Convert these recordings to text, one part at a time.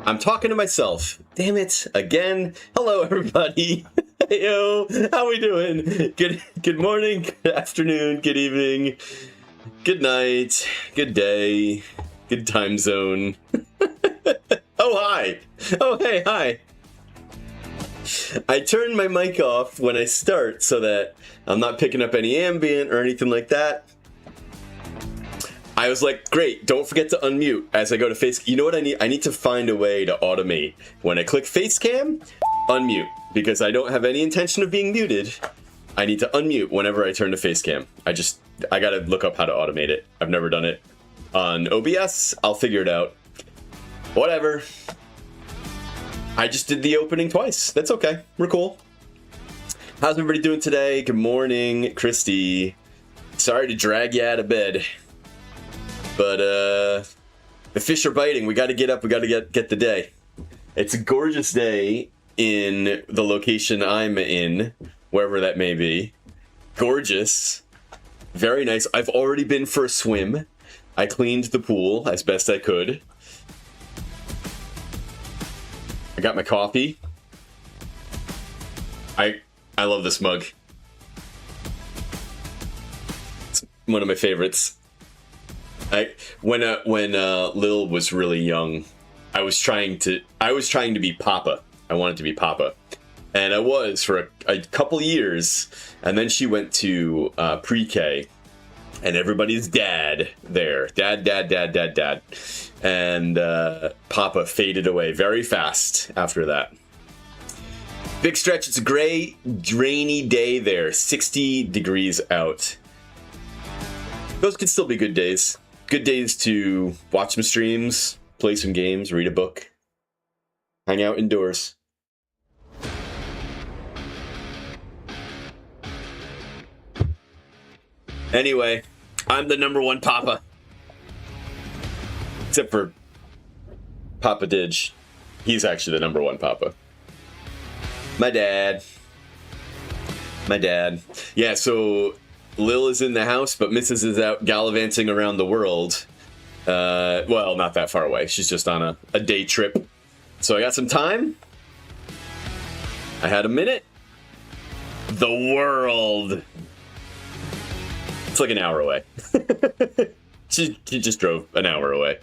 I'm talking to myself. Damn it. Again. Hello, everybody. Yo, how we doing? Good morning, good afternoon, good evening, good night, good day, good time zone. Oh, hi. Oh, hey, hi. I turn my mic off when I start so that I'm not picking up any ambient or anything like that. I was like, great, don't forget to unmute as I go to face. You know what I need? I need to find a way to automate. When I click face cam, unmute. Because I don't have any intention of being muted. I need to unmute whenever I turn to face cam. I gotta look up how to automate it. I've never done it on OBS. I'll figure it out. Whatever. I just did the opening twice. That's okay. We're cool. How's everybody doing today? Good morning, Christy. Sorry to drag you out of bed. But, the fish are biting. We gotta get up. We gotta get the day. It's a gorgeous day in the location I'm in, wherever that may be. Gorgeous. Very nice. I've already been for a swim. I cleaned the pool as best I could. I got my coffee. I love this mug. It's one of my favorites. When Lil was really young, I was trying to be Papa. I wanted to be Papa, and I was for a couple years, and then she went to pre-K, and everybody's dad there, dad, and Papa faded away very fast after that. Big stretch. It's a gray, rainy day there, 60 degrees out. Those could still be good days. Good days to watch some streams, play some games, read a book, hang out indoors. Anyway, I'm the #1 Papa. Except for Papa Didge. He's actually the #1 Papa. My dad. Yeah, so Lil is in the house, but Mrs. is out gallivanting around the world. Well, not that far away. She's just on a day trip. So I got some time. I had a minute. The world. It's like an hour away. She just drove an hour away.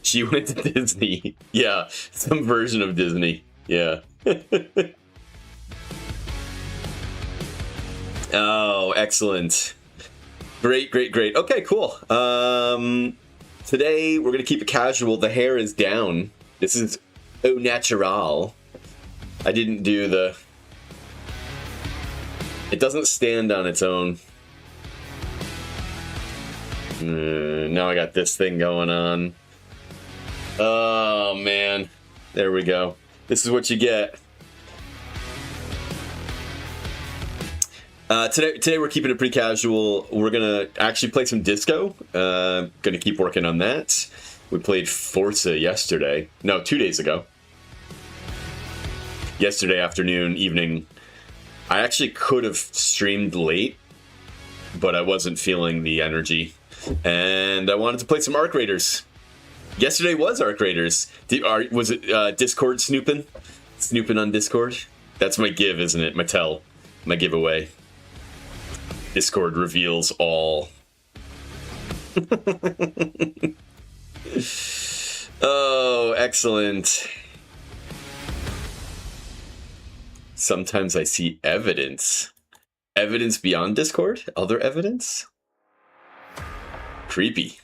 She went to Disney. Yeah, some version of Disney. Yeah. Oh, excellent. Great. Okay, cool. Today we're gonna keep it casual. The hair is down. This is au natural. I didn't do the... It doesn't stand on its own. Now I got this thing going on. Oh, man. There we go. This is what you get. Today we're keeping it pretty casual. We're gonna actually play some disco. Gonna keep working on that. We played Forza yesterday. No, 2 days ago. Yesterday afternoon, evening. I actually could have streamed late, but I wasn't feeling the energy. And I wanted to play some Arc Raiders. Yesterday was Arc Raiders. Was it Discord snooping? Snooping on Discord? That's my give, isn't it? My tell. My giveaway. Discord reveals all. Oh, excellent. Sometimes I see evidence. Evidence beyond Discord? Other evidence? Creepy.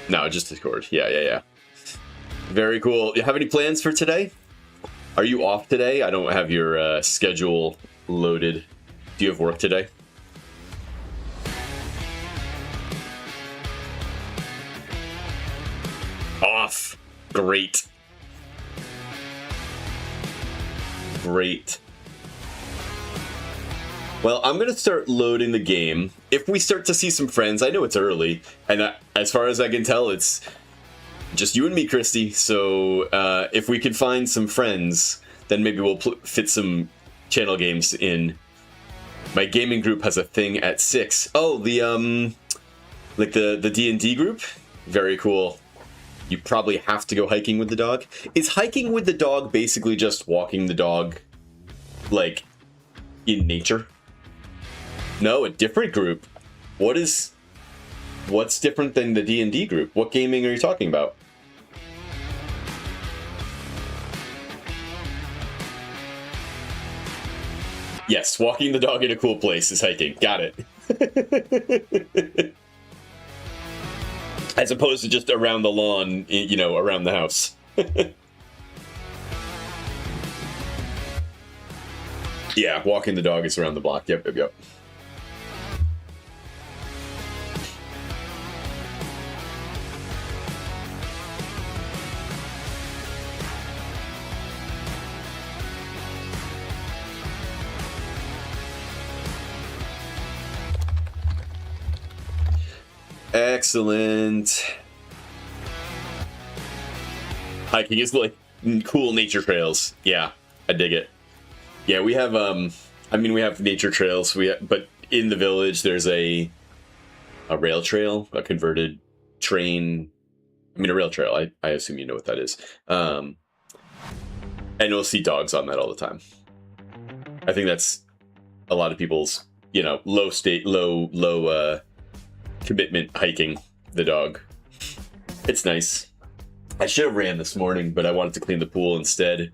No, just Discord. Yeah. Very cool. You have any plans for today? Are you off today? I don't have your schedule loaded. Do you have work today? Off. Great. Well, I'm going to start loading the game. If we start to see some friends, I know it's early, and as far as I can tell, it's just you and me, Christy. So if we can find some friends, then maybe we'll fit some channel games in. My gaming group has a thing at 6. Oh, the Like the D&D group? Very cool. You probably have to go hiking with the dog. Is hiking with the dog basically just walking the dog, like, in nature? No, a different group. What's different than the D&D group? What gaming are you talking about? Yes, walking the dog in a cool place is hiking. Got it. As opposed to just around the lawn, you know, around the house. Yeah, walking the dog is around the block. Yep. Excellent. Hiking is like cool nature trails. Yeah, I dig it. Yeah, we have we have nature trails. But in the village there's a rail trail, a converted train. I mean, a rail trail. I assume you know what that is. And you'll see dogs on that all the time. I think that's a lot of people's, you know, low commitment hiking the dog. It's nice. I should have ran this morning, but I wanted to clean the pool instead,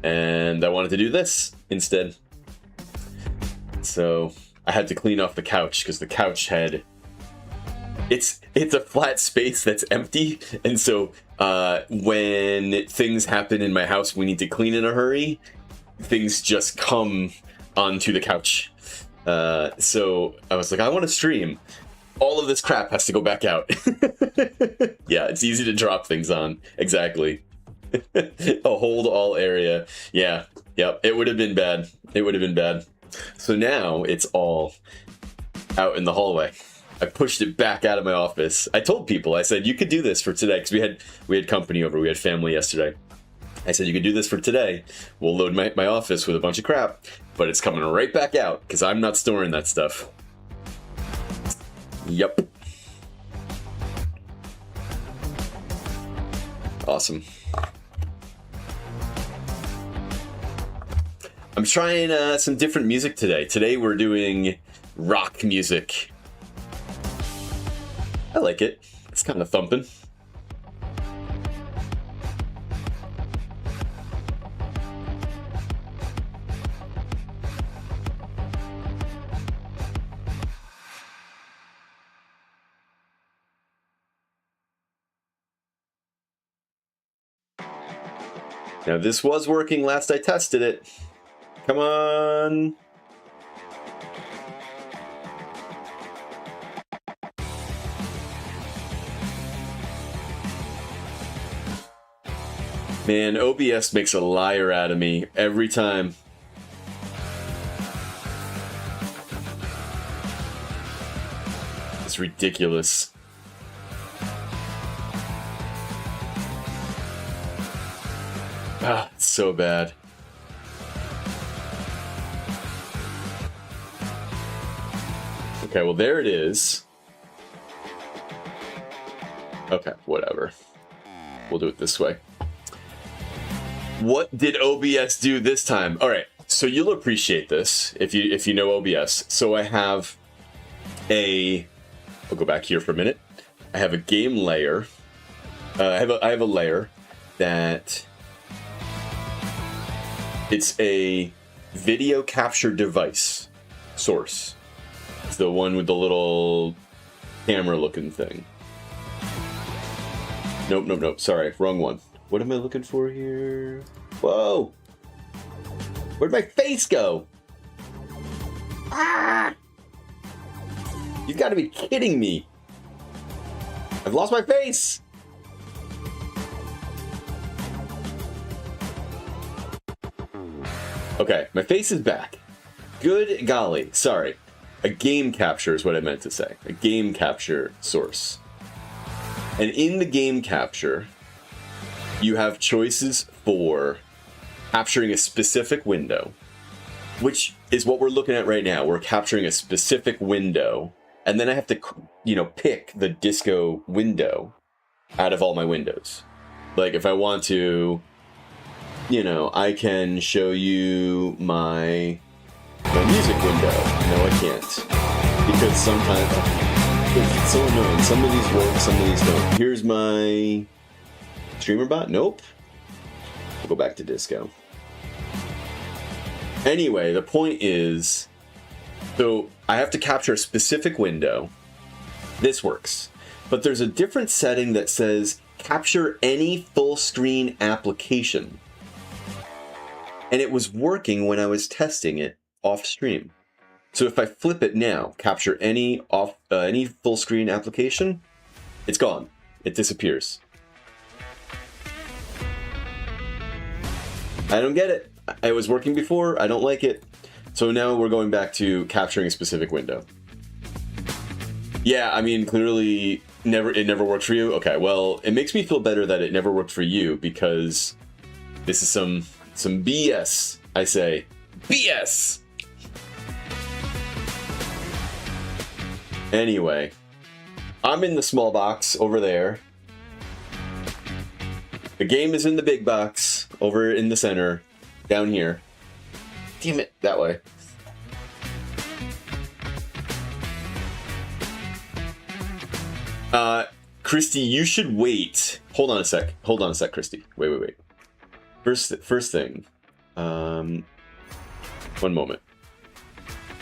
and I wanted to do this instead. So I had to clean off the couch because the couch had it's a flat space that's empty, and so when things happen in my house we need to clean in a hurry, things just come onto the couch. So I was like, I want to stream. All of this crap has to go back out. Yeah, it's easy to drop things on. Exactly. A hold all area. Yeah, yep. It would have been bad. So now it's all out in the hallway. I pushed it back out of my office. I told people, I said, you could do this for today, because we had company over. We had family yesterday. I said, you could do this for today. We'll load my office with a bunch of crap, but it's coming right back out because I'm not storing that stuff. Yep. Awesome. I'm trying some different music today. Today we're doing rock music. I like it. It's kind of thumping. Now this was working last I tested it. Come on. Man, OBS makes a liar out of me every time. It's ridiculous. Ah, it's so bad. Okay, well there it is. Okay, whatever. We'll do it this way. What did OBS do this time? All right, so you'll appreciate this if you know OBS. So I have I'll go back here for a minute. I have a game layer. I have a layer that it's a video capture device source. It's the one with the little camera looking thing. Nope. Sorry, wrong one. What am I looking for here? Whoa! Where'd my face go? Ah! You've got to be kidding me. I've lost my face. Okay, my face is back. Good golly. Sorry. A game capture is what I meant to say. A game capture source. And in the game capture, you have choices for capturing a specific window, which is what we're looking at right now. We're capturing a specific window and then I have to, pick the disco window out of all my windows. Like if I want to, I can show you my music window. No, I can't. Because sometimes it's so annoying. Some of these work, some of these don't. Here's my streamer bot. Nope. We'll go back to disco. Anyway, the point is, so I have to capture a specific window. This works. But there's a different setting that says capture any full screen application. And it was working when I was testing it off stream. So if I flip it now, capture any full screen application, it's gone. It disappears. I don't get it. It was working before. I don't like it. So now we're going back to capturing a specific window. Yeah, I mean, clearly it never worked for you. Okay, well, it makes me feel better that it never worked for you, because this is some BS, I say. BS! Anyway, I'm in the small box over there. The game is in the big box over in the center, down here. Damn it, that way. Christy, you should wait. Hold on a sec, Christy. Wait. First thing. One moment.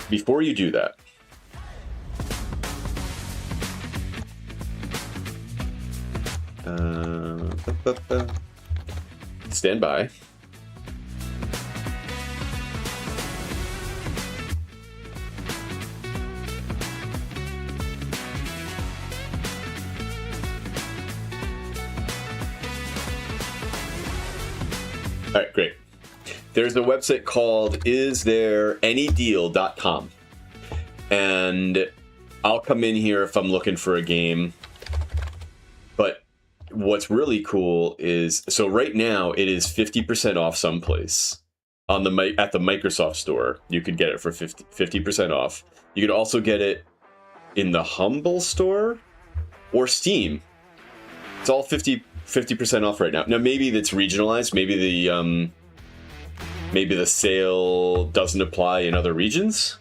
Before you do that. Stand by. All right, great. There's a website called istthereanydeal.com. And I'll come in here if I'm looking for a game. But what's really cool is, so right now it is 50% off someplace at the Microsoft store. You could get it for 50% off. You could also get it in the Humble store or Steam. It's all 50% off right now. Now maybe that's regionalized. Maybe the sale doesn't apply in other regions.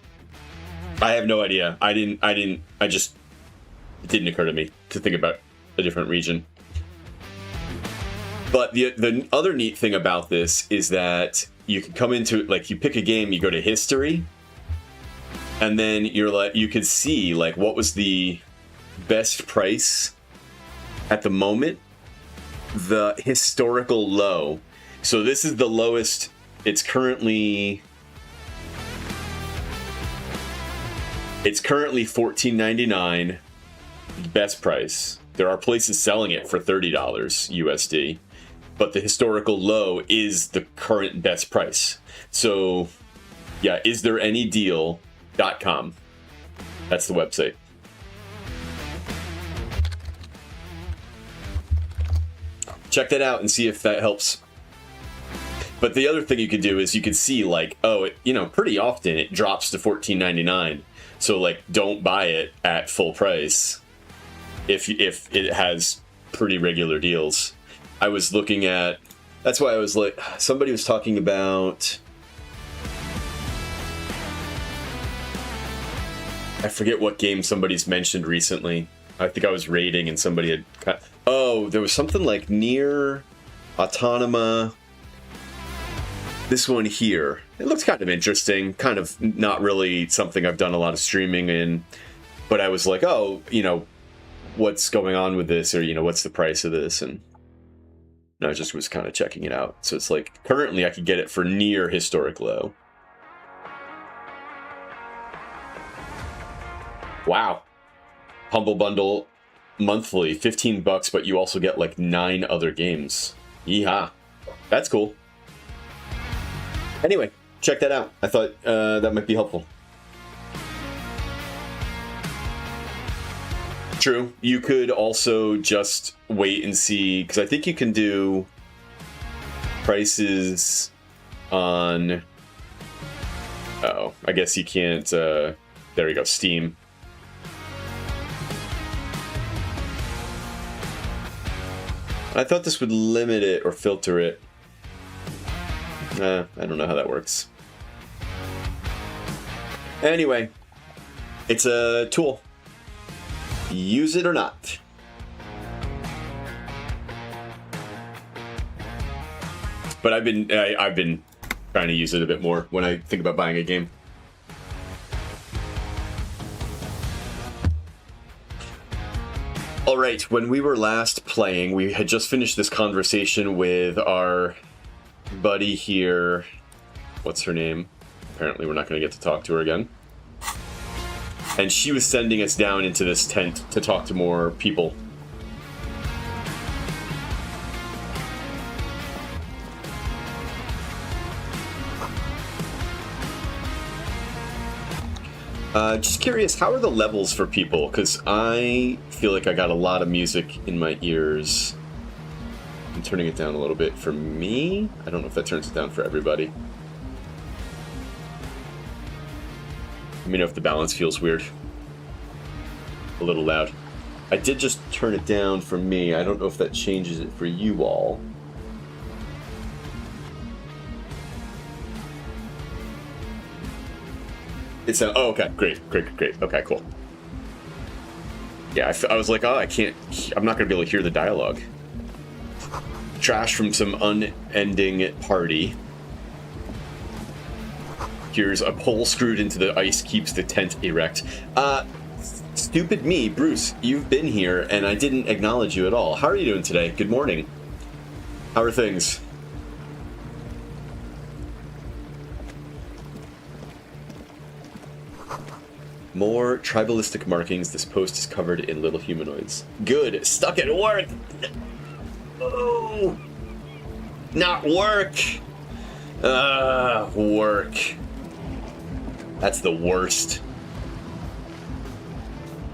I have no idea. It didn't occur to me to think about a different region. But the other neat thing about this is that you can come into, like, you pick a game, you go to history, and then you could see like what was the best price at the moment, the historical low. So this is the lowest. It's currently $14.99, best price. There are places selling it for $30 USD, but the historical low is the current best price. So yeah, istthereanydeal.com. That's the website. Check that out and see if that helps. But the other thing you could do is you could see like, pretty often it drops to $14.99. So like, don't buy it at full price if it has pretty regular deals. I was looking at, that's why I was like, somebody was talking about, I forget what game somebody's mentioned recently. I think I was raiding and somebody had there was something like Near Autonoma. This one here, it looks kind of interesting, kind of not really something I've done a lot of streaming in, but I was like, what's going on with this, or what's the price of this? And I just was kind of checking it out. So it's like, currently I could get it for near historic low. Wow. Humble Bundle monthly, $15, but you also get like 9 other games. Yeehaw. That's cool. Anyway, check that out. I thought that might be helpful. True. You could also just wait and see, because I think you can do prices on... Oh, I guess you can't... there you go, Steam. I thought this would limit it or filter it. I don't know how that works. Anyway, it's a tool. Use it or not. But I've been trying to use it a bit more when I think about buying a game. All right, when we were last playing, we had just finished this conversation with our buddy here. What's her name? Apparently we're not going to get to talk to her again. And she was sending us down into this tent to talk to more people. Just curious, how are the levels for people? Because I feel like I got a lot of music in my ears. I'm turning it down a little bit for me. I don't know if that turns it down for everybody. Let me know if the balance feels weird. A little loud. I did just turn it down for me. I don't know if that changes it for you all. It's oh, okay, great. Okay, cool. Yeah, I was like, oh, I'm not gonna be able to hear the dialogue. Trash from some unending party. Here's a pole screwed into the ice keeps the tent erect. Stupid me, Bruce, you've been here and I didn't acknowledge you at all. How are you doing today? Good morning. How are things? More tribalistic markings. This post is covered in little humanoids. Good. Stuck at work. Oh, not work. Work. That's the worst.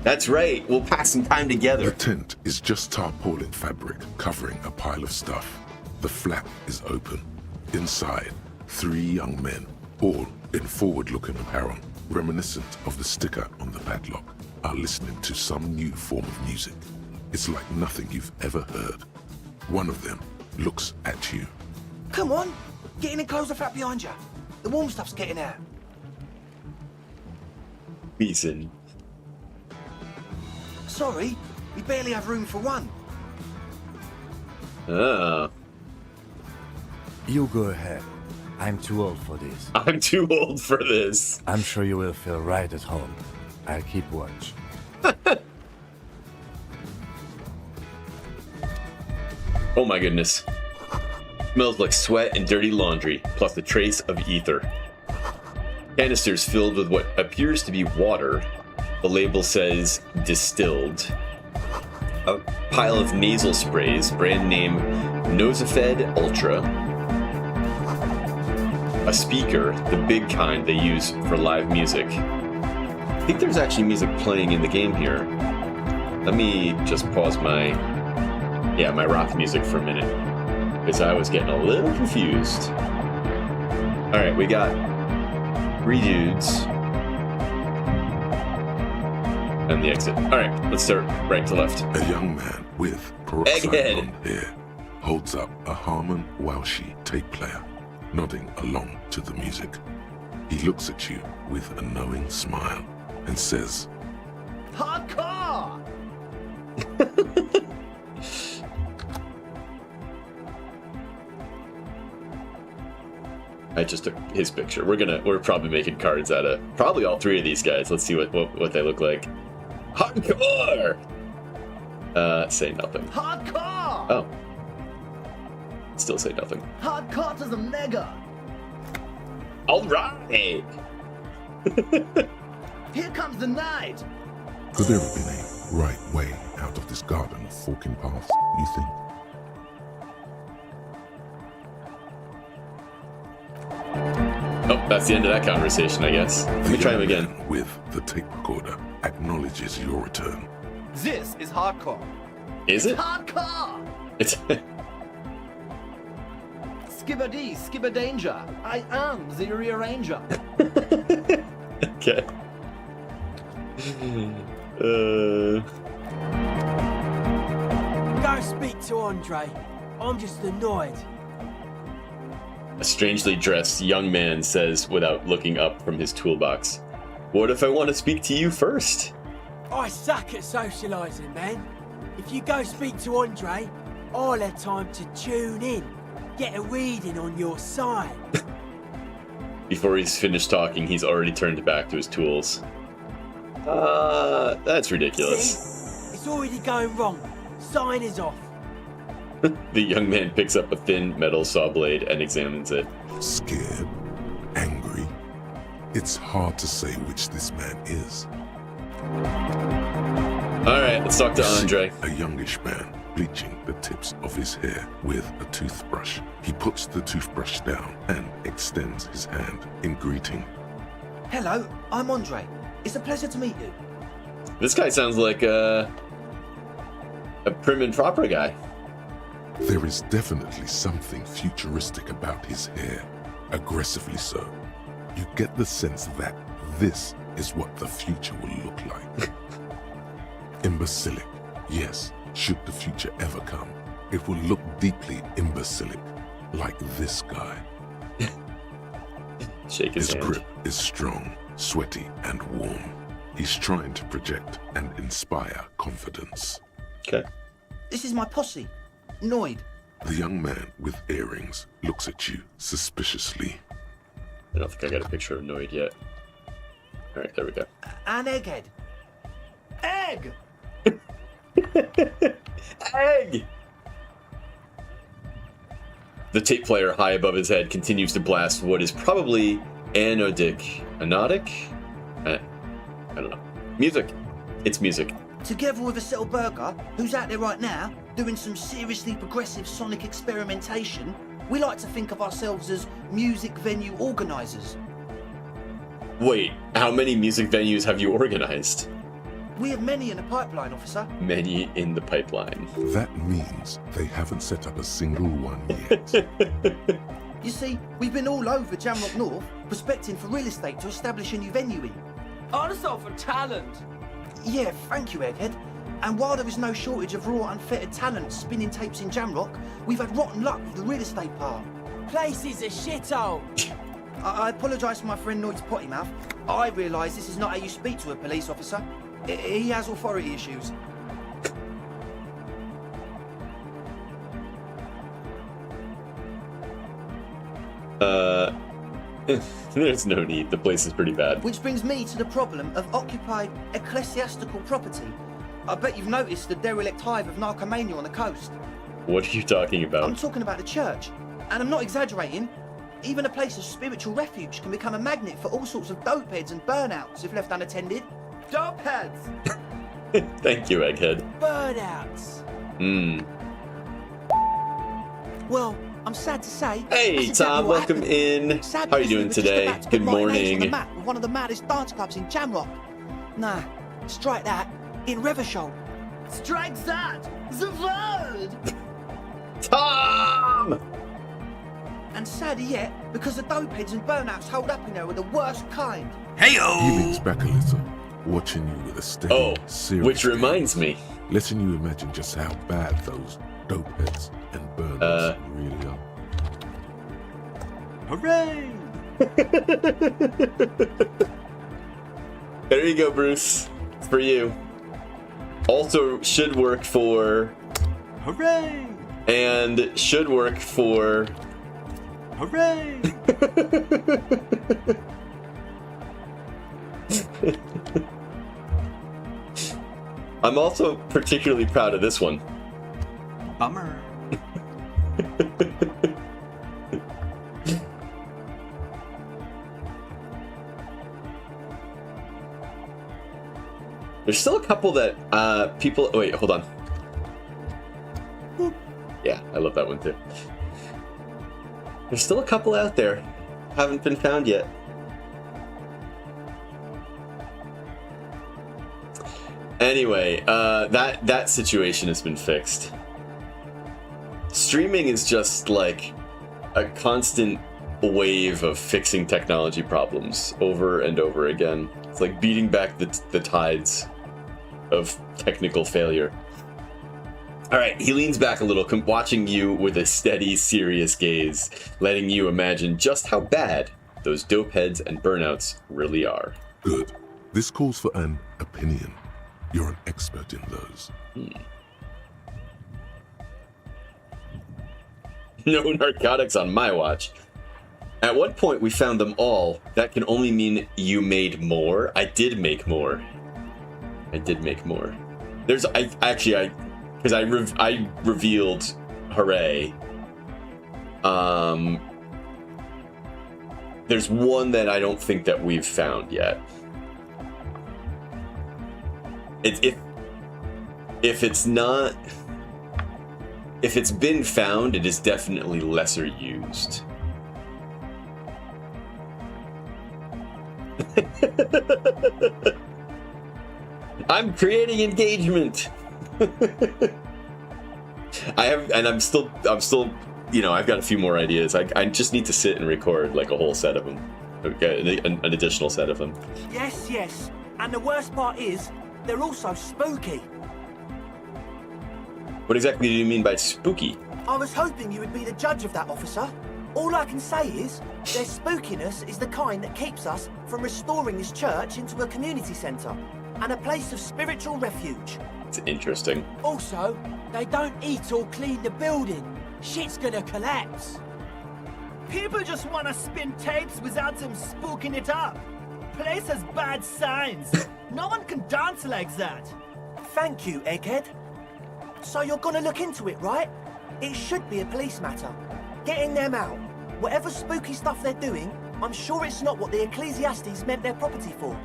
That's right. We'll pass some time together. The tent is just tarpaulin fabric covering a pile of stuff. The flap is open. Inside, 3 young men, all in forward-looking apparel, reminiscent of the sticker on the padlock, are listening to some new form of music. It's like nothing you've ever heard. One of them looks at you. Come on, get in and close the flap behind you. The warm stuff's getting out. Reason. Sorry, we barely have room for one. You go ahead. I'm too old for this. I'm too old for this. I'm sure you will feel right at home. I'll keep watch. Oh my goodness. Smells like sweat and dirty laundry, plus a trace of ether. Canisters filled with what appears to be water. The label says distilled. A pile of nasal sprays, brand name Nosafed Ultra. A speaker, the big kind they use for live music. I think there's actually music playing in the game here. Let me just pause my rock music for a minute, because I was getting a little confused. Alright, we got 3 dudes. And the exit. Alright, let's start right to left. A young man with peroxide Egghead. blonde hair holds up a Harman Welshi tape player, nodding along to the music. He looks at you with a knowing smile and says, Hardcore! I just took his picture. We're probably making cards out of probably all 3 of these guys. Let's see what they look like. Hardcore! Say nothing. Hardcore! Oh. Still say nothing. Hardcore to the mega! Alright! Here comes the night! could there have been a right way out of this garden of forking paths, you think? Oh, that's the end of that conversation, I guess. Let me try him again. Man with the tape recorder acknowledges your return. This is hardcore. Is it? Hardcore! It's Skibbity, skibberdanger. I am the rearranger. okay. Go speak to Andre. I'm just annoyed. A strangely dressed young man says without looking up from his toolbox. What if I want to speak to you first? I suck at socialising, man. If you go speak to Andre, I'll have time to tune in. Get a reading on your side. Before he's finished talking, he's already turned back to his tools. That's ridiculous. See? It's already going wrong. Sign is off. The young man picks up a thin metal saw blade and examines it. Scared, angry. It's hard to say which this man is. Alright, let's talk to Andre. A youngish man bleaching the tips of his hair with a toothbrush. He puts the toothbrush down and extends his hand in greeting. Hello, I'm Andre. It's a pleasure to meet you. This guy sounds like a prim and proper guy. There is definitely something futuristic about his hair, aggressively so. You get the sense that this is what the future will look like. Imbecilic, yes, should the future ever come, it will look deeply imbecilic, like this guy. Shake his hand. grip is strong, sweaty, and warm. He's trying to project and inspire confidence. Okay. This is my posse, Noid. The young man with earrings looks at you suspiciously. I don't think I got a picture of Noid yet. Alright, there we go. And Egghead. Egg! Egg! The tape player high above his head continues to blast what is probably anodic. Anodic? I don't know. Music. It's music. Together with a Settle Burger, who's out there right now, doing some seriously progressive sonic experimentation, we like to think of ourselves as music venue organisers. Wait, how many music venues have you organized? We have many in the pipeline, officer. Many in the pipeline. That means they haven't set up a single one yet. You see, we've been all over Jamrock North, prospecting for real estate to establish a new venue in. Also for talent. Yeah, thank you, Egghead. And while there is no shortage of raw, unfettered talent spinning tapes in Jamrock, we've had rotten luck with the real estate part. Place is a shithole. I apologise for my friend Noid's potty mouth. I realise this is not how you speak to a police officer. He has authority issues. There's no need. The place is pretty bad. Which brings me to the problem of occupied ecclesiastical property. I bet you've noticed the derelict hive of narcomania on the coast. What are you talking about? I'm talking about the church. And I'm not exaggerating. Even a place of spiritual refuge can become a magnet for all sorts of dopeheads and burnouts if left unattended. Dopeheads! Thank you, Egghead. Burnouts. Well, I'm sad to say. Hey, that's exactly Tom, what welcome happened. in. Sad How are you because we doing were just today? about to Good put Right Names on the morning. map with one of the maddest dance clubs in Jamrock. Nah, strike that. In Reversholt. Strike that! The word! Tom! And sadder yet, because the dopeheads and burnouts hold up in there are the worst kind. He leans back a little, watching you with a steady, Oh, serious which gaze, reminds me. letting you imagine just how bad those dopeheads and burners really are. Hooray! There you go, Bruce. It's for you. Also should work for... Hooray! And should work for... Hooray! I'm also particularly proud of this one. Bummer. There's still a couple that people... Wait, hold on. Yeah, I love that one too. There's still a couple out there. Haven't been found yet. Anyway, that situation has been fixed. Streaming is just like a constant wave of fixing technology problems over and over again. It's like beating back the tides of technical failure. All right, he leans back a little, watching you with a steady, serious gaze, letting you imagine just how bad those dope heads and burnouts really are. Good. This calls for an opinion. You're an expert in those. No narcotics on my watch. At what point we found them all, that can only mean you made more. I did make more. There's, because I revealed Hooray. There's one that I don't think that we've found yet. If it's not, if it's been found, it is definitely lesser used. I'm creating engagement. I'm still, you know, I've got a few more ideas. I just need to sit and record like a whole set of them. Okay, an additional set of them. Yes. And the worst part is, they're also spooky. What exactly do you mean by spooky? I was hoping you would be the judge of that, officer. All I can say is, their spookiness is the kind that keeps us from restoring this church into a community centre and a place of spiritual refuge. It's interesting. Also, they don't eat or clean the building. Shit's gonna collapse. People just want to spin tapes without them spooking it up. Place has bad signs. No one can dance like that. Thank you, Egghead. So you're gonna look into it, right? It should be a police matter. Getting them out. Whatever spooky stuff they're doing, I'm sure it's not what the Ecclesiastes meant their property for.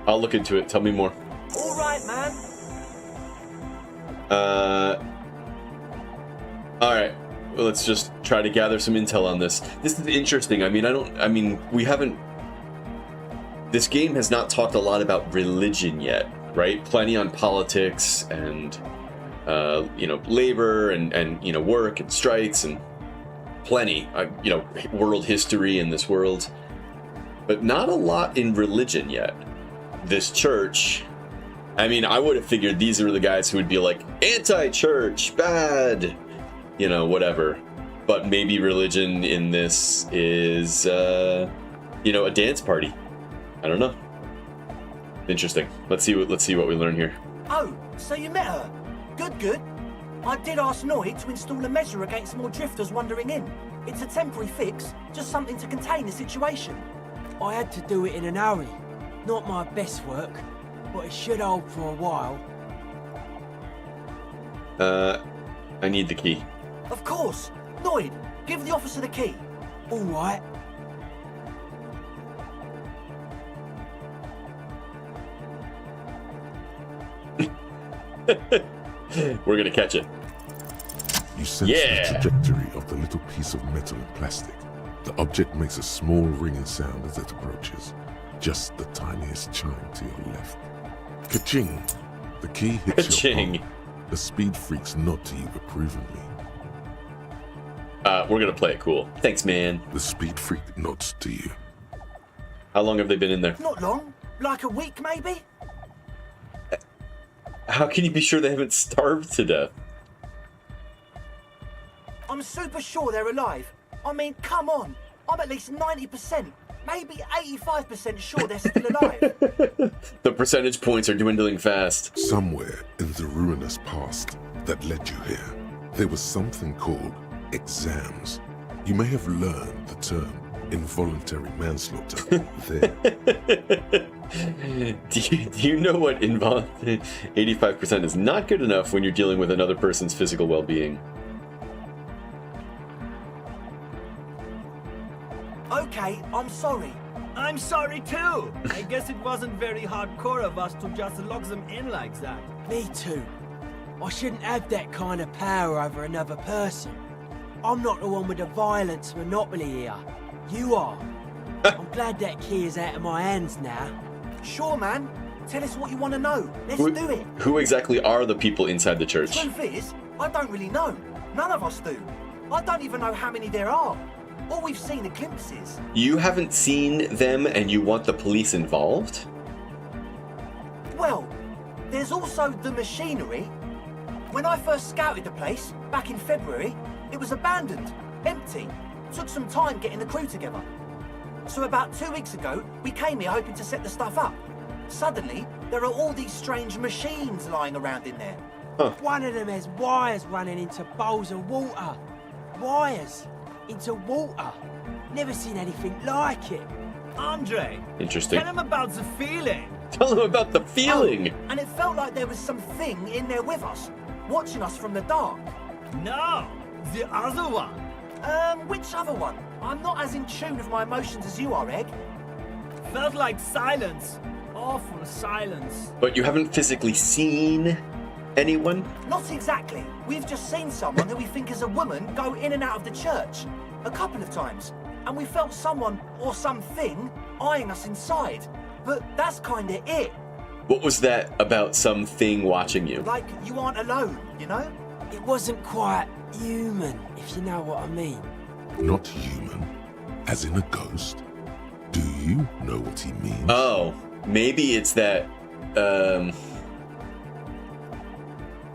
I'll look into it. Tell me more. All right, man. All right. Well, let's just try to gather some intel on this. This is interesting. This game has not talked a lot about religion yet, right? Plenty on politics and, labor and work and strikes and plenty, world history in this world, but not a lot in religion yet. This church, I would have figured these are the guys who would be like, anti-church, bad, whatever. But maybe religion in this is, a dance party. I don't know. Interesting. Let's see what we learn here. Oh, so you met her. Good. I did ask Noid to install a measure against more drifters wandering in. It's a temporary fix, just something to contain the situation. I had to do it in an hurry. Not my best work, but it should hold for a while. I need the key. Of course. Noid, give the officer the key. All right. We're gonna catch it. You sense the trajectory of the little piece of metal and plastic. The object makes a small ringing sound as it approaches. Just the tiniest chime to your left. Ka-ching! The key hits Ka-ching. your palm. The speed freaks nod to you approvingly. We're gonna play it cool. Thanks, man. The speed freak nods to you. How long have they been in there? Not long. Like a week, maybe? How can you be sure they haven't starved to death? I'm super sure they're alive. Come on. I'm at least 90%, maybe 85% sure they're still alive. The percentage points are dwindling fast. Somewhere in the ruinous past that led you here, there was something called exams. You may have learned the term involuntary manslaughter there. Do you know what 85% is not good enough when you're dealing with another person's physical well-being? Okay, I'm sorry. I'm sorry too. I guess it wasn't very hardcore of us to just lock them in like that. Me too. I shouldn't have that kind of power over another person. I'm not the one with the violence monopoly here. You are. I'm glad that key is out of my hands now. Sure, man. Tell us what you want to know. Let's do it. Who exactly are the people inside the church? Truth is, I don't really know. None of us do. I don't even know how many there are. All we've seen are glimpses. You haven't seen them and you want the police involved? Well, There's also the machinery. When I first scouted the place, back in February, it was abandoned, empty. Took some time getting the crew together. So about 2 weeks ago, we came here hoping to set the stuff up. Suddenly, there are all these strange machines lying around in there. One of them has wires running into bowls of water. Wires into water. Never seen anything like it. Andre, Interesting. tell him about the feeling. Tell them about the feeling. Oh, and it felt like there was something in there with us, watching us from the dark. No, the other one. Which other one? I'm not as in tune with my emotions as you are, Egg. Felt like silence. Awful silence. But you haven't physically seen anyone? Not exactly. We've just seen someone who we think is a woman go in and out of the church a couple of times. And we felt someone or something eyeing us inside. But that's kinda it. What was that about something watching you? Like you aren't alone, you know? It wasn't quite human, if you know what I mean. Not human, as in a ghost. Do you know what he means? Oh, maybe it's that,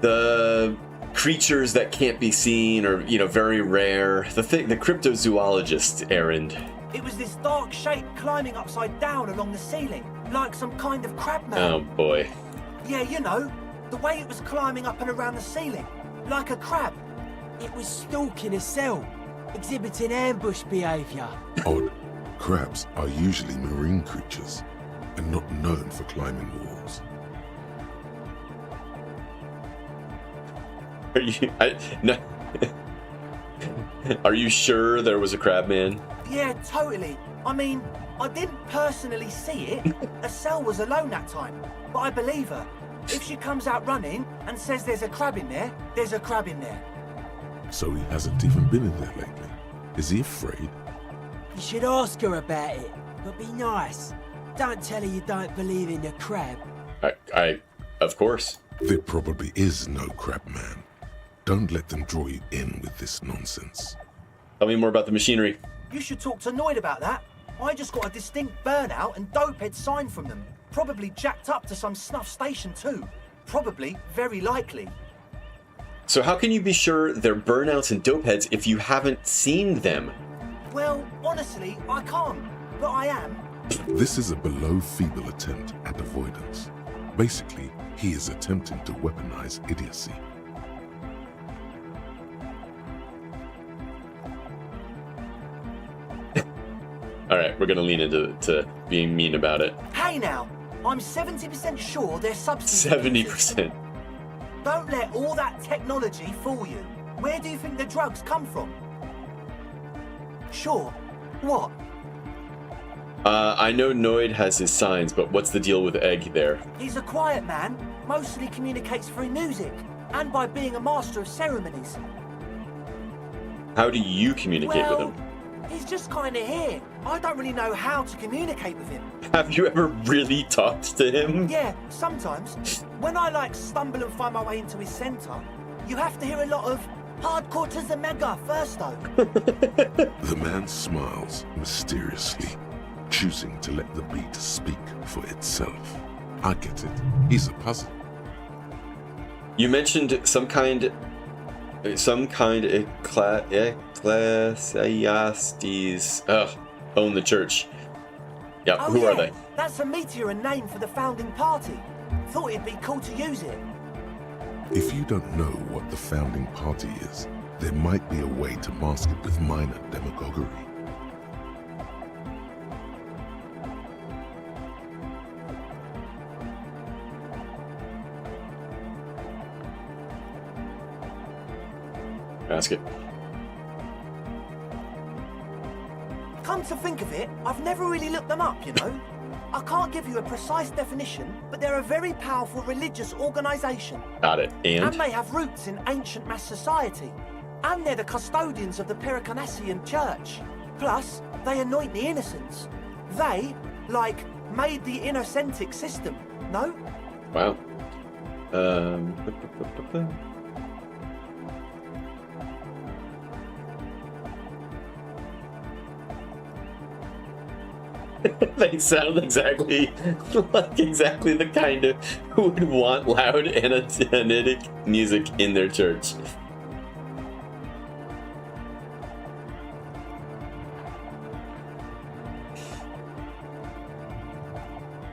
the creatures that can't be seen or, you know, very rare. The cryptozoologist errand. It was this dark shape climbing upside down along the ceiling, like some kind of crabman. Oh boy. Yeah, you know, the way it was climbing up and around the ceiling, like a crab. It was stalking a cell, exhibiting ambush behaviour. Odd. Crabs are usually marine creatures and not known for climbing walls. Are you? No. Are you sure there was a crab man? Yeah, totally. I mean, I didn't personally see it. Estelle was alone that time, but I believe her. If she comes out running and says there's a crab in there, there's a crab in there. So he hasn't even been in there lately. Is he afraid? You should ask her about it, but be nice. Don't tell her you don't believe in the crab. Of course. There probably is no crab man. Don't let them draw you in with this nonsense. Tell me more about the machinery. You should talk to Noid about that. I just got a distinct burnout and dopehead sign from them. Probably jacked up to some snuff station too. Probably, very likely. So how can you be sure they're burnouts and dopeheads if you haven't seen them? Well, honestly, I can't, but I am. This is a below feeble attempt at avoidance. Basically, he is attempting to weaponize idiocy. All right, we're gonna lean into being mean about it. Hey now, I'm 70% sure they're substance 70%. Don't let all that technology fool you. Where do you think the drugs come from? Sure. What? I know Noid has his signs, but what's the deal with Egg there? He's a quiet man, mostly communicates through music, and by being a master of ceremonies. How do you communicate with Well, him? he's just kinda here. I don't really know how to communicate with him. Have you ever really talked to him? Yeah, sometimes. When I stumble and find my way into his center, you have to hear a lot of hardcore to the mega first though. The man smiles mysteriously, choosing to let the beat speak for itself. I get it. He's a puzzle. You mentioned some kind ecclesiastes. Own the church. Yeah, Oh, who yeah, are they? That's a meteor and name for the founding party. Thought it'd be cool to use it. If you don't know what the founding party is, there might be a way to mask it with minor demagoguery. Ask it. Come to think of it, I've never really looked them up, you know? I can't give you a precise definition, but they're a very powerful religious organization. Got it. And And? they have roots in ancient mass society. And they're the custodians of the Pericarnassian church. Plus, they anoint the innocents. They, made the innocentic system, no? Wow. They sound exactly like the kind of who would want loud antitic music in their church.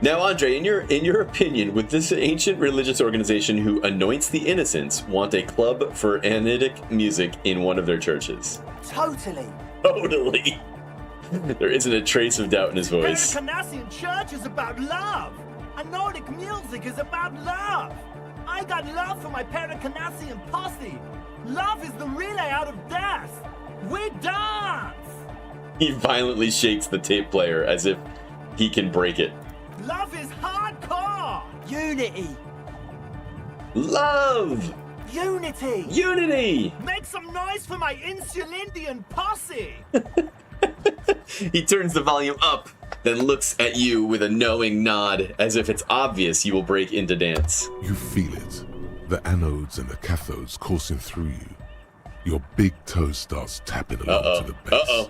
Now, Andre, in your opinion, would this ancient religious organization who anoints the innocents want a club for Anitic music in one of their churches? Totally. Totally. There isn't a trace of doubt in his voice. Canadian church is about love. And Nordic music is about love. I got love for my Canadian posse. Love is the relay out of death. We dance. He violently shakes the tape player as if he can break it. Love is hardcore. Unity. Love! Unity. Unity! Make some noise for my Insulindian posse. He turns the volume up, then looks at you with a knowing nod, as if it's obvious you will break into dance. You feel it. The anodes and the cathodes coursing through you. Your big toe starts tapping along to the bass,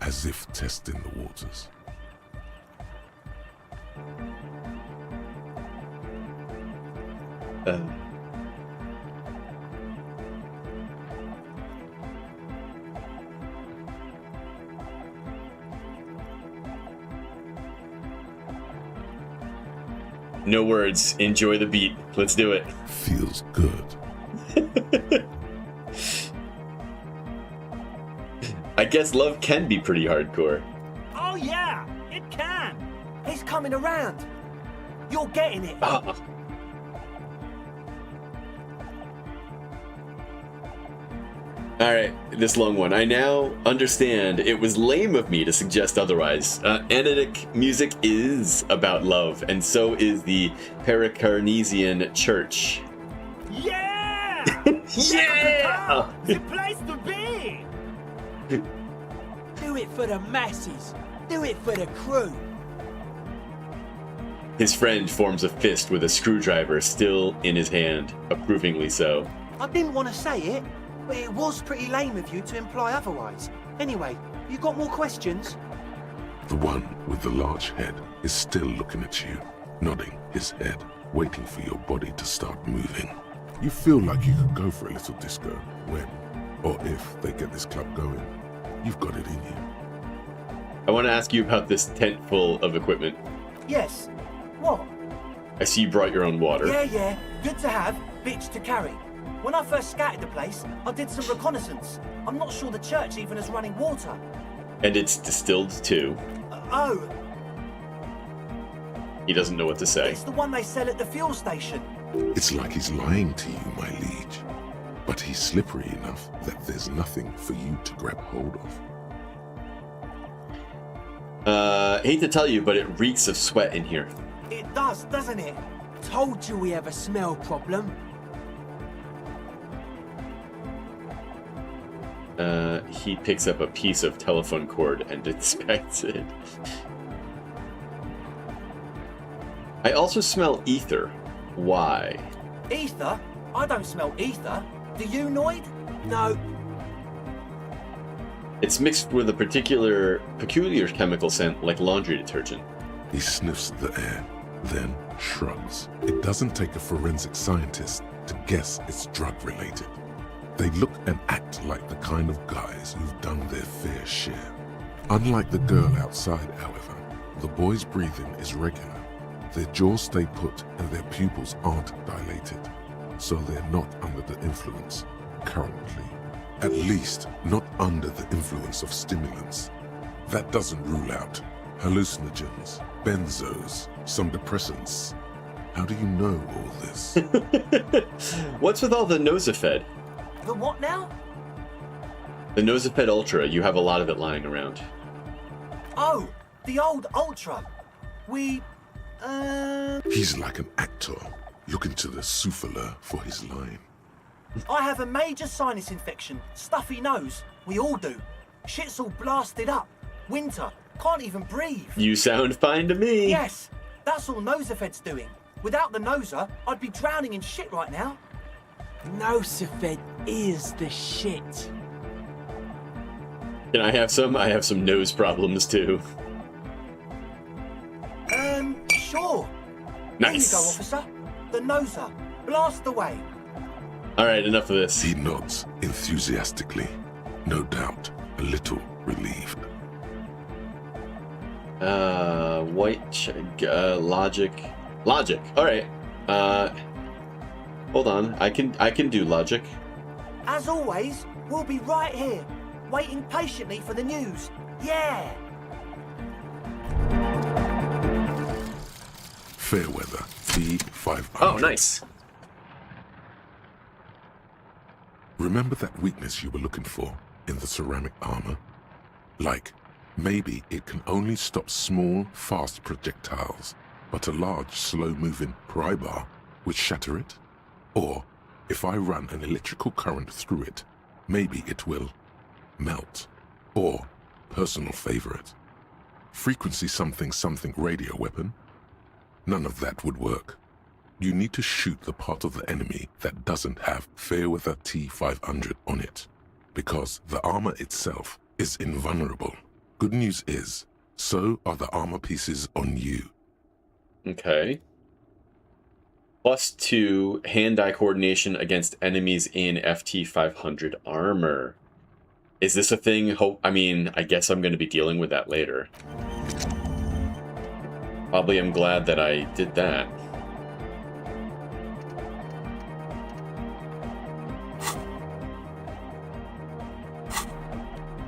as if testing the waters. No words. Enjoy the beat. Let's do it. Feels good. I guess love can be pretty hardcore. Oh yeah, it can. He's coming around. You're getting it. Alright, this long one. I now understand it was lame of me to suggest otherwise. Anitic music is about love, and so is the Pericarnesian Church. Yeah! Yeah! The place to be! Do it for the masses. Do it for the crew. His friend forms a fist with a screwdriver still in his hand, approvingly so. I didn't want to say it, but it was pretty lame of you to imply otherwise. Anyway, you got more questions? The one with the large head is still looking at you, nodding his head, waiting for your body to start moving. You feel like you could go for a little disco when, or if they get this club going. You've got it in you. I want to ask you about this tent full of equipment. Yes. What? I see you brought your own water. Yeah. Good to have, bitch to carry. When I first scouted the place, I did some reconnaissance. I'm not sure the church even has running water. And it's distilled too. Oh, He doesn't know what to say. it's the one they sell at the fuel station. It's like he's lying to you, my liege. But he's slippery enough that there's nothing for you to grab hold of. Hate to tell you, but it reeks of sweat in here. It does, doesn't it? Told you we have a smell problem. He picks up a piece of telephone cord and inspects it. I also smell ether. Why? Ether? I don't smell ether. Do you, Noid? No, It's mixed with a peculiar chemical scent like laundry detergent. He sniffs the air, then shrugs. It doesn't take a forensic scientist to guess it's drug-related. They look and act like the kind of guys who've done their fair share. Unlike the girl outside, however, the boy's breathing is regular. Their jaws stay put and their pupils aren't dilated, so they're not under the influence currently. At least, not under the influence of stimulants. That doesn't rule out hallucinogens, benzos, some depressants. How do you know all this? What's with all the Nosifed? The what now? The Nosifed Ultra, you have a lot of it lying around. Oh, the old Ultra. He's like an actor, looking to the souffleur for his line. I have a major sinus infection. Stuffy nose. We all do. Shit's all blasted up. Winter. Can't even breathe. You sound fine to me. Yes, that's all Nosifed's doing. Without the Noser, I'd be drowning in shit right now. Nosifed is the shit. Can I have some? I have some nose problems too. Nice. There you go, officer. The noser. Blast away. Alright, enough of this. He nods enthusiastically, no doubt a little relieved. Logic. Logic. Alright. Hold on. I can do logic. As always, we'll be right here, waiting patiently for the news. Yeah! Fairweather T500. Oh, nice. Remember that weakness you were looking for in the ceramic armor? Like, maybe it can only stop small, fast projectiles, but a large, slow-moving pry bar would shatter it? Or, if I run an electrical current through it, maybe it will melt. Or, personal favorite, frequency something something radio weapon? None of that would work. You need to shoot the part of the enemy that doesn't have Fairweather T500 on it, because the armor itself is invulnerable. Good news is, so are the armor pieces on you. Okay. +2 hand-eye coordination against enemies in FT500 armor. Is this a thing? I mean, I guess I'm going to be dealing with that later. Probably I'm glad that I did that.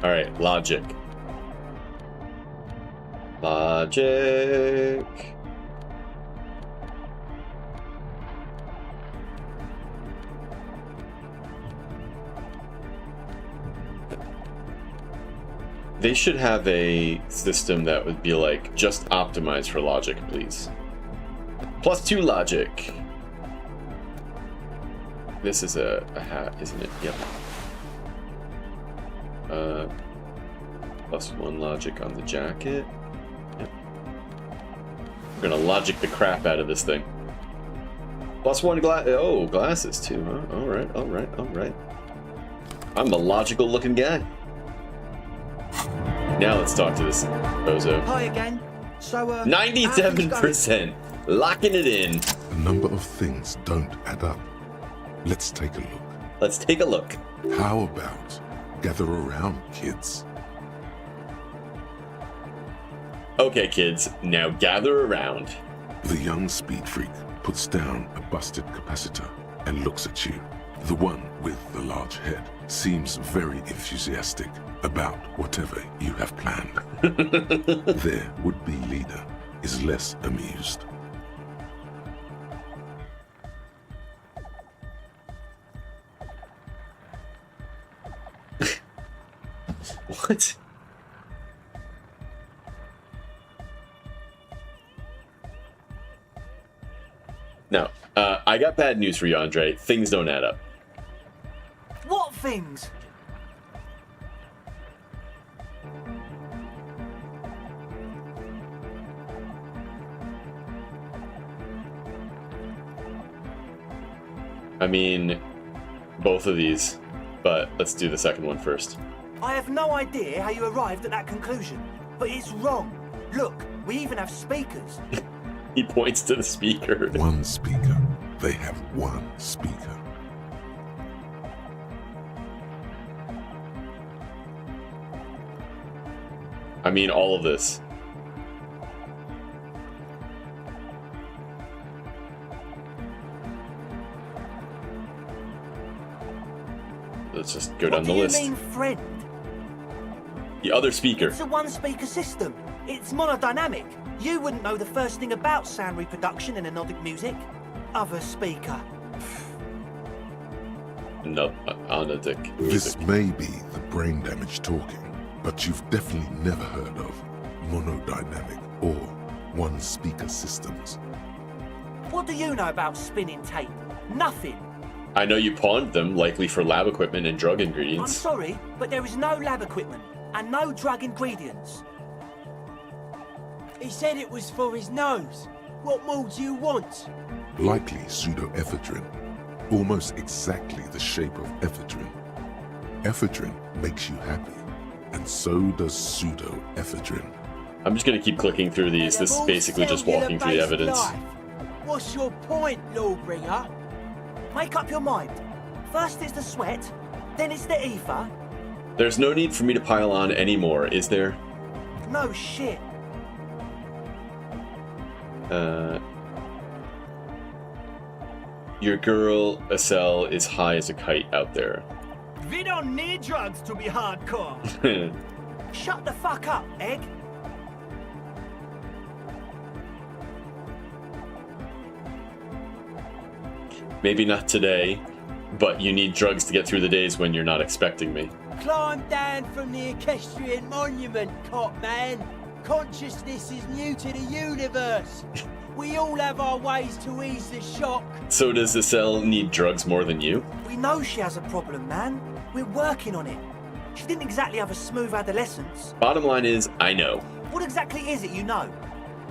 Alright, logic. Logic. They should have a system that would be like, just optimized for logic, please. +2 logic. This is a hat, isn't it? Yep. +1 logic on the jacket. Yep. We're gonna logic the crap out of this thing. +1 glasses too, huh? Alright, alright, alright. I'm a logical looking guy. Now let's talk to this bozo. Hi again. So, 97%. Locking it in. A number of things don't add up. Let's take a look. Let's take a look. How about gather around, kids? Okay, kids, now gather around. The young speed freak puts down a busted capacitor and looks at you. The one with the large head seems very enthusiastic about whatever you have planned. Their would-be leader is less amused. What? No, I got bad news for you, Andre. Things don't add up. What things? I mean, both of these, but let's do the second one first. I have no idea how you arrived at that conclusion, but it's wrong. Look, we even have speakers. He points to the speaker. One speaker. They have one speaker. I mean, all of this. Let's just go down the list. What do you mean, friend? The other speaker. It's a one-speaker system. It's monodynamic. You wouldn't know the first thing about sound reproduction in anodic music. Other speaker. No, anodic This music. may be the brain damage talking, but you've definitely never heard of monodynamic or one-speaker systems. What do you know about spinning tape? Nothing. I know you pawned them, likely for lab equipment and drug I'm ingredients. sorry, but there is no lab equipment and no drug ingredients. He said it was for his nose. What more do you want? Likely pseudoephedrine, almost exactly the shape of ephedrine. Ephedrine makes you happy, and so does pseudoephedrine. I'm just gonna keep clicking through these. This is basically just walking through the evidence. What's your point, Lawbringer? Make up your mind. First it's the sweat, then it's the ether. There's no need for me to pile on anymore, is there? No shit. Your girl, Estelle, is high as a kite out there. We don't need drugs to be hardcore. Shut the fuck up, Egg. Maybe not today, but you need drugs to get through the days when you're not expecting me. Climb down from the equestrian monument, cop man. Consciousness is new to the universe. We all have our ways to ease the shock. So does Estelle need drugs more than you? We know she has a problem, man. We're working on it. She didn't exactly have a smooth adolescence. Bottom line is, I know. What exactly is it you know?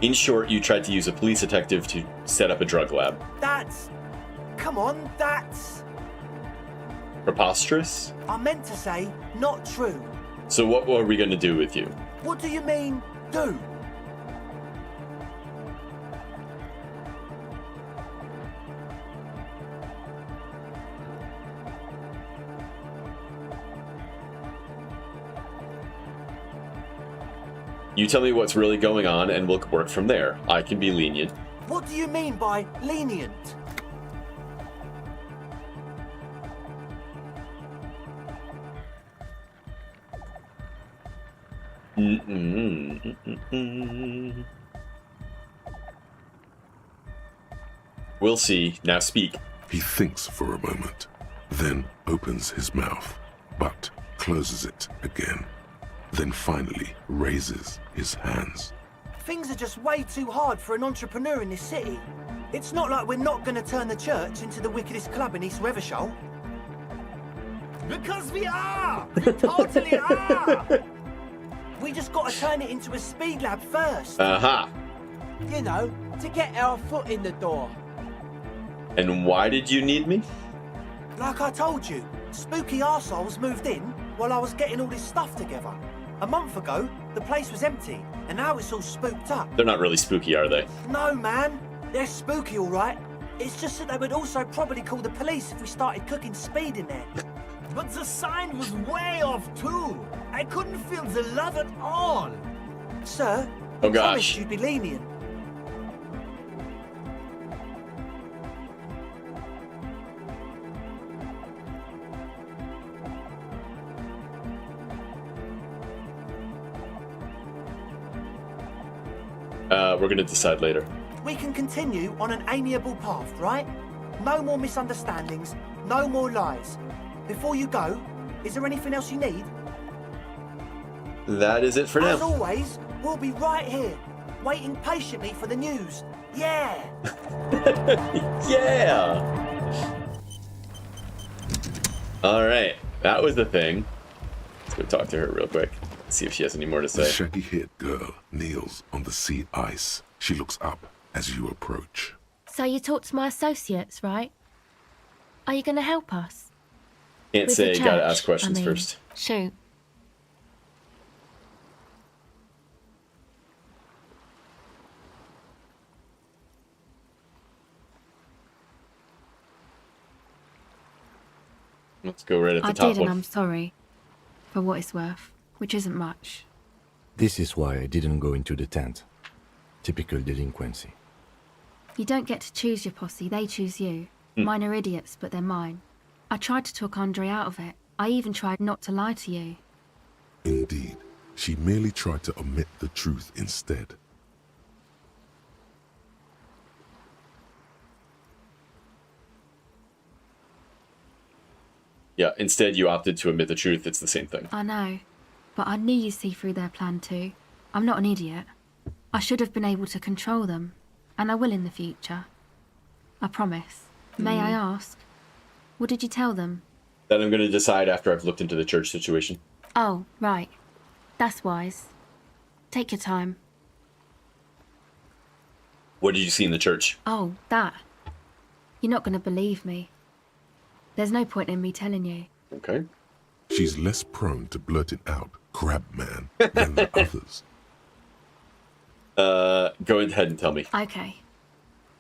In short, you tried to use a police detective to set up a drug lab. That's... Come on, that's... Preposterous? I meant to say, not true. So what are we going to do with you? What do you mean, do? You tell me what's really going on and we'll work from there. I can be lenient. What do you mean by lenient? We'll see. Now speak. He thinks for a moment, then opens his mouth, but closes it again. Then finally raises his hands. Things are just way too hard for an entrepreneur in this city. It's not like we're not going to turn the church into the wickedest club in East Revershoal. Because we are! We totally are! We just got to turn it into a speed lab first. Aha. You know, to get our foot in the door. And why did you need me? Like I told you, spooky arseholes moved in while I was getting all this stuff together. A month ago, the place was empty, and now it's all spooked up. They're not really spooky, are they? No, man. They're spooky, all right. It's just that they would also probably call the police if we started cooking speed in there. But the sign was way off too. I couldn't feel the love at all. Sir, Oh, I gosh. promised you'd be lenient. We're gonna decide later. We can continue on an amiable path, right? No more misunderstandings, no more lies. Before you go, is there anything else you need? That is it for As now. always, we'll be right here, waiting patiently for the news. Yeah! Yeah! Alright, that was the thing. Let's go talk to her real quick. See if she has any more to The say. shaggy-haired girl kneels on the sea ice. She looks up as you approach. So you talked to my associates, right? Are you going to help us? Can't With the say, gotta church, ask questions I mean. first. Shoot. Let's go right at the I top did, and one. I'm sorry. For what it's worth, which isn't much. This is why I didn't go into the tent. Typical delinquency. You don't get to choose your posse, they choose you. Mine are idiots, but they're mine. I tried to talk Andre out of it. I even tried not to lie to you. Indeed, she merely tried to omit the truth instead. Yeah, instead you opted to admit the truth. It's the same thing. I know, but I knew you'd see through their plan too. I'm not an idiot. I should have been able to control them, and I will in the future. I promise. May I ask, what did you tell them? That I'm gonna decide after I've looked into the church situation. Oh, right. That's wise. Take your time. What did you see in the church? Oh, that. You're not going to believe me. There's no point in me telling you. Okay. She's less prone to blurting out crab man than the others. Go ahead and tell me. Okay.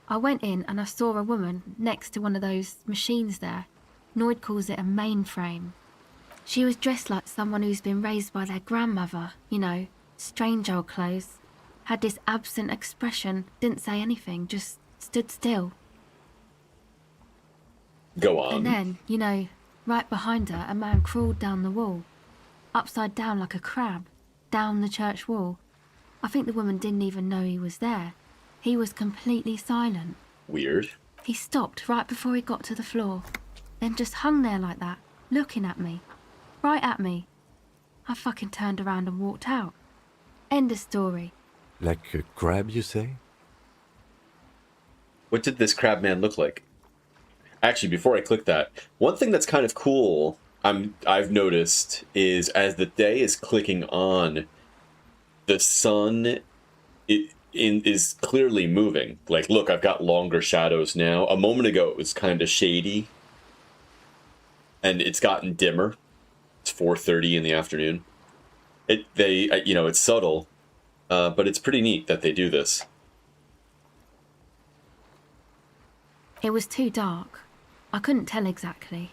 I went in and I saw a woman next to one of those machines there. Noid calls it a mainframe. She was dressed like someone who's been raised by their grandmother, you know, strange old clothes. Had this absent expression, didn't say anything, just stood still. Go on. And then, you know, right behind her, a man crawled down the wall, upside down like a crab, down the church wall. I think the woman didn't even know he was there. He was completely silent. Weird. He stopped right before he got to the floor, then just hung there like that, looking at me. Right at me. I fucking turned around and walked out. End of story. Like a crab, you say? What did this crab man look like? Actually, before I click that, one thing that's kind of cool I've noticed is as the day is clicking on, the sun is clearly moving. Like, look, I've got longer shadows now. A moment ago, it was kind of shady, and it's gotten dimmer. It's 4:30 in the afternoon. It's subtle, but it's pretty neat that they do this. It was too dark. I couldn't tell exactly.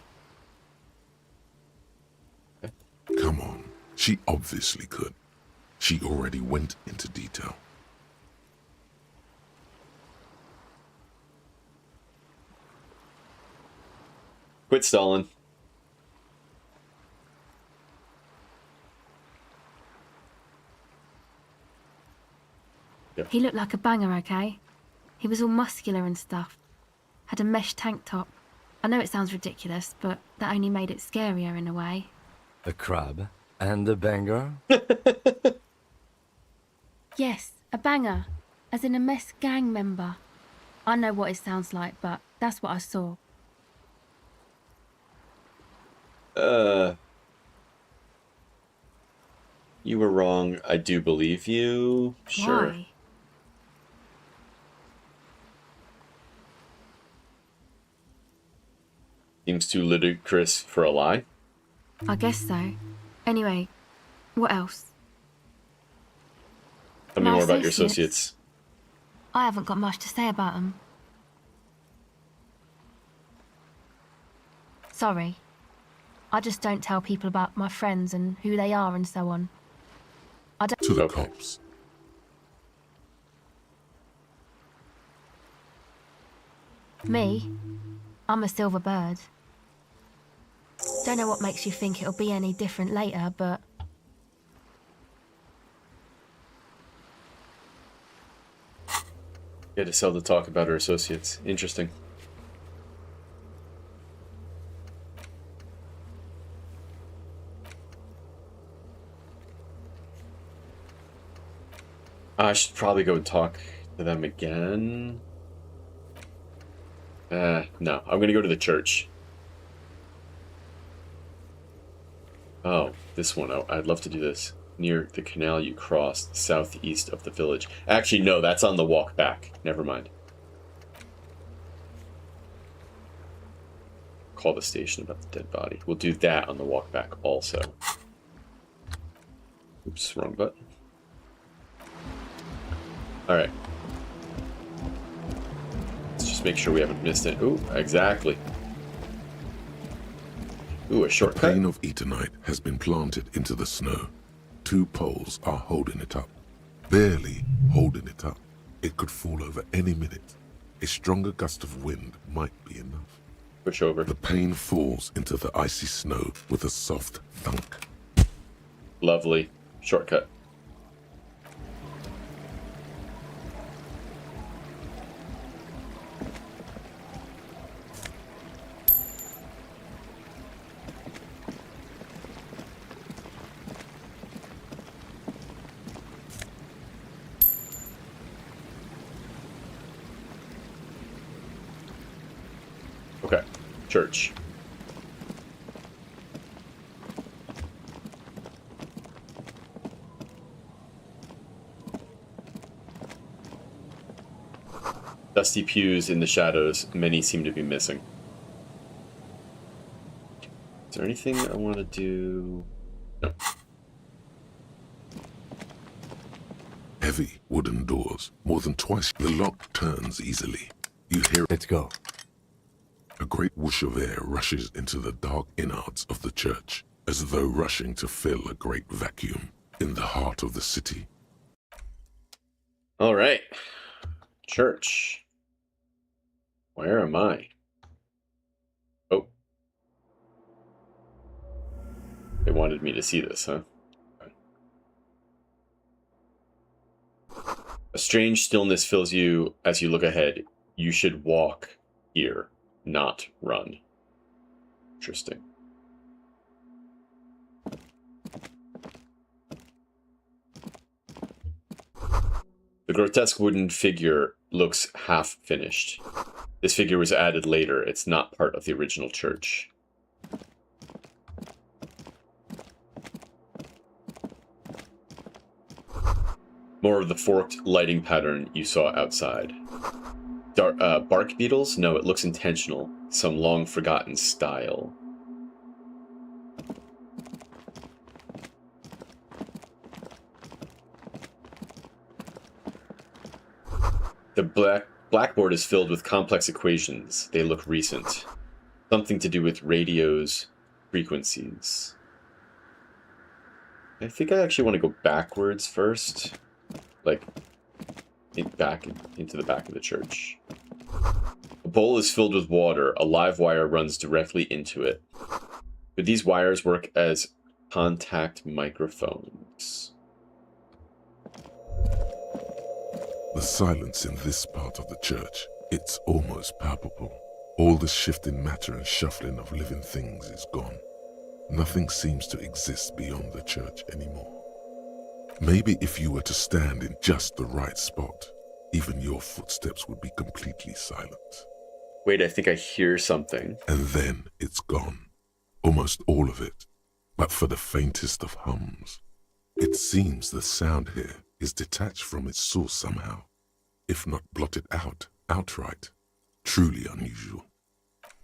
Come on. She obviously could. She already went into detail. Quit stalling. He looked like a banger, okay? He was all muscular and stuff. Had a mesh tank top. I know it sounds ridiculous, but that only made it scarier in a way. A crab and a banger? Yes, a banger. As in a mess gang member. I know what it sounds like, but that's what I saw. You were wrong. I do believe you. Sure. Why? Seems too ludicrous for a lie. I guess so. Anyway, what else? Tell me My more about your associates. associates. I haven't got much to say about them. Sorry. I just don't tell people about my friends and who they are and so on. I don't... To the Okay. cops. Me? I'm a silver bird. Don't know what makes you think it'll be any different later, but... You had to sell to talk about her associates. Interesting. I should probably go and talk to them again. No. I'm gonna go to the church. Oh, this one. Oh, I'd love to do this. Near the canal you crossed, southeast of the village. Actually, no, that's on the walk back. Never mind. Call the station about the dead body. We'll do that on the walk back also. Oops, wrong button. Alright. Let's just make sure we haven't missed it. Ooh, exactly. Ooh, a shortcut. Pane of Eternite has been planted into the snow. 2 poles are holding it up. Barely holding it up. It could fall over any minute. A stronger gust of wind might be enough. Push over. The pane falls into the icy snow with a soft thunk. Lovely. Shortcut. Okay. Church. Dusty pews in the shadows. Many seem to be missing. Is there anything I want to do? No. Heavy wooden doors. More than twice the lock turns easily. You hear Let's go. a great whoosh of air rushes into the dark innards of the church, as though rushing to fill a great vacuum in the heart of the city. All right. Church. Where am I? Oh. They wanted me to see this, huh? A strange stillness fills you as you look ahead. You should walk here, not run. Interesting. The grotesque wooden figure looks half finished. This figure was added later. It's not part of the original church. More of the forked lighting pattern you saw outside. Bark beetles? No, it looks intentional. Some long-forgotten style. The blackboard is filled with complex equations. They look recent. Something to do with radio's frequencies. I think I actually want to go backwards first. Like, back into the back of the church. A bowl is filled with water. A live wire runs directly into it. Could these wires work as contact microphones? The silence in this part of the church, it's almost palpable. All the shifting matter and shuffling of living things is gone. Nothing seems to exist beyond the church anymore. Maybe if you were to stand in just the right spot, even your footsteps would be completely silent. Wait, I think I hear something. And then it's gone. Almost all of it, but for the faintest of hums. It seems the sound here is detached from its source somehow, if not blotted out outright. Truly unusual.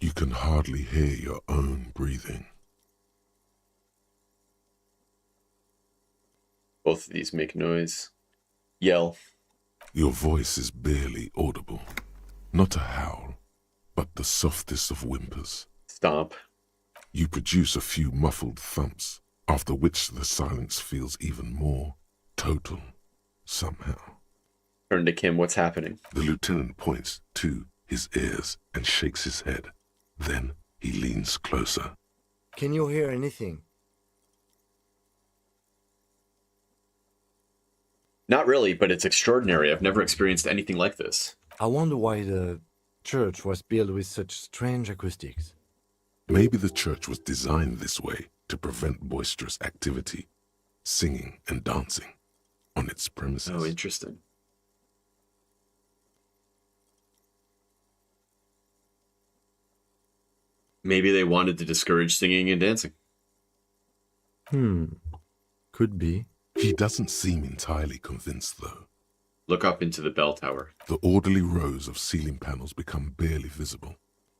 You can hardly hear your own breathing. Both of these make noise. Yell. Your voice is barely audible. Not a howl, but the softest of whimpers. Stomp. You produce a few muffled thumps, after which the silence feels even more total, somehow. Turn to Kim, what's happening? The lieutenant points to his ears and shakes his head. Then he leans closer. Can you hear anything? Not really, but it's extraordinary. I've never experienced anything like this. I wonder why the church was built with such strange acoustics. Maybe the church was designed this way to prevent boisterous activity, singing and dancing on its premises. Oh, interesting. Maybe they wanted to discourage singing and dancing. Could be. He doesn't seem entirely convinced, though. Look up into the bell tower. The orderly rows of ceiling panels become barely visible,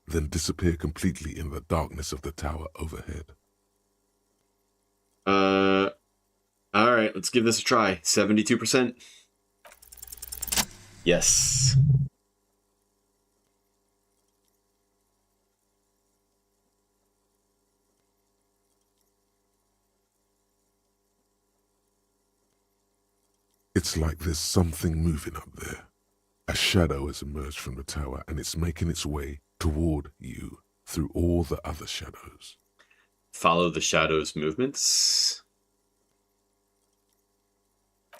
then disappear completely in the darkness of the tower overhead. Alright, let's give this a try. 72%. Yes. It's like there's something moving up there. A shadow has emerged from the tower and it's making its way toward you through all the other shadows. Follow the shadow's movements.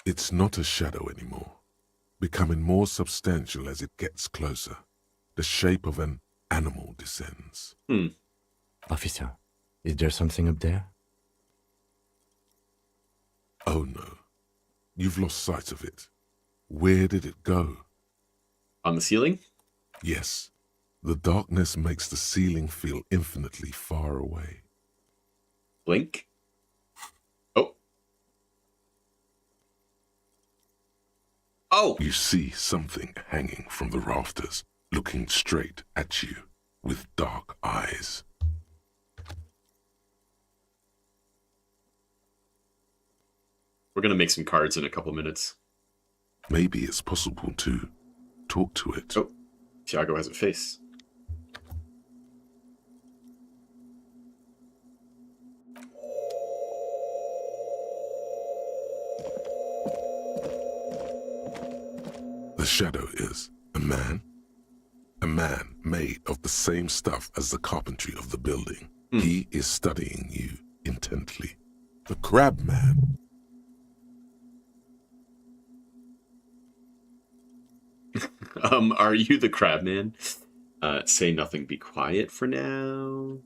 It's not a shadow anymore, becoming more substantial as it gets closer. The shape of an animal descends. Officer, is there something up there? Oh no, you've lost sight of it. Where did it go? On the ceiling? Yes, the darkness makes the ceiling feel infinitely far away. Blink. Oh. Oh! You see something hanging from the rafters, looking straight at you with dark eyes. We're gonna make some cards in a couple minutes. Maybe it's possible to talk to it. Oh. Tiago has a face. The shadow is a man made of the same stuff as the carpentry of the building. He is studying you intently. The crab man. Are you the crab man? Say nothing, be quiet for now.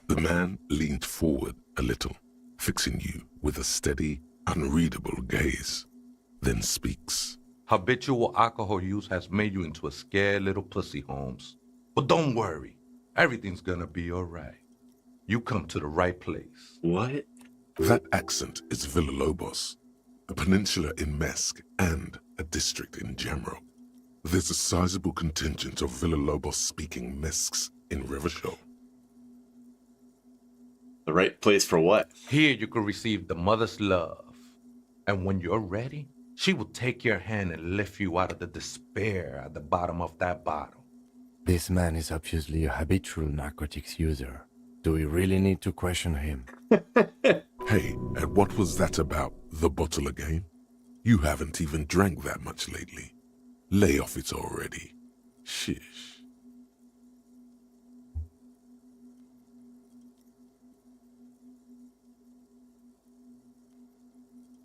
The man leaned forward a little, fixing you with a steady, unreadable gaze, then speaks. Habitual alcohol use has made you into a scared little pussy, Holmes. But don't worry, everything's gonna be alright. You come to the right place. What? That accent is Villalobos, a peninsula in Mesque and a district in general. There's a sizable contingent of Villalobos-speaking Mesques in Revachol. The right place for what? Here you can receive the mother's love. And when you're ready, she will take your hand and lift you out of the despair at the bottom of that bottle. This man is obviously a habitual narcotics user. Do we really need to question him? Hey, and what was that about, the bottle again? You haven't even drank that much lately. Lay off it already. Shish.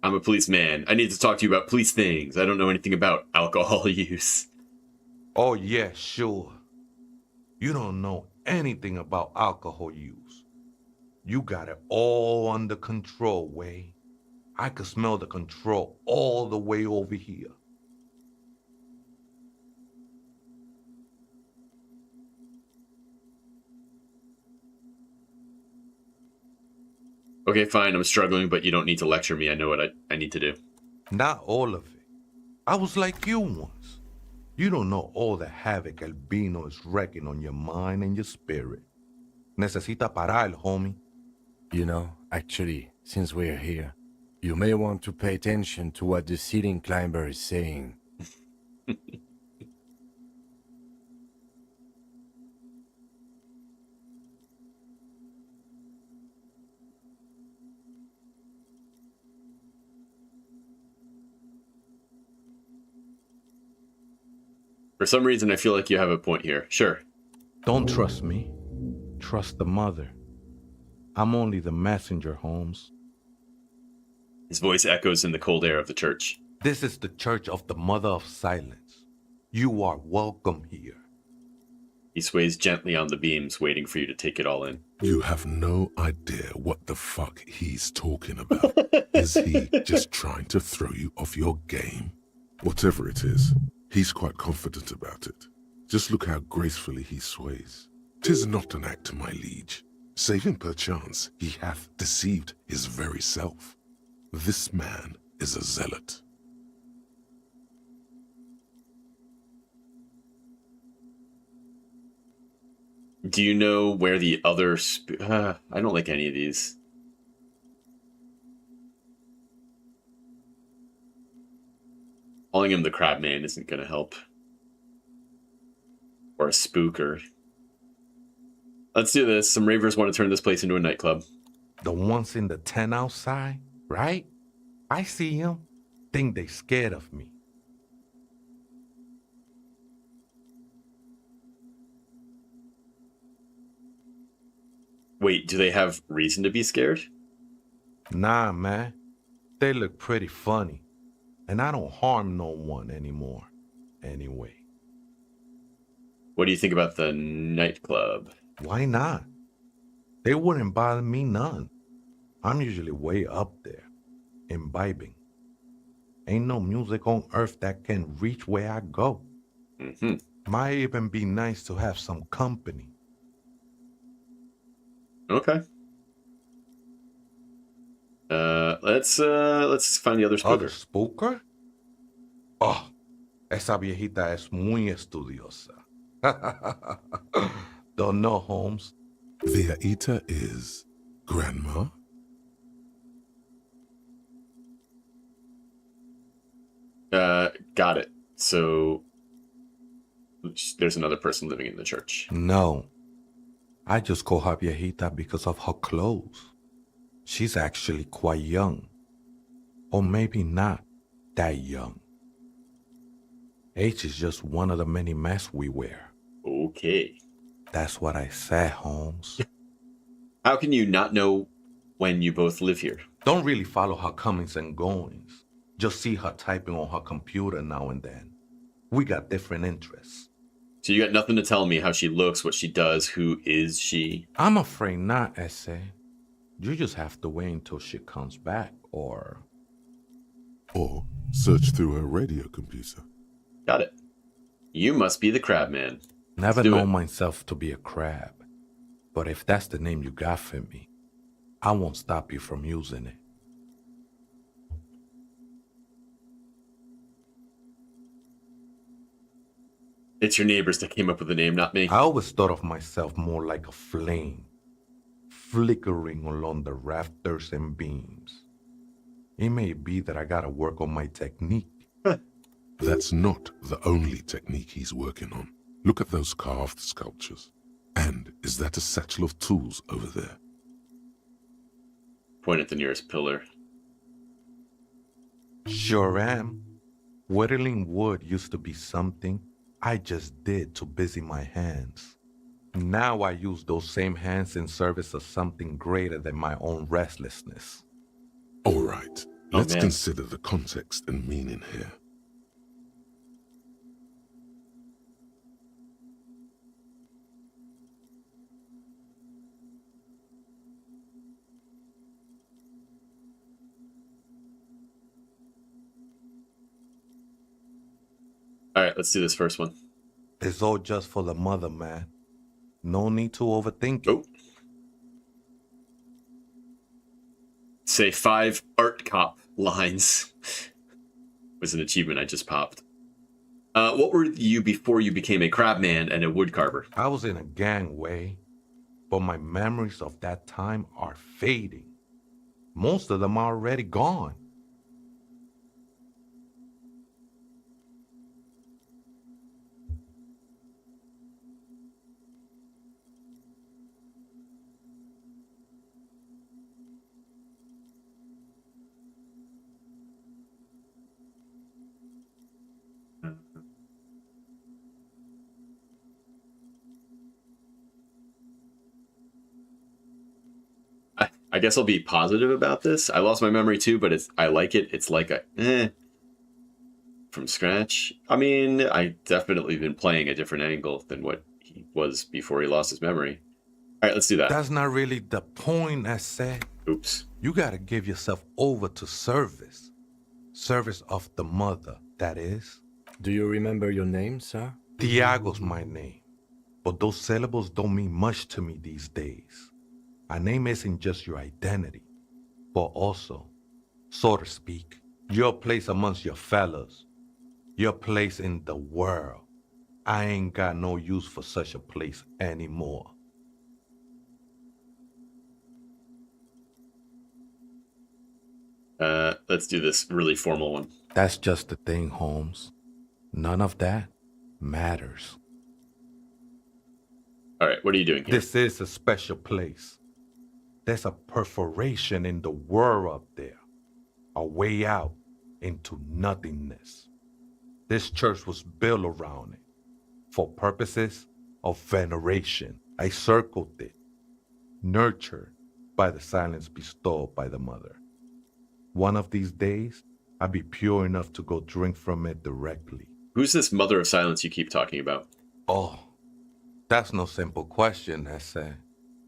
I'm a policeman. I need to talk to you about police things. I don't know anything about alcohol use. Oh yeah, sure. You don't know anything about alcohol use. You got it all under control, Way. I could smell the control all the way over here. Okay, fine, I'm struggling, but you don't need to lecture me. I know what I need to do. Not all of it. I was like you once. You don't know all the havoc Albino is wrecking on your mind and your spirit. Necesita parar, homie. You know, actually, since we're here, you may want to pay attention to what the ceiling climber is saying. For some reason, I feel like you have a point here. Sure. Don't trust me. Trust the mother. I'm only the messenger, Holmes. His voice echoes in the cold air of the church. This is the Church of the Mother of Silence. You are welcome here. He sways gently on the beams, waiting for you to take it all in. You have no idea what the fuck he's talking about. Is he just trying to throw you off your game? Whatever it is, he's quite confident about it. Just look how gracefully he sways. 'Tis not an act, my liege. Save him perchance, he hath deceived his very self. This man is a zealot. Do you know where the other... I don't like any of these. Calling him the crab man isn't going to help. Or a spooker. Let's do this. Some ravers want to turn this place into a nightclub. The ones in the tent outside, right? I see them. Think they scared of me. Wait, do they have reason to be scared? Nah, man. They look pretty funny. And I don't harm no one anymore. Anyway. What do you think about the nightclub? Why not? They wouldn't bother me none. I'm usually way up there, imbibing. Ain't no music on earth that can reach where I go. Might even be nice to have some company. Okay. Let's find the other spooker. Other spooker? Oh, esa viejita es muy estudiosa. Don't know, Holmes. Viejita is grandma? Got it. So, there's another person living in the church. No. I just call her viejita because of her clothes. She's actually quite young. Or maybe not that young. Age is just one of the many masks we wear. Okay. That's what I said, Holmes. How can you not know when you both live here? Don't really follow her comings and goings. Just see her typing on her computer now and then. We got different interests. So you got nothing to tell me how she looks, what she does, who is she? I'm afraid not, Essay. You just have to wait until she comes back, or search through her radio computer. Got it. You must be the crab man. Never do known it. myself to be a crab. But if that's the name you got for me, I won't stop you from using it. It's your neighbors that came up with the name, not me. I always thought of myself more like a flame, flickering along the rafters and beams. It may be that I gotta work on my technique. That's not the only technique he's working on. Look at those carved sculptures. And is that a satchel of tools over there? Point at the nearest pillar. Sure am. Whittling wood used to be something I just did to busy my hands. Now I use those same hands in service of something greater than my own restlessness. All right, Oh, let's man. consider the context and meaning here. All right, let's do this first one. It's all just for the mother, man. No need to overthink it. Oh. Say 5 art cop lines. Was an achievement I just popped. What were you before you became a crab man and a wood carver? I was in a gangway, but my memories of that time are fading. Most of them are already gone. I guess I'll be positive about this. I lost my memory too, but I like it. It's like a from scratch. I mean, I definitely been playing a different angle than what he was before he lost his memory. All right, let's do that. That's not really the point, I said. Oops. You gotta give yourself over to service. Service of the mother, that is. Do you remember your name, sir? Tiago's my name. But those syllables don't mean much to me these days. A name isn't just your identity, but also, so to speak, your place amongst your fellows, your place in the world. I ain't got no use for such a place anymore. Let's do this really formal one. That's just the thing, Holmes. None of that matters. All right, what are you doing here? This is a special place. There's a perforation in the world up there, a way out into nothingness. This church was built around it for purposes of veneration. I circled it, nurtured by the silence bestowed by the mother. One of these days, I'll be pure enough to go drink from it directly. Who's this mother of silence you keep talking about? Oh, that's no simple question, Essay.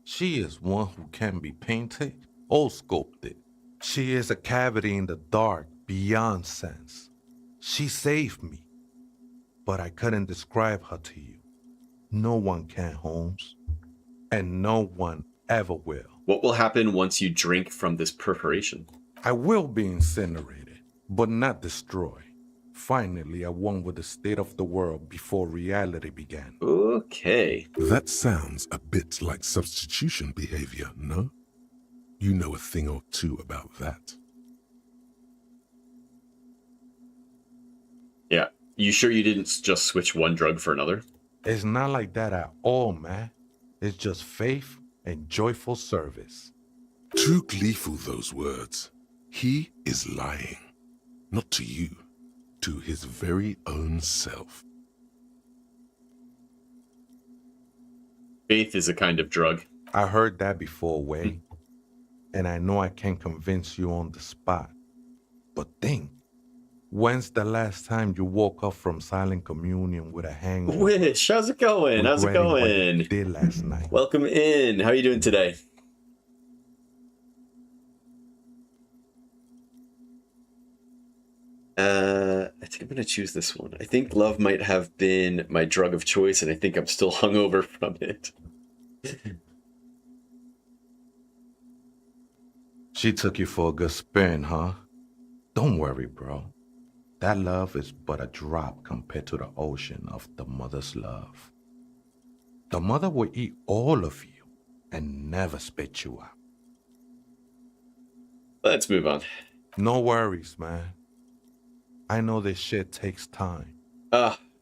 She is one who can be painted or sculpted. She is a cavity in the dark beyond sense. She saved me, but I couldn't describe her to you. No one can, Holmes, and no one ever will. What will happen once you drink from this perforation? I will be incinerated, but not destroyed. Finally, I won with the state of the world before reality began. Okay. That sounds a bit like substitution behavior, no? You know a thing or two about that. Yeah. You sure you didn't just switch one drug for another? It's not like that at all, man. It's just faith and joyful service. Too gleeful, those words. He is lying. Not to you, to his very own self. Faith is a kind of drug. I heard that before, Way. And I know I can't convince you on the spot. But think, when's the last time you woke up from silent communion with a hangover? Wish, how's it going? How's it regretting what you going? did last night? Welcome in. How are you doing today? I think I'm going to choose this one. I think love might have been my drug of choice, and I think I'm still hungover from it. She took you for a good spin, huh? Don't worry, bro. That love is but a drop compared to the ocean of the mother's love. The mother will eat all of you and never spit you out. Let's move on. No worries, man. I know this shit takes time.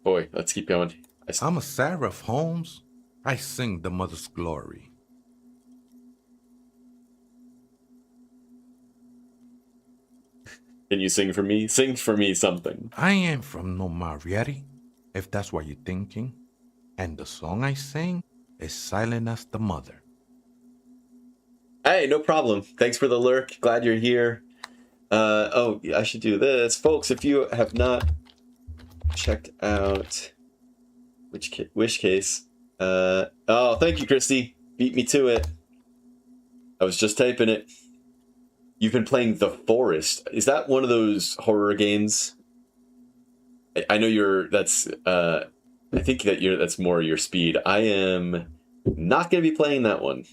Boy, let's keep going. I'm a seraph, Holmes. I sing the mother's glory. Can you sing for me? Sing for me something. I ain't from no Marietti, if that's what you're thinking. And the song I sing is silent as the mother. Hey, no problem. Thanks for the lurk. Glad you're here. Oh, I should do this. Folks, if you have not checked out Wish Case. Oh, thank you, Christy. Beat me to it. I was just typing it. You've been playing The Forest. Is that one of those horror games? I know that's I think that's more your speed. I am not going to be playing that one.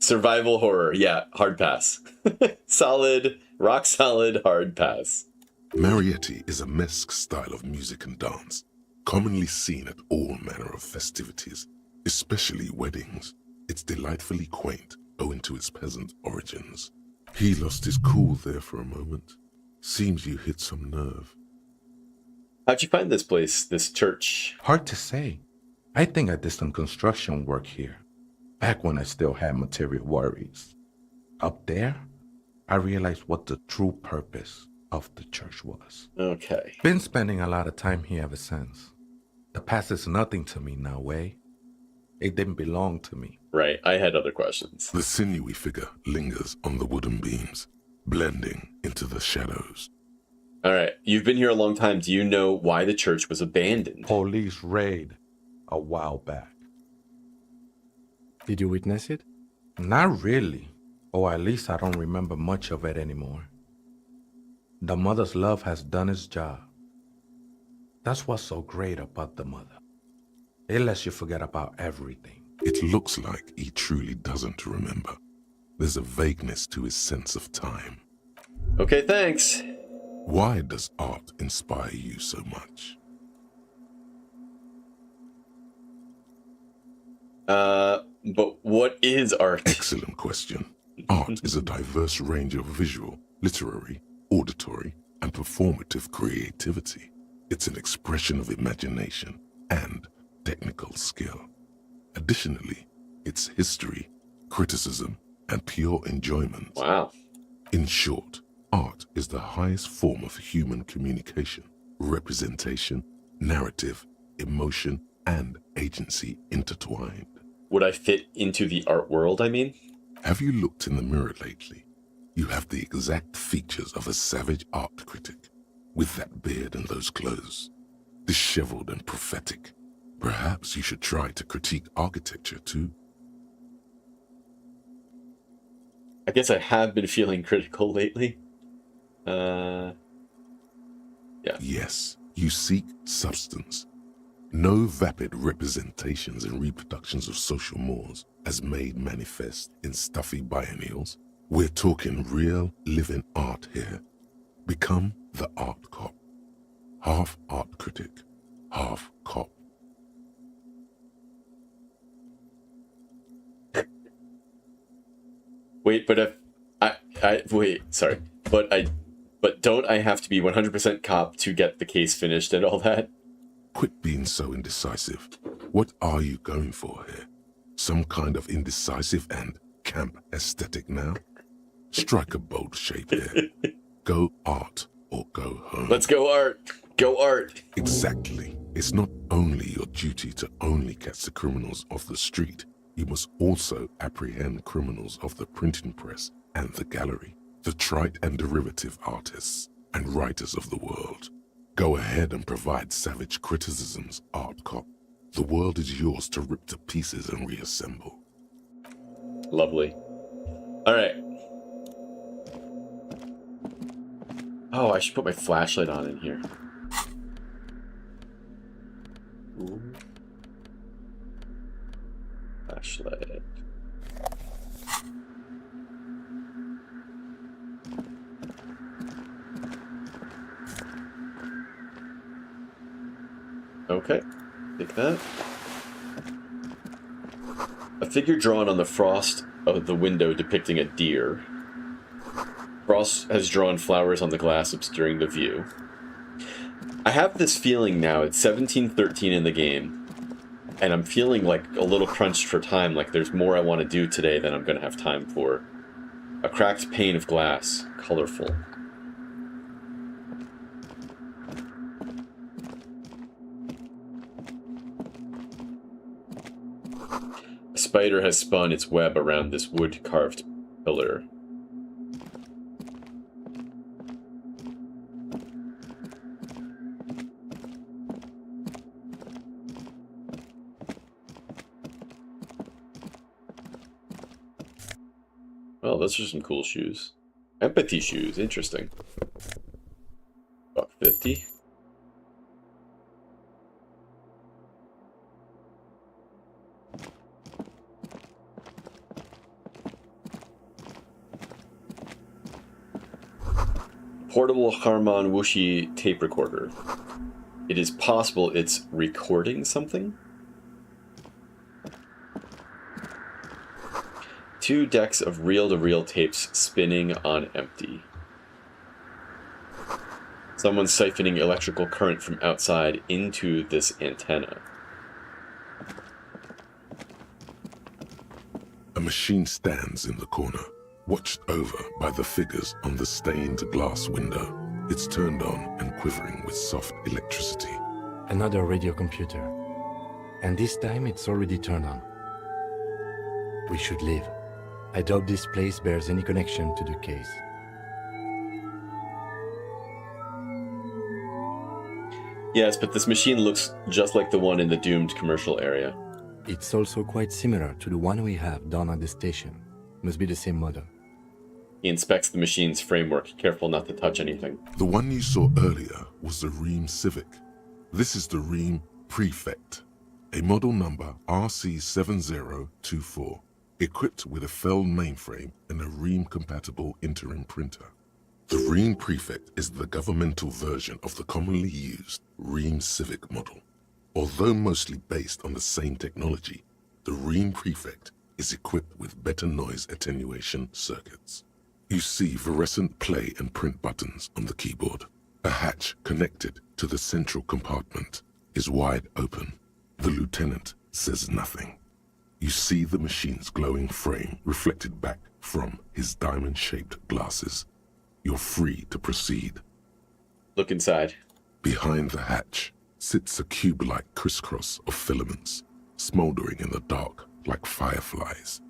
Survival horror. Yeah, hard pass. Solid, rock solid, hard pass. Marietti is a mesque style of music and dance, commonly seen at all manner of festivities, especially weddings. It's delightfully quaint, owing to its peasant origins. He lost his cool there for a moment. Seems you hit some nerve. How'd you find this place, this church? Hard to say. I think I did some construction work here, back when I still had material worries. Up there, I realized what the true purpose of the church was. Okay. Been spending a lot of time here ever since. The past is nothing to me now, Way. It didn't belong to me. Right, I had other questions. The sinewy figure lingers on the wooden beams, blending into the shadows. All right, you've been here a long time. Do you know why the church was abandoned? Police raid a while back. Did you witness it? Not really. Or at least I don't remember much of it anymore. The mother's love has done its job. That's what's so great about the mother. It lets you forget about everything. It looks like he truly doesn't remember. There's a vagueness to his sense of time. Okay, thanks. Why does art inspire you so much? But what is art? Excellent question. Art is a diverse range of visual, literary, auditory, and performative creativity. It's an expression of imagination and technical skill. Additionally, it's history, criticism, and pure enjoyment. Wow. In short, art is the highest form of human communication, representation, narrative, emotion, and agency intertwined. Would I fit into the art world, I mean? Have you looked in the mirror lately? You have the exact features of a savage art critic, with that beard and those clothes, disheveled and prophetic. Perhaps you should try to critique architecture too. I guess I have been feeling critical lately. Yeah. Yes, you seek substance. No vapid representations and reproductions of social mores as made manifest in stuffy biennials. We're talking real, living art here. Become the art cop. Half art critic, half cop. Wait, but but don't I have to be 100% cop to get the case finished and all that? Quit being so indecisive. What are you going for here? Some kind of indecisive and camp aesthetic now? Strike a bold shape here. Go art or go home. Let's go art. Go art. Exactly. It's not only your duty to only catch the criminals off the street, you must also apprehend criminals of the printing press and the gallery, the trite and derivative artists and writers of the world. Go ahead and provide savage criticisms, art cop. The world is yours to rip to pieces and reassemble. Lovely. All right. Oh, I should put my flashlight on in here. Ooh. Flashlight. Okay, take that. A figure drawn on the frost of the window depicting a deer. Frost has drawn flowers on the glass obscuring the view. I have this feeling now, it's 17:13 in the game, and I'm feeling like a little crunched for time, like there's more I want to do today than I'm going to have time for. A cracked pane of glass, colorful. A spider has spun its web around this wood-carved pillar. Well, those are some cool shoes. Empathy shoes, interesting. $1.50. Portable Harman Whooshy tape recorder. It is possible it's recording something? 2 decks of reel-to-reel tapes spinning on empty. Someone's siphoning electrical current from outside into this antenna. A machine stands in the corner, watched over by the figures on the stained glass window. It's turned on and quivering with soft electricity. Another radio computer. And this time it's already turned on. We should leave. I doubt this place bears any connection to the case. Yes, but this machine looks just like the one in the doomed commercial area. It's also quite similar to the one we have down at the station. Must be the same model. He inspects the machine's framework, careful not to touch anything. The one you saw earlier was the Ream Civic. This is the Ream Prefect, a model number RC7024, equipped with a Fell mainframe and a Ream-compatible interim printer. The Ream Prefect is the governmental version of the commonly used Ream Civic model. Although mostly based on the same technology, the Ream Prefect is equipped with better noise attenuation circuits. You see fluorescent play and print buttons on the keyboard. A hatch connected to the central compartment is wide open. The lieutenant says nothing. You see the machine's glowing frame reflected back from his diamond-shaped glasses. You're free to proceed. Look inside. Behind the hatch sits a cube-like crisscross of filaments, smoldering in the dark like fireflies.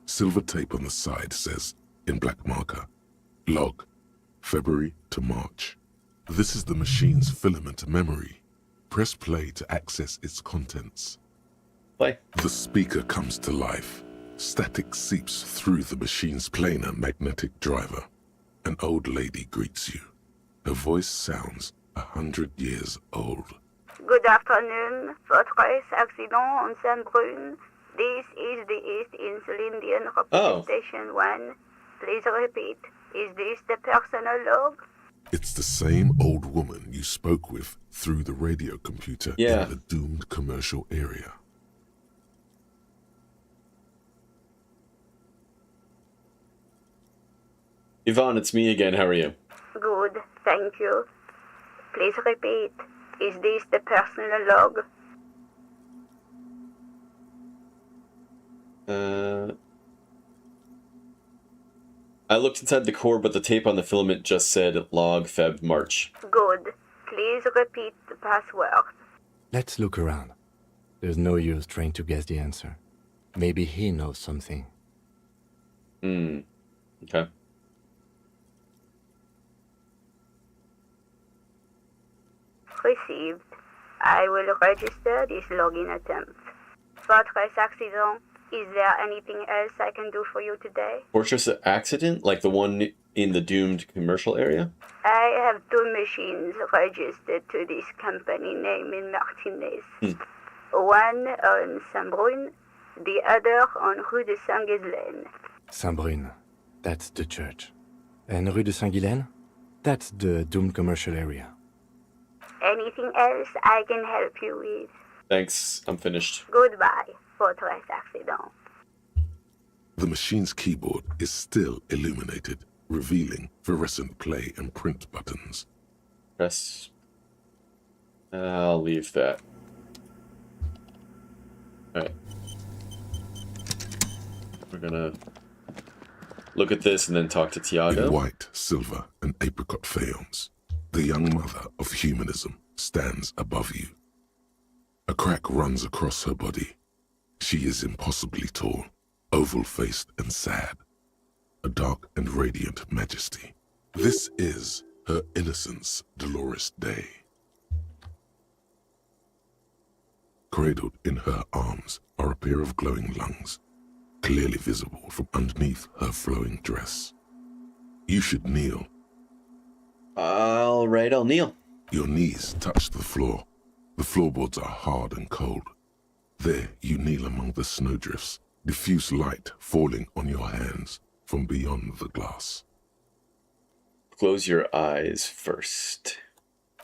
Silver tape on the side says, in black marker, log, February to March. This is the machine's filament memory. Press play to access its contents. Play. The speaker comes to life. Static seeps through the machine's planar magnetic driver. An old lady greets you. Her voice sounds 100 years old. Good afternoon. Votre accident on Saint-Brune. This is the East Insulindian representation 1. Please repeat. Is this the personal log? It's the same old woman you spoke with through the radio computer in the doomed commercial area. Yvonne, it's me again. How are you? Good, thank you. Please repeat. Is this the personal log? I looked inside the core, but the tape on the filament just said log Feb March. Good. Please repeat the password. Let's look around. There's no use trying to guess the answer. Maybe he knows something. Okay. Received. I will register this login attempt. Fortress accident. Is there anything else I can do for you today? Fortress accident? Like the one in the doomed commercial area? I have 2 machines registered to this company name in Martinez. One on Saint-Brun, the other on Rue de Saint-Ghislaine. Saint-Brun, that's the church. And Rue de Saint-Ghislaine? That's the doomed commercial area. Anything else I can help you with? Thanks, I'm finished. Goodbye, Fortress accident. The machine's keyboard is still illuminated, revealing fluorescent play and print buttons. Press. I'll leave that. Alright. We're gonna look at this and then talk to Tiago. In white, silver, and apricot faience, the young mother of humanism stands above you. A crack runs across her body. She is impossibly tall, oval-faced and sad, a dark and radiant majesty. This is her innocence, Dolores Day. Cradled in her arms are a pair of glowing lungs, clearly visible from underneath her flowing dress. You should kneel. All right, I'll kneel. Your knees touch the floor. The floorboards are hard and cold. There you kneel among the snowdrifts, diffuse light falling on your hands from beyond the glass. Close your eyes first.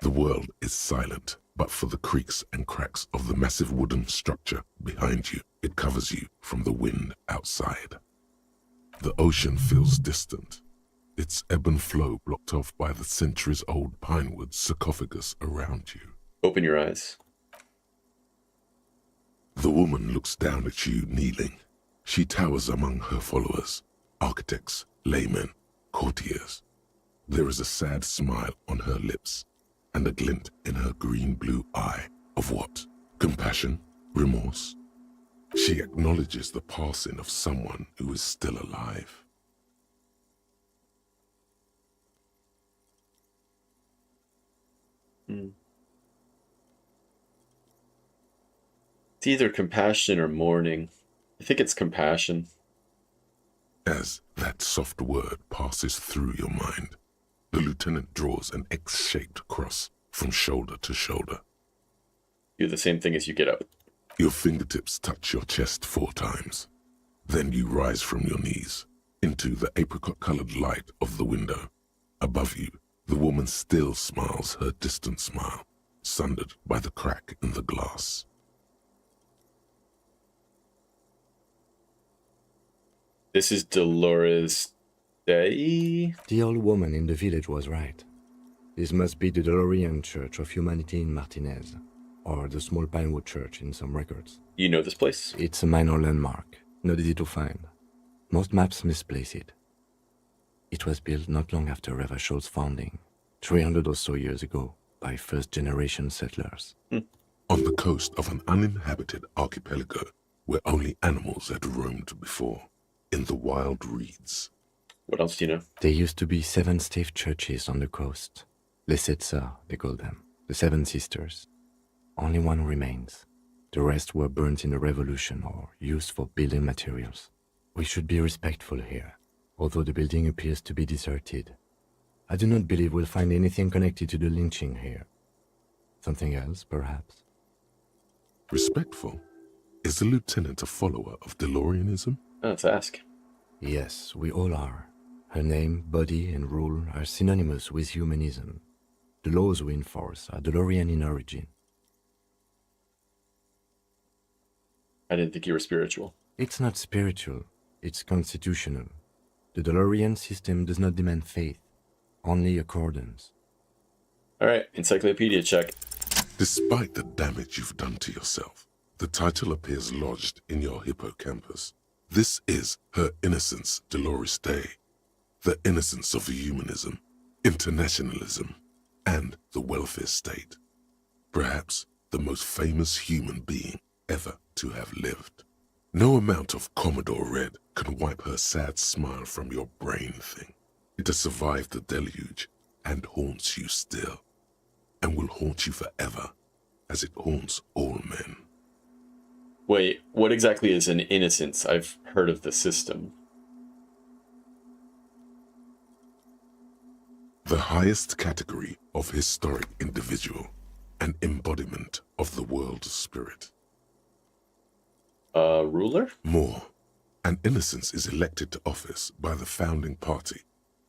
The world is silent, but for the creaks and cracks of the massive wooden structure behind you, it covers you from the wind outside. The ocean feels distant, its ebb and flow blocked off by the centuries-old pinewood sarcophagus around you. Open your eyes. The woman looks down at you kneeling. She towers among her followers, architects, laymen, courtiers. There is a sad smile on her lips and a glint in her green-blue eye of what? Compassion? Remorse? She acknowledges the passing of someone who is still alive. It's either compassion or mourning. I think it's compassion. As that soft word passes through your mind, the lieutenant draws an X-shaped cross from shoulder to shoulder. Do the same thing as you get up. Your fingertips touch your chest 4 times. Then you rise from your knees into the apricot-colored light of the window. Above you, the woman still smiles her distant smile, sundered by the crack in the glass. This is Dolores Day. The old woman in the village was right. This must be the Dolorian Church of Humanity in Martinez, or the small Pinewood Church in some records. You know this place? It's a minor landmark, not easy to find. Most maps misplace it. It was built not long after Revachol's founding, 300 or so years ago, by first-generation settlers. On the coast of an uninhabited archipelago where only animals had roamed before, in the wild reeds. What else do you know? There used to be 7 stave churches on the coast. Les Sept Sœurs, they call them. The 7 Sisters. Only one remains. The rest were burnt in the revolution or used for building materials. We should be respectful here, although the building appears to be deserted. I do not believe we'll find anything connected to the lynching here. Something else, perhaps? Respectful? Is the lieutenant a follower of DeLoreanism? Let's ask. Yes, we all are. Her name, body, and rule are synonymous with humanism. The laws we enforce are DeLorean in origin. I didn't think you were spiritual. It's not spiritual, it's constitutional. The DeLorean system does not demand faith, only accordance. Alright, encyclopedia check. Despite the damage you've done to yourself, the title appears lodged in your hippocampus. This is Her Innocence Dolores Day, the innocence of humanism, internationalism, and the welfare state. Perhaps the most famous human being ever to have lived. No amount of Commodore Red can wipe her sad smile from your brain thing. It has survived the deluge and haunts you still, and will haunt you forever, as it haunts all men. Wait, what exactly is an innocence? I've heard of the system. The highest category of historic individual, an embodiment of the world spirit. Ruler? More, an innocence is elected to office by the founding party,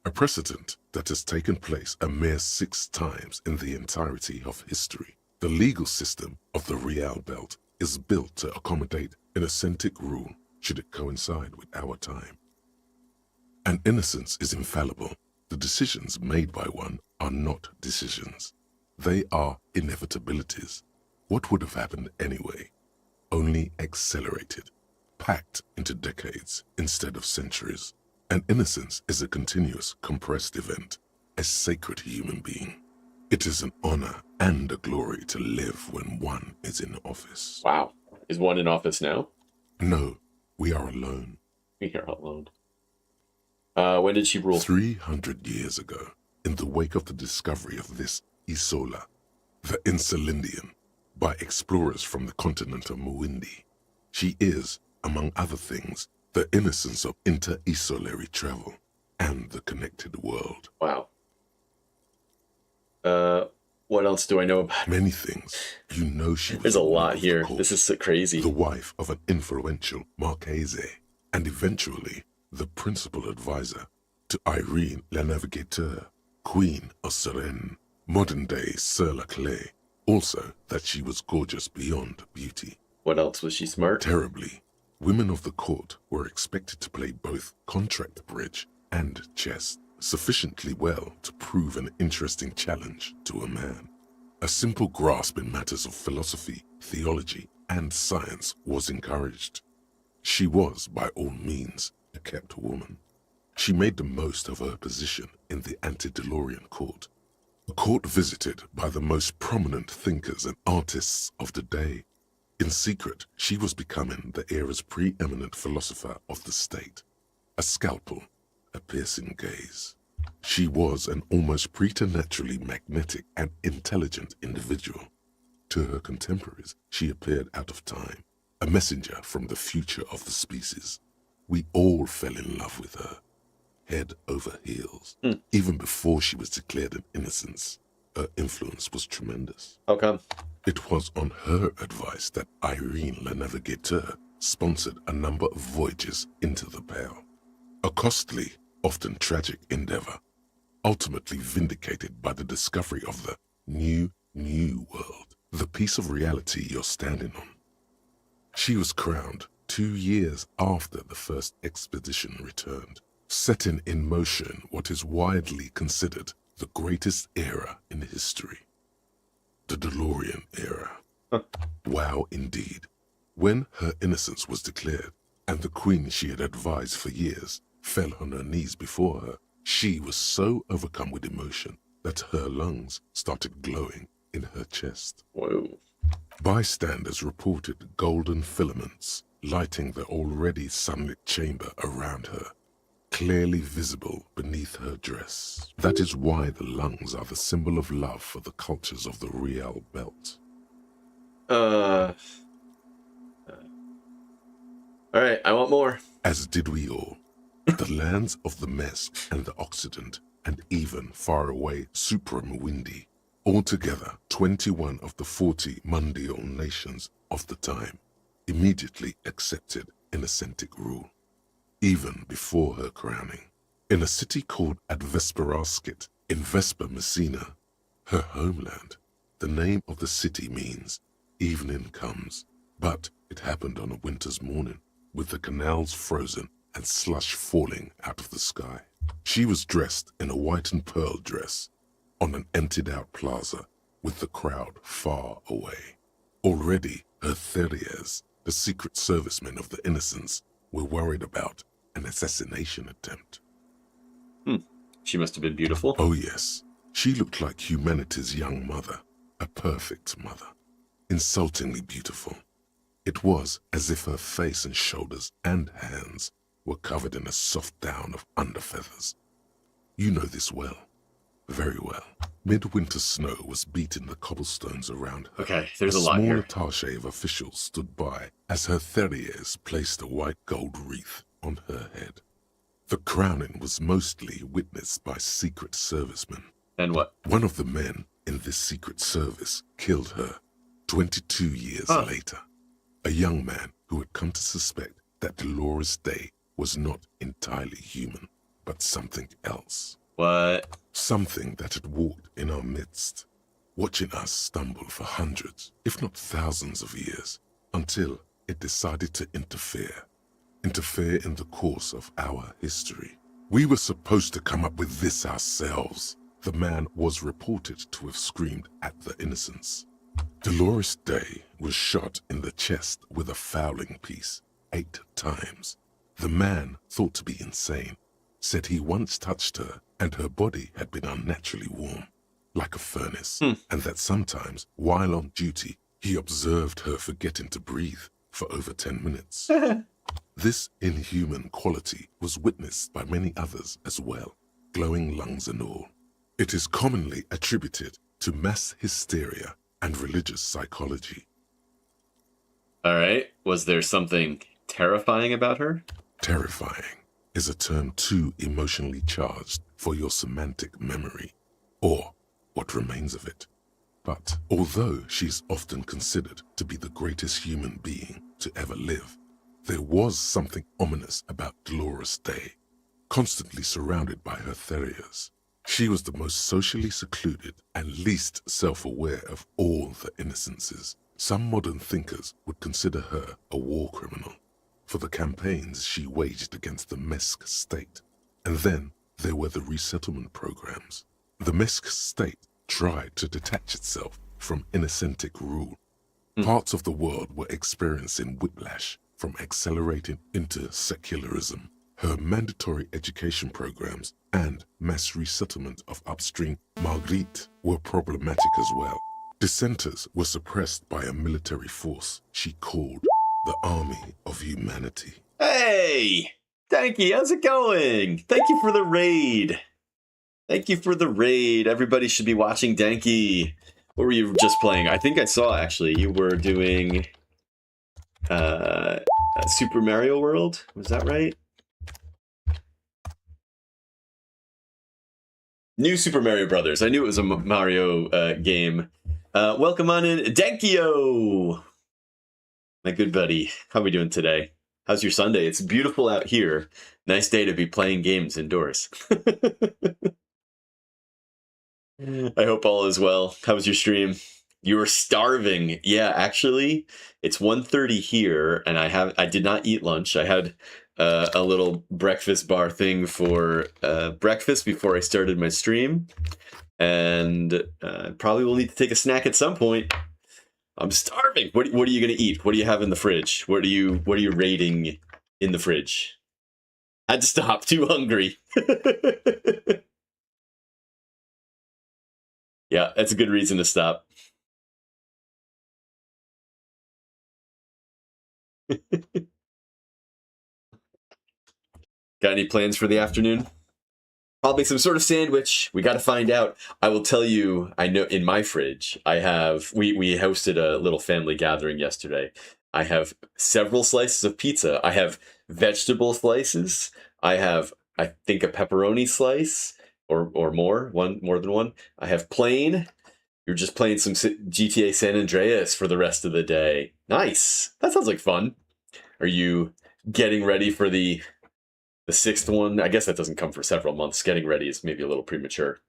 a precedent that has taken place a mere 6 times in the entirety of history. The legal system of the Real Belt is built to accommodate innocentic rule should it coincide with our time. An innocence is infallible. The decisions made by one are not decisions. They are inevitabilities. What would have happened anyway? Only accelerated, packed into decades instead of centuries. An innocence is a continuous, compressed event, a sacred human being. It is an honor and a glory to live when one is in office. Wow. Is one in office now? No, we are alone. We are alone. When did she rule? 300 years ago, in the wake of the discovery of this Isola, the Insulindian, by explorers from the continent of Muindi. She is, among other things, the innocence of inter-isolary travel and the connected world. Wow. What else do I know about? Many things. You know she was There's a lot of here. the court, This is so crazy. the wife of an influential Marchese, and eventually the principal advisor to Irene La Navigateur, Queen of Suresnes, modern-day Sir La Clé. Also, that she was gorgeous beyond beauty. What else? Was she smart? Terribly, women of the court were expected to play both contract bridge and chess sufficiently well to prove an interesting challenge to a man. A simple grasp in matters of philosophy, theology, and science was encouraged. She was, by all means, a kept woman. She made the most of her position in the antediluvian court, a court visited by the most prominent thinkers and artists of the day. In secret, she was becoming the era's preeminent philosopher of the state. A scalpel, a piercing gaze. She was an almost preternaturally magnetic and intelligent individual. To her contemporaries, she appeared out of time, a messenger from the future of the species. We all fell in love with her, head over heels. Even before she was declared an innocence, her influence was tremendous. How come? It was on her advice that Irene La Navigateur sponsored a number of voyages into the Pale. A costly, often tragic endeavor, ultimately vindicated by the discovery of the new world, the piece of reality you're standing on. She was crowned 2 years after the first expedition returned, setting in motion what is widely considered the greatest era in history. The DeLorean era. Wow, indeed. When her innocence was declared, and the queen she had advised for years fell on her knees before her, she was so overcome with emotion that her lungs started glowing in her chest. Whoa. Bystanders reported golden filaments lighting the already sunlit chamber around her, clearly visible beneath her dress. That is why the lungs are the symbol of love for the cultures of the Real Belt. Alright, I want more. As did we all. The lands of the Mess and the Occident, and even far away Supramuindi, altogether 21 of the 40 Mundial nations of the time, immediately accepted Innocentic rule. Even before her crowning, in a city called Advesperaskit in Vespa Messina, her homeland. The name of the city means evening comes, but it happened on a winter's morning, with the canals frozen and slush falling out of the sky. She was dressed in a white and pearl dress on an emptied-out plaza, with the crowd far away. Already, her Thurs, the secret servicemen of the Innocents, were worried about an assassination attempt. She must have been beautiful. Oh yes, she looked like humanity's young mother, a perfect mother, insultingly beautiful. It was as if her face and shoulders and hands were covered in a soft down of underfeathers. You know this well, very well. Midwinter snow was beating the cobblestones around her. Okay, there's a lot here. A small attaché of officials stood by as her Thurs placed a white gold wreath on her head. The crowning was mostly witnessed by Secret Servicemen. And what? One of the men in this Secret Service killed her 22 years later. A young man who had come to suspect that Dolores Day was not entirely human, but something else. What? Something that had walked in our midst, watching us stumble for hundreds, if not thousands of years, until it decided to interfere in the course of our history. We were supposed to come up with this ourselves. The man was reported to have screamed at the Innocents. Dolores Day was shot in the chest with a fowling piece 8 times. The man, thought to be insane, said he once touched her and her body had been unnaturally warm, like a furnace, and that sometimes, while on duty, he observed her forgetting to breathe for over 10 minutes. This inhuman quality was witnessed by many others as well, glowing lungs and all. It is commonly attributed to mass hysteria and religious psychology. All right. Was there something terrifying about her? Terrifying is a term too emotionally charged for your semantic memory, or what remains of it. But although she's often considered to be the greatest human being to ever live, there was something ominous about Dolores Day, constantly surrounded by her Thurs. She was the most socially secluded and least self-aware of all the Innocences. Some modern thinkers would consider her a war criminal for the campaigns she waged against the Mesk state. And then there were the resettlement programs. The Mesk state tried to detach itself from Innocentic rule. Parts of the world were experiencing whiplash from accelerating into secularism. Her mandatory education programs and mass resettlement of upstream Marguerite were problematic as well. Dissenters were suppressed by a military force she called the Army of Humanity. Hey! Danky, how's it going? Thank you for the raid. Thank you for the raid. Everybody should be watching Danky. What were you just playing? I think I saw, actually, you were doing Super Mario World. Was that right? New Super Mario Brothers. I knew it was a Mario game. Welcome on in, Dankyo! My good buddy. How are we doing today? How's your Sunday? It's beautiful out here. Nice day to be playing games indoors. I hope all is well. How was your stream? You were starving. Yeah, actually, it's 1:30 here, and I did not eat lunch. I had a little breakfast bar thing for breakfast before I started my stream, and probably will need to take a snack at some point. I'm starving. What are you gonna eat? What do you have in the fridge? What are you raiding in the fridge? Had to stop. Too hungry. Yeah, that's a good reason to stop. Got any plans for the afternoon? Probably some sort of sandwich. We got to find out. I will tell you, I know in my fridge, I have, we hosted a little family gathering yesterday. I have several slices of pizza. I have vegetable slices. I have, I think, a pepperoni slice or more than one. I have plain. You're just playing some GTA San Andreas for the rest of the day. Nice. That sounds like fun. Are you getting ready for the sixth one? I guess that doesn't come for several months. Getting ready is maybe a little premature.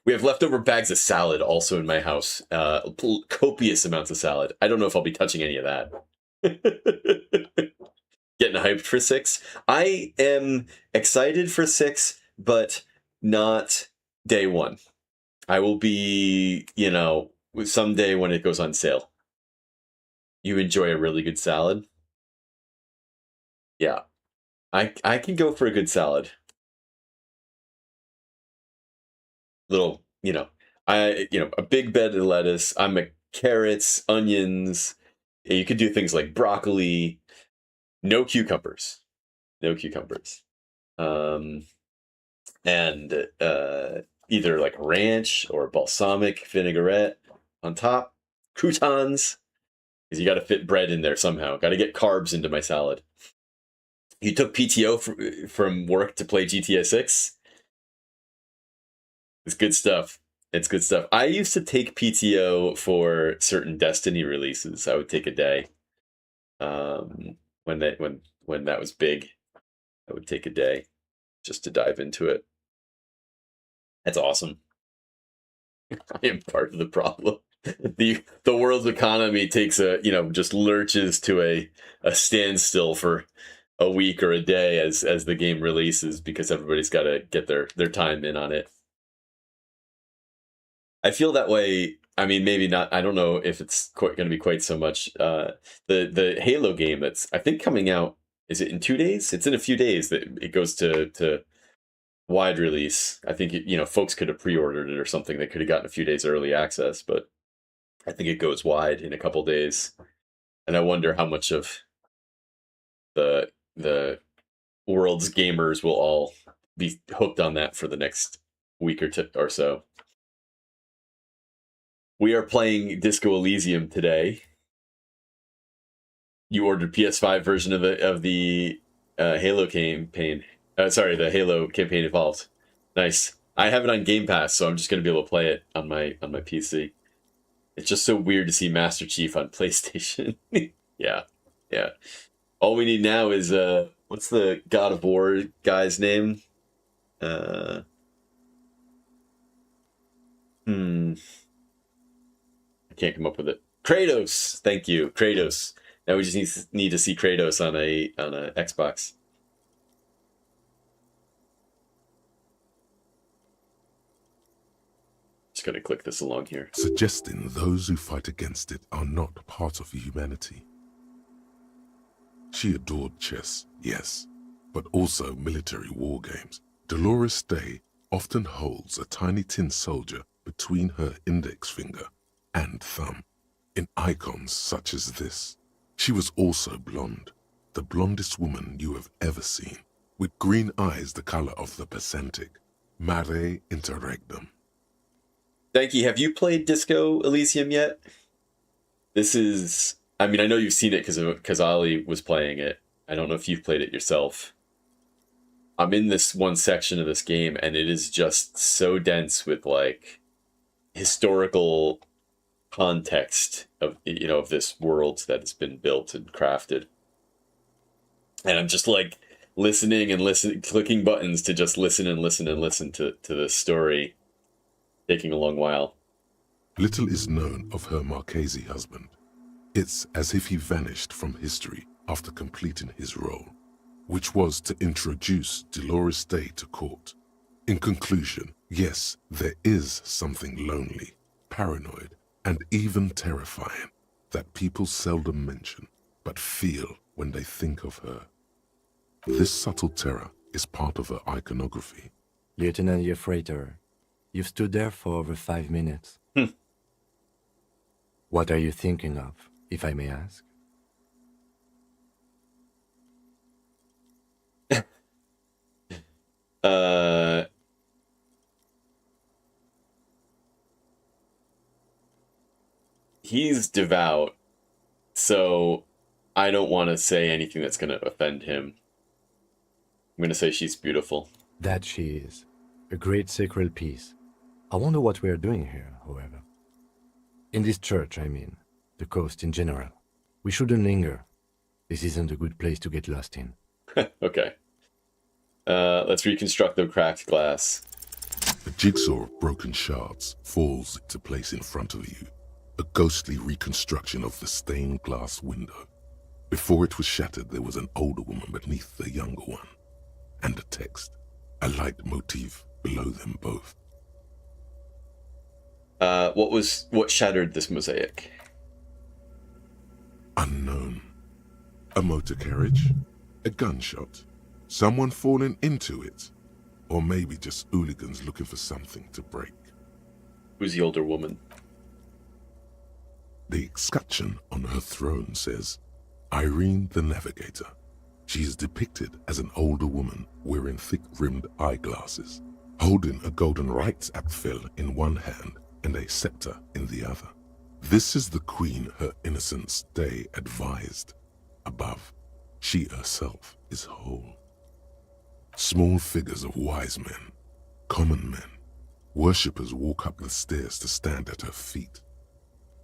We have leftover bags of salad also in my house. Copious amounts of salad. I don't know if I'll be touching any of that. Getting hyped for 6. I am excited for 6, but not day one. I will be, someday when it goes on sale. You enjoy a really good salad? Yeah. I can go for a good salad. Little, a big bed of lettuce. I'm a carrots, onions. You could do things like broccoli. No cucumbers. No cucumbers. And either like ranch or balsamic vinaigrette on top. Croutons, because you got to fit bread in there somehow. Got to get carbs into my salad. You took PTO from work to play GTA 6? It's good stuff. It's good stuff. I used to take PTO for certain Destiny releases. I would take a day. When that was big, I would take a day just to dive into it. That's awesome. I am part of the problem. The world's economy takes just lurches to a standstill for a week or a day as the game releases, because everybody's got to get their time in on it. I feel that way. I mean, maybe not. I don't know if it's going to be quite so much. The Halo game that's, I think, coming out. Is it in 2 days? It's in a few days that it goes to wide release. I think folks could have pre-ordered it or something. They could have gotten a few days early access, but I think it goes wide in a couple days. And I wonder how much of the world's gamers will all be hooked on that for the next week or so. We are playing Disco Elysium today. You ordered PS5 version of the Halo campaign. The Halo campaign Evolved. Nice. I have it on Game Pass, so I'm just going to be able to play it on my PC. It's just so weird to see Master Chief on PlayStation. Yeah. All we need now is what's the God of War guy's name? I can't come up with it. Kratos. Thank you, Kratos. Now we just need to see Kratos on a Xbox. Just gonna click this along here. Suggesting those who fight against it are not part of humanity. She adored chess, yes, but also military war games. Dolores Day often holds a tiny tin soldier between her index finger and thumb in icons such as this. She was also blonde, the blondest woman you have ever seen, with green eyes the color of the Pacentic, mare interregnum. Thank you. Have you played Disco Elysium yet? This is, I mean, I know you've seen it because Ollie was playing it. I don't know if you've played it yourself. I'm in this one section of this game, and it is just so dense with like historical context of this world that has been built and crafted. And I'm just like listening, clicking buttons to just listen to this story, taking a long while. Little is known of her Marchese husband. It's as if he vanished from history after completing his role, which was to introduce Dolores Day to court. In conclusion, yes, there is something lonely, paranoid, and even terrifying that people seldom mention, but feel when they think of her. This subtle terror is part of her iconography. Lieutenant Yefrater, you've stood there for over 5 minutes. What are you thinking of, if I may ask? He's devout, so I don't want to say anything that's going to offend him. I'm going to say she's beautiful. That she is. A great sacred piece. I wonder what we are doing here, however. In this church, I mean. The coast in general. We shouldn't linger. This isn't a good place to get lost in. Okay. Let's reconstruct the cracked glass. A jigsaw of broken shards falls into place in front of you. A ghostly reconstruction of the stained glass window. Before it was shattered, there was an older woman beneath the younger one. And a text. A light motif below them both. What shattered this mosaic? Unknown. A motor carriage, a gunshot, someone falling into it, or maybe just hooligans looking for something to break. Who's the older woman? The escutcheon on her throne says, Irene the Navigator. She is depicted as an older woman wearing thick-rimmed eyeglasses, holding a golden rights apfel in one hand and a scepter in the other. This is the queen her innocence day advised. Above, she herself is whole. Small figures of wise men, common men, worshippers walk up the stairs to stand at her feet.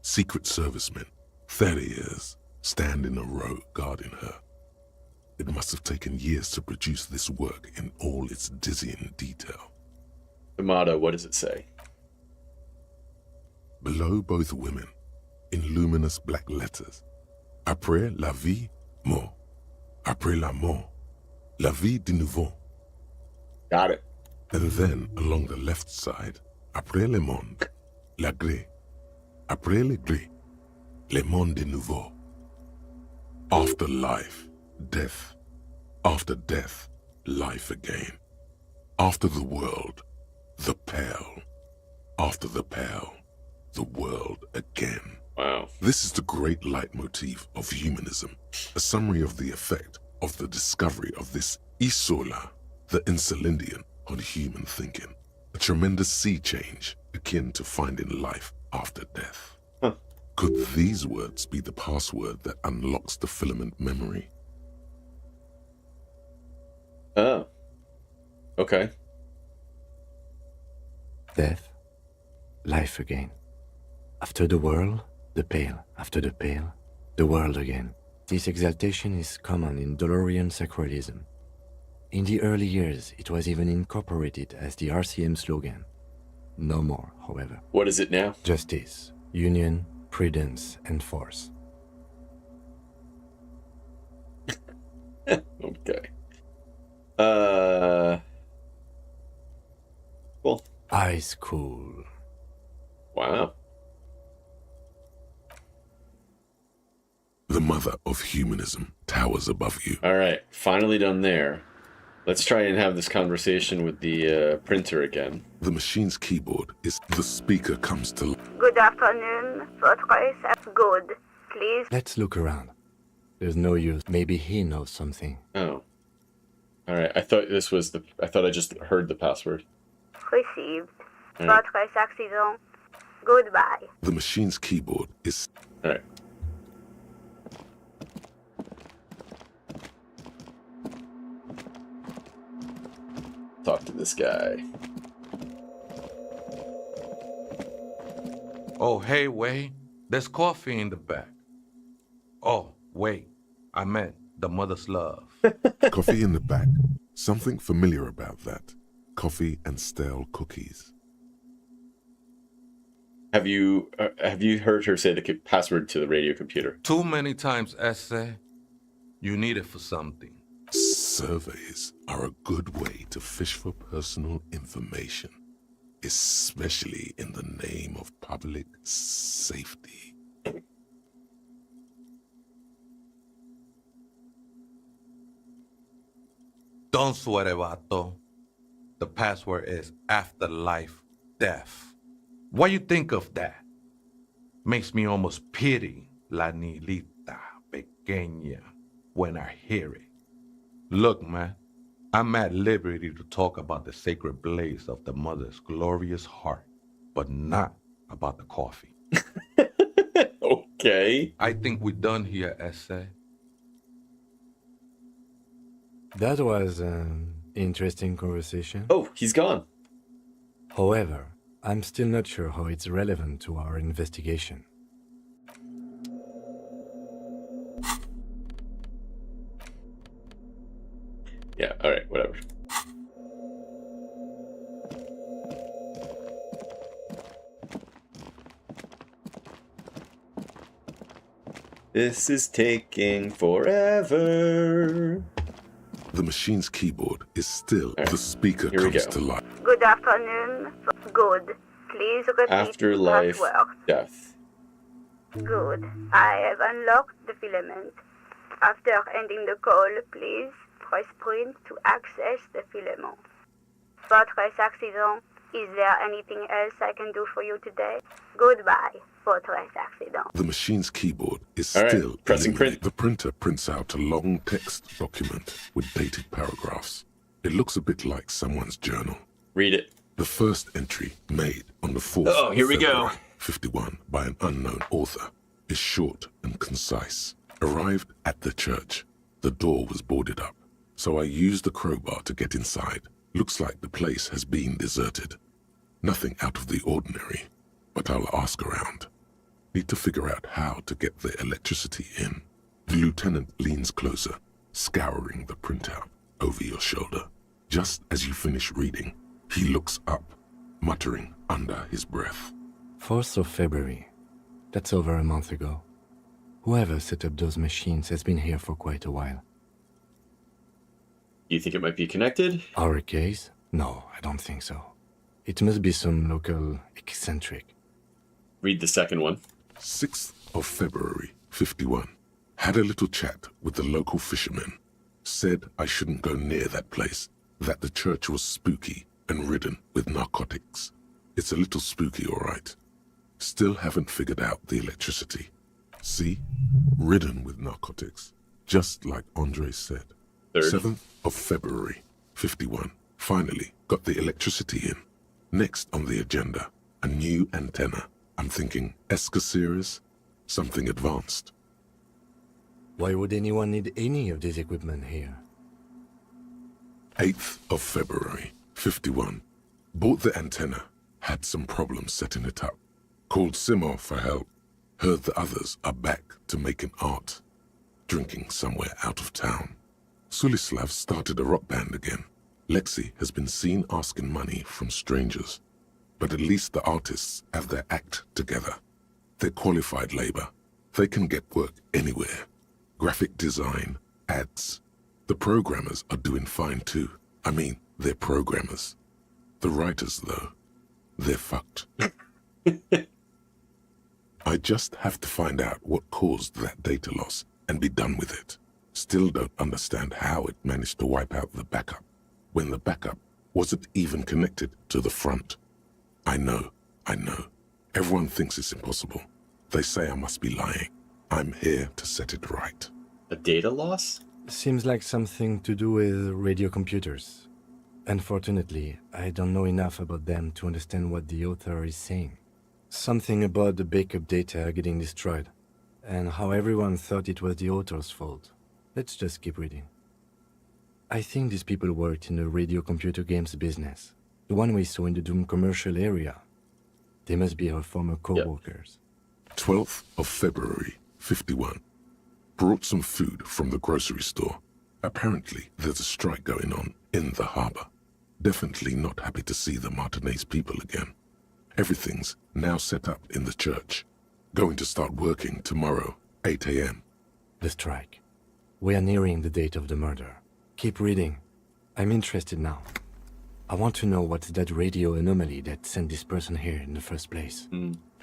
Secret servicemen, 30 years, stand in a row guarding her. It must have taken years to produce this work in all its dizzying detail. The motto, what does it say? Below both women, in luminous black letters, Après la vie, mort. Après la mort, la vie de nouveau. Got it. And then, along the left side, Après le monde, la gré. Après le gré, le monde de nouveau. After life, death. After death, life again. After the world, the pale. After the pale, the world again. Wow. This is the great leitmotif of humanism, a summary of the effect of the discovery of this isola, the Insulindian, on human thinking. A tremendous sea change akin to finding life after death. Huh. Could these words be the password that unlocks the filament memory? Oh. Okay. Death, life again. After the world, the pale. After the pale, the world again. This exaltation is common in Dolorian sacralism. In the early years, it was even incorporated as the RCM slogan. No more, however. What is it now? Justice, union, prudence, and force. Okay. Cool. Ice cool. Wow. The mother of humanism towers above you. All right. Finally done there. Let's try and have this conversation with the printer again. The machine's keyboard is the speaker comes to Good afternoon. Good. Please. Let's look around. There's no use. Maybe he knows something. Oh. All right. I thought this was I thought I just heard the password. Received. All right. Accident. Goodbye. The machine's keyboard is... All right. Talk to this guy. Oh, hey, Wei. There's coffee in the back. Oh, wait. I meant the mother's love. Coffee in the back. Something familiar about that. Coffee and stale cookies. Have you heard her say the password to the radio computer? Too many times, essay. You need it for something. Surveys are a good way to fish for personal information, especially in the name of public safety. Don't sweat it, vato. The password is afterlife death. What you think of that? Makes me almost pity La Nilita Pequeña when I hear it. Look, man, I'm at liberty to talk about the sacred blaze of the mother's glorious heart, but not about the coffee. Okay. I think we're done here, essay. That was an interesting conversation. Oh, he's gone. However, I'm still not sure how it's relevant to our investigation. Yeah, all right, whatever. This is taking forever. The machine's keyboard is still the speaker Here we comes go. to life. Good afternoon. Good. Please repeat Afterlife, password. death. Good. I have unlocked the filament. After ending the call, please press print to access the filament. Fortress Accident, is there anything else I can do for you today? Goodbye, Fortress Accident. The machine's keyboard is All right, still pressing print. The printer prints out a long text document with dated paragraphs. It looks a bit like someone's journal. Read it. The first entry, made on the 4th Oh, here we go. February 51 by an unknown author, is short and concise. Arrived at the church. The door was boarded up, so I used the crowbar to get inside. Looks like the place has been deserted. Nothing out of the ordinary, but I'll ask around. Need to figure out how to get the electricity in. The lieutenant leans closer, scouring the printout over your shoulder. Just as you finish reading, he looks up, muttering under his breath. 4th of February. That's over a month ago. Whoever set up those machines has been here for quite a while. You think it might be connected? Our case? No, I don't think so. It must be some local eccentric. Read the second one. 6th of February, 51. Had a little chat with the local fishermen. Said I shouldn't go near that place, that the church was spooky and ridden with narcotics. It's a little spooky, all right. Still haven't figured out the electricity. See? Ridden with narcotics. Just like Andre said. 7th of February, 51. Finally got the electricity in. Next on the agenda, a new antenna. I'm thinking ESCA series, something advanced. Why would anyone need any of this equipment here? 8th of February, 51. Bought the antenna, had some problems setting it up. Called Simor for help. Heard the others are back to making art. Drinking somewhere out of town. Sulislav started a rock band again. Lexi has been seen asking money from strangers. But at least the artists have their act together. They're qualified labor. They can get work anywhere. Graphic design, ads. The programmers are doing fine too. I mean, they're programmers. The writers, though, they're fucked. I just have to find out what caused that data loss and be done with it. Still don't understand how it managed to wipe out the backup, when the backup wasn't even connected to the front. I know. Everyone thinks it's impossible. They say I must be lying. I'm here to set it right. A data loss? Seems like something to do with radio computers. Unfortunately, I don't know enough about them to understand what the author is saying. Something about the backup data getting destroyed, and how everyone thought it was the author's fault. Let's just keep reading. I think these people worked in the radio computer games business, the one we saw in the Doom commercial area. They must be our former co-workers. 12th of February, 51. Brought some food from the grocery store. Apparently, there's a strike going on in the harbor. Definitely not happy to see the Martinez people again. Everything's now set up in the church. Going to start working tomorrow, 8 a.m. The strike. We are nearing the date of the murder. Keep reading. I'm interested now. I want to know what's that radio anomaly that sent this person here in the first place.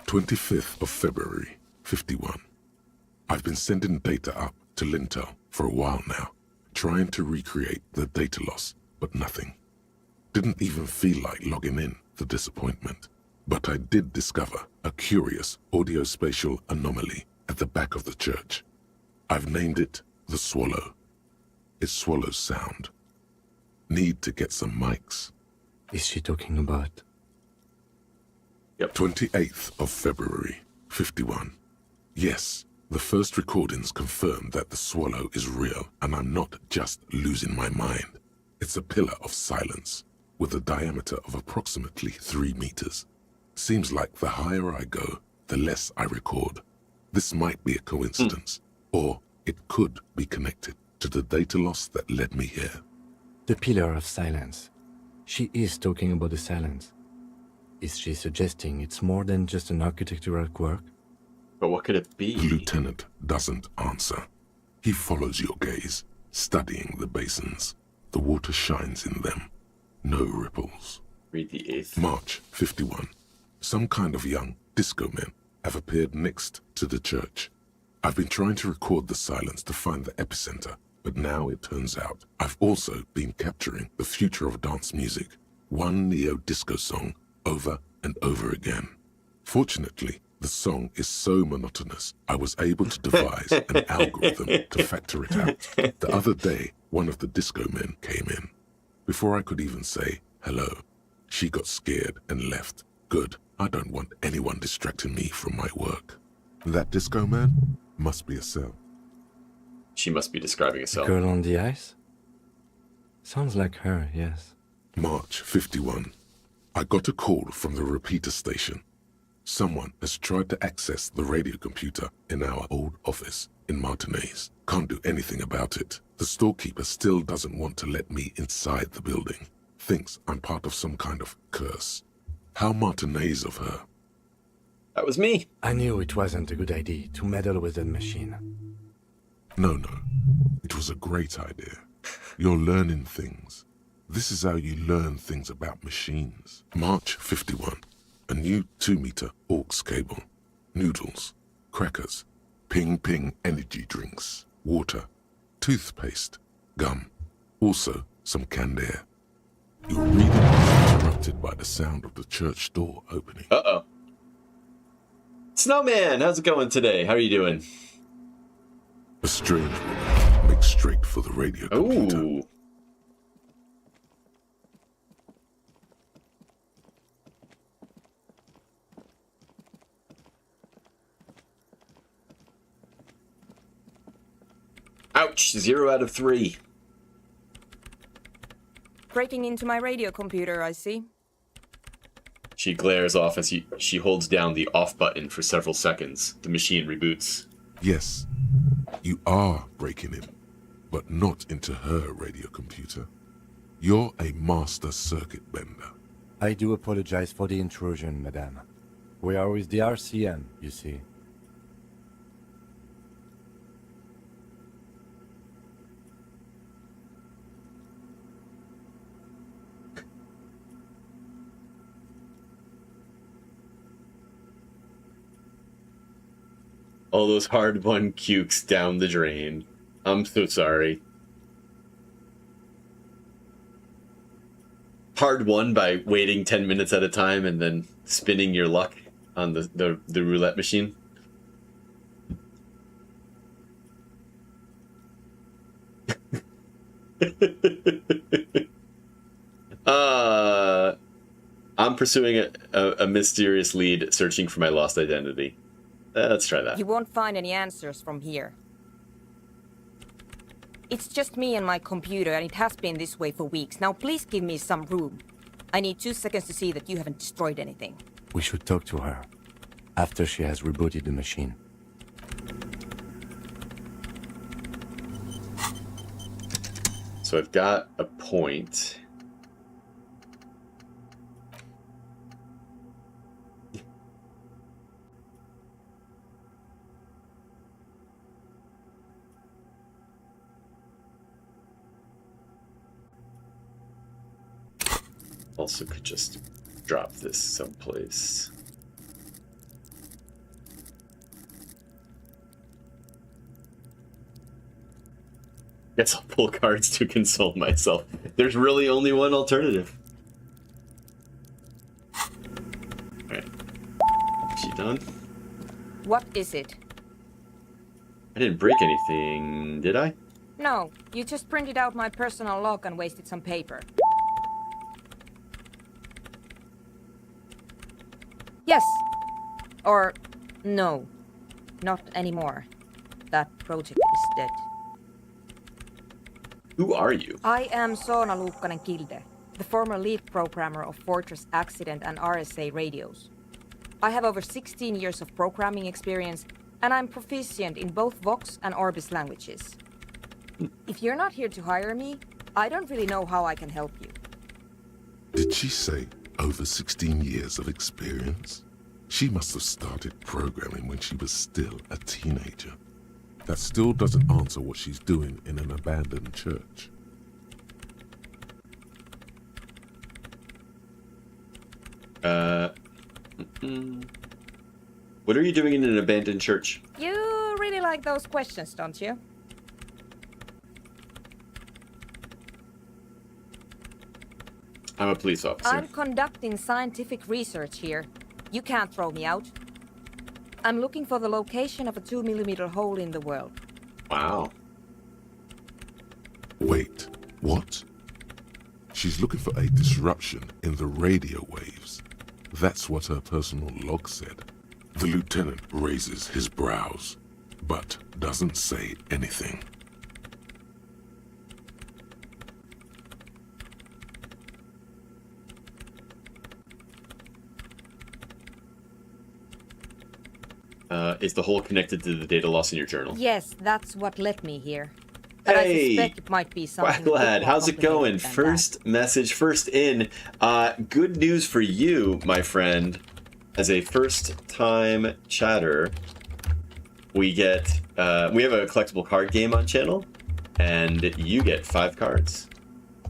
25th of February, 51. I've been sending data up to Lintel for a while now, trying to recreate the data loss, but nothing. Didn't even feel like logging in, the disappointment. But I did discover a curious audio-spatial anomaly at the back of the church. I've named it the Swallow. It swallows sound. Need to get some mics. Is she talking about? 28th of February, 51. Yes, the first recordings confirm that the Swallow is real and I'm not just losing my mind. It's a pillar of silence with a diameter of approximately 3 meters. Seems like the higher I go, the less I record. This might be a coincidence, or it could be connected to the data loss that led me here. The pillar of silence. She is talking about the silence. Is she suggesting it's more than just an architectural quirk? But what could it be? The lieutenant doesn't answer. He follows your gaze, studying the basins. The water shines in them. No ripples. Read the 8th. March 51. Some kind of young disco men have appeared next to the church. I've been trying to record the silence to find the epicenter, but now it turns out I've also been capturing the future of dance music, one neo-disco song over and over again. Fortunately, the song is so monotonous, I was able to devise an algorithm to factor it out. The other day, one of the disco men came in. Before I could even say hello, she got scared and left. Good, I don't want anyone distracting me from my work. That disco man must be a cell. She must be describing a cell. Girl on the ice? Sounds like her, yes. March 51. I got a call from the repeater station. Someone has tried to access the radio computer in our old office in Martinez. Can't do anything about it. The storekeeper still doesn't want to let me inside the building. Thinks I'm part of some kind of curse. How Martinez of her. That was me. I knew it wasn't a good idea to meddle with that machine. No. It was a great idea. You're learning things. This is how you learn things about machines. March 51. A new 2-meter aux cable. Noodles. Crackers. Ping energy drinks. Water. Toothpaste. Gum. Also some canned air. Your reading is interrupted by the sound of the church door opening. Uh-oh. Snowman, how's it going today? How are you doing? A strange woman makes straight for the radio computer. Ooh. Ouch, 0 out of 3. Breaking into my radio computer, I see. She glares off as she holds down the off button for several seconds. The machine reboots. Yes, you are breaking in, but not into her radio computer. You're a master circuit bender. I do apologize for the intrusion, madame. We are with the RCN, you see. All those hard-won cukes down the drain. I'm so sorry. Hard-won by waiting 10 minutes at a time and then spinning your luck on the roulette machine. I'm pursuing a mysterious lead, searching for my lost identity. Let's try that. You won't find any answers from here. It's just me and my computer, and it has been this way for weeks. Now please give me some room. I need 2 seconds to see that you haven't destroyed anything. We should talk to her after she has rebooted the machine. So I've got a point. Also could just drop this someplace. Guess I'll pull cards to console myself. There's really only one alternative. Alright. Is she done? What is it? I didn't break anything, did I? No, you just printed out my personal log and wasted some paper. Yes. Or no. Not anymore. That project is dead. Who are you? I am Soona Luukkanen-Kilde, the former lead programmer of Fortress Accident and RSA radios. I have over 16 years of programming experience, and I'm proficient in both Vox and Orbis languages. If you're not here to hire me, I don't really know how I can help you. Did she say over 16 years of experience? She must have started programming when she was still a teenager. That still doesn't answer what she's doing in an abandoned church. What are you doing in an abandoned church? You really like those questions, don't you? I'm a police officer. I'm conducting scientific research here. You can't throw me out. I'm looking for the location of a 2mm hole in the world. Wow. Wait, what? She's looking for a disruption in the radio waves. That's what her personal log said. The lieutenant raises his brows, but doesn't say anything. Is the hole connected to the data loss in your journal? Yes, that's what led me here. But I Hey! suspect it might be something. Wow, lad, more how's it going? complicated than First message, first in. Good news for you, my friend. As a first-time chatter, we get we have a collectible card game on channel, and you get 5 cards.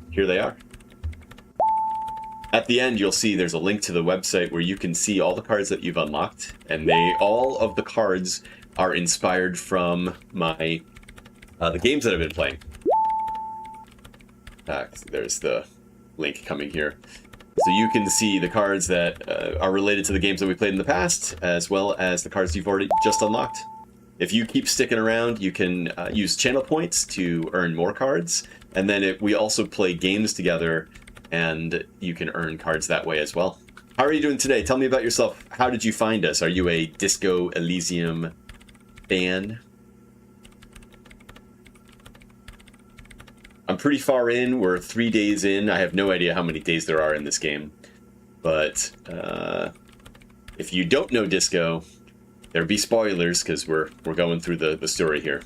Here they are. At the end, you'll see there's a link to the website where you can see all the cards that you've unlocked, and all of the cards are inspired from my the games that I've been playing. There's the link coming here. So you can see the cards that are related to the games that we played in the past, as well as the cards you've already just unlocked. If you keep sticking around, you can use channel points to earn more cards, and then we also play games together, and you can earn cards that way as well. How are you doing today? Tell me about yourself. How did you find us? Are you a Disco Elysium fan? I'm pretty far in. We're 3 days in. I have no idea how many days there are in this game. But if you don't know Disco, there'll be spoilers because we're going through the story here.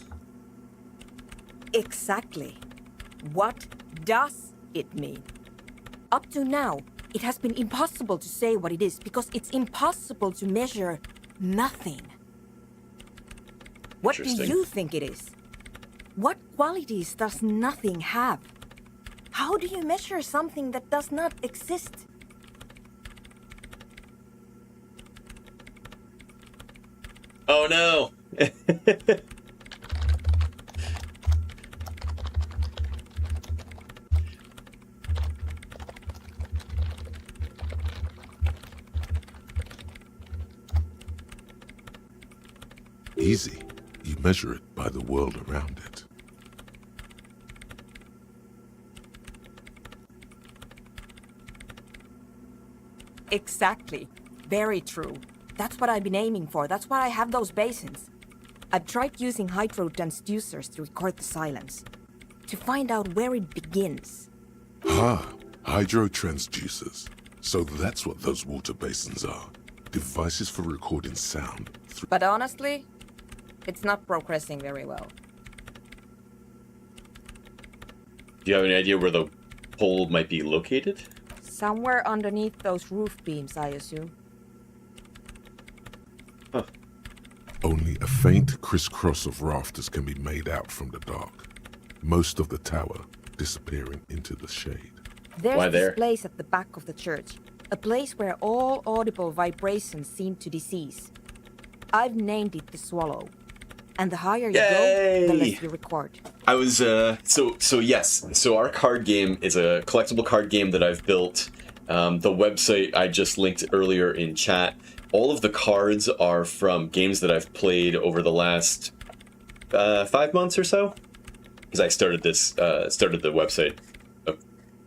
Exactly. What does it mean? Up to now, it has been impossible to say what it is because it's impossible to measure nothing. What do you think it is? What qualities does nothing have? How do you measure something that does not exist? Oh no! Easy. You measure it by the world around it. Exactly. Very true. That's what I've been aiming for. That's why I have those basins. I've tried using hydro transducers to record the silence, to find out where it begins. Hydro transducers. So that's what those water basins are. Devices for recording sound. But honestly, it's not progressing very well. Do you have any idea where the hole might be located? Somewhere underneath those roof beams, I assume. Huh. Only a faint crisscross of rafters can be made out from the dark. Most of the tower disappearing into the shade. There's this place at the back of the church. A place where all audible vibrations seem to cease. I've named it the Swallow. And the higher you go, the less you record. I was, yes. So our card game is a collectible card game that I've built. The website I just linked earlier in chat. All of the cards are from games that I've played over the last 5 months or so. Because I started the website a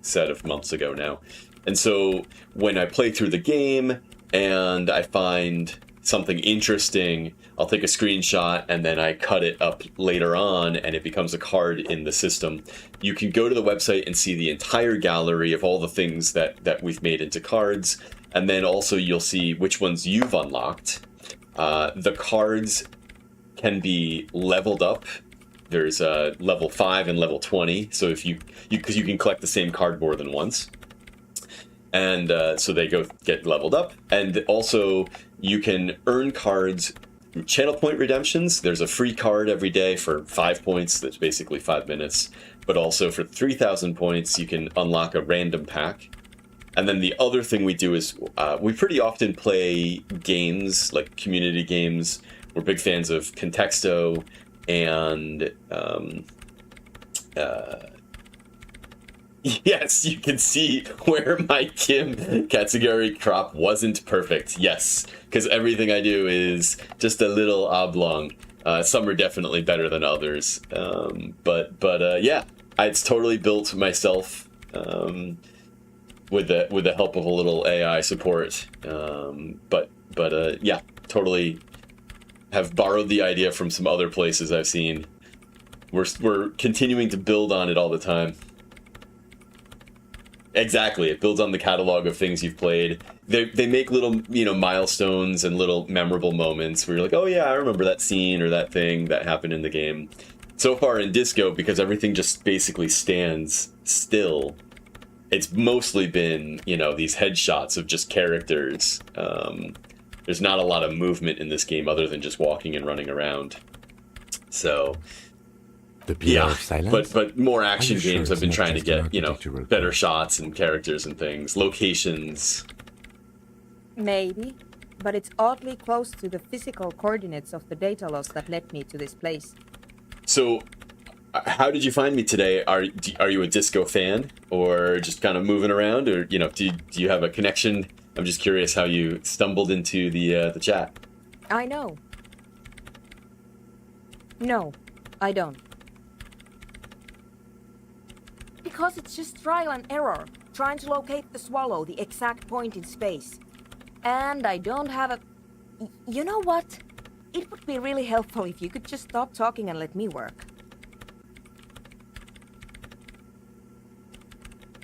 set of months ago now. And so when I play through the game and I find something interesting, I'll take a screenshot and then I cut it up later on and it becomes a card in the system. You can go to the website and see the entire gallery of all the things that we've made into cards. And then also you'll see which ones you've unlocked. The cards can be leveled up. There's level 5 and level 20. So if because you can collect the same card more than once. And so they get leveled up. And also you can earn cards through channel point redemptions. There's a free card every day for 5 points. That's basically 5 minutes. But also for 3,000 points, you can unlock a random pack. And then the other thing we do is we pretty often play games, like community games. We're big fans of Contexto and yes, you can see where my Kim Katsugari crop wasn't perfect. Yes, because everything I do is just a little oblong. Some are definitely better than others. But yeah, it's totally built myself with the help of a little AI support. But yeah, totally have borrowed the idea from some other places I've seen. We're continuing to build on it all the time. Exactly, it builds on the catalog of things you've played. They make little, milestones and little memorable moments where you're like, oh yeah, I remember that scene or that thing that happened in the game. So far in Disco, because everything just basically stands still, it's mostly been, these headshots of just characters. There's not a lot of movement in this game other than just walking and running around. So... Yeah, of silence? but more action games have been trying to get, better shots and characters and things, locations. Maybe, but it's oddly close to the physical coordinates of the data loss that led me to this place. So, how did you find me today? Are you a Disco fan, or just kind of moving around, or do you have a connection? I'm just curious how you stumbled into the chat. I know. No, I don't. Because it's just trial and error, trying to locate the swallow, the exact point in space. And I don't have a... You know what? It would be really helpful if you could just stop talking and let me work.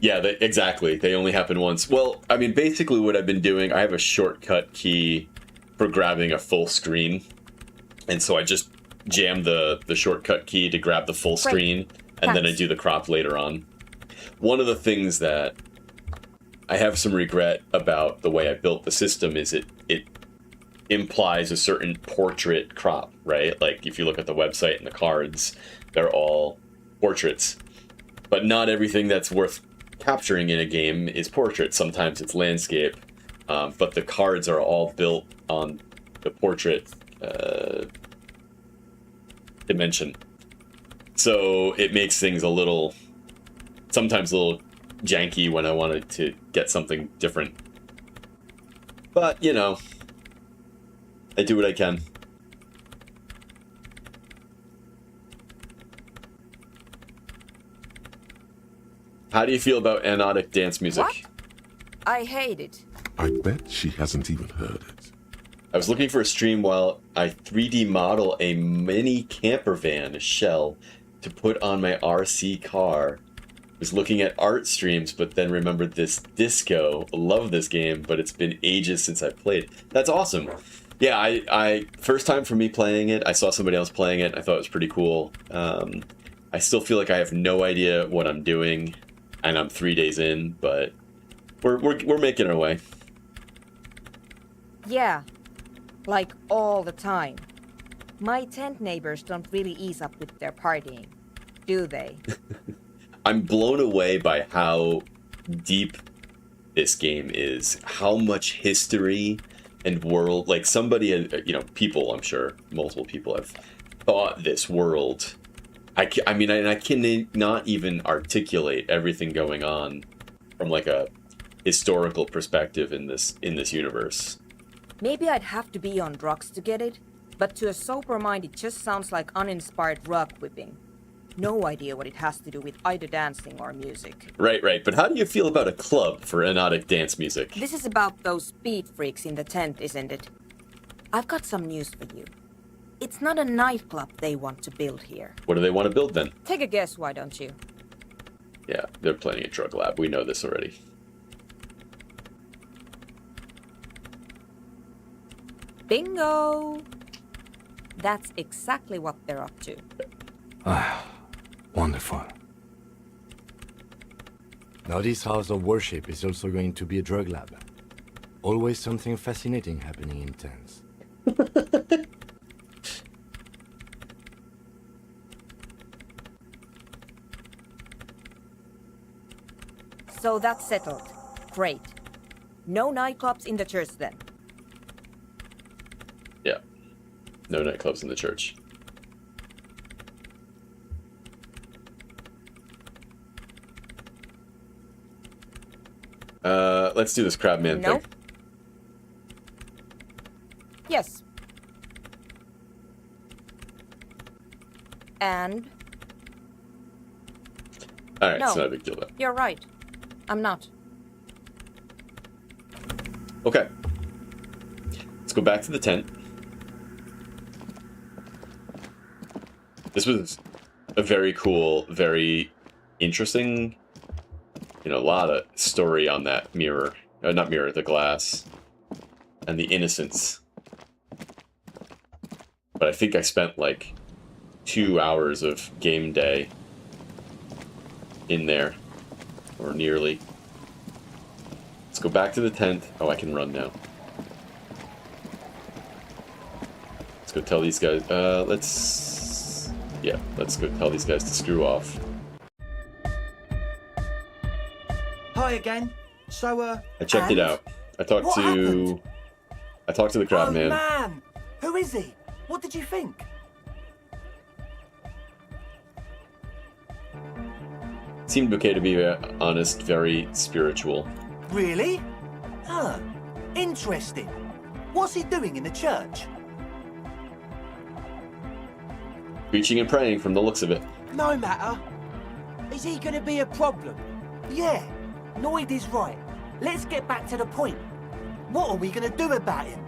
Yeah, exactly. They only happen once. Well, I mean, basically what I've been doing, I have a shortcut key for grabbing a full screen. And so I just jam the shortcut key to grab the full screen, and then I do the crop later on. One of the things that I have some regret about the way I built the system is it implies a certain portrait crop, right? Like if you look at the website and the cards, they're all portraits. But not everything that's worth capturing in a game is portrait. Sometimes it's landscape, but the cards are all built on the portrait dimension. So it makes things sometimes a little janky when I wanted to get something different. But, I do what I can. How do you feel about anodic dance music? What? I hate it. I bet she hasn't even heard it. I was looking for a stream while I 3D model a mini camper van shell to put on my RC car. Was looking at art streams, but then remembered this Disco. Love this game, but it's been ages since I played. That's awesome. Yeah, I first time for me playing it. I saw somebody else playing it. I thought it was pretty cool. I still feel like I have no idea what I'm doing, and I'm 3 days in, but we're making our way. Yeah, like all the time. My tent neighbors don't really ease up with their partying, do they? I'm blown away by how deep this game is, how much history and world, like somebody, people, I'm sure, multiple people have thought this world. I can not even articulate everything going on from like a historical perspective in this universe. Maybe I'd have to be on drugs to get it, but to a sober mind it just sounds like uninspired rug whipping. No idea what it has to do with either dancing or music. Right. But how do you feel about a club for anodic dance music? This is about those speed freaks in the tent, isn't it? I've got some news for you. It's not a nightclub they want to build here. What do they want to build then? Take a guess, why don't you? Yeah, they're planning a drug lab. We know this already. Bingo! That's exactly what they're up to. Wonderful. Now this house of worship is also going to be a drug lab. Always something fascinating happening in tents. So that's settled. Great. No nightclubs in the church then. Yeah. No nightclubs in the church. Let's do this crabman thing. Yes. And? Alright, No. it's not a big deal though. You're right. I'm not. Okay. Let's go back to the tent. This was a very cool, very interesting, a lot of story on that mirror. Not mirror, the glass. And the innocence. But I think I spent like 2 hours of game day in there. Or nearly. Let's go back to the tent. Oh, I can run now. Let's go tell these guys, let's go tell these guys to screw off. Hi again. So, I checked it out. I talked What happened? to the crab man. Man! Who is he? What did you think? Seemed okay to be honest, very spiritual. Really? Huh. Interesting. What's he doing in the church? Preaching and praying from the looks of it. No matter. Is he gonna be a problem? Yeah, Noid is right. Let's get back to the point. What are we gonna do about him?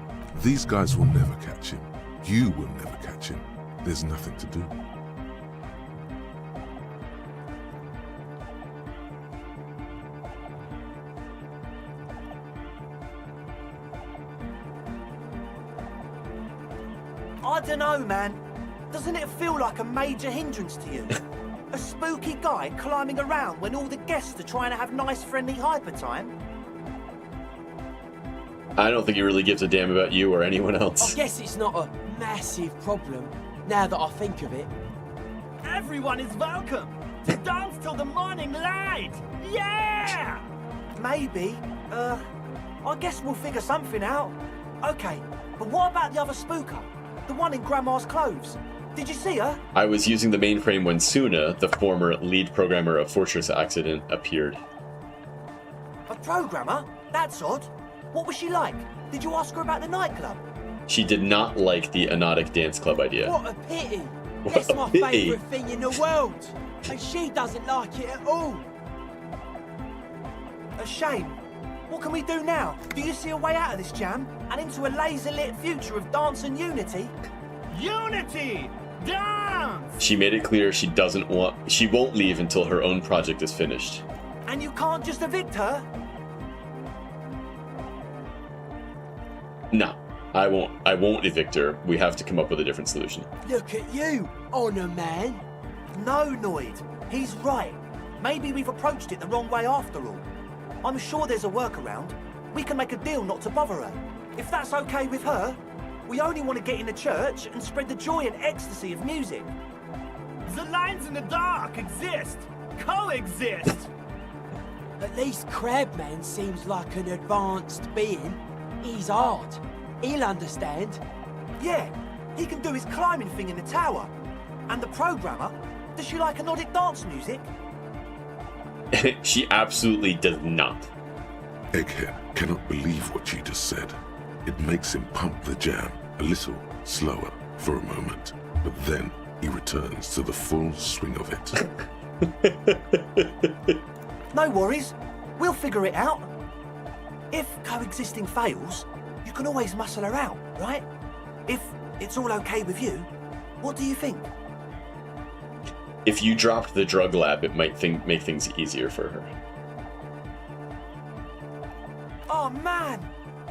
These guys will never catch him. You will never catch him. There's nothing to do. I don't know, man. Doesn't it feel like a major hindrance to you? A spooky guy climbing around when all the guests are trying to have nice, friendly hyper time? I don't think he really gives a damn about you or anyone I else. guess it's not a massive problem, now that I think of it. Everyone is welcome to dance till the morning light. Yeah! Maybe. I guess we'll figure something out. Okay, but what about the other spooker? The one in Grandma's clothes? Did you see her? I was using the mainframe when Suna, the former lead programmer of Fortress Accident, appeared. A programmer? That's odd. What was she like? Did you ask her about the nightclub? She did not like the Anotic Dance Club idea. What a pity! What That's a my pity. favourite thing in the world! And she doesn't like it at all! A shame. What can we do now? Do you see a way out of this jam? And into a laser-lit future of dance and unity? Unity! Dance! She made it clear she won't leave until her own project is finished. And you can't just evict her? No, I won't evict her. We have to come up with a different solution. Look at you, Honor Man! No, Noid. He's right. Maybe we've approached it the wrong way after all. I'm sure there's a workaround. We can make a deal not to bother her. If that's okay with her, we only want to get in the church and spread the joy and ecstasy of music. The lines in the dark exist. Coexist. At least Crabman seems like an advanced being. He's hard. He'll understand. Yeah, he can do his climbing thing in the tower. And the programmer, does she like Nordic dance music? She absolutely does not. Egghead cannot believe what you just said. It makes him pump the jam a little slower for a moment, but then he returns to the full swing of it. No worries. We'll figure it out. If coexisting fails, you can always muscle her out, right? If it's all okay with you, what do you think? If you dropped the drug lab, it might make things easier for her. Oh man,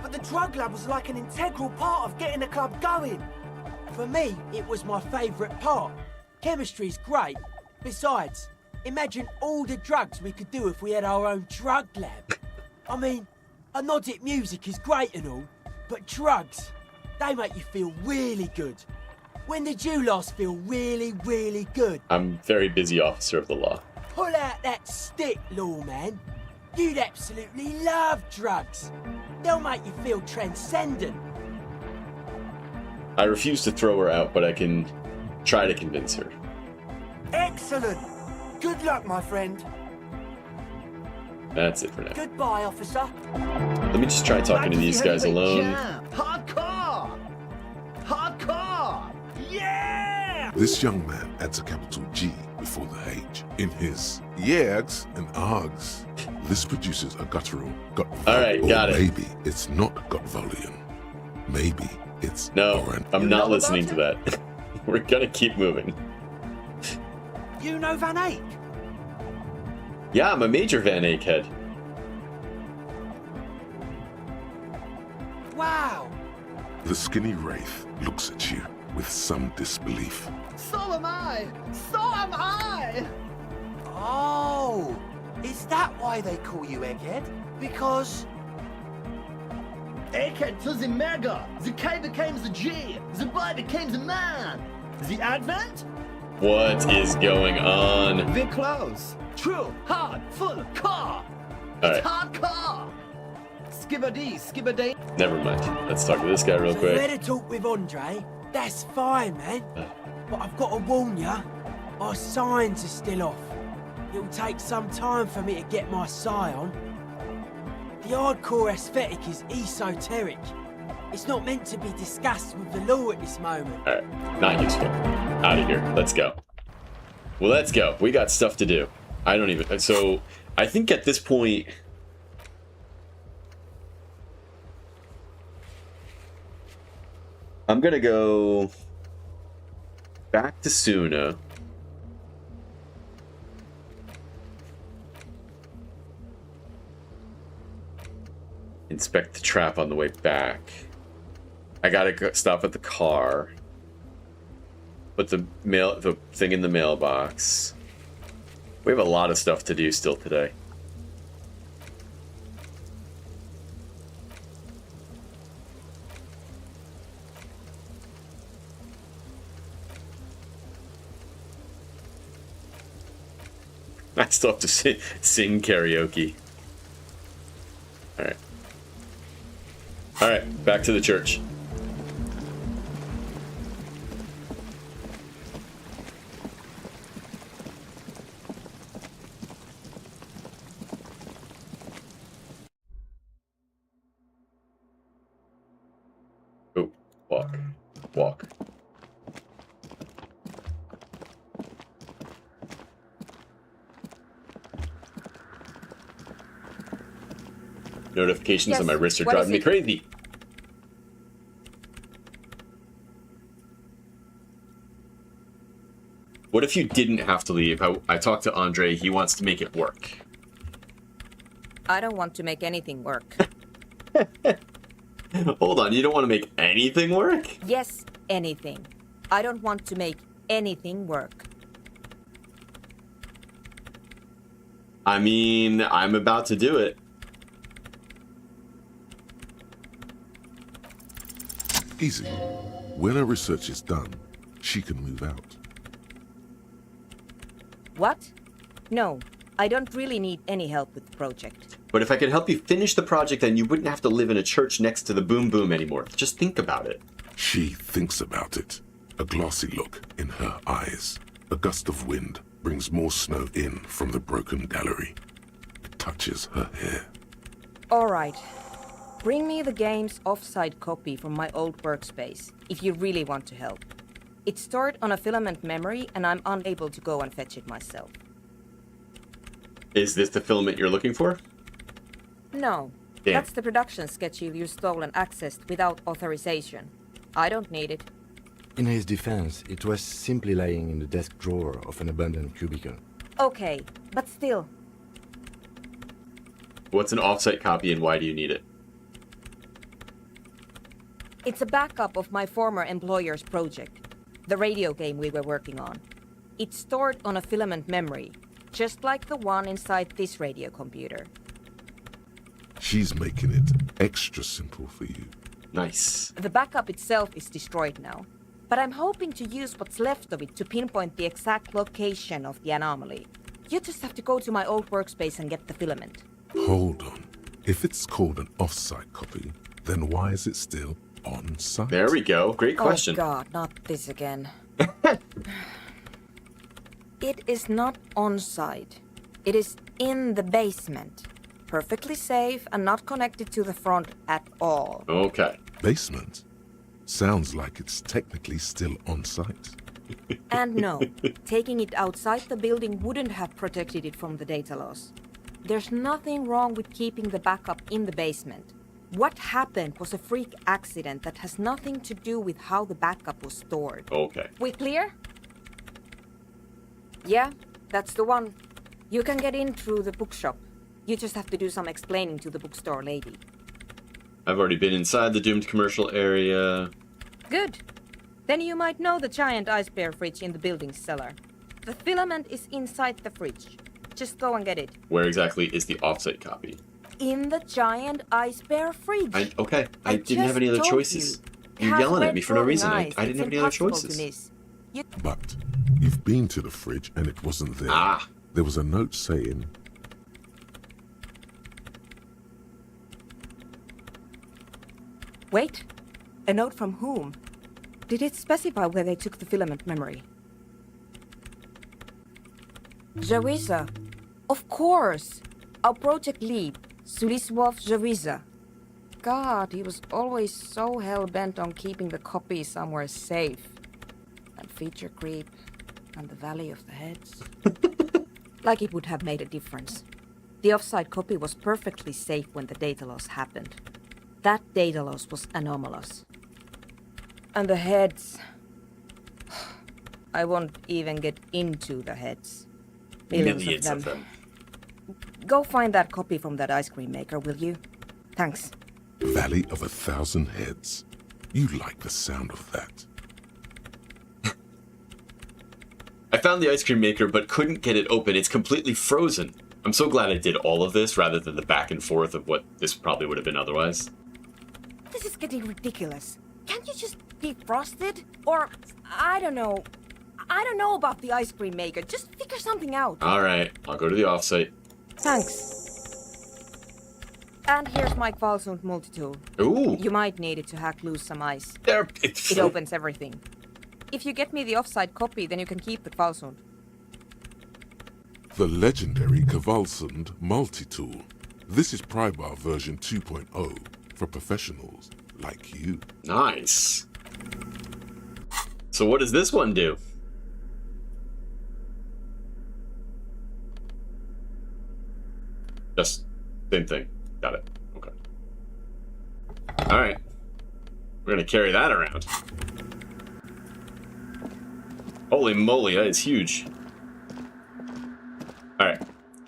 but the drug lab was like an integral part of getting the club going. For me, it was my favourite part. Chemistry's great. Besides, imagine all the drugs we could do if we had our own drug lab. I mean, Anodic music is great and all, but drugs, they make you feel really good. When did you last feel really, really good? I'm very busy officer of the law. Pull out that stick, lawman. You'd absolutely love drugs. They'll make you feel transcendent. I refuse to throw her out, but I can try to convince her. Excellent. Good luck, my friend. That's it for now. Goodbye, officer. Let me just try talking to these guys alone. Hardcore! Hardcore! Yeah! This young man adds a capital G before the H in his yegs and args. This produces a guttural gut. All right, got it. Maybe it's not Gutvolian. Maybe it's no. I'm not listening to that. We're gonna keep moving. You know Van Eyck? Yeah, I'm a major Van Eyck head. Wow. The skinny wraith looks at you with some disbelief. So am I! So am I! Oh, is that why they call you Egghead? Because... Egghead to the mega! The K became the G! The boy became the man! The Advent? What is going on? We're close. True, hard, full, car! Alright. Hardcore! Skibbity, skibbity. Never mind. Let's talk to this guy real So quick. you had a talk with Andre? That's fine, man. But I've got to warn ya, our signs are still off. It'll take some time for me to get my sigh on. The hardcore aesthetic is esoteric. It's not meant to be discussed with the law at this moment. Alright, not useful. Out of here. Let's go. Well, let's go. We got stuff to do. I don't even... So, I think at this point... I'm gonna go... back to Suna. Inspect the trap on the way back. I gotta go stop at the car. Put the thing in the mailbox. We have a lot of stuff to do still today. I still have to sing karaoke. Alright. Alright, back to the church. Oh, walk. Walk. Notifications on my wrist are driving me crazy. What if you didn't have to leave? I talked to Andre. He wants to make it work. I don't want to make anything work. Hold on, you don't want to make anything work? Yes, anything. I don't want to make anything work. I mean, I'm about to do it. Easy. When her research is done, she can move out. What? No, I don't really need any help with the project. But if I could help you finish the project, then you wouldn't have to live in a church next to the Boom Boom anymore. Just think about it. She thinks about it. A glassy look in her eyes. A gust of wind brings more snow in from the broken gallery. It touches her hair. All right. Bring me the game's offsite copy from my old workspace, if you really want to help. It's stored on a filament memory, and I'm unable to go and fetch it myself. Is this the filament you're looking for? No. Damn. That's the production schedule you stole and accessed without authorization. I don't need it. In his defense, it was simply lying in the desk drawer of an abandoned cubicle. Okay, but still. What's an offsite copy and why do you need it? It's a backup of my former employer's project, the radio game we were working on. It's stored on a filament memory, just like the one inside this radio computer. She's making it extra simple for you. Nice. The backup itself is destroyed now, but I'm hoping to use what's left of it to pinpoint the exact location of the anomaly. You just have to go to my old workspace and get the filament. Hold on. If it's called an off-site copy, then why is it still on-site? There we go. Great question. Oh God, not this again. It is not on-site. It is in the basement. Perfectly safe and not connected to the front at all. Okay. Basement? Sounds like it's technically still on-site. And no, taking it outside the building wouldn't have protected it from the data loss. There's nothing wrong with keeping the backup in the basement. What happened was a freak accident that has nothing to do with how the backup was stored. Okay. We clear? Yeah, that's the one. You can get in through the bookshop. You just have to do some explaining to the bookstore lady. I've already been inside the doomed commercial area. Good. Then you might know the giant ice bear fridge in the building's cellar. The filament is inside the fridge. Just go and get it. Where exactly is the offsite copy? In the giant ice bear fridge. I didn't have any other choices. You're yelling at me for no reason. I didn't have any other choices. But you've been to the fridge and it wasn't there. Ah. There was a note saying... Wait. A note from whom? Did it specify where they took the filament memory? Jawiza. Of course. Our project lead, Suliswov Jawiza. God, he was always so hell-bent on keeping the copy somewhere safe. And feature creep, and the Valley of the Heads. Like it would have made a difference. The offsite copy was perfectly safe when the data loss happened. That data loss was anomalous. And the heads... I won't even get into the heads. Millions of them. Go find that copy from that ice cream maker, will you? Thanks. Valley of 1,000 Heads. You like the sound of that. I found the ice cream maker, but couldn't get it open. It's completely frozen. I'm so glad I did all of this rather than the back and forth of what this probably would have been otherwise. This is getting ridiculous. Can't you just defrost it? Or, I don't know. I don't know about the ice cream maker. Just figure something out. Alright, I'll go to the offsite. Thanks. And here's my Kvalsund multi-tool. Ooh. You might need it to hack loose some ice. There, it opens everything. If you get me the offsite copy, then you can keep the Kvalsund. The legendary Kvalsund multi-tool. This is Prybar version 2.0 for professionals like you. Nice. So what does this one do? Just same thing. Got it. Okay. Alright. We're gonna carry that around. Holy moly, that is huge. Alright.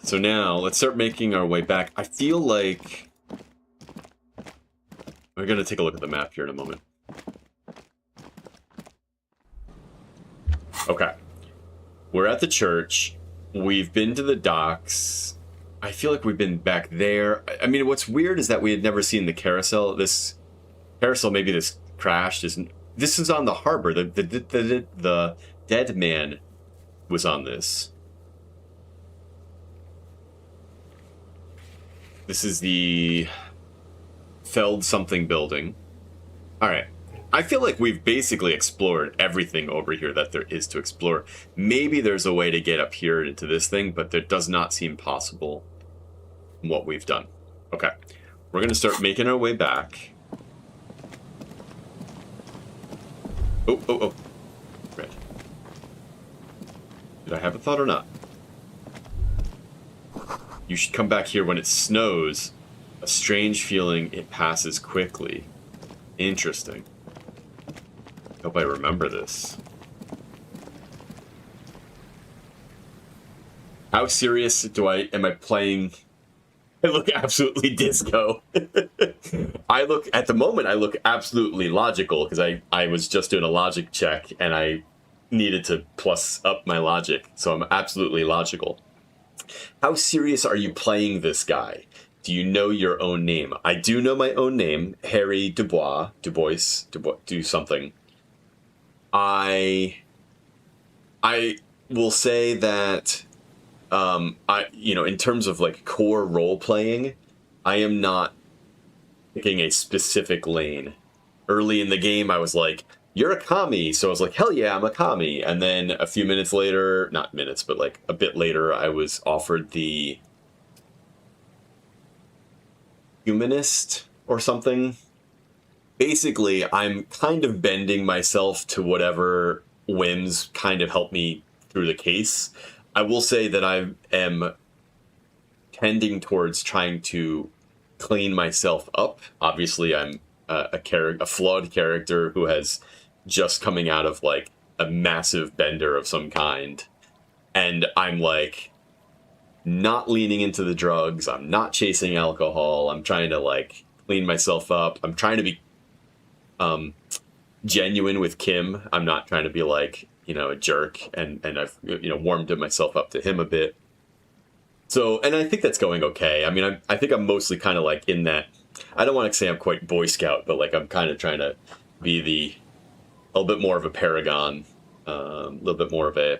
So now, let's start making our way back. I feel like... We're gonna take a look at the map here in a moment. Okay. We're at the church. We've been to the docks. I feel like we've been back there. I mean, what's weird is that we had never seen the carousel. This carousel, maybe this crashed. This is on the harbor. The dead man was on this. This is the Feld something building. All right. I feel like we've basically explored everything over here that there is to explore. Maybe there's a way to get up here into this thing, but that does not seem possible from what we've done. Okay. We're going to start making our way back. Oh. Red. Did I have a thought or not? You should come back here when it snows. A strange feeling, it passes quickly. Interesting. Hope I remember this. How serious am I playing? I look absolutely disco. At the moment, I look absolutely logical because I was just doing a logic check and I needed to plus up my logic. So I'm absolutely logical. How serious are you playing this guy? Do you know your own name? I do know my own name, Harry Dubois, do something. I will say that in terms of like core role playing, I am not picking a specific lane. Early in the game, I was like, you're a commie. So I was like, hell yeah, I'm a commie. And then a few minutes later, not minutes, but like a bit later, I was offered the humanist or something. Basically, I'm kind of bending myself to whatever whims kind of help me through the case. I will say that I am tending towards trying to clean myself up. Obviously, I'm a flawed character who has just coming out of like a massive bender of some kind, and I'm like not leaning into the drugs. I'm not chasing alcohol. I'm trying to like clean myself up. I'm trying to be genuine with Kim. I'm not trying to be like, a jerk, and I've warmed myself up to him a bit. So, and I think that's going okay. I mean, I think I'm mostly kind of like in that. I don't want to say I'm quite Boy Scout, but like I'm kind of trying to be a little bit more of a paragon, a little bit more of a.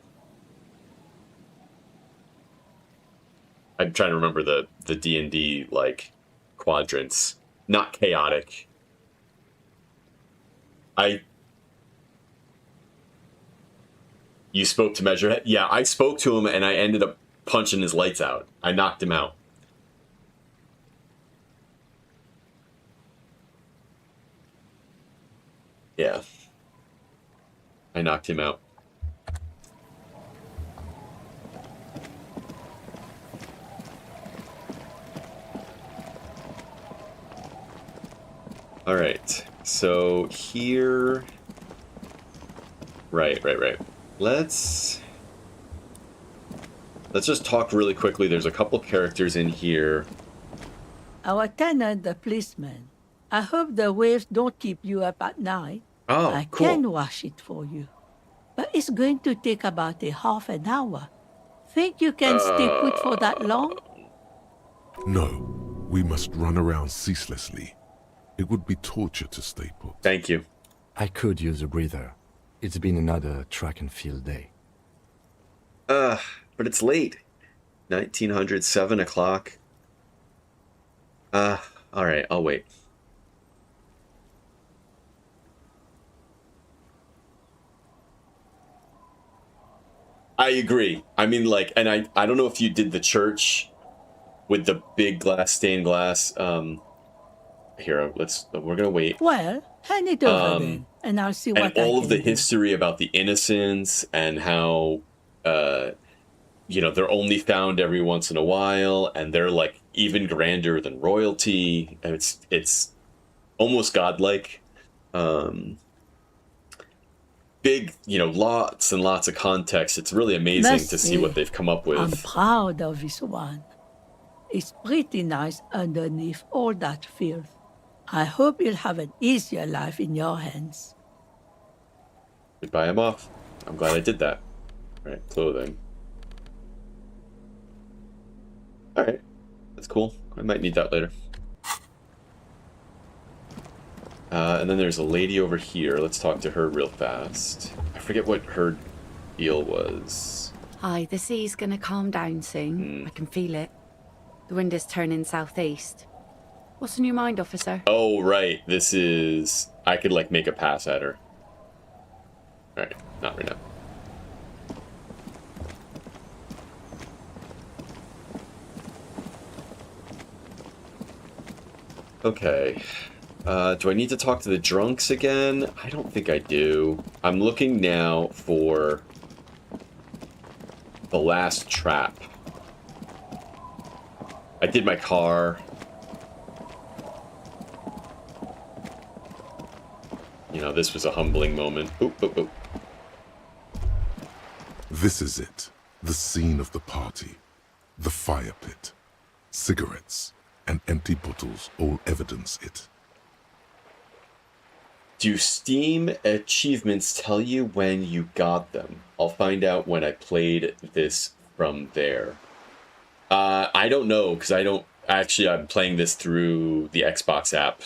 I'm trying to remember the D&D like quadrants. Not chaotic. You spoke to Measurehead? Yeah, I spoke to him and I ended up punching his lights out. I knocked him out. Yeah. I knocked him out. All right. So here... Right. Let's just talk really quickly. There's a couple characters in here. Our tenant, the policeman. I hope the waves don't keep you up at night. Oh, I cool. can wash it for you. But it's going to take about a half an hour. Think you can stay put for that long? No, we must run around ceaselessly. It would be torture to stay put. Thank you. I could use a breather. It's been another track and field day. But it's late. 1900, 7 o'clock. Alright, I'll wait. I agree. I mean, like, and I don't know if you did the church with the big stained glass. Here, we're gonna wait. Well, hand it over then, and I'll see what I can do. And all of the history about the innocents and how, they're only found every once in a while, and they're like even grander than royalty, and it's almost godlike. Big, lots and lots of context. It's really amazing to see what they've come up with. I'm proud of this one. It's pretty nice underneath all that filth. I hope you'll have an easier life in your hands. Goodbye, I'm off. I'm glad I did that. All right, clothing. All right, that's cool. I might need that later. And then there's a lady over here. Let's talk to her real fast. I forget what her deal was. Hi, the sea's gonna calm down soon. I can feel it. The wind is turning southeast. What's on your mind, officer? Oh, right. This is... I could, like, make a pass at her. Alright, not right now. Okay. Do I need to talk to the drunks again? I don't think I do. I'm looking now for the last trap. I did my car. This was a humbling moment. Oop, oop, oop. This is it. The scene of the party. The fire pit. Cigarettes and empty bottles all evidence it. Do Steam achievements tell you when you got them? I'll find out when I played this from there. I don't know, because I'm playing this through the Xbox app.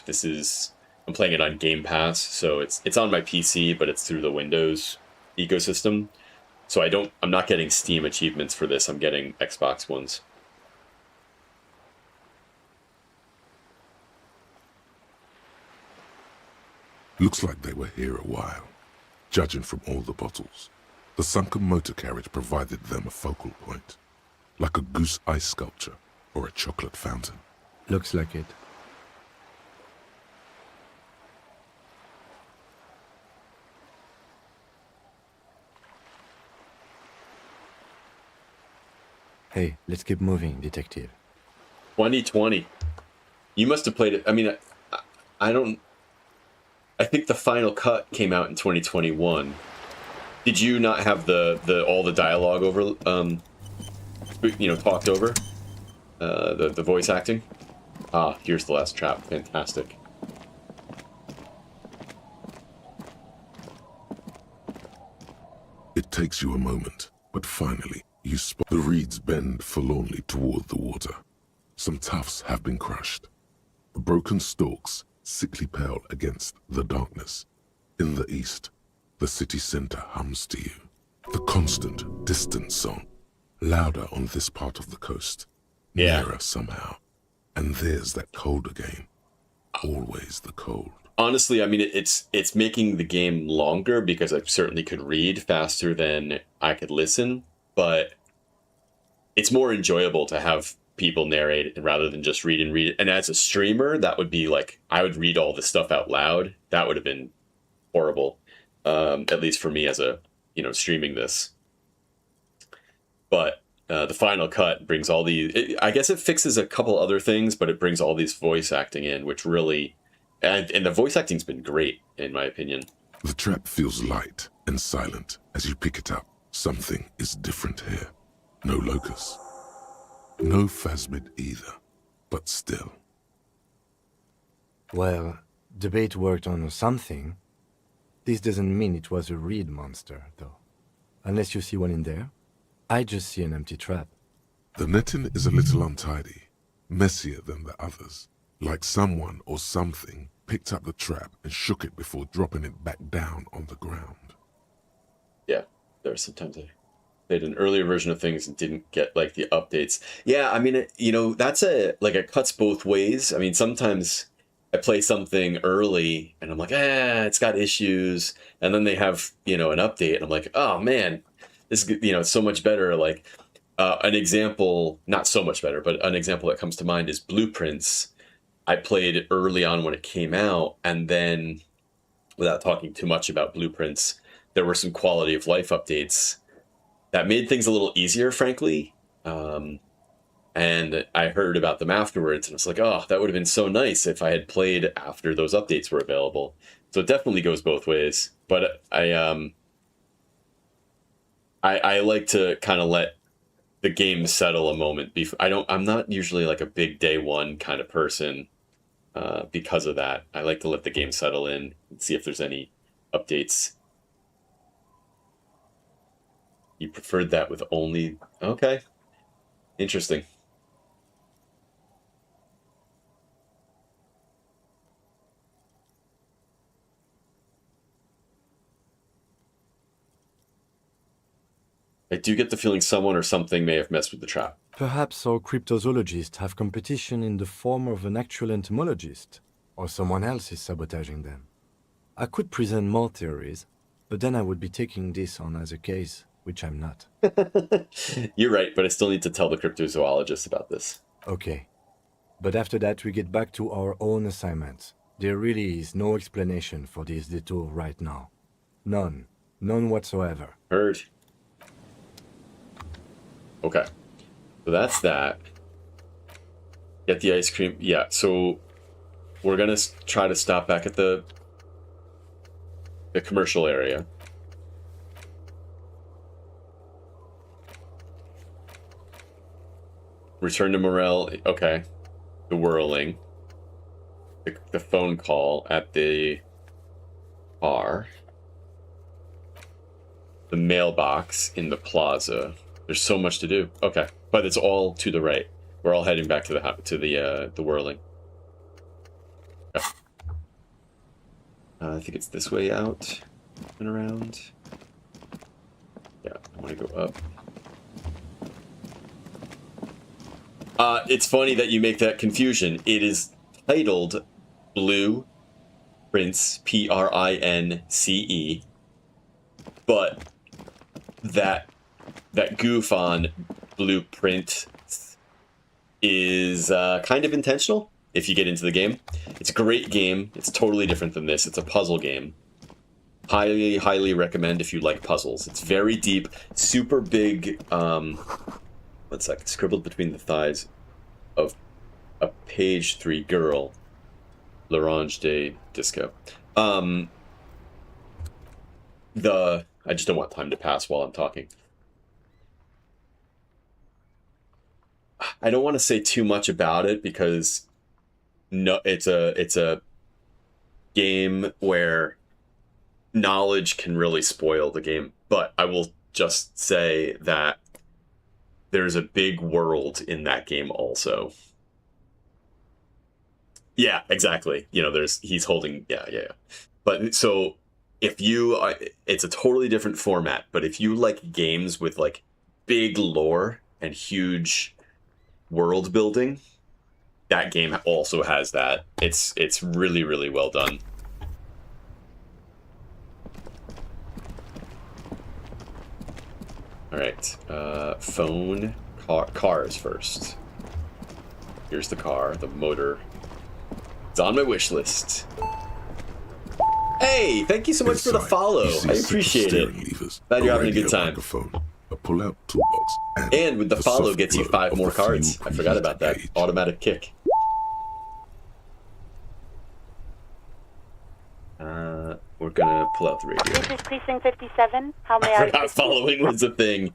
I'm playing it on Game Pass, so it's on my PC, but it's through the Windows ecosystem. So I'm not getting Steam achievements for this. I'm getting Xbox ones. Looks like they were here a while, judging from all the bottles. The sunken motor carriage provided them a focal point, like a goose ice sculpture or a chocolate fountain. Looks like it. Hey, let's keep moving, detective. 2020. You must have played it. I mean, I think the final cut came out in 2021. Did you not have all the dialogue over, talked over? The voice acting? Ah, here's the last trap. Fantastic. It takes you a moment, but finally, you spot the reeds bend forlornly toward the water. Some tufts have been crushed. The broken stalks sickly pale against the darkness. In the east, the city center hums to you. The constant, distant song, louder on this part of the coast, nearer somehow. And there's that cold again. Always the cold. Honestly, I mean, it's making the game longer because I certainly could read faster than I could listen, but it's more enjoyable to have people narrate it rather than just read and read it. And as a streamer, that would be like, I would read all this stuff out loud. That would have been horrible, at least for me as a, streaming this. But the final cut brings all I guess it fixes a couple other things, but it brings all these voice acting in, which really, and the voice acting's been great, in my opinion. The trap feels light and silent as you pick it up. Something is different here. No locus. No phasmid either, but still. Well, the bait worked on something. This doesn't mean it was a reed monster, though. Unless you see one in there. I just see an empty trap. The netting is a little untidy, messier than the others. Like someone or something picked up the trap and shook it before dropping it back down on the ground. Yeah, there are sometimes I played an earlier version of things and didn't get like the updates. Yeah, I mean, that's it cuts both ways. I mean, sometimes I play something early and I'm like, it's got issues. And then they have, an update and I'm like, oh man, this is, it's so much better. Like an example, not so much better, but an example that comes to mind is Blueprints. I played early on when it came out, and then without talking too much about Blueprints, there were some quality of life updates that made things a little easier, frankly. And I heard about them afterwards, and I was like, oh, that would have been so nice if I had played after those updates were available. So it definitely goes both ways. But I like to kind of let the game settle a moment. I'm not usually like a big day one kind of person because of that. I like to let the game settle in and see if there's any updates. You preferred that with only... Okay. Interesting. I do get the feeling someone or something may have messed with the trap. Perhaps our cryptozoologists have competition in the form of an actual entomologist, or someone else is sabotaging them. I could present more theories, but then I would be taking this on as a case, which I'm not. You're right, but I still need to tell the cryptozoologist about this. Okay. But after that, we get back to our own assignments. There really is no explanation for this detour right now. None. None whatsoever. Heard. Okay. So that's that. Get the ice cream. Yeah, so we're going to try to stop back at the commercial area. Return to Morel. Okay. The whirling. The phone call at the bar. The mailbox in the plaza. There's so much to do. Okay. But it's all to the right. We're all heading back to the whirling. Okay. I think it's this way out and around. Yeah, I want go up. It's funny that you make that confusion. It is titled Blue Prince, Prince, but that goof on blueprint is kind of intentional if you get into the game. It's a great game. It's totally different than this. It's a puzzle game. Highly, highly recommend if you like puzzles. It's very deep, super big, one second, scribbled between the thighs of a page 3 girl, L'Orange de Disco. I just don't want time to pass while I'm talking. I don't want to say too much about it because no, it's a game where knowledge can really spoil the game, but I will just say that there's a big world in that game also. Yeah, exactly. You know, he's holding, yeah. But so if you, it's a totally different format, but if you like games with like big lore and huge world building, that game also has that. It's really, really well done. All right, phone, cars first. Here's the car, the motor. It's on my wish list. Hey, thank you so much for the follow. I appreciate it. Glad you're having a good time. A pull-out toolbox, and with the follow gets you 5 more cards. I forgot about that. Automatic kick. We're gonna pull out the radio. This is Precinct 57. How may I I forgot following was a thing.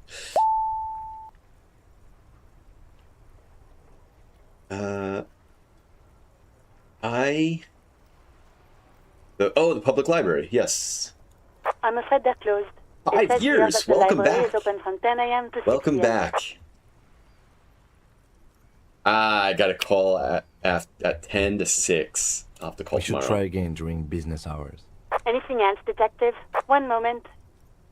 The public library, yes. I'm afraid they're closed. 5 years! Welcome back! Is open from 10 a.m. to 6 Welcome back. I got a call at 10 to 6. I'll have to call tomorrow. We should try again during business hours. Anything else, detective? One moment.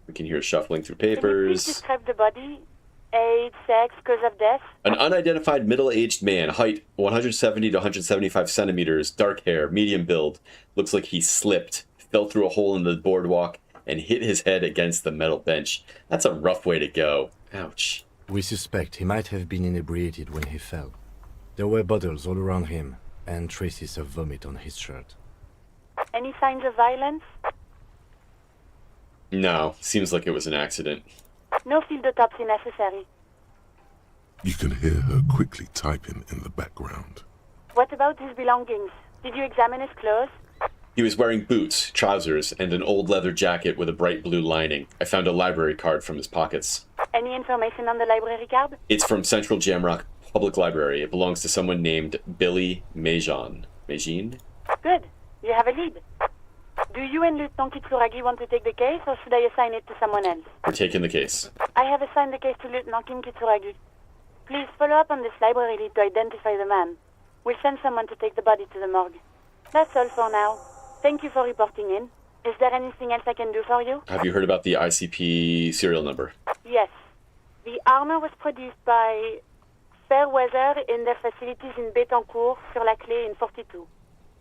We can hear shuffling through Can you please papers. describe the body? Age, sex, cause of death? An unidentified middle-aged man, height 170 to 175 centimeters, dark hair, medium build. Looks like he slipped, fell through a hole in the boardwalk, and hit his head against the metal bench. That's a rough way to go. Ouch. We suspect he might have been inebriated when he fell. There were bottles all around him, and traces of vomit on his shirt. Any signs of violence? No, seems like it was an accident. No field autopsy necessary. You can hear her quickly typing in the background. What about his belongings? Did you examine his clothes? He was wearing boots, trousers, and an old leather jacket with a bright blue lining. I found a library card from his pockets. Any information on the library card? It's from Central Jamrock Public Library. It belongs to someone named Billy Majan. Majin? Good. You have a lead. Do you and Lieutenant Kitsuragi want to take the case, or should I assign it to someone else? We're taking the case. I have assigned the case to Lieutenant Kim Kitsuragi. Please follow up on this library lead to identify the man. We'll send someone to take the body to the morgue. That's all for now. Thank you for reporting in. Is there anything else I can do for you? Have you heard about the ICP serial number? Yes. The armor was produced by Fairweather in their facilities in Betancourt, sur la Clé in 42.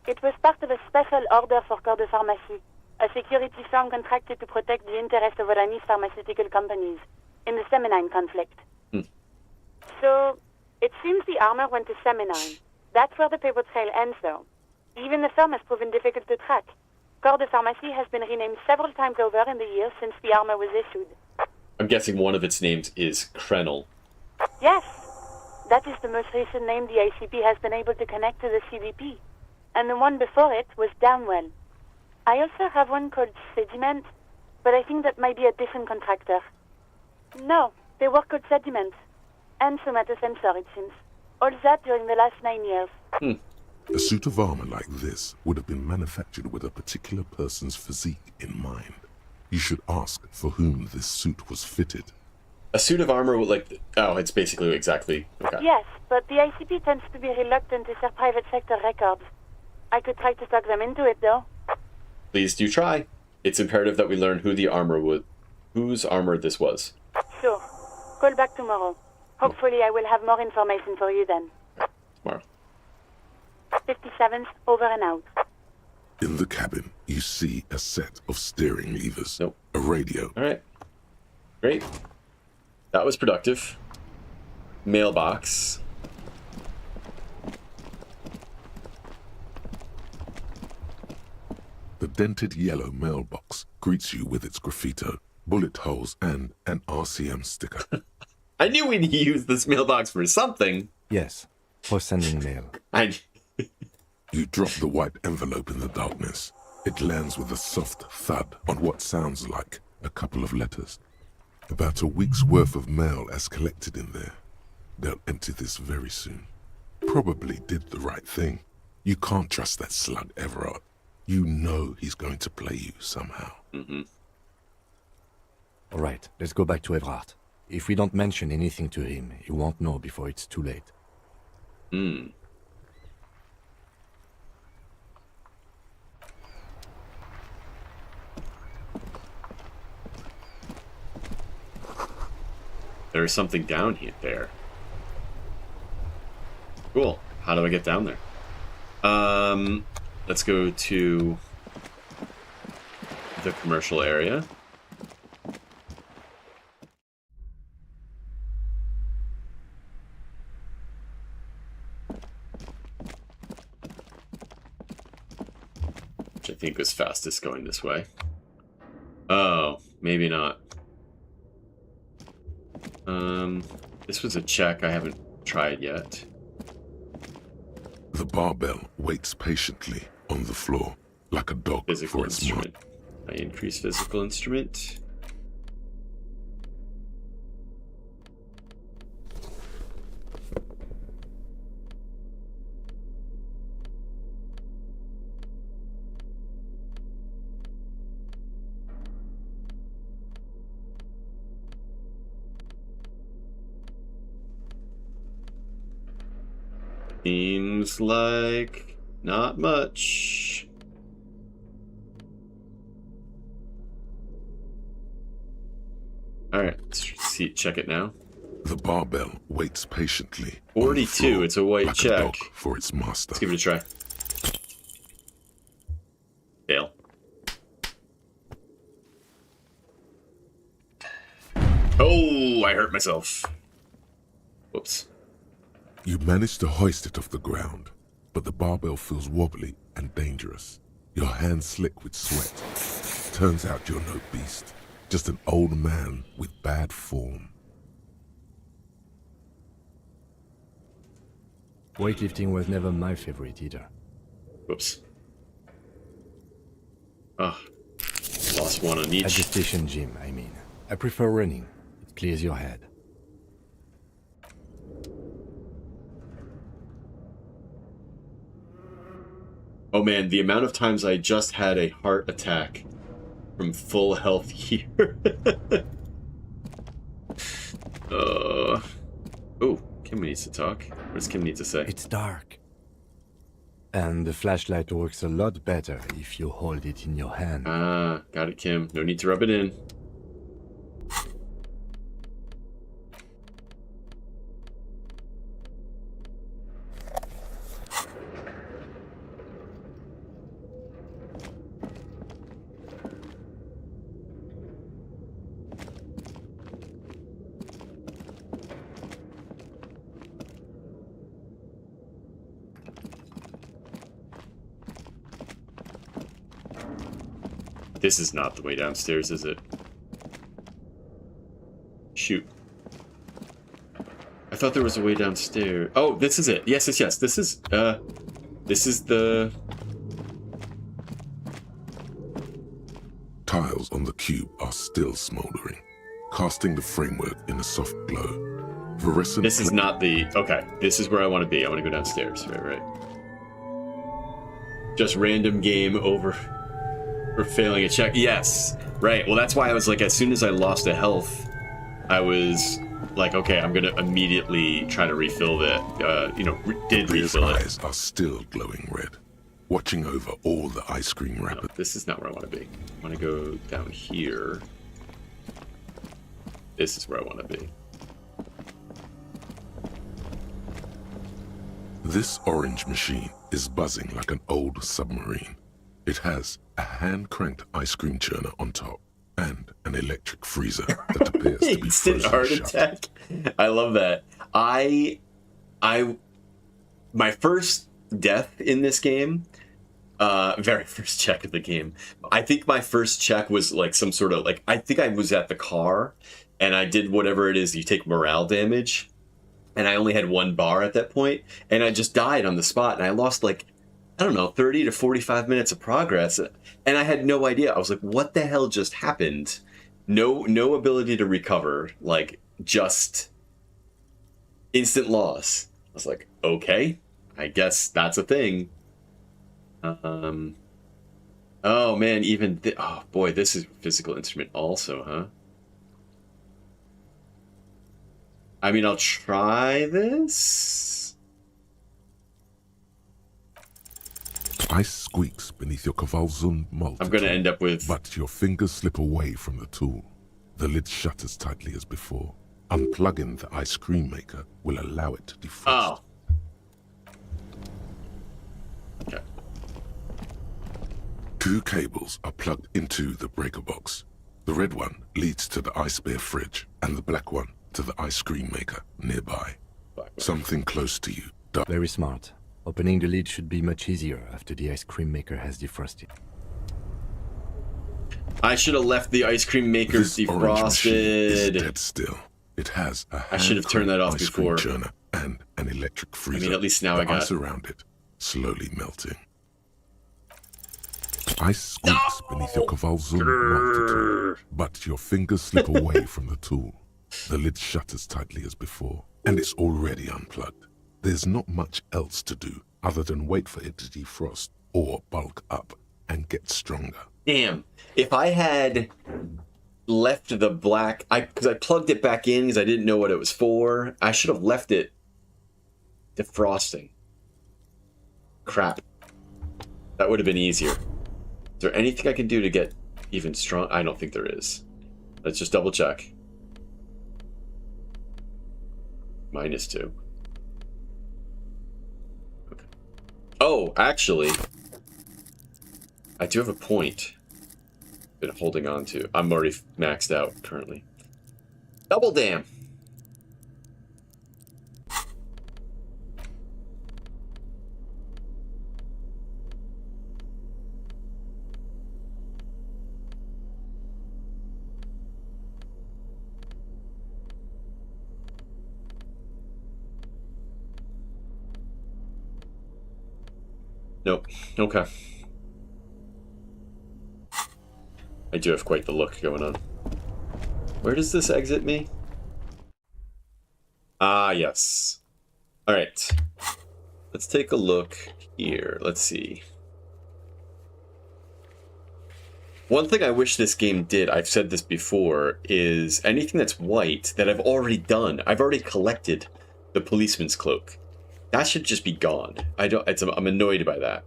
It was part of a special order for Corps de Pharmacie, a security firm contracted to protect the interests of Oranese pharmaceutical companies in the Seminine conflict. So, it seems the armor went to Seminine. That's where the paper trail ends, though. Even the firm has proven difficult to track. Corps de Pharmacie has been renamed several times over in the years since the armor was issued. I'm guessing one of its names is Krenel. Yes. That is the most recent name the ICP has been able to connect to the CDP. And the one before it was Downwell. I also have one called Sediment, but I think that might be a different contractor. No, they work called Sediment. And somatosensor, it seems. All that during the last 9 years. A suit of armor like this would have been manufactured with a particular person's physique in mind. You should ask for whom this suit was fitted. A suit of armor with it's basically exactly... Okay. Yes, but the ICP tends to be reluctant to share private sector records. I could try to talk them into it, though. Please do try. It's imperative that we learn whose armor this was. Sure. Call back tomorrow. Hopefully I will have more information for you then. Tomorrow. 57th, over and out. In the cabin, you see a set of steering levers. Nope. A radio. All right. Great. That was productive. Mailbox. The dented yellow mailbox greets you with its graffito, bullet holes, and an RCM sticker. I knew we'd use this mailbox for something. Yes, for sending mail. You drop the white envelope in the darkness. It lands with a soft thud on what sounds like a couple of letters. About a week's worth of mail as collected in there. They'll empty this very soon. Probably did the right thing. You can't trust that slug, Everard. You know he's going to play you somehow. Mm-hmm. All right, let's go back to Everard. If we don't mention anything to him, he won't know before it's too late. Hmm. There's something down here there. Cool. How do I get down there? Let's go to the commercial area. Which I think was fastest going this way. Oh, maybe not. This was a check I haven't tried yet. The barbell waits patiently on the floor, like a dog Physical for its instrument. I increase physical instrument. Seems like not much. All right, let's see. Check it now. The barbell waits patiently. 42. It's a white like check. A dog for its master. Let's give it a try. Fail. Oh, I hurt myself. Whoops. You manage to hoist it off the ground, but the barbell feels wobbly and dangerous. Your hands slick with sweat. Turns out you're no beast, just an old man with bad form. Weightlifting was never my favorite either. Whoops. Ah, lost one on each. At the station gym, I mean. I prefer running. It clears your head. Oh man, the amount of times I just had a heart attack from full health here. Oh, Kim needs to talk. What does Kim need to say? It's dark. And the flashlight works a lot better if you hold it in your hand. Ah, got it, Kim. No need to rub it in. This is not the way downstairs, is it? Shoot. I thought there was a way downstairs. Oh, this is it. Yes, yes, yes. This is the... Tiles on the cube are still smoldering, casting the framework in a soft glow. Fluorescent This is not the... Okay, this is where I want to be. I want to go downstairs. Right. Just random game over... For failing a check. Yes. Right. Well, that's why I was like, as soon as I lost a health, I was like, okay, I'm going to immediately try to refill that. Did refill it. Eyes are still glowing red, watching over all the ice cream wrappers. No, this is not where I want to be. I want to go down here. This is where I want to be. This orange machine is buzzing like an old submarine. It has a hand-cranked ice cream churner on top and an electric freezer that appears to be Instant frozen heart shut. attack. I love that. My first death in this game, very first check of the game, I think my first check was like some sort of like, I think I was at the car and I did whatever it is, you take morale damage, and I only had 1 bar at that point, and I just died on the spot, and I lost like, I don't know, 30 to 45 minutes of progress, and I had no idea. I was like, what the hell just happened? No ability to recover, like, just instant loss. I was like, okay, I guess that's a thing. Oh man, even oh boy, this is a physical instrument also, huh? I mean, I'll try this. Ice squeaks beneath your Kvalzund multi. I'm gonna end up with... But your fingers slip away from the tool. The lid shutters tightly as before. Unplugging the ice cream maker will allow it to defrost. Oh. Okay. 2 cables are plugged into the breaker box. The red one leads to the ice bear fridge, and the black one to the ice cream maker nearby. Something close to you. Very smart. Opening the lid should be much easier after the ice cream maker has defrosted. I should have left the ice cream maker This orange machine is dead defrosted. still. It has a I should have turned that off ice cream before. churner and an electric freezer. I mean, at least now the I got... ice around it slowly melting. Ice squeaks beneath your Kvalzund multi-tool, but your fingers slip away from the tool. The lid shutters tightly as before, and it's already unplugged. There's not much else to do other than wait for it to defrost or bulk up and get stronger. Damn. If I had left the black... Because I plugged it back in because I didn't know what it was for. I should have left it defrosting. Crap. That would have been easier. Is there anything I can do to get even strong? I don't think there is. Let's just double check. -2. Okay. Oh, actually, I do have a point. Been holding on to. I'm already maxed out currently. Double damn. Nope. Okay. I do have quite the look going on. Where does this exit me? Ah, yes. Alright. Let's take a look here. Let's see. One thing I wish this game did, I've said this before, is anything that's white that I've already done. I've already collected the policeman's cloak. That should just be gone. I'm annoyed by that.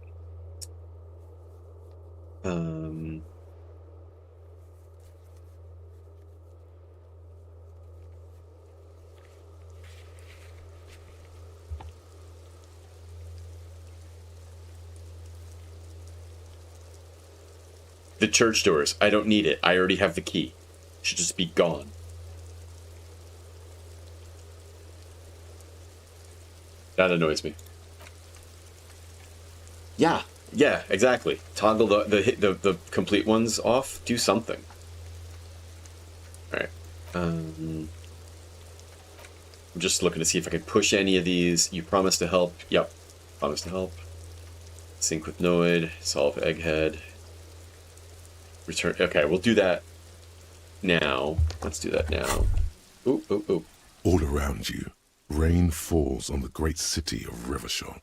The church doors. I don't need it. I already have the key. It should just be gone. That annoys me. Yeah, exactly. Toggle the complete ones off. Do something. All right. I'm just looking to see if I can push any of these. You promised to help. Yep. Promise to help. Sync with Noid. Solve Egghead. Return. Okay, we'll do that now. Let's do that now. Ooh, ooh, ooh. All around you, rain falls on the great city of Revachol.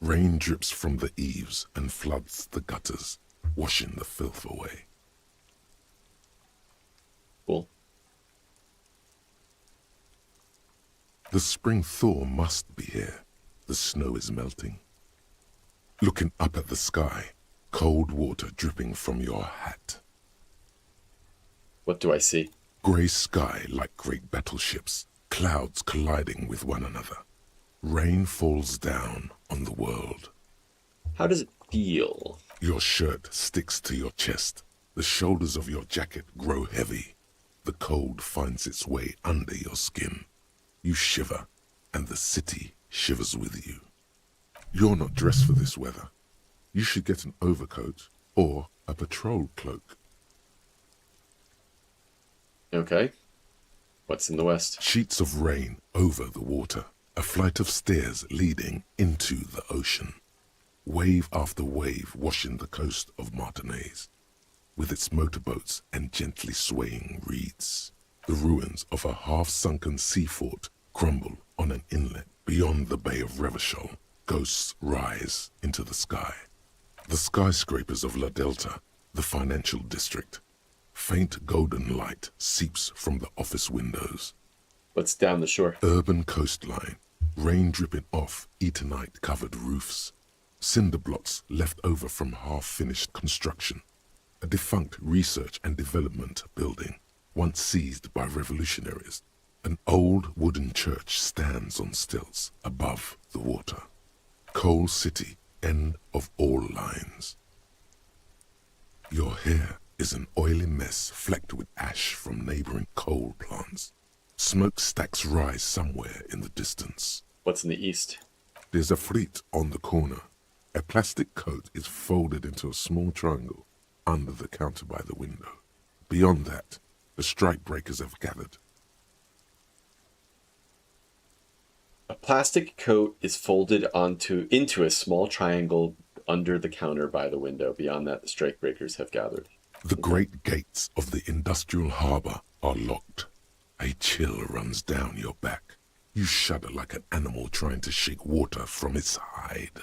Rain drips from the eaves and floods the gutters, washing the filth away. Cool. The spring thaw must be here. The snow is melting. Looking up at the sky, cold water dripping from your hat. What do I see? Grey sky like great battleships, clouds colliding with one another. Rain falls down on the world. How does it feel? Your shirt sticks to your chest. The shoulders of your jacket grow heavy. The cold finds its way under your skin. You shiver, and the city shivers with you. You're not dressed for this weather. You should get an overcoat or a patrol cloak. Okay. What's in the west? Sheets of rain over the water. A flight of stairs leading into the ocean. Wave after wave washing the coast of Martinez, with its motorboats and gently swaying reeds. The ruins of a half-sunken sea fort crumble on an inlet beyond the Bay of Revachol. Ghosts rise into the sky. The skyscrapers of La Delta, the financial district. Faint golden light seeps from the office windows. What's down the shore? Urban coastline, rain dripping off Eternite-covered roofs. Cinder blocks left over from half-finished construction. A defunct research and development building, once seized by revolutionaries. An old wooden church stands on stilts above the water. Coal City, end of all lines. Your hair is an oily mess flecked with ash from neighboring coal plants. Smokestacks rise somewhere in the distance. What's in the east? There's a fleet on the corner. A plastic coat is folded into a small triangle under the counter by the window. Beyond that, the strikebreakers have gathered. A plastic coat is folded into a small triangle under the counter by the window. Beyond that, the strikebreakers have gathered. The great gates of the industrial harbor are locked. A chill runs down your back. You shudder like an animal trying to shake water from its hide.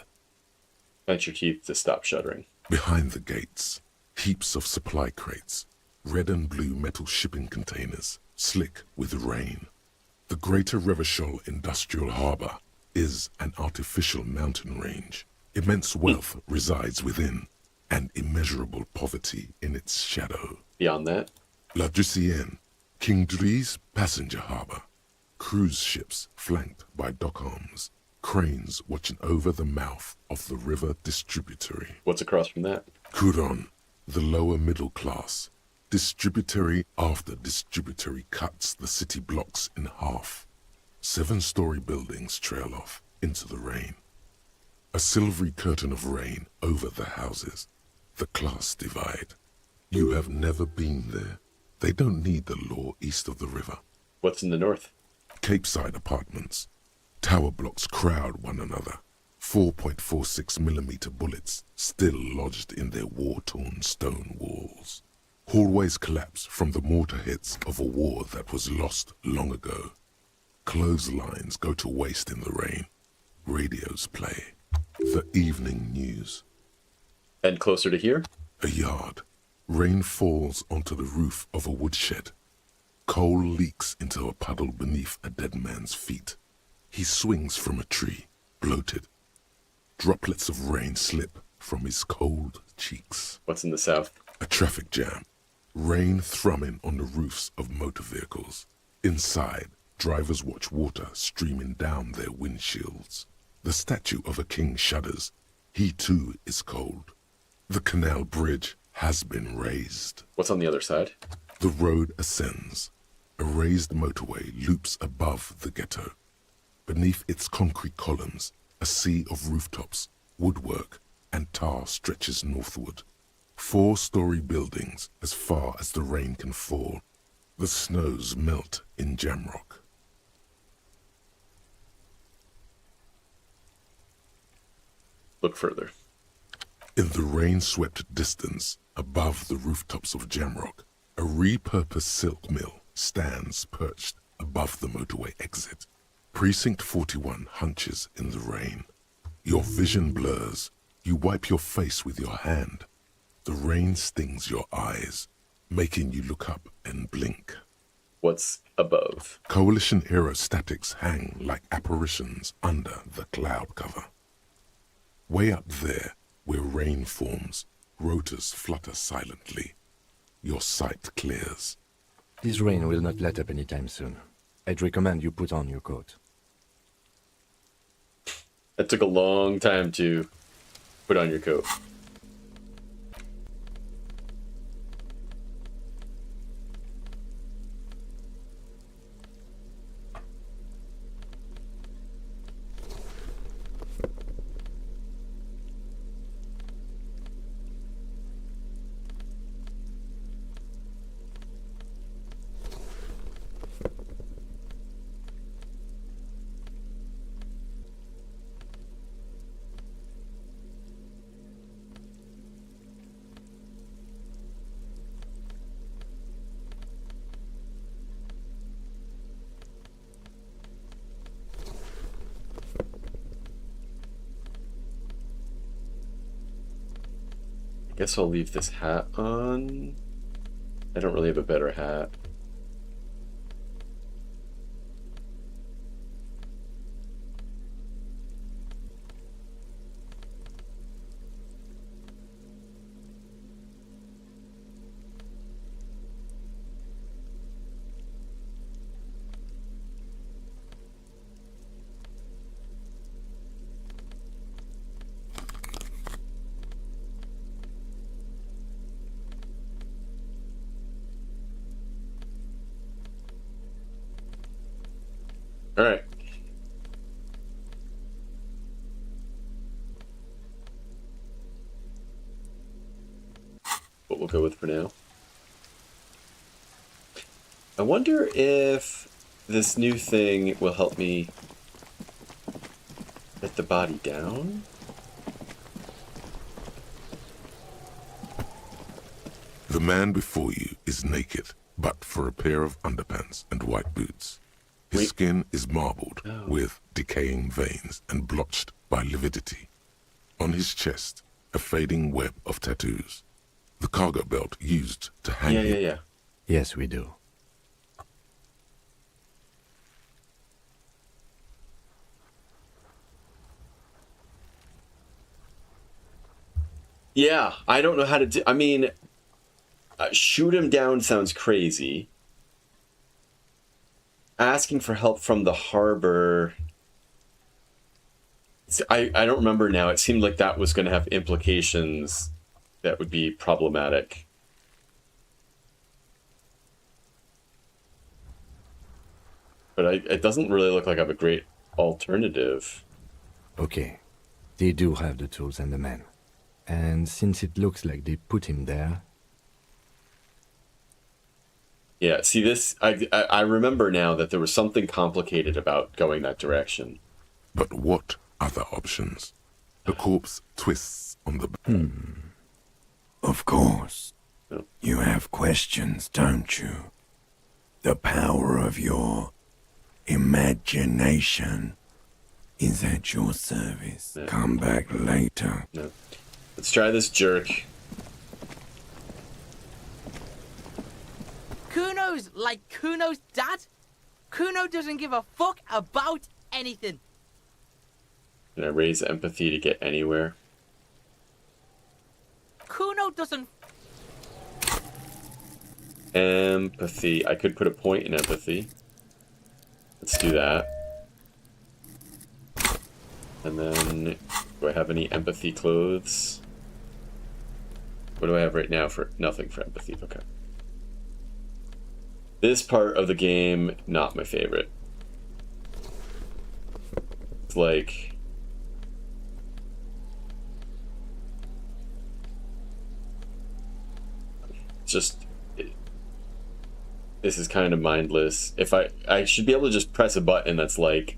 Clench your teeth to stop shuddering. Behind the gates, heaps of supply crates, red and blue metal shipping containers, slick with rain. The Greater Revachol Industrial Harbor is an artificial mountain range. Immense wealth resides within, and immeasurable poverty in its shadow. Beyond that, La Drusienne, King Dries passenger harbor. Cruise ships flanked by dock arms. Cranes watching over the mouth of the river distributary. What's across from that? Couronne, the lower middle class. Distributary after distributary cuts the city blocks in half. 7-story buildings trail off into the rain. A silvery curtain of rain over the houses. The class divide. You have never been there. They don't need the law east of the river. What's in the north? Capeside apartments. Tower blocks crowd one another. 4.46mm bullets still lodged in their war-torn stone walls. Hallways collapse from the mortar hits of a war that was lost long ago. Clotheslines go to waste in the rain. Radios play. The evening news. And closer to here? A yard. Rain falls onto the roof of a woodshed. Coal leaks into a puddle beneath a dead man's feet. He swings from a tree, bloated. Droplets of rain slip from his cold cheeks. What's in the south? A traffic jam. Rain thrumming on the roofs of motor vehicles. Inside, drivers watch water streaming down their windshields. The statue of a king shudders. He too is cold. The canal bridge has been raised. What's on the other side? The road ascends. A raised motorway loops above the ghetto. Beneath its concrete columns, a sea of rooftops, woodwork, and tar stretches northward. 4-story buildings as far as the rain can fall. The snows melt in Jamrock. Look further. In the rain-swept distance, above the rooftops of Jamrock, a repurposed silk mill stands perched above the motorway exit. Precinct 41 hunches in the rain. Your vision blurs. You wipe your face with your hand. The rain stings your eyes, making you look up and blink. What's above? Coalition aerostatics hang like apparitions under the cloud cover. Way up there, where rain forms, rotors flutter silently. Your sight clears. This rain will not let up anytime soon. I'd recommend you put on your coat. That took a long time to put on your coat. I guess I'll leave this hat on. I don't really have a better hat. All right. What we'll go with for now. I wonder if this new thing will help me let the body down. The man before you is naked, but for a pair of underpants and white boots. His skin is marbled with decaying veins and blotched by lividity. On his chest, a fading web of tattoos. The cargo belt used to hang him. Yeah. Yes, we do. Yeah, I don't know how to do... I mean, shoot him down sounds crazy. Asking for help from the harbor... I don't remember now. It seemed like that was going to have implications that would be problematic. But it doesn't really look like I have a great alternative. Okay. They do have the tools and the men. And since it looks like they put him there... Yeah, see this, I remember now that there was something complicated about going that direction. But what other options? The corpse twists on the... Of course. You have questions, don't you? The power of your imagination is at your service. No. Come back later. No. Let's try this jerk. Kuno's like Kuno's dad? Kuno doesn't give a fuck about anything. Can I raise empathy to get anywhere? Kuno doesn't... Empathy. I could put a point in empathy. Let's do that. And then, do I have any empathy clothes? What do I have right now for... Nothing for empathy. Okay. This part of the game, not my favorite. It's like... just... this is kind of mindless. If I should be able to just press a button that's like,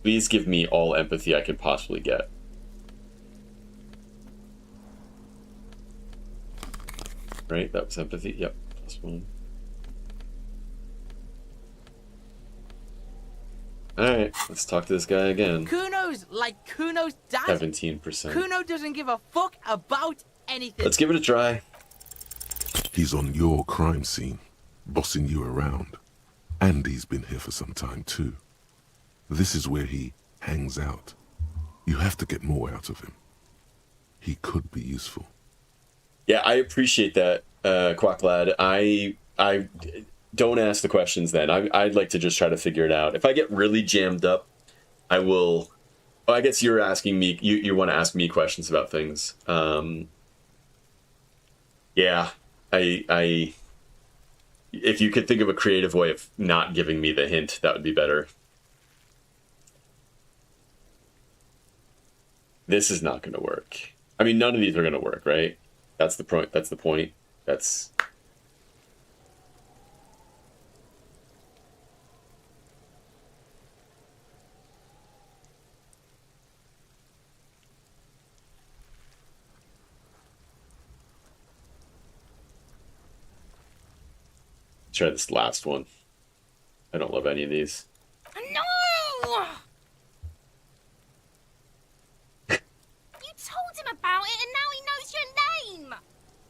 please give me all empathy I could possibly get. Right, that was empathy. Yep, +1. Alright, let's talk to this guy again. Kuno's like Kuno's dad? 17%. Kuno doesn't give a fuck about anything. Let's give it a try. He's on your crime scene, bossing you around. And he's been here for some time too. This is where he hangs out. You have to get more out of him. He could be useful. Yeah, I appreciate that, Quack Lad. don't ask the questions then. I'd like to just try to figure it out. If I get really jammed up, I will... Oh, I guess you're asking me... You want to ask me questions about things. Yeah. If you could think of a creative way of not giving me the hint, that would be better. This is not going to work. I mean, none of these are going to work, right? That's the point. That's the point. That's... Try this last one. I don't love any of these. No! You told him about it and now he knows your name!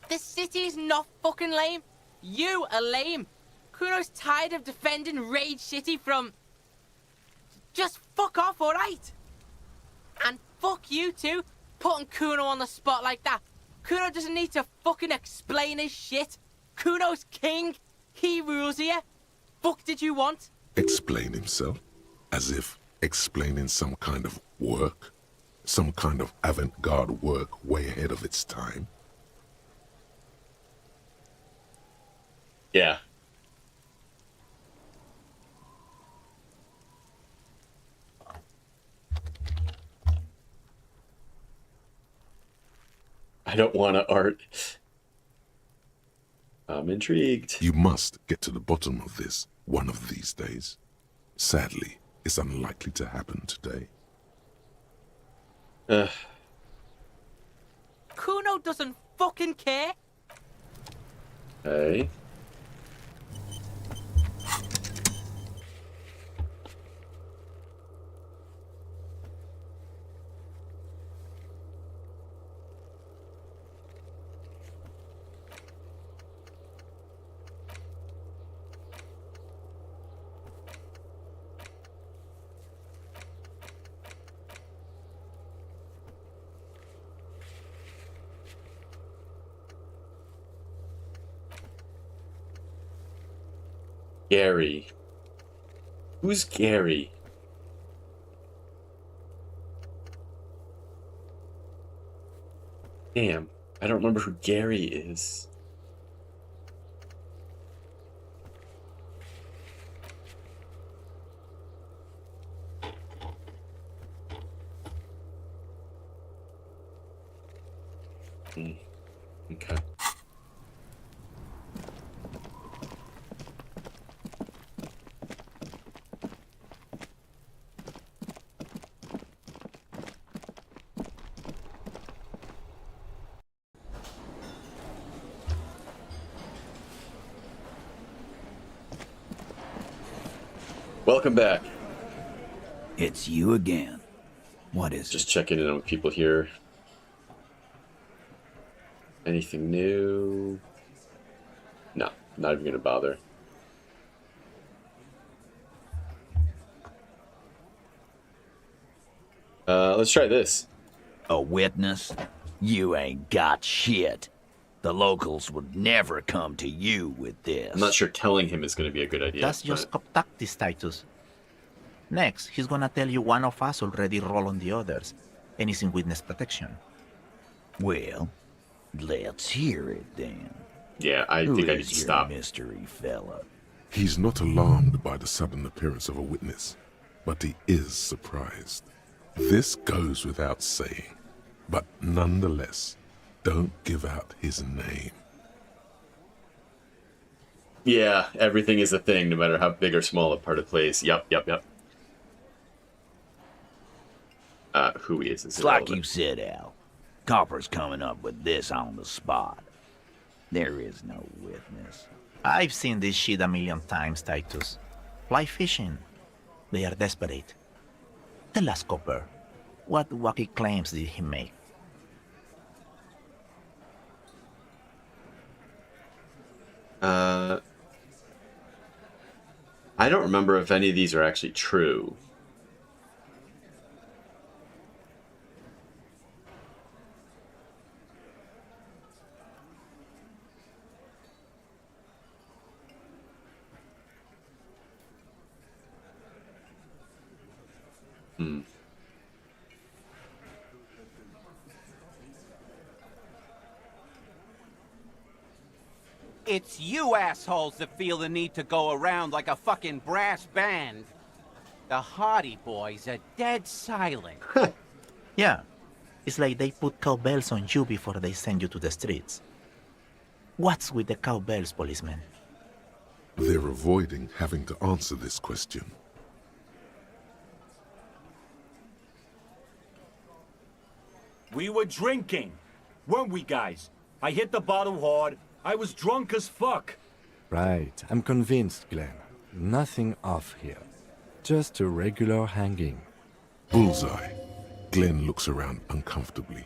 This city is not fucking lame. You are lame. Kuno's tired of defending Rage City from... Just fuck off, alright? And fuck you too, putting Kuno on the spot like that. Kuno doesn't need to fucking explain his shit. Kuno's king. He rules here. Fuck did you want? Explain himself? As if explaining some kind of work? Some kind of avant-garde work way ahead of its time? Yeah. I don't want to art. I'm intrigued. You must get to the bottom of this one of these days. Sadly, it's unlikely to happen today. Kuno doesn't fucking care. Hey. Gary. Who's Gary? Damn, I don't remember who Gary is. Okay. Welcome back. It's you again. What is Just checking in with people here. Anything new? No, not even gonna bother. Let's try this. A witness? You ain't got shit. The locals would never come to you with this. I'm not sure telling him is going to be a good idea. That's just tactics, Titus. Next, he's gonna tell you one of us already rolled on the others, and he's in witness protection. Well, let's hear it then. Yeah, I think I need to stop. Mystery fella. He's not alarmed by the sudden appearance of a witness, but he is surprised. This goes without saying, but nonetheless, don't give out his name. Yeah, everything is a thing, no matter how big or small a part it plays. Yep. Who he is It's like you said, Al. Copper's coming up with this on the spot. There is no witness. I've seen this shit a million times, Titus. Fly fishing. They are desperate. Tell us, Copper, what wacky claims did he make? I don't remember if any of these are actually true. It's you assholes that feel the need to go around like a fucking brass band. The Hardy Boys are dead silent. Yeah. It's like they put cowbells on you before they send you to the streets. What's with the cowbells, policeman? They're avoiding having to answer this question. We were drinking, weren't we, guys? I hit the bottle hard. I was drunk as fuck. Right, I'm convinced, Glenn. Nothing off here. Just a regular hanging. Bullseye. Glenn looks around uncomfortably.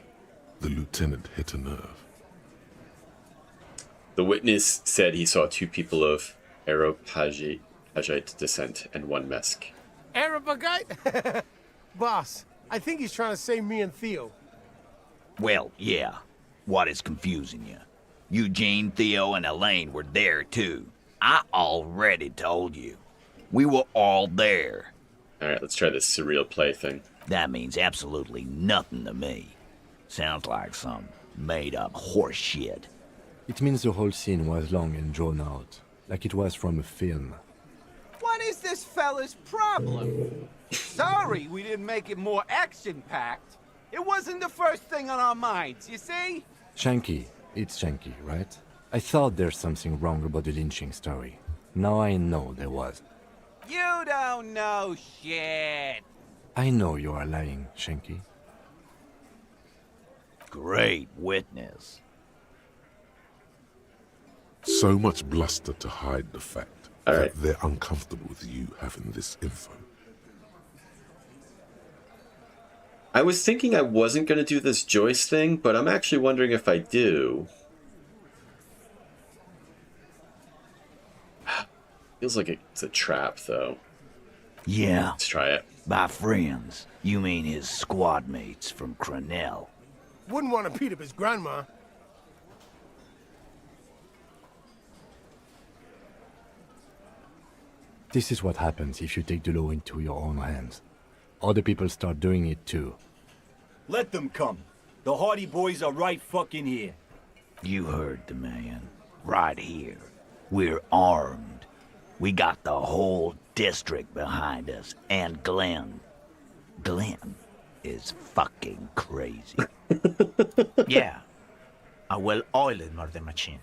The lieutenant hit a nerve. The witness said he saw 2 people of Arab-Hajite descent and 1 Mesk. Arab-Hajite? Boss, I think he's trying to say me and Theo. Well, yeah. What is confusing you? Eugene, Theo, and Elaine were there, too. I already told you. We were all there. Alright, let's try this surreal play thing. That means absolutely nothing to me. Sounds like some made-up horse shit. It means the whole scene was long and drawn out, like it was from a film. What is this fella's problem? Sorry we didn't make it more action-packed. It wasn't the first thing on our minds, you see? Shanky. It's Shanky, right? I thought there's something wrong about the lynching story. Now I know there was. You don't know shit. I know you are lying, Shanky. Great witness. So much bluster to hide the fact that they're uncomfortable with you having this info. I was thinking I wasn't going to do this Joyce thing, but I'm actually wondering if I do. Feels like it's a trap, though. Yeah. Let's try it. By friends, you mean his squad mates from Crenell. Wouldn't want to beat up his grandma. This is what happens if you take the law into your own hands. Other people start doing it too. Let them come. The Hardy Boys are right fucking here. You heard the man. Right here. We're armed. We got the whole district behind us, and Glenn. Glenn is fucking crazy. Yeah. A well-oiled murder machine.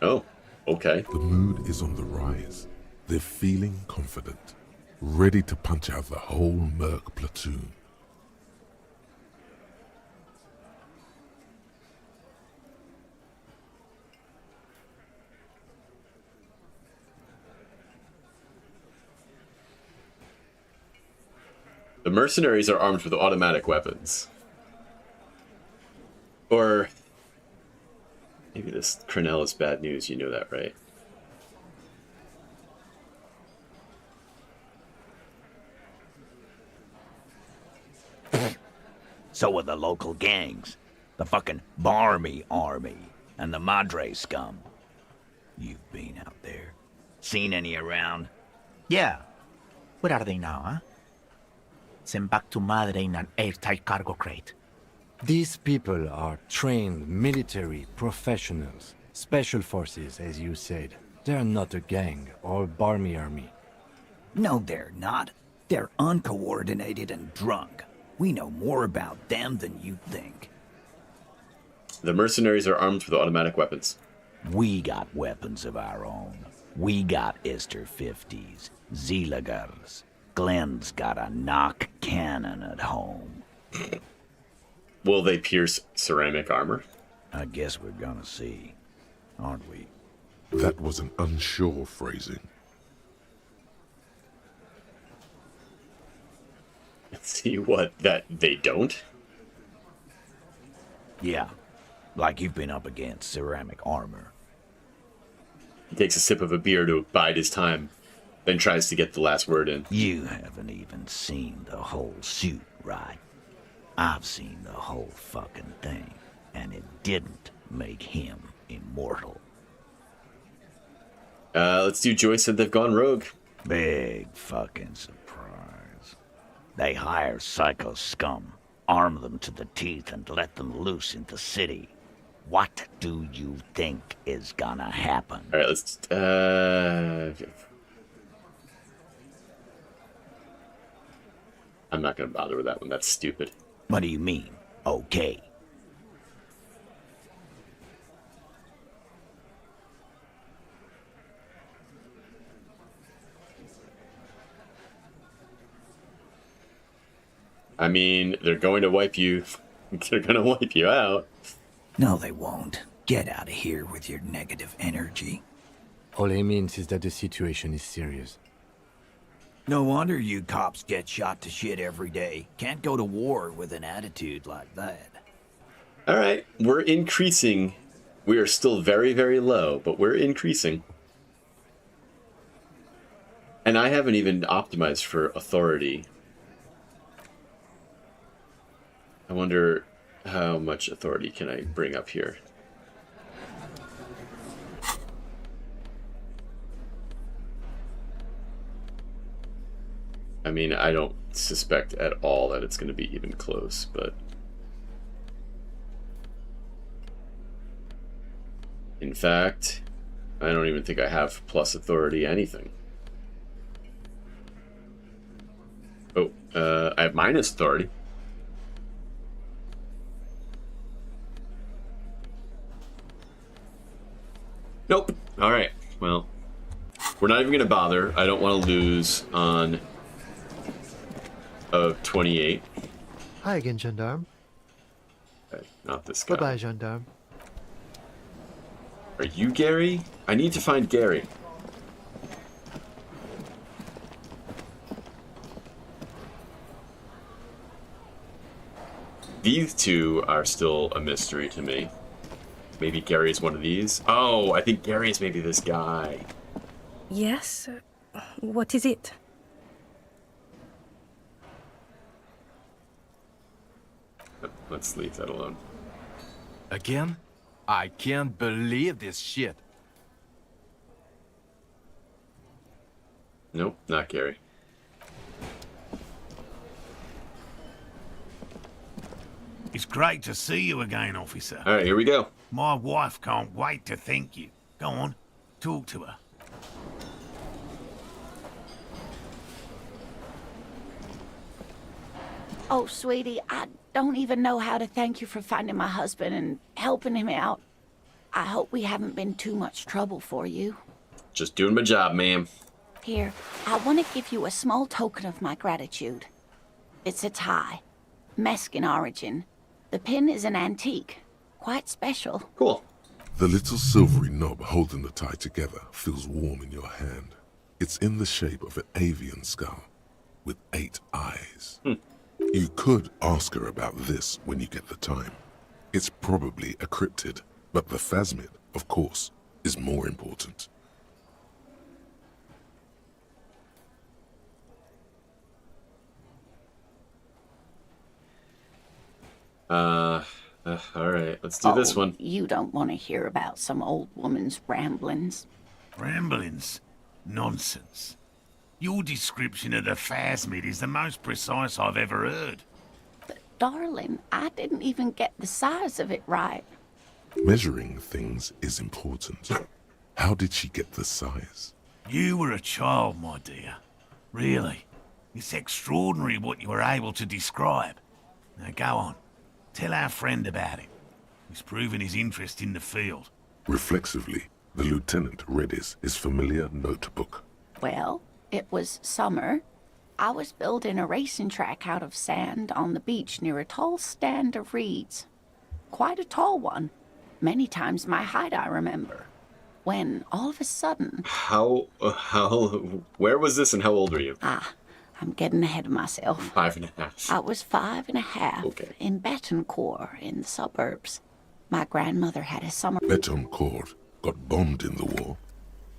Oh, okay. The mood is on the rise. They're feeling confident, ready to punch out the whole Merc platoon. The mercenaries are armed with automatic weapons. Or maybe this Crenell is bad news, you know that, right? So are the local gangs. The fucking Barmy Army and the Madre scum. You've been out there. Seen any around? Yeah. Where are they now, huh? Sent back to Madre in an airtight cargo crate. These people are trained military professionals, special forces, as you said. They're not a gang or Barmy army. No, they're not. They're uncoordinated and drunk. We know more about them than you think. The mercenaries are armed with automatic weapons. We got weapons of our own. We got Ister 50s, Zeelagers. Glenn's got a knock cannon at home. Will they pierce ceramic armor? I guess we're gonna see, aren't we? That was an unsure phrasing. See what? That they don't? Yeah, like you've been up against ceramic armor. He takes a sip of a beer to bide his time, then tries to get the last word in. You haven't even seen the whole suit, right? I've seen the whole fucking thing, and it didn't make him immortal. Let's do Joyce said they've gone rogue. Big fucking surprise. They hire psycho scum, arm them to the teeth, and let them loose in the city. What do you think is gonna happen? All right, let's. I'm not gonna bother with that one. That's stupid. What do you mean? Okay. I mean, they're going to wipe you. They're going to wipe you out. No, they won't. Get out of here with your negative energy. All he means is that the situation is serious. No wonder you cops get shot to shit every day. Can't go to war with an attitude like that. All right, we're increasing. We are still very, very low, but we're increasing. And I haven't even optimized for authority. I wonder how much authority can I bring up here. I mean, I don't suspect at all that it's going to be even close, but... In fact, I don't even think I have plus authority anything. Oh, I have minus authority. Nope. Alright, well, we're not even going to bother. I don't want to lose on... of 28. Hi again, gendarme. Okay, not this guy. Bye-bye, gendarme. Are you Gary? I need to find Gary. These two are still a mystery to me. Maybe Gary's one of these. Oh, I think Gary's maybe this guy. Yes? What is it? Let's leave that alone. Again? I can't believe this shit. Nope, not Gary. It's great to see you again, officer. All right, here we go. My wife can't wait to thank you. Go on, talk to her. Oh, sweetie, I don't even know how to thank you for finding my husband and helping him out. I hope we haven't been too much trouble for you. Just doing my job, ma'am. Here, I want to give you a small token of my gratitude. It's a tie. Mexican origin. The pin is an antique. Quite special. Cool. The little silvery knob holding the tie together feels warm in your hand. It's in the shape of an avian skull with 8 eyes. You could ask her about this when you get the time. It's probably a cryptid, but the phasmid, of course, is more important. All right, let's do this one. You don't want to hear about some old woman's ramblings. Ramblings? Nonsense. Your description of the phasmid is the most precise I've ever heard. But, darling, I didn't even get the size of it right. Measuring things is important. How did she get the size? You were a child, my dear. Really. It's extraordinary what you were able to describe. Now go on. Tell our friend about it. He's proven his interest in the field. Reflexively, the lieutenant read his familiar notebook. Well, it was summer. I was building a racing track out of sand on the beach near a tall stand of reeds. Quite a tall one. Many times my height, I remember. When, all of a sudden... Where was this and how old were you? I'm getting ahead of myself. 5.5. I was 5.5 Okay. in Betancourt in the suburbs. My grandmother had a summer... Betancourt got bombed in the war.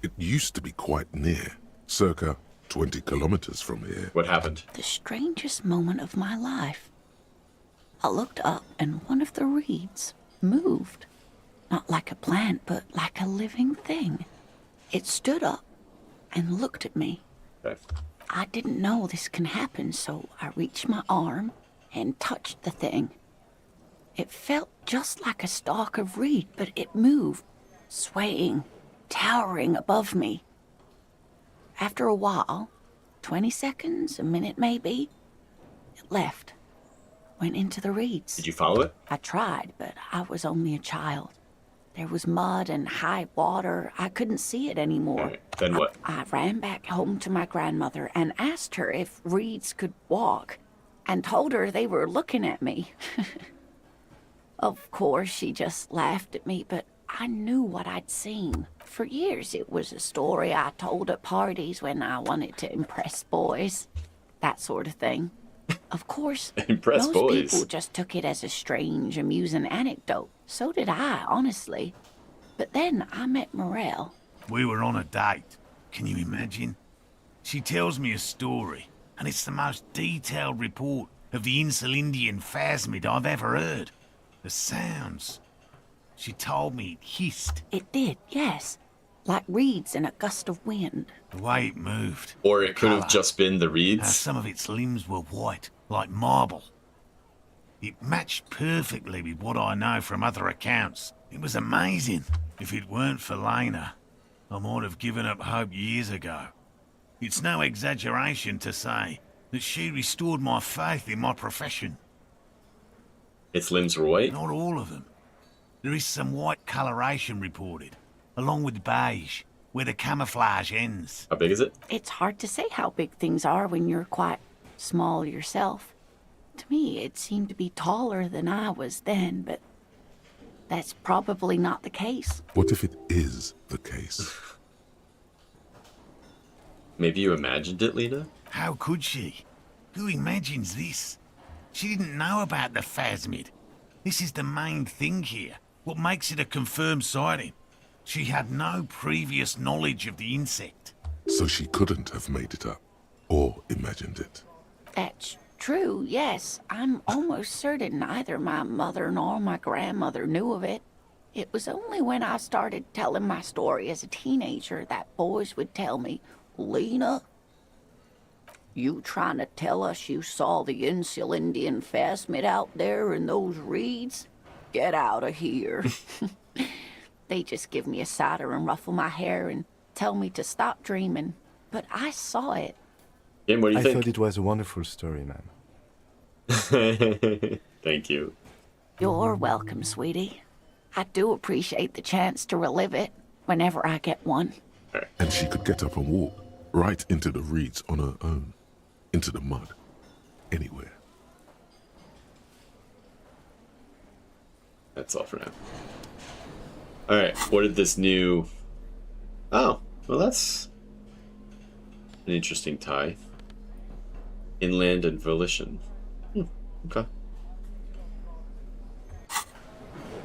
It used to be quite near, circa 20 kilometers from here. What happened? The strangest moment of my life. I looked up and one of the reeds moved. Not like a plant, but like a living thing. It stood up and looked at me. Okay. I didn't know this can happen, so I reached my arm and touched the thing. It felt just like a stalk of reed, but it moved, swaying, towering above me. After a while, 20 seconds, a minute maybe, it left, went into the reeds. Did you follow it? I tried, but I was only a child. There was mud and high water. I couldn't see it anymore. Right. Then what? I ran back home to my grandmother and asked her if reeds could walk, and told her they were looking at me. Of course, she just laughed at me, but I knew what I'd seen. For years, it was a story I told at parties when I wanted to impress boys. That sort of thing. Of course, Impress most boys. people just took it as a strange, amusing anecdote. So did I, honestly. But then I met Morel. We were on a date. Can you imagine? She tells me a story, and it's the most detailed report of the Insulindian phasmid I've ever heard. The sounds. She told me it hissed. It did, yes. Like reeds in a gust of wind. The way it moved. Or it could have Colour. just been the How reeds. some of its limbs were white, like marble. It matched perfectly with what I know from other accounts. It was amazing. If it weren't for Lena, I might have given up hope years ago. It's no exaggeration to say that she restored my faith in my profession. Its limbs were white? Not all of them. There is some white coloration reported, along with beige, where the camouflage ends. How big is it? It's hard to say how big things are when you're quite small yourself. To me, it seemed to be taller than I was then, but that's probably not the case. What if it is the case? Maybe you imagined it, Lena? How could she? Who imagines this? She didn't know about the phasmid. This is the main thing here. What makes it a confirmed sighting? She had no previous knowledge of the insect. So she couldn't have made it up or imagined it. That's true, yes. I'm almost certain neither my mother nor my grandmother knew of it. It was only when I started telling my story as a teenager that boys would tell me, Lena, you trying to tell us you saw the Insulindian phasmid out there in those reeds? Get out of here. They just give me a cider and ruffle my hair and tell me to stop dreaming. But I saw it. Jim, what do you I think? thought it was a wonderful story, man. Thank you. You're welcome, sweetie. I do appreciate the chance to relive it whenever I get one. And she could get up and walk right into the reeds on her own, into the mud, anywhere. That's all for now. Alright, what did this new... Oh, well that's an interesting tie. Inland and volition. Okay.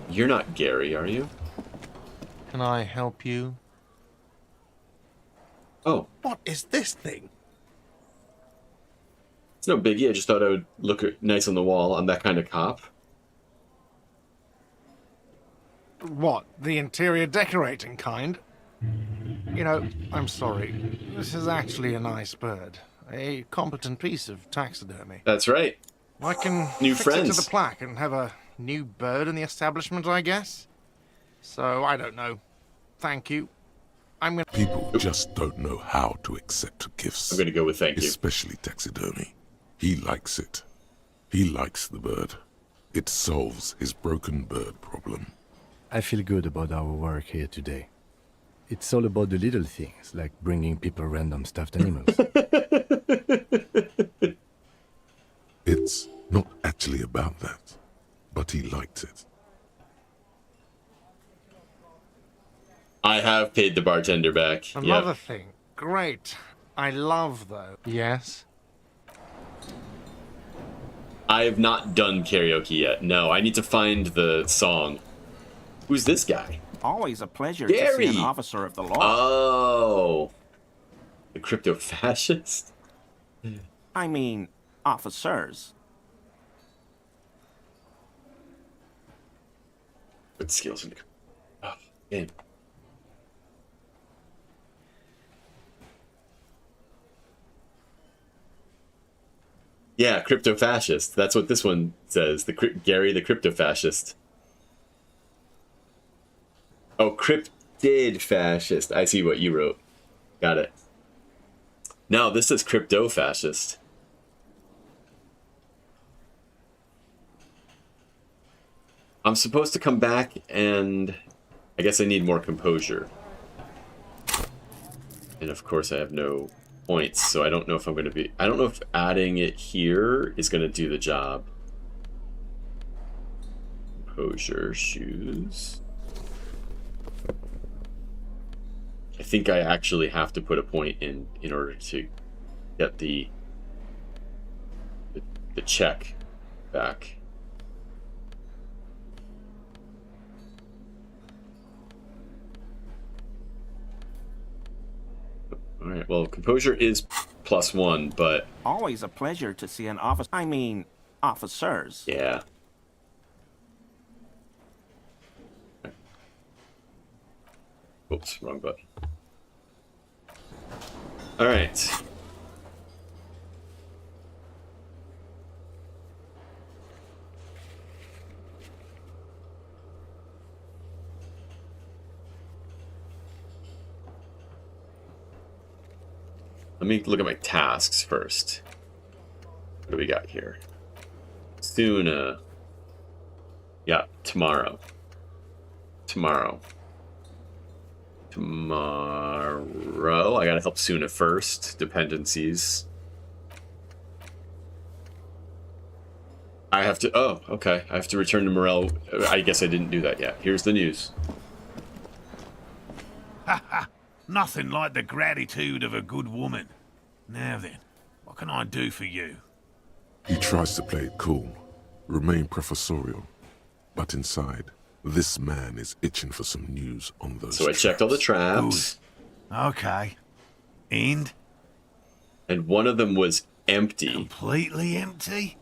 You're not Gary, are you? Can I help you? Oh. What is this thing? It's no biggie, I just thought I would look nice on the wall. I'm that kind of cop. What, the interior decorating kind? You know, I'm sorry. This is actually a nice bird. A competent piece of taxidermy. That's right. I can New fix friends. it to the plaque and have a new bird in the establishment, I guess. So, I don't know. Thank you. I'm gonna... People just don't know how to accept gifts. I'm gonna go with thank you. Especially taxidermy. He likes it. He likes the bird. It solves his broken bird problem. I feel good about our work here today. It's all about the little things, like bringing people random stuffed animals. It's not actually about that, but he liked it. I have paid the bartender back. Another Yep. thing. Great. I love, though. Yes? I have not done karaoke yet. No, I need to find the song. Who's this guy? Always a pleasure Gary! to see an officer of the law. Oh. The crypto fascist? I mean, officers. Good skills. Oh, game. Yeah, crypto-fascist. That's what this one says. Gary the crypto-fascist. Oh, cryptid fascist. I see what you wrote. Got it. No, this is crypto-fascist. I'm supposed to come back and I guess I need more composure. And of course I have no points, so I don't know if I'm going to be... I don't know if adding it here is going to do the job. Composure, shoes. I think I actually have to put a point in order to get the check back. Alright, well, composure is +1, but... Always a pleasure to see an officer. I mean, officers. Yeah. Oops, wrong button. Alright. Let me look at my tasks first. What do we got here? Soon, yeah, tomorrow. Tomorrow, I gotta help Suna first. Dependencies. I have to... Oh, okay. I have to return to Morel. I guess I didn't do that yet. Here's the news. Ha ha! Nothing like the gratitude of a good woman. Now then, what can I do for you? He tries to play it cool, remain professorial, but inside, this man is itching for some news on those So I checked all the traps. Good. Okay. And one of them was empty. Completely empty?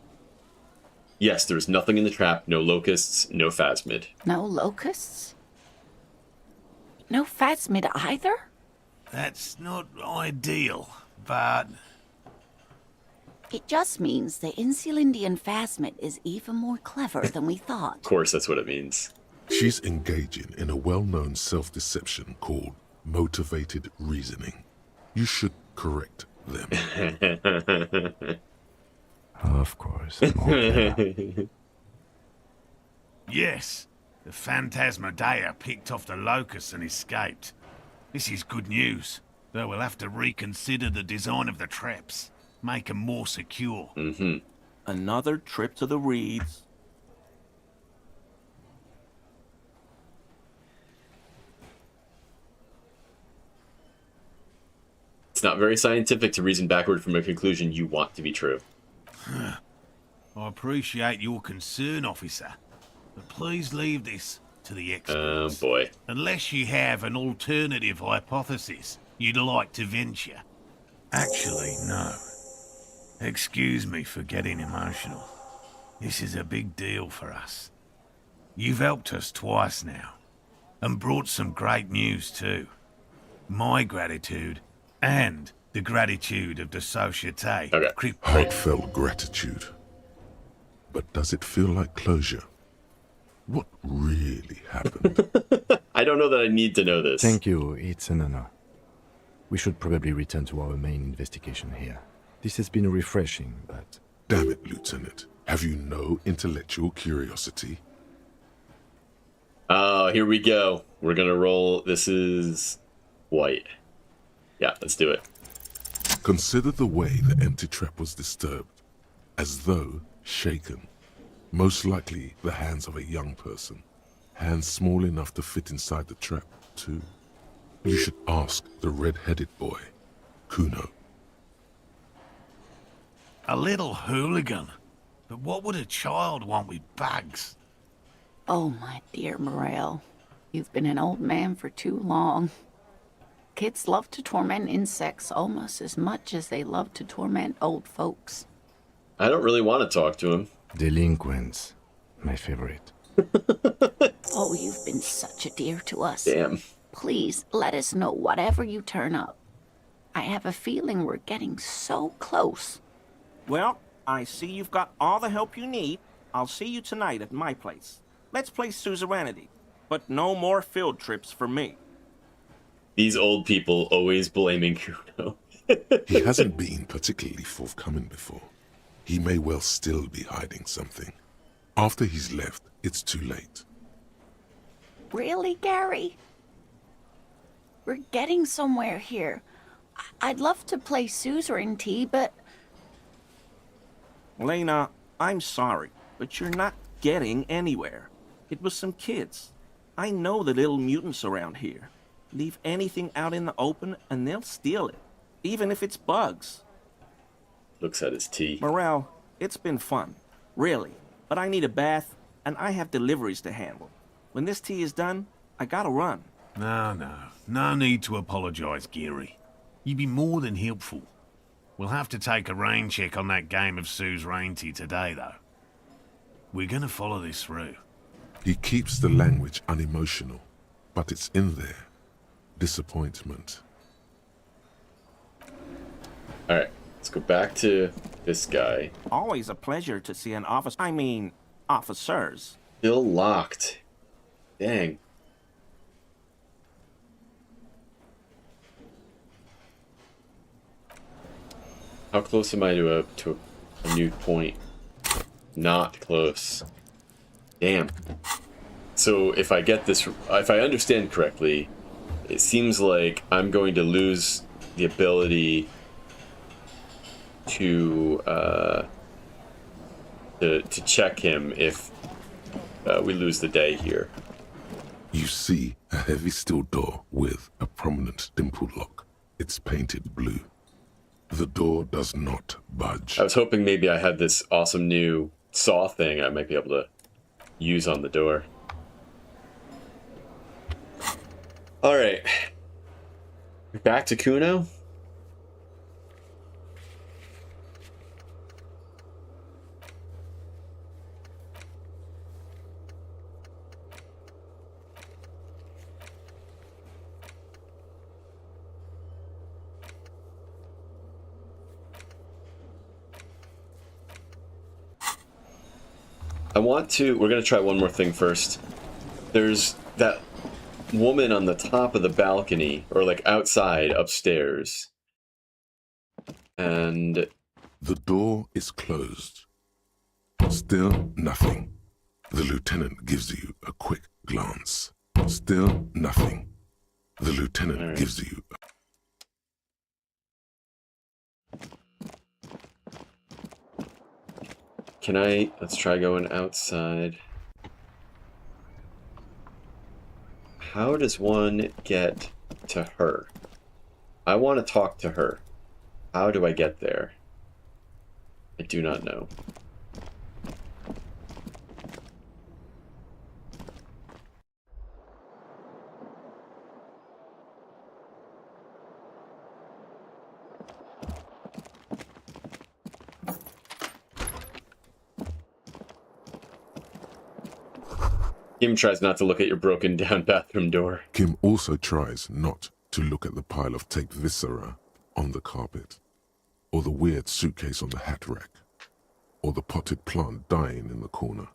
Yes, there was nothing in the trap. No locusts, no phasmid. No locusts? No phasmid either? That's not ideal, but... It just means the Insulindian phasmid is even more clever than we thought. Of course, that's what it means. She's engaging in a well-known self-deception called motivated reasoning. You should correct them. Of course. Yes, the Phantasmadeia picked off the locusts and escaped. This is good news, though we'll have to reconsider the design of the traps. Make them more secure. Another trip to the reeds. It's not very scientific to reason backward from a conclusion you want to be true. I appreciate your concern, officer, but please leave this to the experts. Oh boy. Unless you have an alternative hypothesis you'd like to venture. Actually, no. Excuse me for getting emotional. This is a big deal for us. You've helped us twice now, and brought some great news too. My gratitude, and the gratitude of the Societe. Okay. Heartfelt gratitude. But does it feel like closure? What really happened? I don't know that I need to know this. Thank you, it's an honor. We should probably return to our main investigation here. This has been refreshing, but... Damn it, Lieutenant. Have you no intellectual curiosity? Oh, here we go. We're gonna roll... This is... white. Yeah, let's do it. Consider the way the empty trap was disturbed. As though shaken. Most likely the hands of a young person. Hands small enough to fit inside the trap, too. You should ask the red-headed boy, Kuno. A little hooligan. But what would a child want with bags? Oh, my dear Morel. You've been an old man for too long. Kids love to torment insects almost as much as they love to torment old folks. I don't really want to talk to him. Delinquents. My favorite. Oh, you've been such a dear to us. Damn. Please, let us know whatever you turn up. I have a feeling we're getting so close. Well, I see you've got all the help you need. I'll see you tonight at my place. Let's play suzerainty, but no more field trips for me. These old people always blaming Kuno. He hasn't been particularly forthcoming before. He may well still be hiding something. After he's left, it's too late. Really, Gary? We're getting somewhere here. I'd love to play suzerainty, but... Lena, I'm sorry, but you're not getting anywhere. It was some kids. I know the little mutants around here. Leave anything out in the open and they'll steal it, even if it's bugs. Looks at his tea. Morel, it's been fun, really, but I need a bath and I have deliveries to handle. When this tea is done, I gotta run. No need to apologize, Geary. You'd be more than helpful. We'll have to take a rain check on that game of suzerainty today, though. We're gonna follow this through. He keeps the language unemotional, but it's in there. Disappointment. Alright, let's go back to this guy. Always a pleasure to see an officers. Still locked. Dang. How close am I to a new point? Not close. Damn. So if I get this, if I understand correctly, it seems like I'm going to lose the ability to check him if we lose the day here. You see a heavy steel door with a prominent dimple lock. It's painted blue. The door does not budge. I was hoping maybe I had this awesome new saw thing I might be able to use on the door. Alright. Back to Kuno. We're gonna try one more thing first. There's that woman on the top of the balcony, or like outside, upstairs. And... the door is closed. Still nothing. The lieutenant gives you a quick glance. Still nothing. The lieutenant gives you... let's try going outside. How does one get to her? I want to talk to her. How do I get there? I do not know. Kim tries not to look at your broken down bathroom door. Kim also tries not to look at the pile of taped viscera on the carpet, or the weird suitcase on the hat rack, or the potted plant dying in the corner.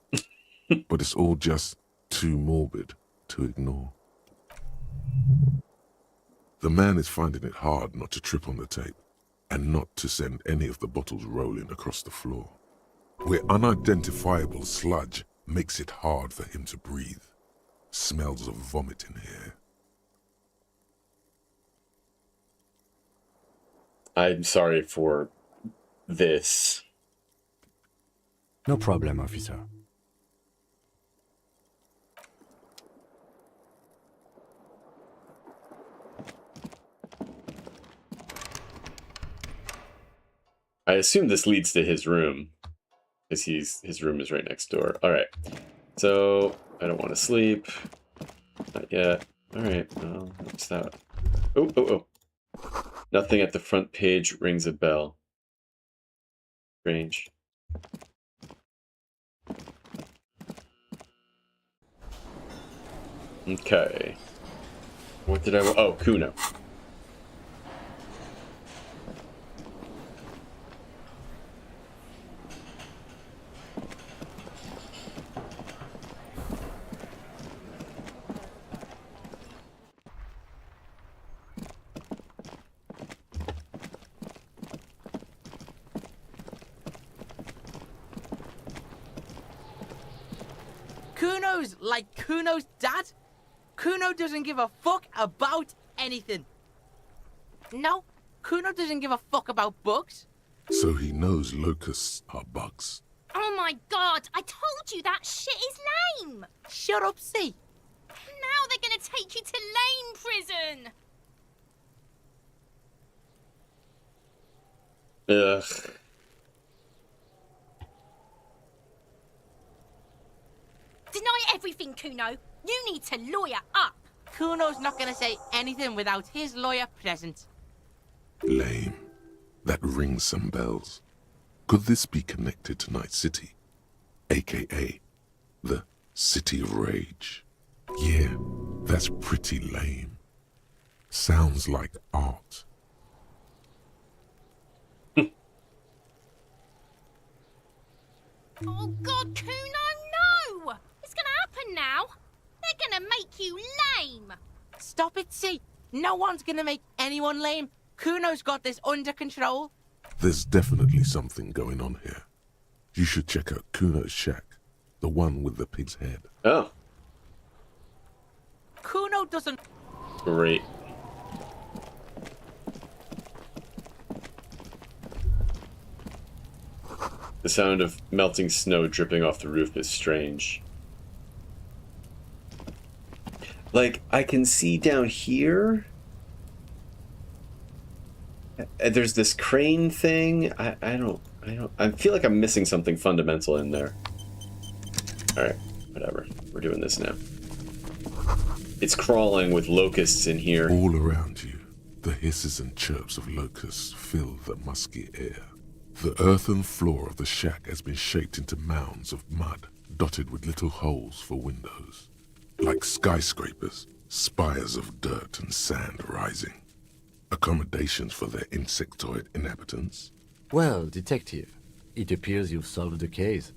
But it's all just too morbid to ignore. The man is finding it hard not to trip on the tape, and not to send any of the bottles rolling across the floor, where unidentifiable sludge makes it hard for him to breathe. Smells of vomit in here. I'm sorry for this. No problem, officer. I assume this leads to his room, because his room is right next door. All right, so I don't want to sleep. Not yet. All right. What's that? Oh. Nothing at the front page rings a bell. Strange. Okay. What did I want? Oh, Kuno. Kuno's like Kuno's dad. Kuno doesn't give a fuck about anything. No, Kuno doesn't give a fuck about bugs. So he knows locusts are bugs. Oh my god, I told you that shit is lame! Shut up, see. Now they're gonna take you to lame prison! Ugh. Deny everything, Kuno. You need to lawyer up. Kuno's not gonna say anything without his lawyer present. Lame. That rings some bells. Could this be connected to Night City? AKA the City of Rage. Yeah, that's pretty lame. Sounds like art. Oh god, Kuno, no! It's gonna happen now. They're gonna make you lame. Stop it, see. No one's gonna make anyone lame. Kuno's got this under control. There's definitely something going on here. You should check out Kuno's shack, the one with the pig's head. Oh. Kuno doesn't... Great. The sound of melting snow dripping off the roof is strange. Like, I can see down here... There's this crane thing. I feel like I'm missing something fundamental in there. Alright, whatever. We're doing this now. It's crawling with locusts in here. All around you, the hisses and chirps of locusts fill the musky air. The earthen floor of the shack has been shaped into mounds of mud, dotted with little holes for windows. Like skyscrapers, spires of dirt and sand rising. Accommodations for their insectoid inhabitants? Well, detective, it appears you've solved the case.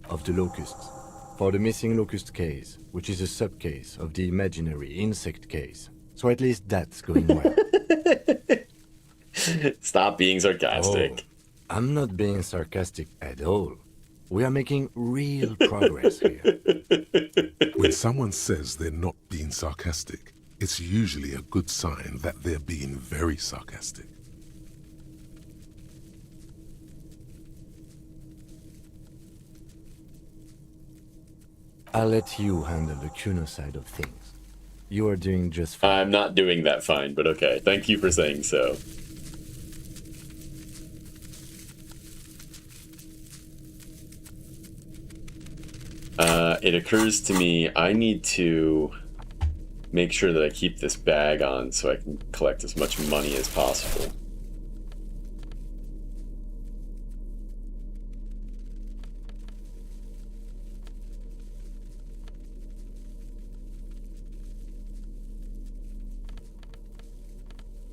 Of the locusts. For the missing locust case, which is a sub-case of the imaginary insect case. So at least that's going well. Stop being sarcastic. Oh, I'm not being sarcastic at all. We are making real progress here. When someone says they're not being sarcastic, it's usually a good sign that they're being very sarcastic. I'll let you handle the Kuno side of things. You are doing just fine. I'm not doing that fine, but okay. Thank you for saying so. It occurs to me I need to make sure that I keep this bag on so I can collect as much money as possible.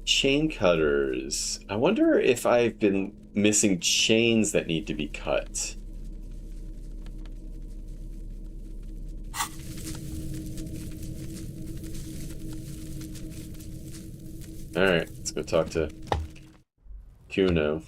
Chain cutters. I wonder if I've been missing chains that need to be cut. Alright, let's go talk to Kuno.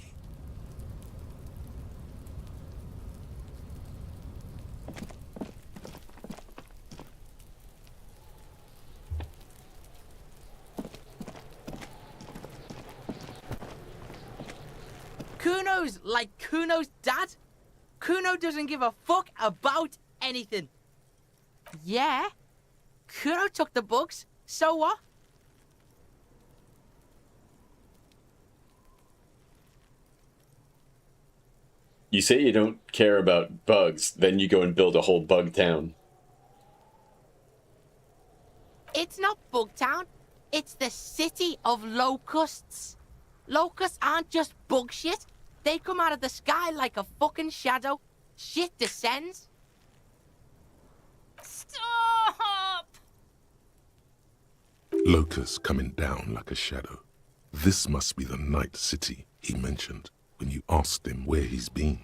Kuno's like Kuno's dad. Kuno doesn't give a fuck about anything. Yeah, Kuno took the bugs, so what? You say you don't care about bugs, then you go and build a whole bug town. It's not Bugtown. It's the city of locusts. Locusts aren't just bug shit. They come out of the sky like a fucking shadow. Shit descends. Stop! Locusts coming down like a shadow. This must be the Night City he mentioned when you asked him where he's been.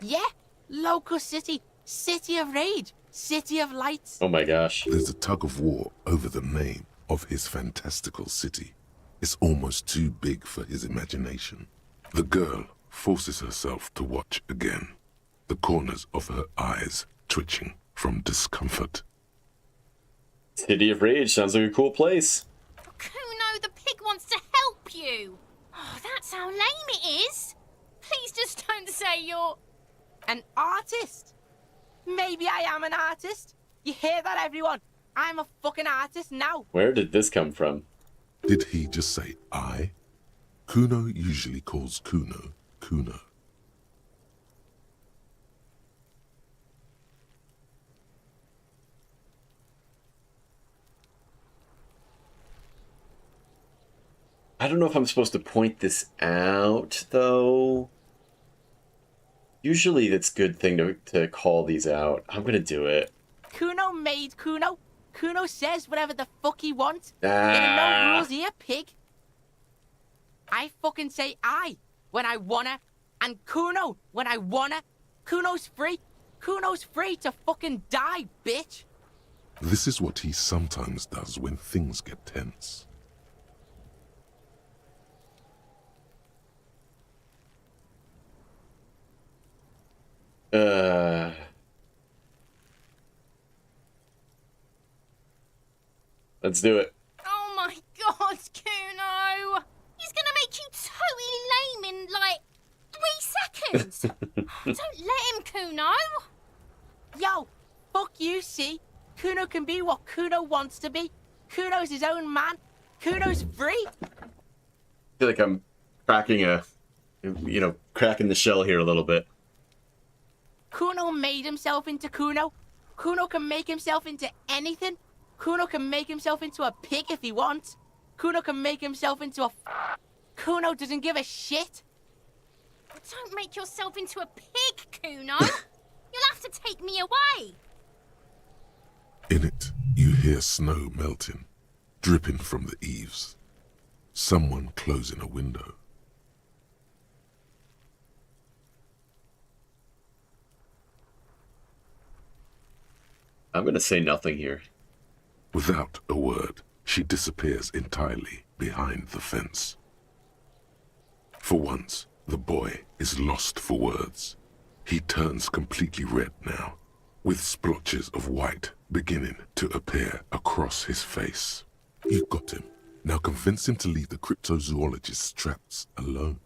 Yeah, Locust City. City of Rage. City of Lights. Oh my gosh. There's a tug of war over the name of his fantastical city. It's almost too big for his imagination. The girl forces herself to watch again. the corners of her eyes twitching from discomfort. City of Rage sounds like a cool place. Kuno, the pig wants to help you. Oh, that's how lame it is. Please just don't say you're... An artist? Maybe I am an artist. You hear that, everyone? I'm a fucking artist now. Where did this come from? Did he just say I? Kuno usually calls Kuno, Kuno. I don't know if I'm supposed to point this out, though. Usually that's a good thing to call these out. I'm gonna do it. Kuno made Kuno. Kuno says whatever the fuck he wants. There are no rules here, pig. I fucking say I when I wanna, and Kuno when I wanna. Kuno's free. Kuno's free to fucking die, bitch. This is what he sometimes does when things get tense. Let's do it. Oh my god, Kuno! He's gonna make you totally lame in, like, 3 seconds! Don't let him, Kuno! Yo, fuck you, see? Kuno can be what Kuno wants to be. Kuno's his own man. Kuno's free. I feel like I'm cracking cracking the shell here a little bit. Kuno made himself into Kuno. Kuno can make himself into anything. Kuno can make himself into a pig if he wants. Kuno can make himself into a... Kuno doesn't give a shit. Don't make yourself into a pig, Kuno! You'll have to take me away! In it, you hear snow melting, dripping from the eaves. Someone closing a window. I'm gonna say nothing here. Without a word, she disappears entirely behind the fence. For once, the boy is lost for words. He turns completely red now, with splotches of white beginning to appear across his face. You've got him. Now convince him to leave the cryptozoologist's traps alone.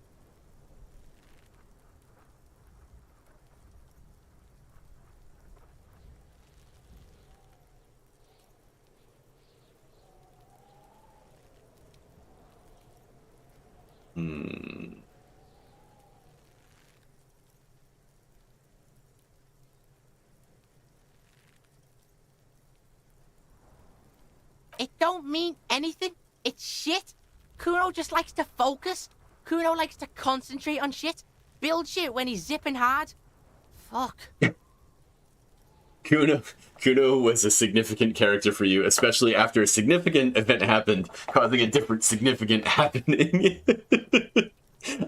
It don't mean anything. It's shit. Kuno just likes to focus. Kuno likes to concentrate on shit. Build shit when he's zipping hard. Fuck. Kuno was a significant character for you, especially after a significant event happened, causing a different significant happening.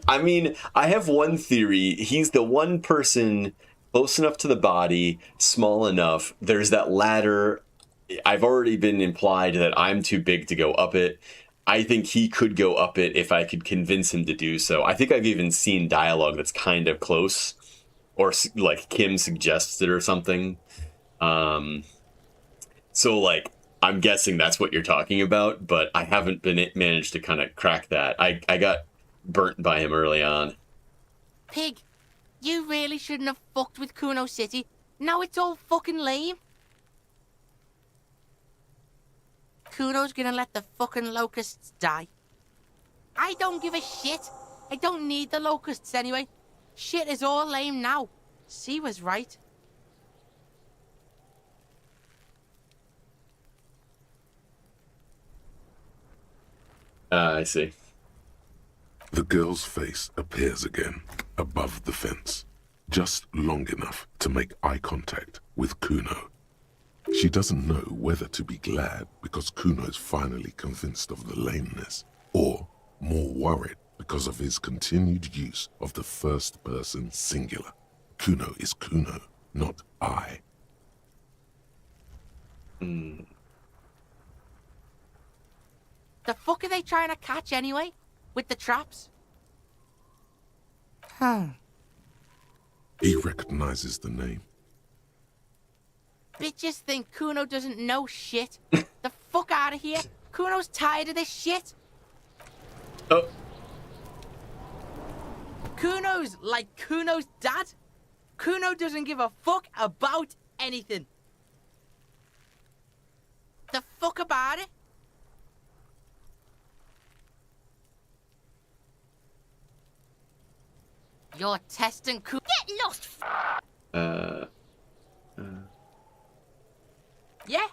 I mean, I have one theory. He's the one person close enough to the body, small enough. There's that ladder. I've already been implied that I'm too big to go up it. I think he could go up it if I could convince him to do so. I think I've even seen dialogue that's kind of close, or like Kim suggests it or something. So like, I'm guessing that's what you're talking about, but I haven't managed to kind of crack that. I got burnt by him early on. Pig, you really shouldn't have fucked with Kuno City. Now it's all fucking lame. Kuno's gonna let the fucking locusts die. I don't give a shit. I don't need the locusts anyway. Shit is all lame now. C was right. I see. The girl's face appears again, above the fence, just long enough to make eye contact with Kuno. She doesn't know whether to be glad because Kuno is finally convinced of the lameness, or more worried because of his continued use of the first person singular. Kuno is Kuno, not I. The fuck are they trying to catch anyway? With the traps? He recognizes the name. Bitches think Kuno doesn't know shit. The fuck out of here. Kuno's tired of this shit. Oh. Kuno's like Kuno's dad. Kuno doesn't give a fuck about anything. The fuck about it? You're testing Kuno. Get lost! Yeah?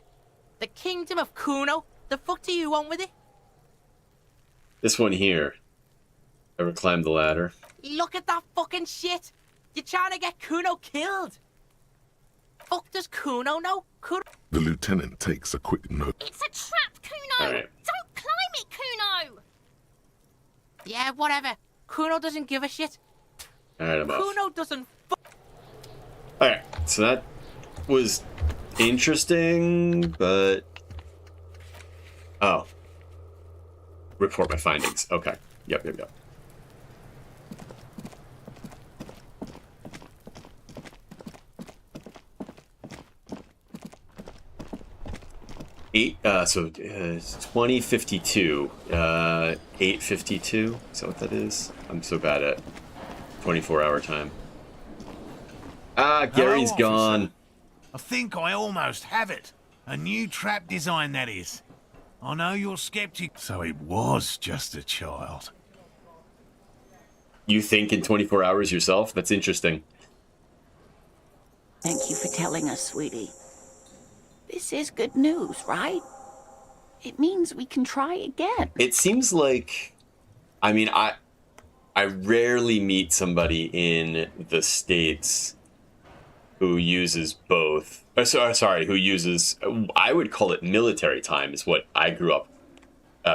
The kingdom of Kuno? The fuck do you want with it? This one here. Ever climbed the ladder? Look at that fucking shit! You're trying to get Kuno killed! Fuck does Kuno know? Kuno... The lieutenant takes a quick note. It's a trap, Kuno! Alright. Don't climb it, Kuno! Yeah, whatever. Kuno doesn't give a shit. Alright, I'm off. Kuno doesn't Alright, so that was interesting, but... Oh. Report my findings. Okay. Yep. So 2052, 8:52. Is that what that is? I'm so bad at 24-hour time. Gary's Hello, gone. officer. I think I almost have it. A new trap design, that is. I know you're skeptic, so it was just a child. You think in 24 hours yourself? That's interesting. Thank you for telling us, sweetie. This is good news, right? It means we can try again. It seems like, I mean, I rarely meet somebody in the States who uses both. Who uses, I would call it military time is what I grew up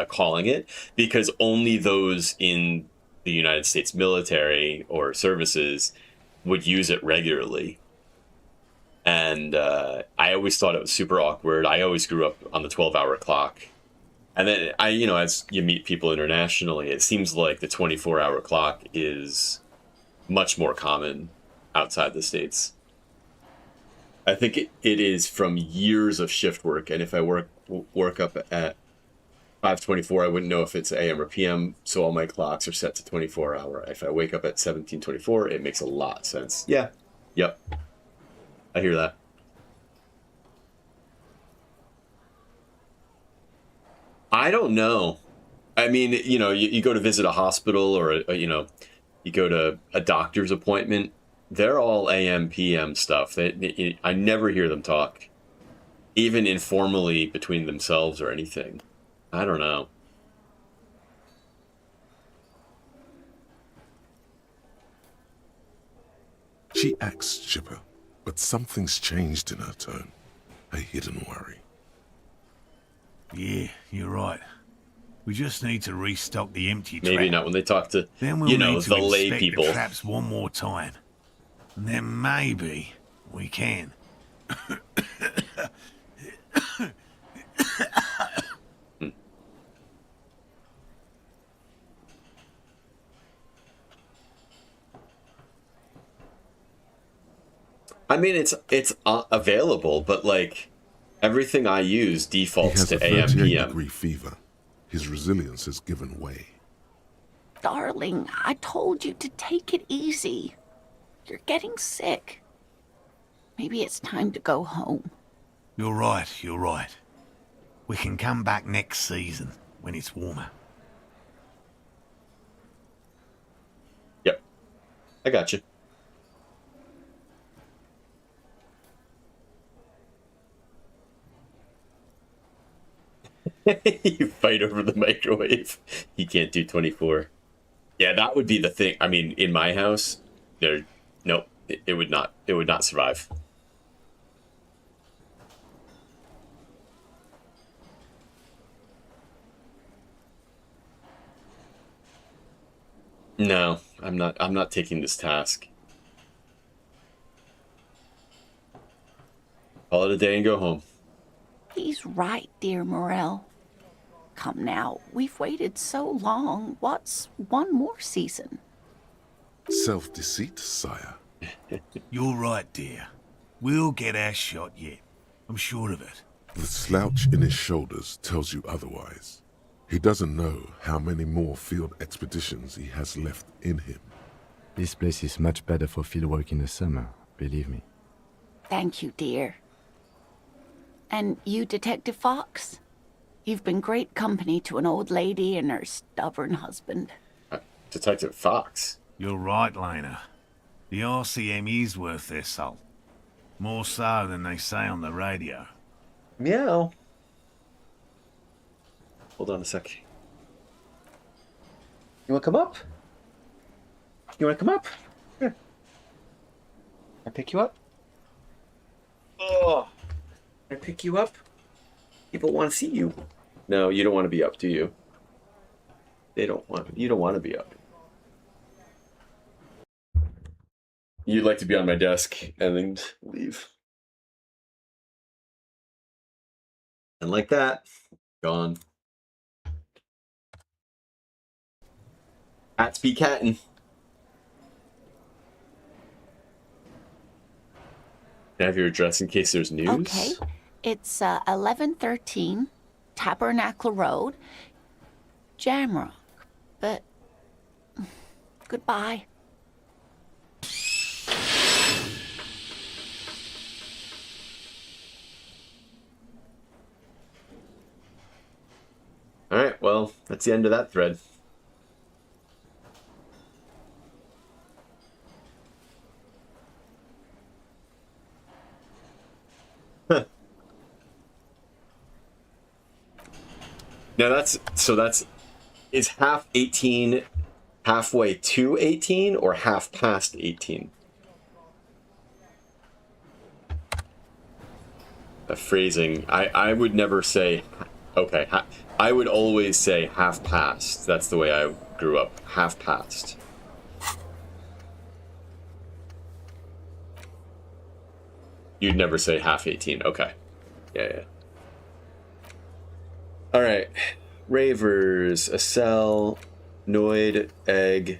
calling it, because only those in the United States military or services would use it regularly. And I always thought it was super awkward. I always grew up on the 12-hour clock. And then as you meet people internationally, it seems like the 24-hour clock is much more common outside the States. I think it is from years of shift work. And if I work up at 5:24, I wouldn't know if it's AM or PM. So all my clocks are set to 24-hour. If I wake up at 17:24, it makes a lot of sense. Yeah. Yep. I hear that. I don't know. I mean, you go to visit a hospital or, you go to a doctor's appointment. They're all AM, PM stuff. I never hear them talk, even informally between themselves or anything. I don't know. She acts chipper, but something's changed in her tone. A hidden worry. Yeah, you're right. We just need to restock the empty trap. Maybe not when they talk to, then we'll need to the lay inspect people. the traps one more time. And then maybe we can. I mean, it's available, but like everything I use defaults to AM, PM. He has a 38-degree fever. His resilience has given way. Darling, I told you to take it easy. You're getting sick. Maybe it's time to go home. You're right. We can come back next season when it's warmer. Yep. I got you. You fight over the microwave. You can't do 24. Yeah, that would be the thing. I mean, in my house, it would not survive. No, I'm not taking this task. Call it a day and go home. He's right, dear Morel. Come now, we've waited so long. What's one more season? Self-deceit, sire. You're right, dear. We'll get our shot yet. I'm sure of it. The slouch in his shoulders tells you otherwise. He doesn't know how many more field expeditions he has left in him. This place is much better for fieldwork in the summer, believe me. Thank you, dear. And you, Detective Fox? You've been great company to an old lady and her stubborn husband. Detective Fox? You're right, Lena. The RCM is worth their salt. More so than they say on the radio. Meow. Hold on a sec. You wanna come up? You wanna come up? Here. I pick you up? Oh, I pick you up? People want to see you. No, you don't want to be up, do you? You don't want to be up. You'd like to be on my desk and then leave. And like that, gone. Cats be cattin'. Can I have your address in case there's news? Okay. It's 1113 Tabernacle Road, Jamrock. But goodbye. All right, well, that's the end of that thread. Huh. Now is half 18 halfway to 18 or half past 18? The phrasing, I would never say, okay, I would always say half past. That's the way I grew up, half past. You'd never say half 18, okay. Yeah. All right, Ravers, a cell, Noid, egg.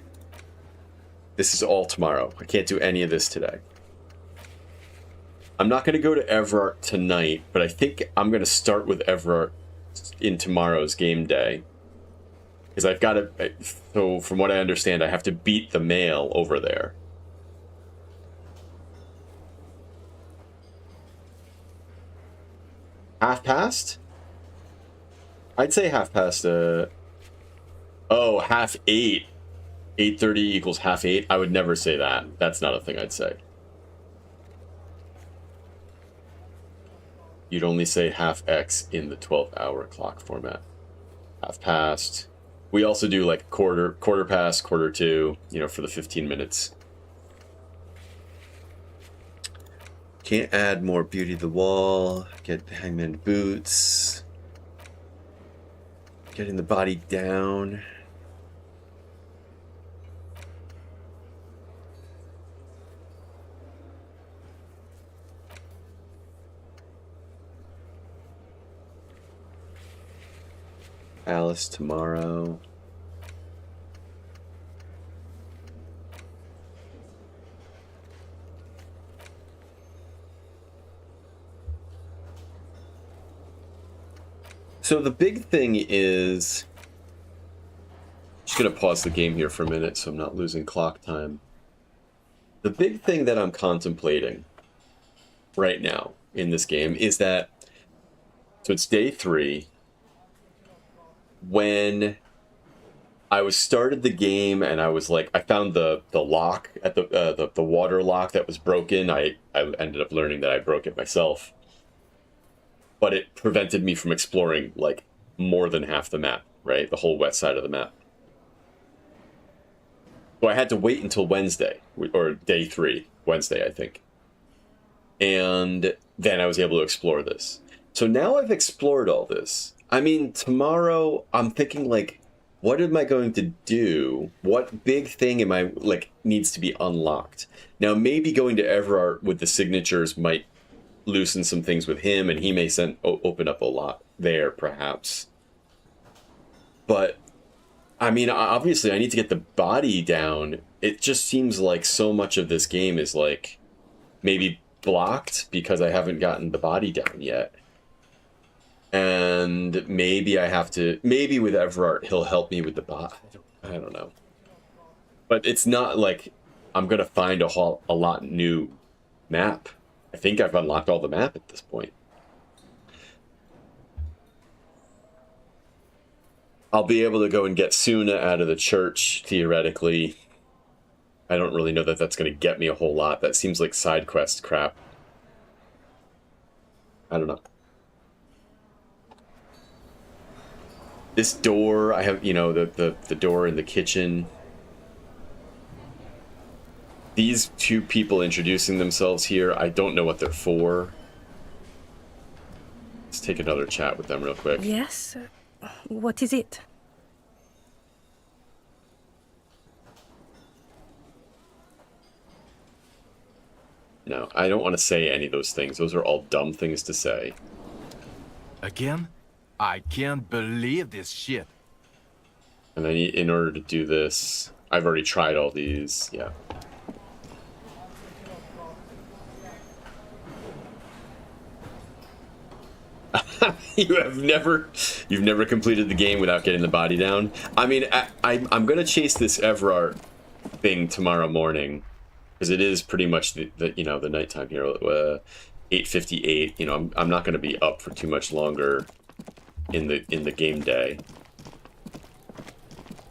This is all tomorrow. I can't do any of this today. I'm not going to go to Everard tonight, but I think I'm going to start with Everard in tomorrow's game day. Because I've got to, so from what I understand, I have to beat the mail over there. Half past? I'd say half past, oh, half 8. 8:30 equals half 8. I would never say that. That's not a thing I'd say. You'd only say half X in the 12-hour clock format. Half past. We also do like quarter past, quarter to, for the 15 minutes. Can't add more beauty to the wall. Get hangman boots. Getting the body down. Alice tomorrow. So the big thing is, just gonna pause the game here for a minute so I'm not losing clock time. The big thing that I'm contemplating right now in this game is that, so it's day 3. When I was started the game and I was like, I found the lock at the water lock that was broken. I ended up learning that I broke it myself. But it prevented me from exploring like more than half the map, right? The whole west side of the map. So I had to wait until Wednesday, or day 3, Wednesday, I think. And then I was able to explore this. So now I've explored all this. I mean, tomorrow I'm thinking like, what am I going to do? What big thing am I needs to be unlocked? Now, maybe going to Everard with the signatures might loosen some things with him, and he may open up a lot there, perhaps. But I mean, obviously, I need to get the body down it just seems like so much of this game is like maybe blocked because I haven't gotten the body down yet. And maybe I have to, maybe with Everard he'll help me with the bot. I don't know. But it's not like I'm gonna find a lot new map. I think I've unlocked all the map at this point. I'll be able to go and get Suna out of the church, theoretically. I don't really know that that's going to get me a whole lot. That seems like side quest crap. I don't know. This door, I have, you know, the door in the kitchen. These two people introducing themselves here, I don't know what they're for. Let's take another chat with them real quick. Yes? What is it? No, I don't want to say any of those things. Those are all dumb things to say. Again? I can't believe this shit. And then in order to do this, I've already tried all these, yeah. You've never completed the game without getting the body down. I mean, I'm gonna chase this Everard thing tomorrow morning, because it is pretty much the you know, the nighttime here. 8:58. You know, I'm not gonna be up for too much longer in the game day.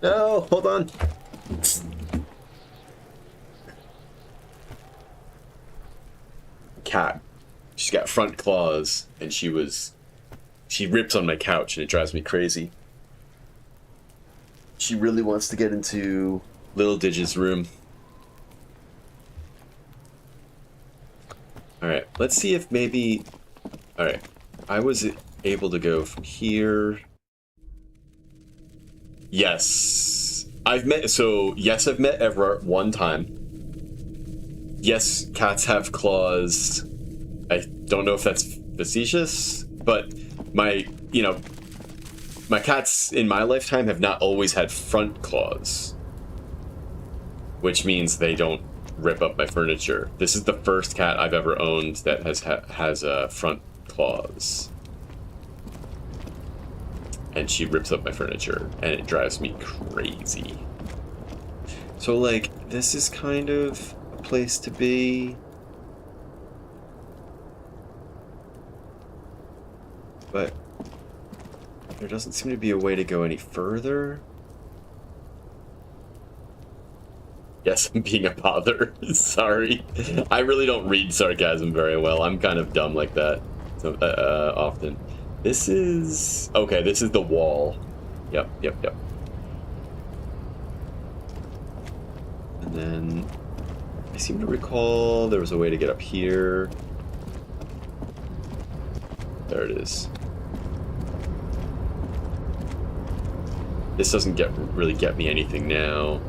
No, hold on. Cat. She's got front claws, and she rips on my couch, and it drives me crazy. She really wants to get into Little Digit's room. Alright, let's see if maybe... Alright, I was able to go from here. Yes. I've met Everard one time. Yes, cats have claws. I don't know if that's facetious, but my cats in my lifetime have not always had front claws, which means they don't rip up my furniture. This is the first cat I've ever owned that has front claws, and she rips up my furniture, and it drives me crazy. So, like, this is kind of a place to be. But there doesn't seem to be a way to go any further. Yes, I'm being a bother. Sorry. I really don't read sarcasm very well. I'm kind of dumb like that often. This is... Okay, this is the wall. Yep. And then I seem to recall there was a way to get up here. There it is. This doesn't really get me anything now.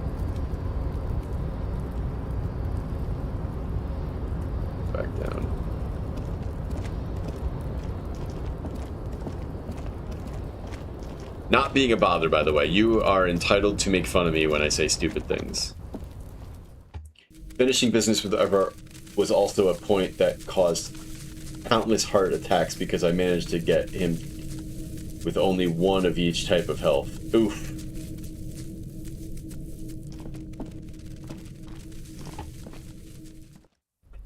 Back down. Not being a bother, by the way. You are entitled to make fun of me when I say stupid things. Finishing business with Ever was also a point that caused countless heart attacks because I managed to get him with only one of each type of health. Oof.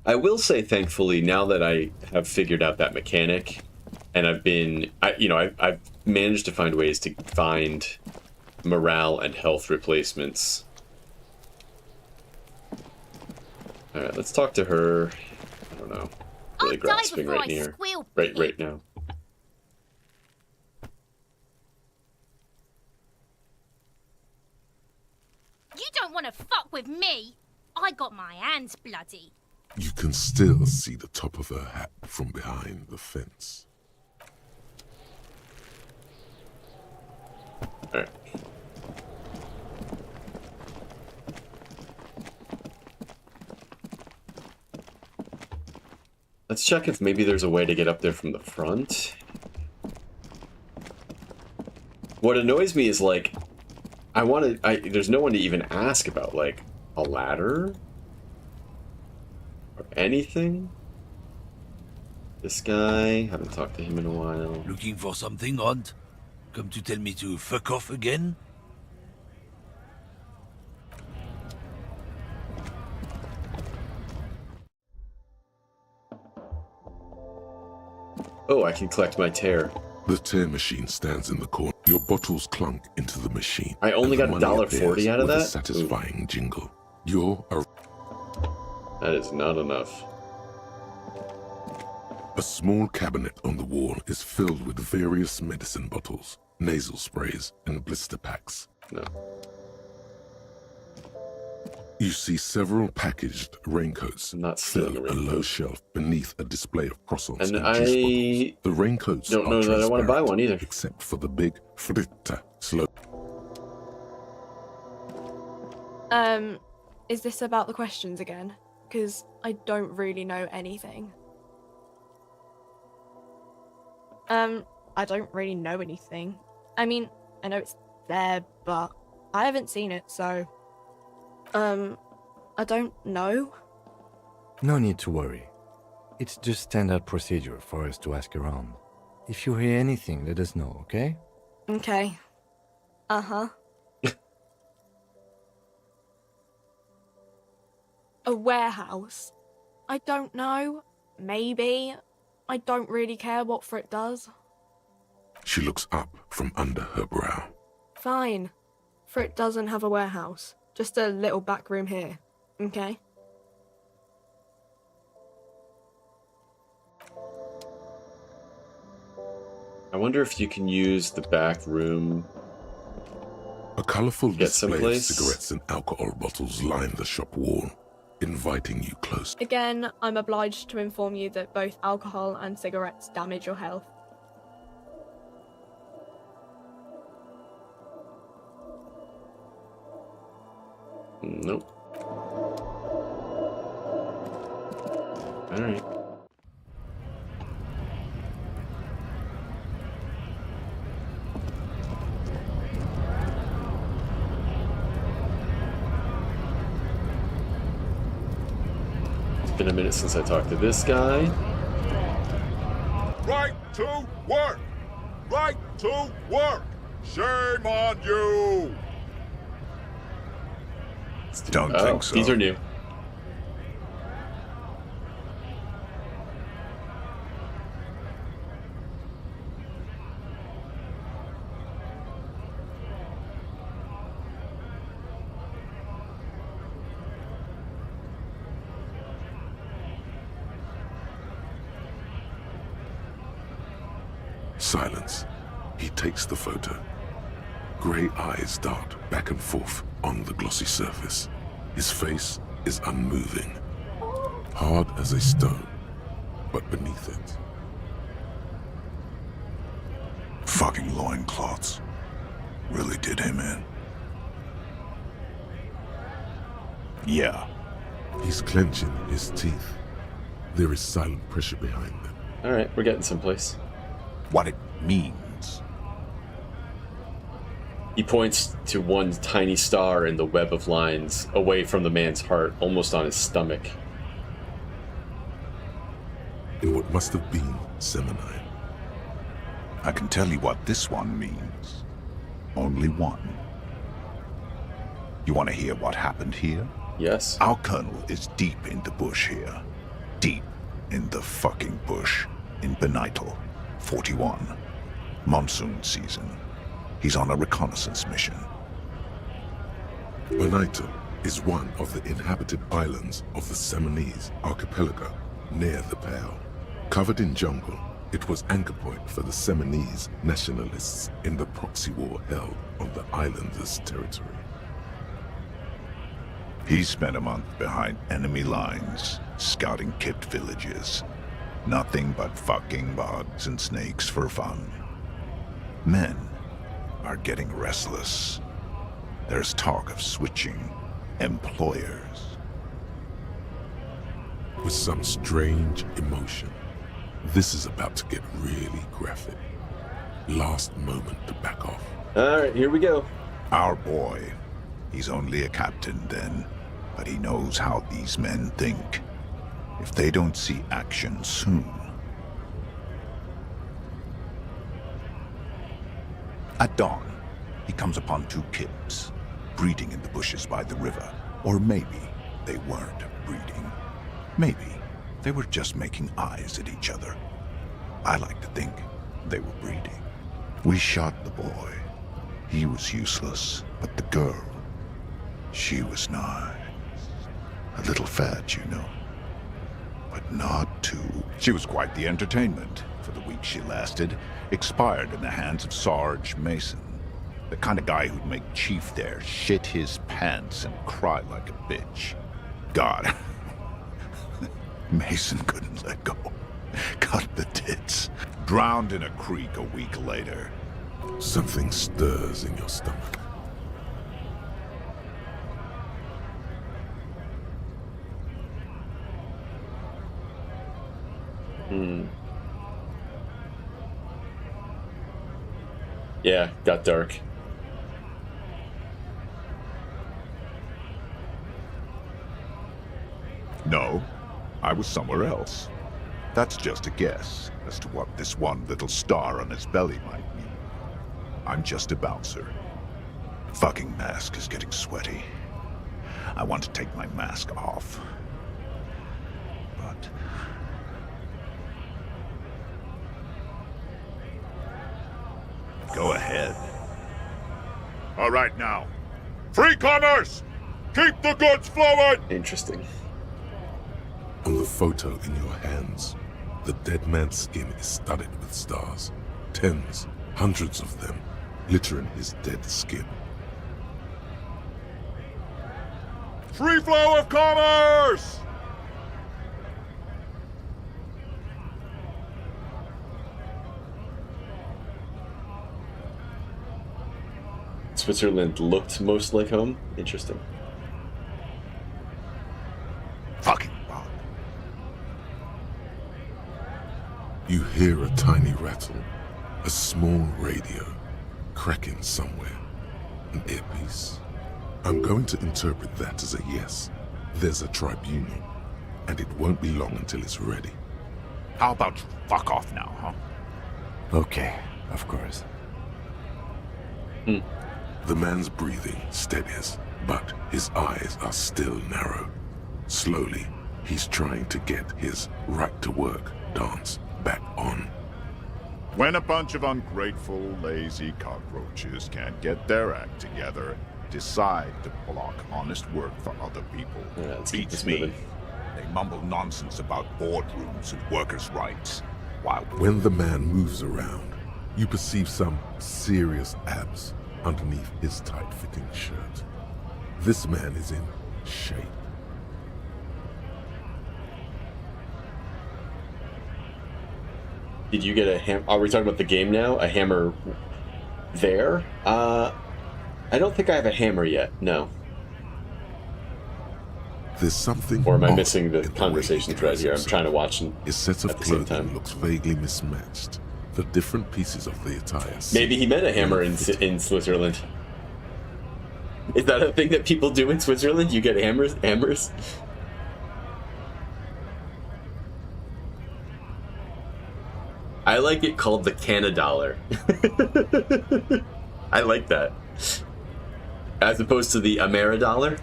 I will say, thankfully, now that I have figured out that mechanic, and I've managed to find ways to find morale and health replacements. Alright, let's talk to her. I don't know. Really grasping right near. Right now. You don't want to fuck with me. I got my hands bloody. You can still see the top of her hat from behind the fence. Alright. Let's check if maybe there's a way to get up there from the front. What annoys me is, like, there's no one to even ask about, like, A ladder? Or anything? This guy, haven't talked to him in a while. Looking for something odd? Come to tell me to fuck off again? Oh, I can collect my tear. The tear machine stands in the corner. Your bottles clunk into the machine. I only got $1.40 out of with that? A satisfying jingle. You're a... That is not enough. A small cabinet on the wall is filled with various medicine bottles, nasal sprays, and blister packs. No. You see several packaged raincoats fill a low shelf beneath a display of croissants and juice bottles. The raincoats don't know that I want to buy one either. Except for the big fritta slope. Is this about the questions again? Because I don't really know anything. I don't really know anything. I mean, I know it's there, but I haven't seen it, so... I don't know. No need to worry. It's just standard procedure for us to ask around. If you hear anything, let us know, okay? Okay. Uh-huh. A warehouse? I don't know. Maybe. I don't really care what Frit does. She looks up from under her brow. Fine. Frit doesn't have a warehouse. Just a little back room here. Okay? I wonder if you can use the back room. A colorful display of someplace. cigarettes and alcohol bottles line the shop wall, inviting you close. Again, I'm obliged to inform you that both alcohol and cigarettes damage your health. Nope. Alright. It's been a minute since I talked to this guy. Right to work! Right to work! Shame on you! Don't think so. These are new. Silence. He takes the photo. Grey eyes dart back and forth on the glossy surface. His face is unmoving, hard as a stone, but beneath it. Fucking loincloths. Really did him in. Yeah. He's clenching his teeth. There is silent pressure behind them. Alright, we're getting someplace. What it means. He points to one tiny star in the web of lines, away from the man's heart, almost on his stomach. In what must have been Seminine. I can tell you what this one means. Only one. You want to hear what happened here? Yes. Our colonel is deep in the bush here. Deep in the fucking bush. In Benital, 41. Monsoon season. He's on a reconnaissance mission. Benital is one of the inhabited islands of the Seminese archipelago near the Pale. Covered in jungle, it was anchor point for the Seminese nationalists in the proxy war held on the islanders' territory. He spent a month behind enemy lines, scouting kept villages. Nothing but fucking bugs and snakes for fun. Men are getting restless. There's talk of switching employers. With some strange emotion, this is about to get really graphic. Last moment to back off. Alright, here we go. Our boy. He's only a captain then. but he knows how these men think. If they don't see action soon... At dawn, he comes upon two kids, breeding in the bushes by the river. Or maybe they weren't breeding. Maybe they were just making eyes at each other. I like to think they were breeding. We shot the boy. He was useless, but the girl, she was nice. A little fat, you know, but not too. She was quite the entertainment. For the week she lasted, expired in the hands of Sarge Mason. The kind of guy who'd make Chief there shit his pants and cry like a bitch. God, Mason couldn't let go. Cut the tits. Drowned in a creek a week later. Something stirs in your stomach. Yeah, got dark. No, I was somewhere else. That's just a guess as to what this one little star on his belly might mean. I'm just a bouncer. Fucking mask is getting sweaty. I want to take my mask off. But... go ahead. All right now. Free commerce! Keep the goods flowing! Interesting. On the photo in your hands, the dead man's skin is studded with stars. Tens, hundreds of them, littering his dead skin. Free flow of commerce! Switzerland looked most like home. Interesting. Fucking You hear a tiny rattle, a small radio, cracking somewhere. An earpiece. I'm going to interpret that as a yes. There's a tribunal, and it won't be long until it's ready. How about you fuck off now, huh? Okay, of course. The man's breathing steadies, but his eyes are still narrow. Slowly, he's trying to get his right-to-work dance back on. When a bunch of ungrateful, lazy cockroaches can't get their act together, decide to block honest work for other people. Beats me. They mumble nonsense about boardrooms and workers' rights. While When the man moves around, you perceive some serious abs underneath his tight-fitting shirt. This man is in shape. Did you get a hammer? Are we talking about the game now? A hammer there? I don't think I have a hammer yet. No. There's something. Or am I missing the conversation thread here? I'm trying to watch his set of at the same clothing time. looks vaguely mismatched. The different pieces of the attire. Maybe he meant a hammer in Switzerland. Is that a thing that people do in Switzerland? You get hammers? I like it called the Canadollar. I like that. As opposed to the Ameridollar.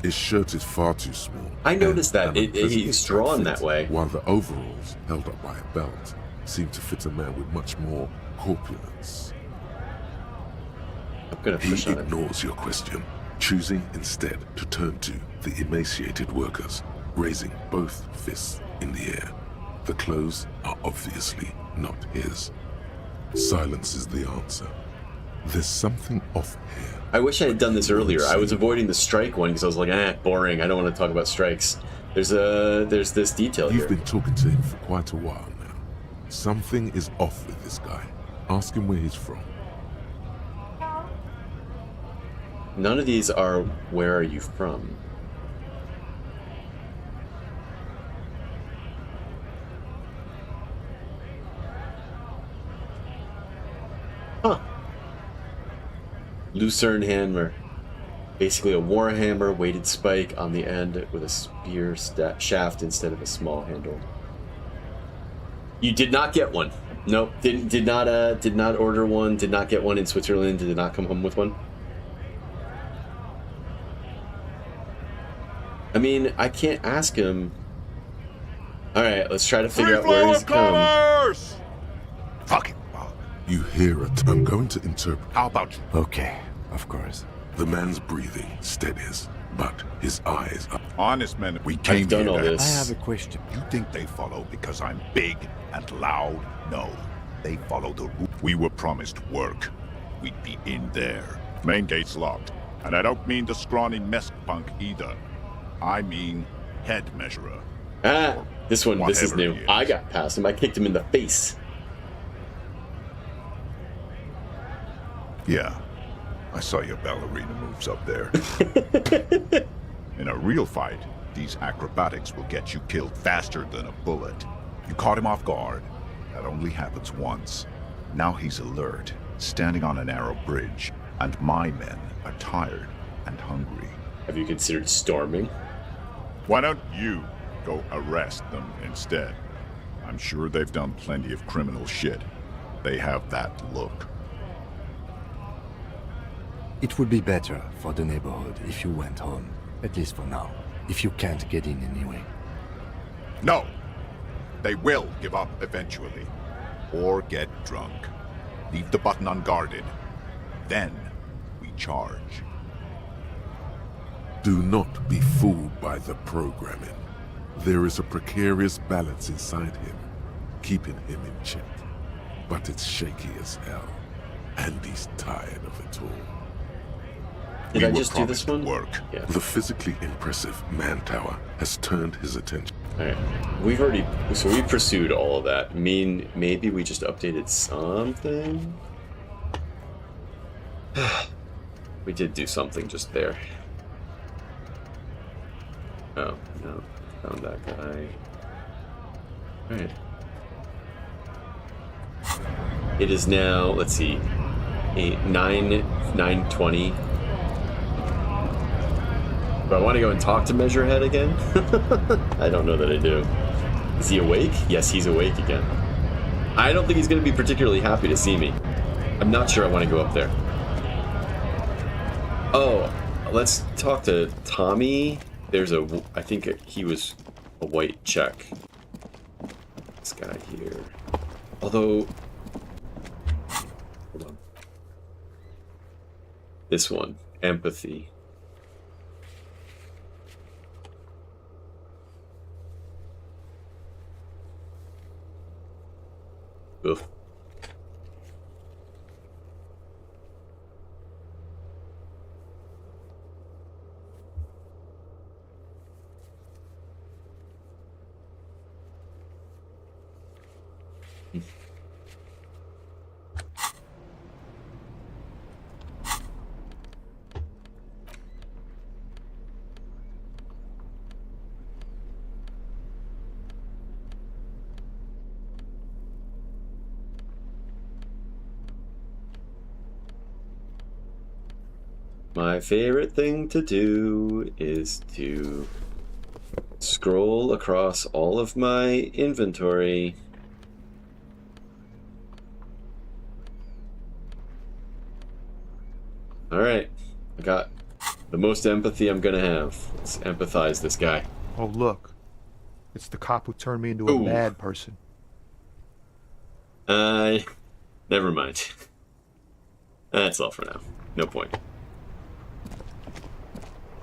His shirt is far too small. I noticed that. and unpleasantly He's drawn tight that fit, way. While the overalls, held up by a belt, seem to fit a man with much more corpulence. I'm gonna push He on him. ignores your question, choosing instead to turn to the emaciated workers, raising both fists in the air. The clothes are obviously not his. Silence is the answer. There's something off here. I wish I had done this earlier. I was avoiding the strike one because I was like, boring. I don't want to talk about strikes. There's this detail here. You've been talking to him for quite a while now. Something is off with this guy. Ask him where he's from. none of these are where are you from? Huh. Lucerne hammer. Basically a war hammer, weighted spike on the end with a spear shaft instead of a small handle. You did not get one. Nope. Did not order one. Did not get one in Switzerland. Did not come home with one. I mean, I can't ask him. All right, let's try to figure out where he's come. Fucking bug. You hear it. I'm going to interpret. How about you? Okay, of course. The man's breathing steadies, but his eyes are... Honest men, we came here. I have a question. You think they follow because I'm big and loud? No. They follow the route. We were promised work. We'd be in there. Main gate's locked. And I don't mean the scrawny mesk punk either. I mean head measurer. Ah, this is new. I got past him. I kicked him in the face. Yeah. I saw your ballerina moves up there. In a real fight, these acrobatics will get you killed faster than a bullet. You caught him off guard. That only happens once. Now he's alert, standing on a narrow bridge, and my men are tired and hungry. Have you considered storming? Why don't you go arrest them instead? I'm sure they've done plenty of criminal shit. They have that look. It would be better for the neighborhood if you went home, at least for now, if you can't get in anyway. No! They will give up eventually. Or get drunk. Leave the button unguarded. Then we charge. Do not be fooled by the programming. There is a precarious balance inside him, keeping him in check. But it's shaky as hell, and he's tired of it all. Did I just do this one? Work. Yeah. The physically impressive man tower has turned his attention. Alright. We pursued all of that. I mean, maybe we just updated something? We did do something just there. Oh, no. Found that guy. Alright. It is now, let's see, 9:20. Do I want to go and talk to Measurehead again? I don't know that I do. Is he awake? Yes, he's awake again. I don't think he's going to be particularly happy to see me. I'm not sure I want to go up there. Oh, let's talk to Tommy. I think he was a white check. This guy here. Although, hold on. This one, empathy. Ugh. My favorite thing to do is to scroll across all of my inventory. Alright, I got the most empathy I'm gonna have. Let's empathize this guy. Oh, look. It's the cop who turned me into a bad person. Never mind. That's all for now. No point.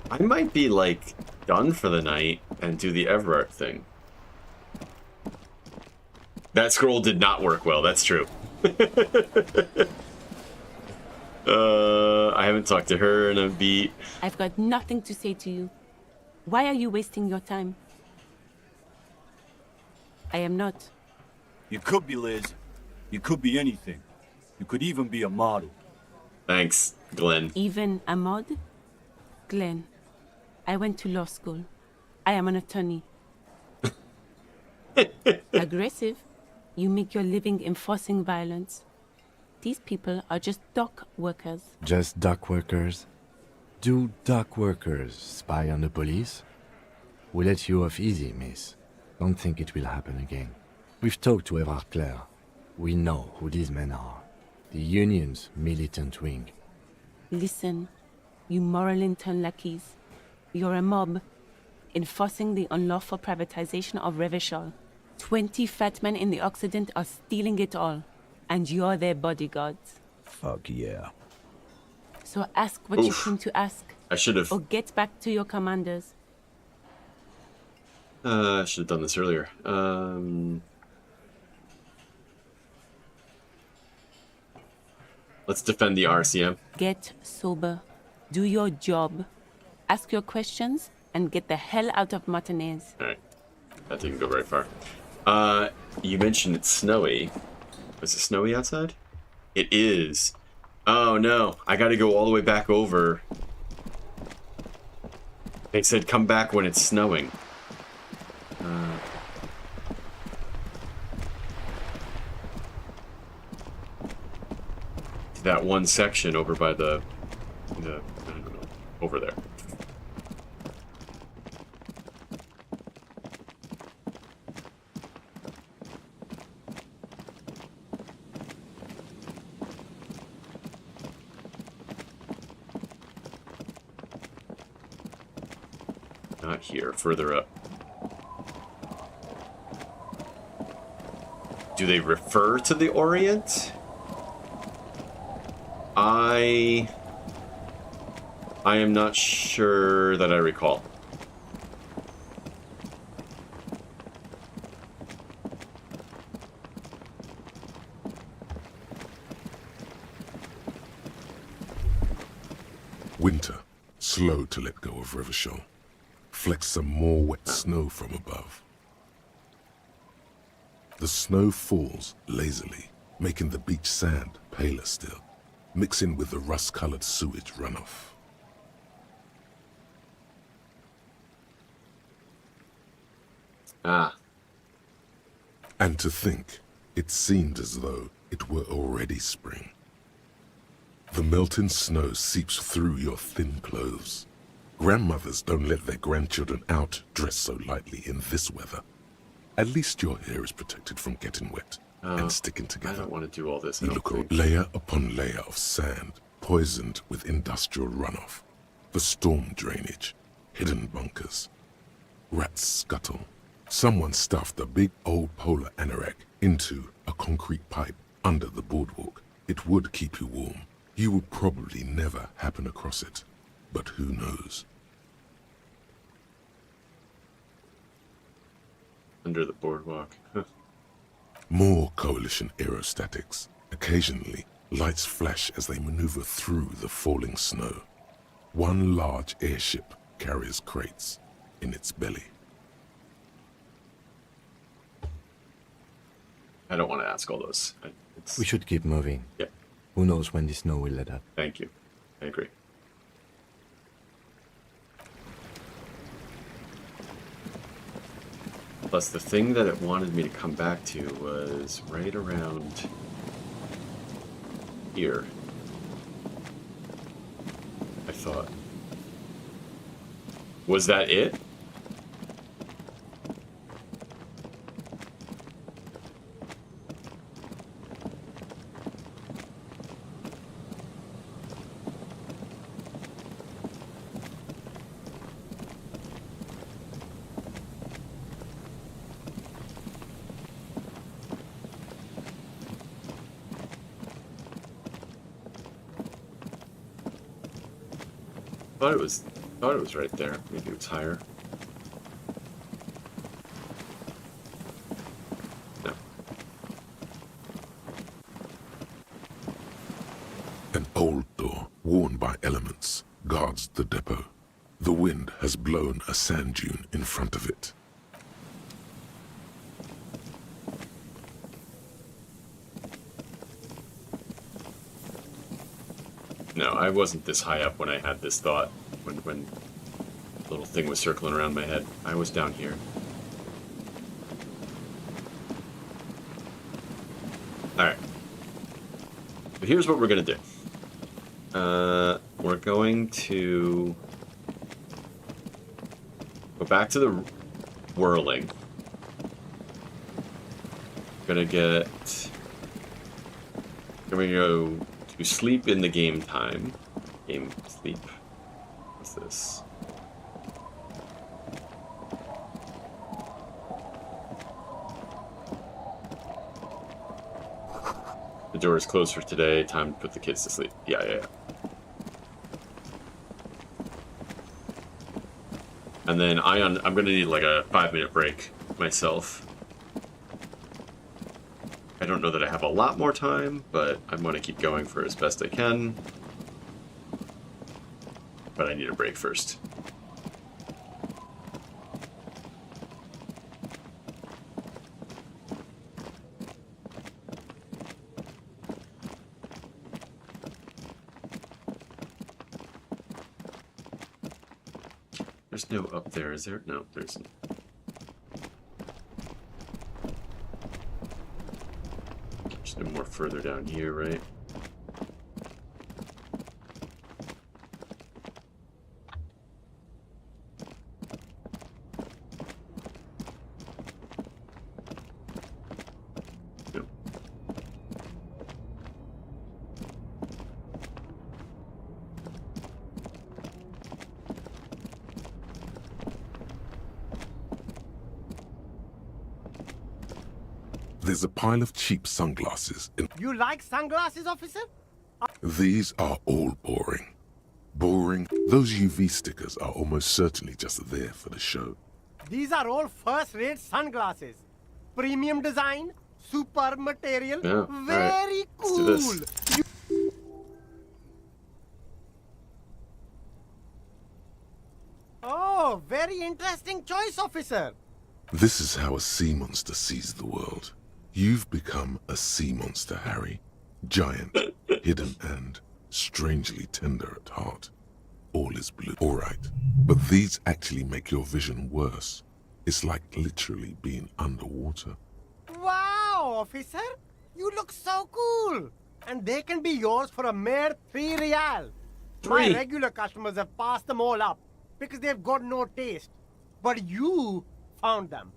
I might be, like, done for the night and do the Everard thing. That scroll did not work well, that's true. I haven't talked to her in a beat. I've got nothing to say to you. Why are you wasting your time? I am not. You could be Liz. You could be anything. You could even be a model. Thanks, Glenn. Even Ahmad? Glenn, I went to law school. I am an attorney. Aggressive? You make your living enforcing violence. These people are just dock workers. Just dock workers? Do dock workers spy on the police? We let you off easy, miss. Don't think it will happen again. We've talked to Everard Clare. We know who these men are. The Union's militant wing. Listen, you moral intern lackeys. You're a mob, enforcing the unlawful privatization of Revachol. 20 fat men in the Occident are stealing it all, and you're their bodyguards. Fuck yeah. So ask what you came to ask. I should have. Or get back to your commanders. I should have done this earlier. Let's defend the RCM. Get sober. Do your job. Ask your questions and get the hell out of Martinez. Alright. That didn't go very far. You mentioned it's snowy. Is it snowy outside? It is. Oh no, I gotta go all the way back over. They said come back when it's snowing. That one section over by the I don't know, over there. Not here, further up. Do they refer to the Orient? I am not sure that I recall. Winter, slow to let go of Revachol. Flecks some more wet snow from above. The snow falls lazily, making the beach sand paler still, mixing with the rust-colored sewage runoff. Ah. And to think, it seemed as though it were already spring. The melting snow seeps through your thin clothes. Grandmothers don't let their grandchildren out dressed so lightly in this weather. At least your hair is protected from getting wet and sticking together. I don't want to do all this. You look layer upon layer of sand, poisoned with industrial runoff, the storm drainage, hidden bunkers. Rats scuttle. Someone stuffed a big old polar anorak into a concrete pipe under the boardwalk. It would keep you warm. You would probably never happen across it, but who knows? Under the boardwalk. Huh. More Coalition aerostatics. Occasionally, lights flash as they maneuver through the falling snow. One large airship carries crates in its belly. I don't want to ask all those. We should keep moving. Yeah. Who knows when the snow will let up. Thank you. I agree. Plus, the thing that it wanted me to come back to was right around here. I thought. Was that it? Thought it was right there. Maybe it was higher. No. An old door, worn by elements, guards the depot. The wind has blown a sand dune in front of it. No, I wasn't this high up when I had this thought. When the little thing was circling around my head. I was down here. Alright. But here's what we're going to do. We're going to go back to the whirling. Gonna go to sleep in the game time. Game sleep. What's this? The door is closed for today. Time to put the kids to sleep. Yeah. And then I'm gonna need like a 5-minute break myself. I don't know that I have a lot more time, but I'm gonna keep going for as best I can. But I need a break first. There's no up there, is there? No, there isn't. There's no more further down here, right? Nope. There's a pile of cheap sunglasses in... You like sunglasses, officer? These are all boring. Boring. Those UV stickers are almost certainly just there for the show. These are all first-rate sunglasses. Premium design, super material, Yeah, very cool. Let's do this. Oh, very interesting choice, officer. This is how a sea monster sees the world. You've become a sea monster, Harry. Giant, hidden, and strangely tender at heart. All is blue. All right, but these actually make your vision worse. It's like literally being underwater. Wow, officer. You look so cool. And they can be yours for a mere 3 real. My regular customers have passed them all up because they've got no taste. But you found them.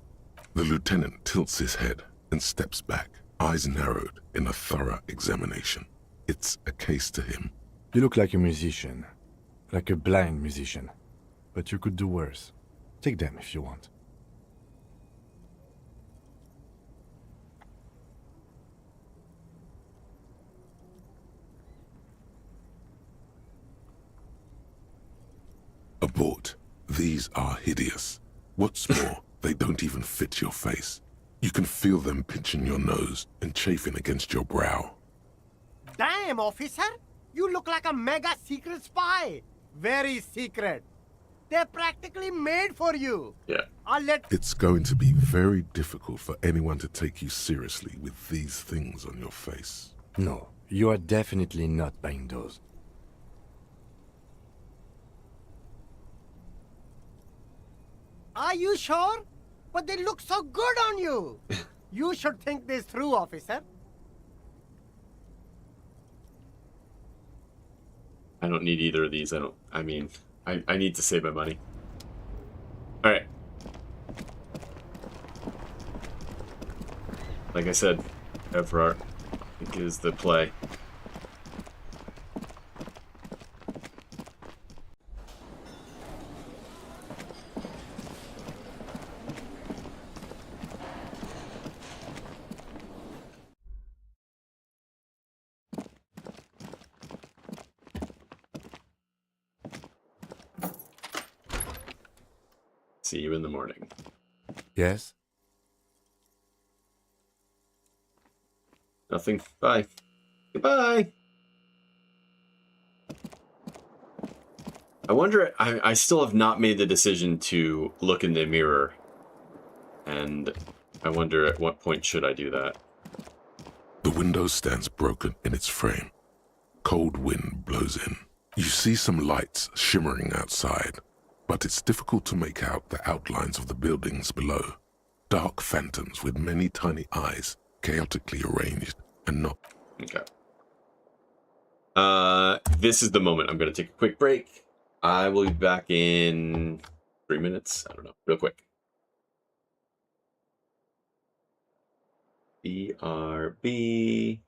The lieutenant tilts his head and steps back, eyes narrowed in a thorough examination. It's a case to him. You look like a musician. Like a blind musician. But you could do worse. Take them if you want. Abort. These are hideous. What's more, they don't even fit your face. You can feel them pinching your nose and chafing against your brow. Damn, officer. You look like a mega secret spy. Very secret. They're practically made for you. Yeah. It's going to be very difficult for anyone to take you seriously with these things on your face. No, you are definitely not buying those. Are you sure? But they look so good on you. You should think this through, officer. I don't need either of these. I need to save my money. Alright. Like I said, Evrart, I think is the play. See you in the morning. Yes? Nothing. Bye. Goodbye. I wonder, I still have not made the decision to look in the mirror. And I wonder at what point should I do that. The window stands broken in its frame. cold wind blows in. You see some lights shimmering outside, but it's difficult to make out the outlines of the buildings below. Dark phantoms with many tiny eyes, chaotically arranged and not... Okay. This is the moment. I'm going to take a quick break. I will be back in 3 minutes. I don't know. Real quick. BRB.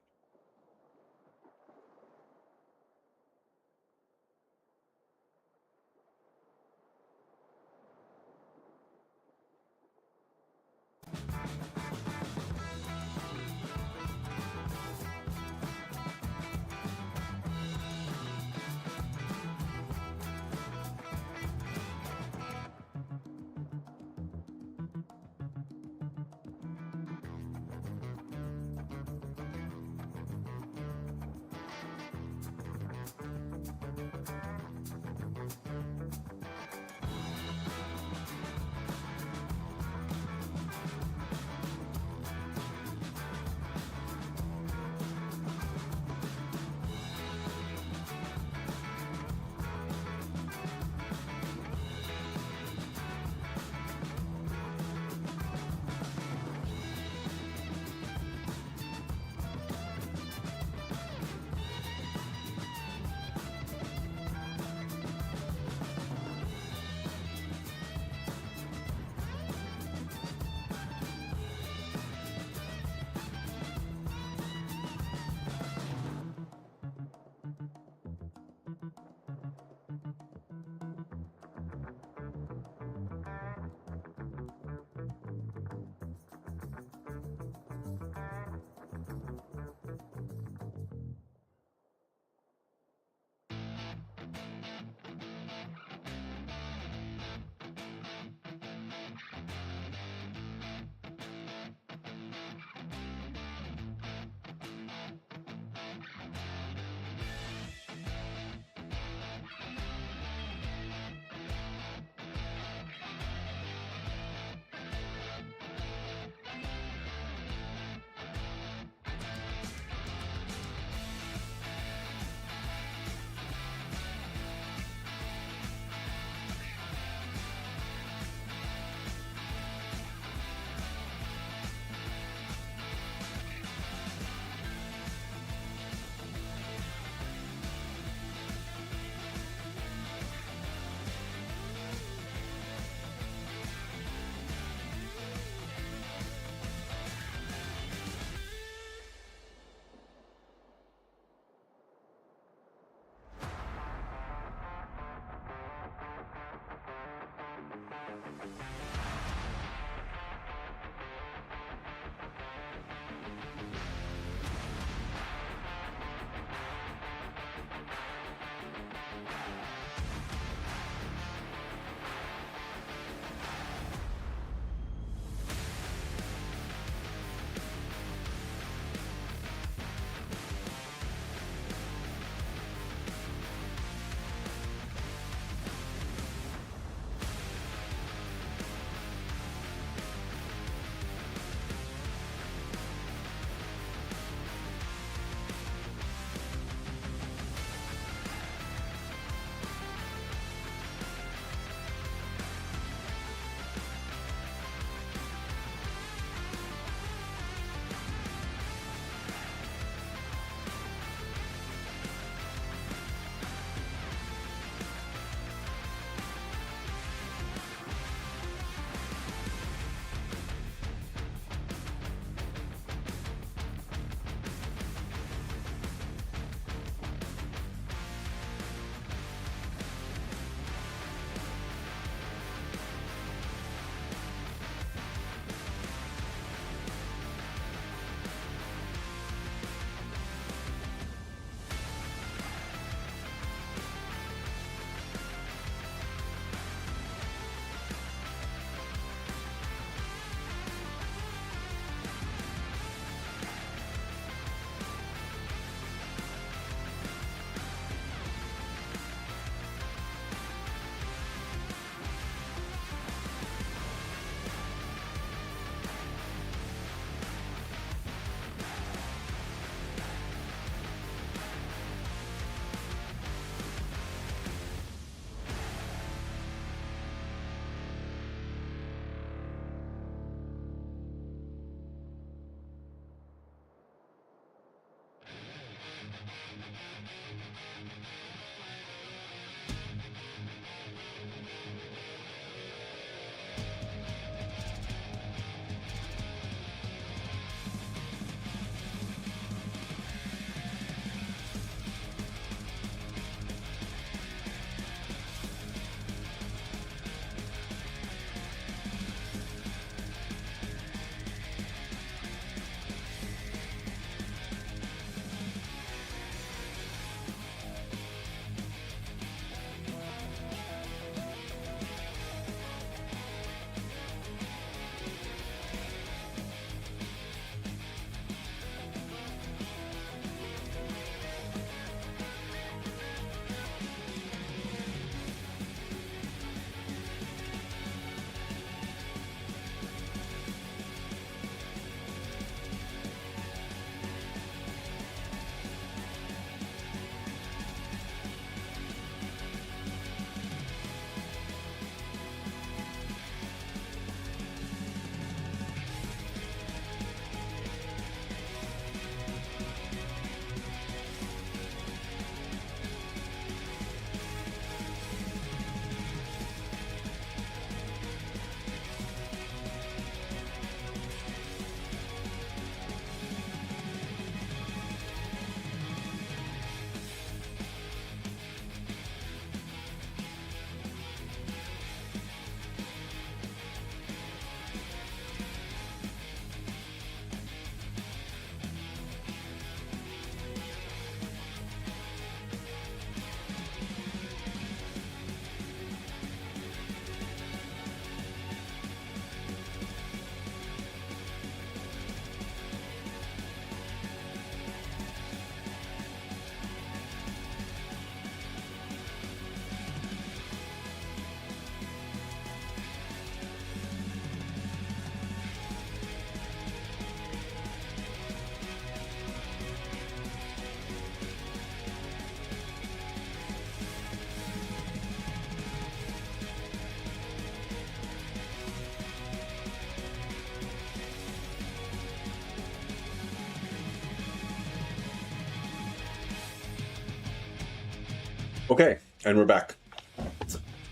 Okay, and we're back.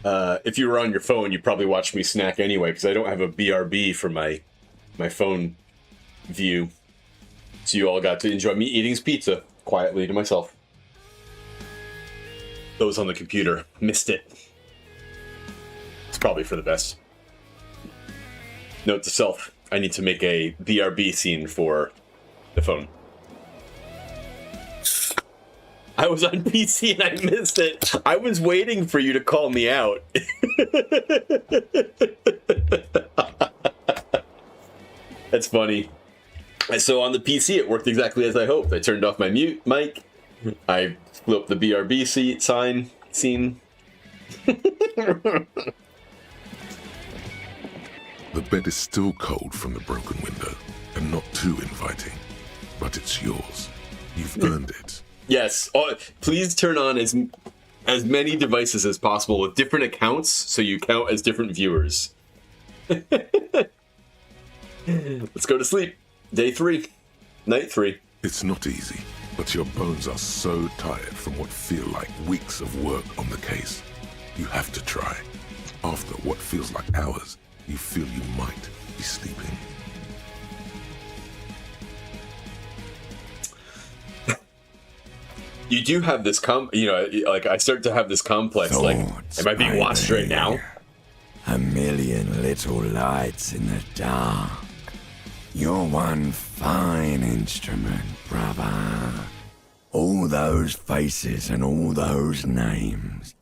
If you were on your phone, you probably watched me snack anyway, because I don't have a BRB for my phone view. So you all got to enjoy me eating pizza quietly to myself. Those on the computer missed it. It's probably for the best. Note to self, I need to make a BRB scene for the phone. I was on PC and I missed it. I was waiting for you to call me out. That's funny. So on the PC, it worked exactly as I hoped. I turned off my mute mic. I flew up the BRB scene. The bed is still cold from the broken window, and not too inviting. But it's yours. You've earned it. Yes. Oh, please turn on as many devices as possible with different accounts, so you count as different viewers. Let's go to sleep. Day 3. Night 3. It's not easy, but your bones are so tired from what feel like weeks of work on the case. You have to try. After what feels like hours, you feel you might be sleeping. You do have this like I start to have this complex, like, am I being watched right now? A million little lights in the dark. You're one fine instrument, brother. All those faces and all those names.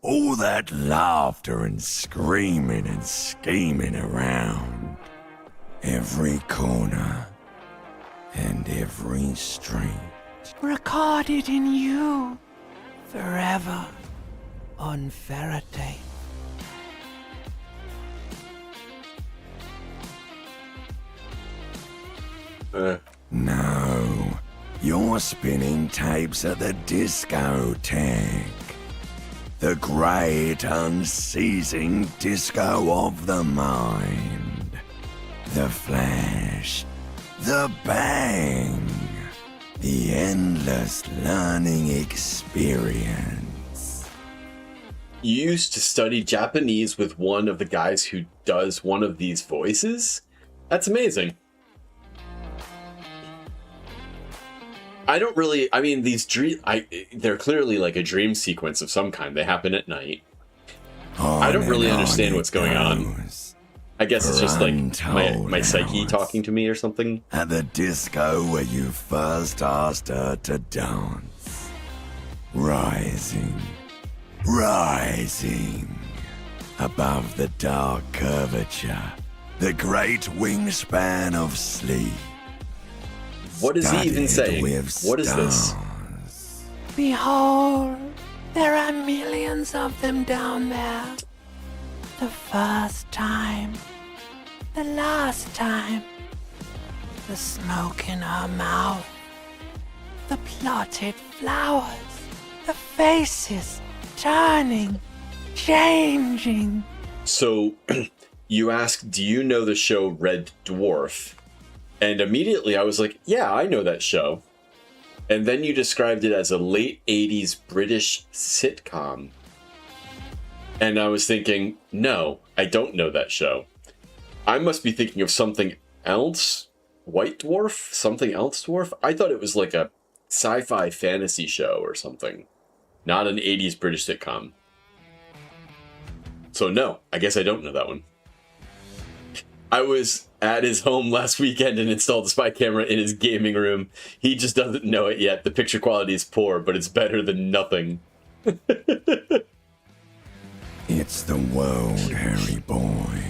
All that laughter and screaming and scheming around. Every corner and every street. Recorded in you, forever, on Faraday. No, you're spinning tapes at the discotheque. The great unceasing disco of the mind. The flash, the bang. The endless learning experience. You used to study Japanese with one of the guys who does one of these voices? That's amazing. I don't really, I mean, these they're clearly like a dream sequence of some kind. They happen at night. I don't really understand what's going on. I guess it's just like my psyche talking to me or something. At the disco where you first asked her to dance. Rising, rising. Above the dark curvature. The great wingspan of sleep. What is he even saying? What is this? Behold, there are millions of them down there. The first time, the last time, the smoke in her mouth, the plotted flowers, the faces turning, changing. So, you asked, do you know the show Red Dwarf? And immediately I was like, yeah, I know that show. And then you described it as a late 80s British sitcom. And I was thinking, no, I don't know that show. I must be thinking of something else? White Dwarf? Something else Dwarf? I thought it was like a sci-fi fantasy show or something. Not an 80s British sitcom. So no, I guess I don't know that one. I was at his home last weekend and installed a spy camera in his gaming room. He just doesn't know it yet. The picture quality is poor, but it's better than nothing. It's the world, Harry boy,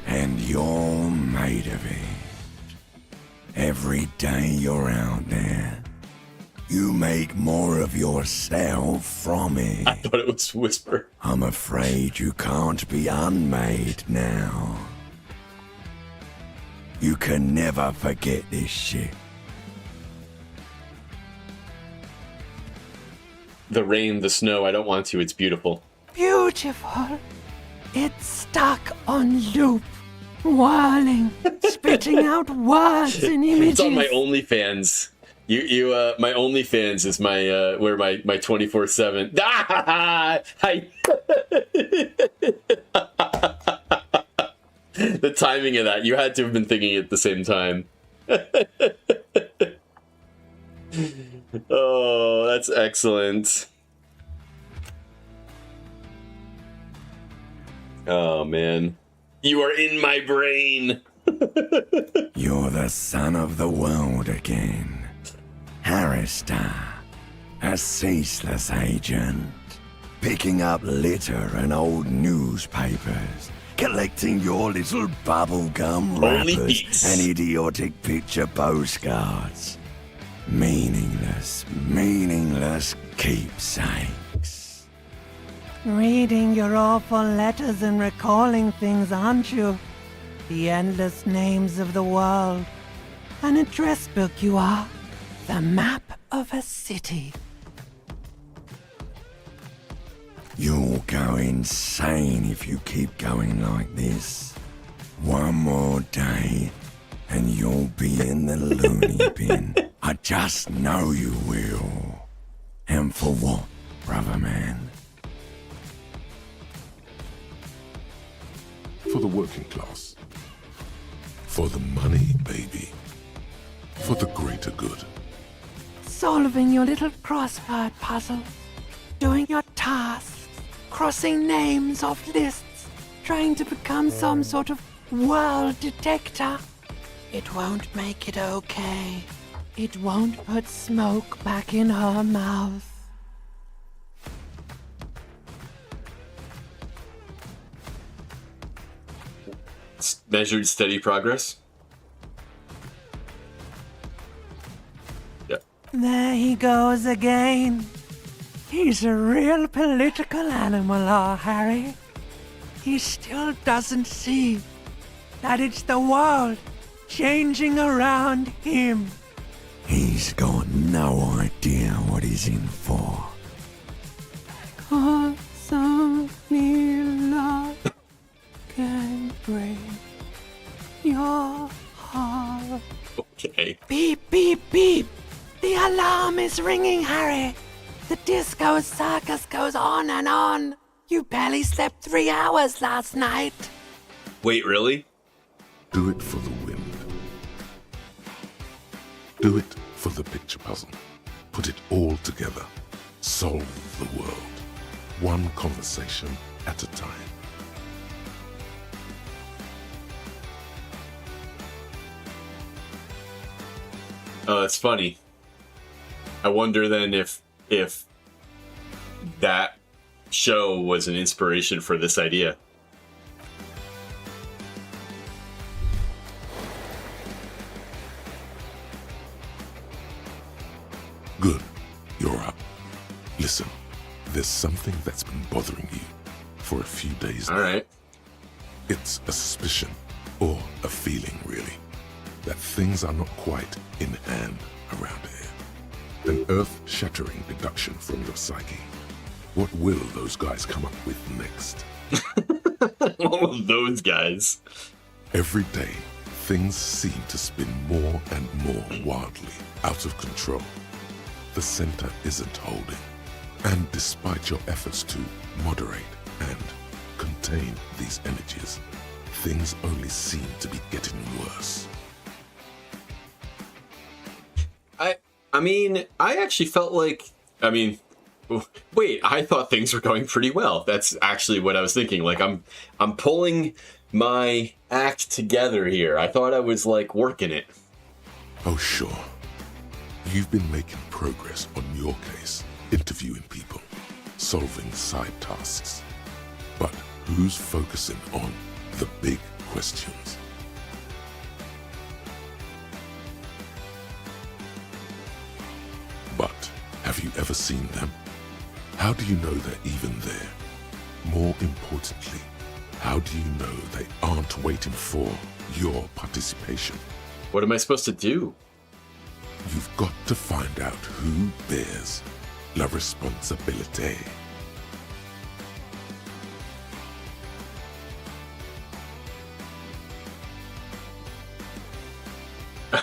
and you're made of it. Every day you're out there, you make more of yourself from it. I thought it was Whisper. I'm afraid you can't be unmade now. You can never forget this shit. The rain, the snow, I don't want to. It's beautiful. Beautiful. It's stuck on loop, whirling, spitting out words and images. It's on my OnlyFans. My OnlyFans is my where my 24/7. The timing of that, you had to have been thinking at the same time. Oh, that's excellent. Oh man, you are in my brain. You're the son of the world again. Harrister, a ceaseless agent, picking up litter and old newspapers, collecting your little bubblegum wrappers and idiotic picture postcards. Meaningless keepsakes. Reading your awful letters and recalling things, aren't you? The endless names of the world. An address book you are. The map of a city. You'll go insane if you keep going like this. One more day, and you'll be in the loony bin. I just know you will. And for what, brother man? For the working class. For the money, baby. For the greater good. Solving your little crossword puzzle. Doing your tasks. Crossing names off lists. Trying to become some sort of world detector. It won't make it okay. It won't put smoke back in her mouth. Measured steady progress. Yep. There he goes again. He's a real political animal, our Harry. He still doesn't see that it's the world changing around him. He's got no idea what he's in for. Cause some love can break your heart. Okay. Beep, beep, beep. The alarm is ringing, Harry. The disco circus goes on and on. You barely slept 3 hours last night. Wait, really? Do it for the wind. Do it for the picture puzzle. Put it all together. Solve the world. One conversation at a time. Oh, that's funny. I wonder then if that show was an inspiration for this idea. Good. You're up. Listen, there's something that's been bothering you for a few days now. All right. It's a suspicion, or a feeling really, that things are not quite in hand around here. An earth-shattering deduction from your psyche. What will those guys come up with next? What will those guys? Every day, things seem to spin more and more wildly, out of control. The center isn't holding. And despite your efforts to moderate and contain these energies, things only seem to be getting worse. I mean, I actually felt like, wait, I thought things were going pretty well. That's actually what I was thinking. Like, I'm pulling my act together here. I thought I was, like, working it. Oh, sure. You've been making progress on your case, interviewing people, solving side tasks. But who's focusing on the big questions? But have you ever seen them? How do you know they're even there? More importantly, how do you know they aren't waiting for your participation? What am I supposed to do? You've got to find out who bears la responsabilité.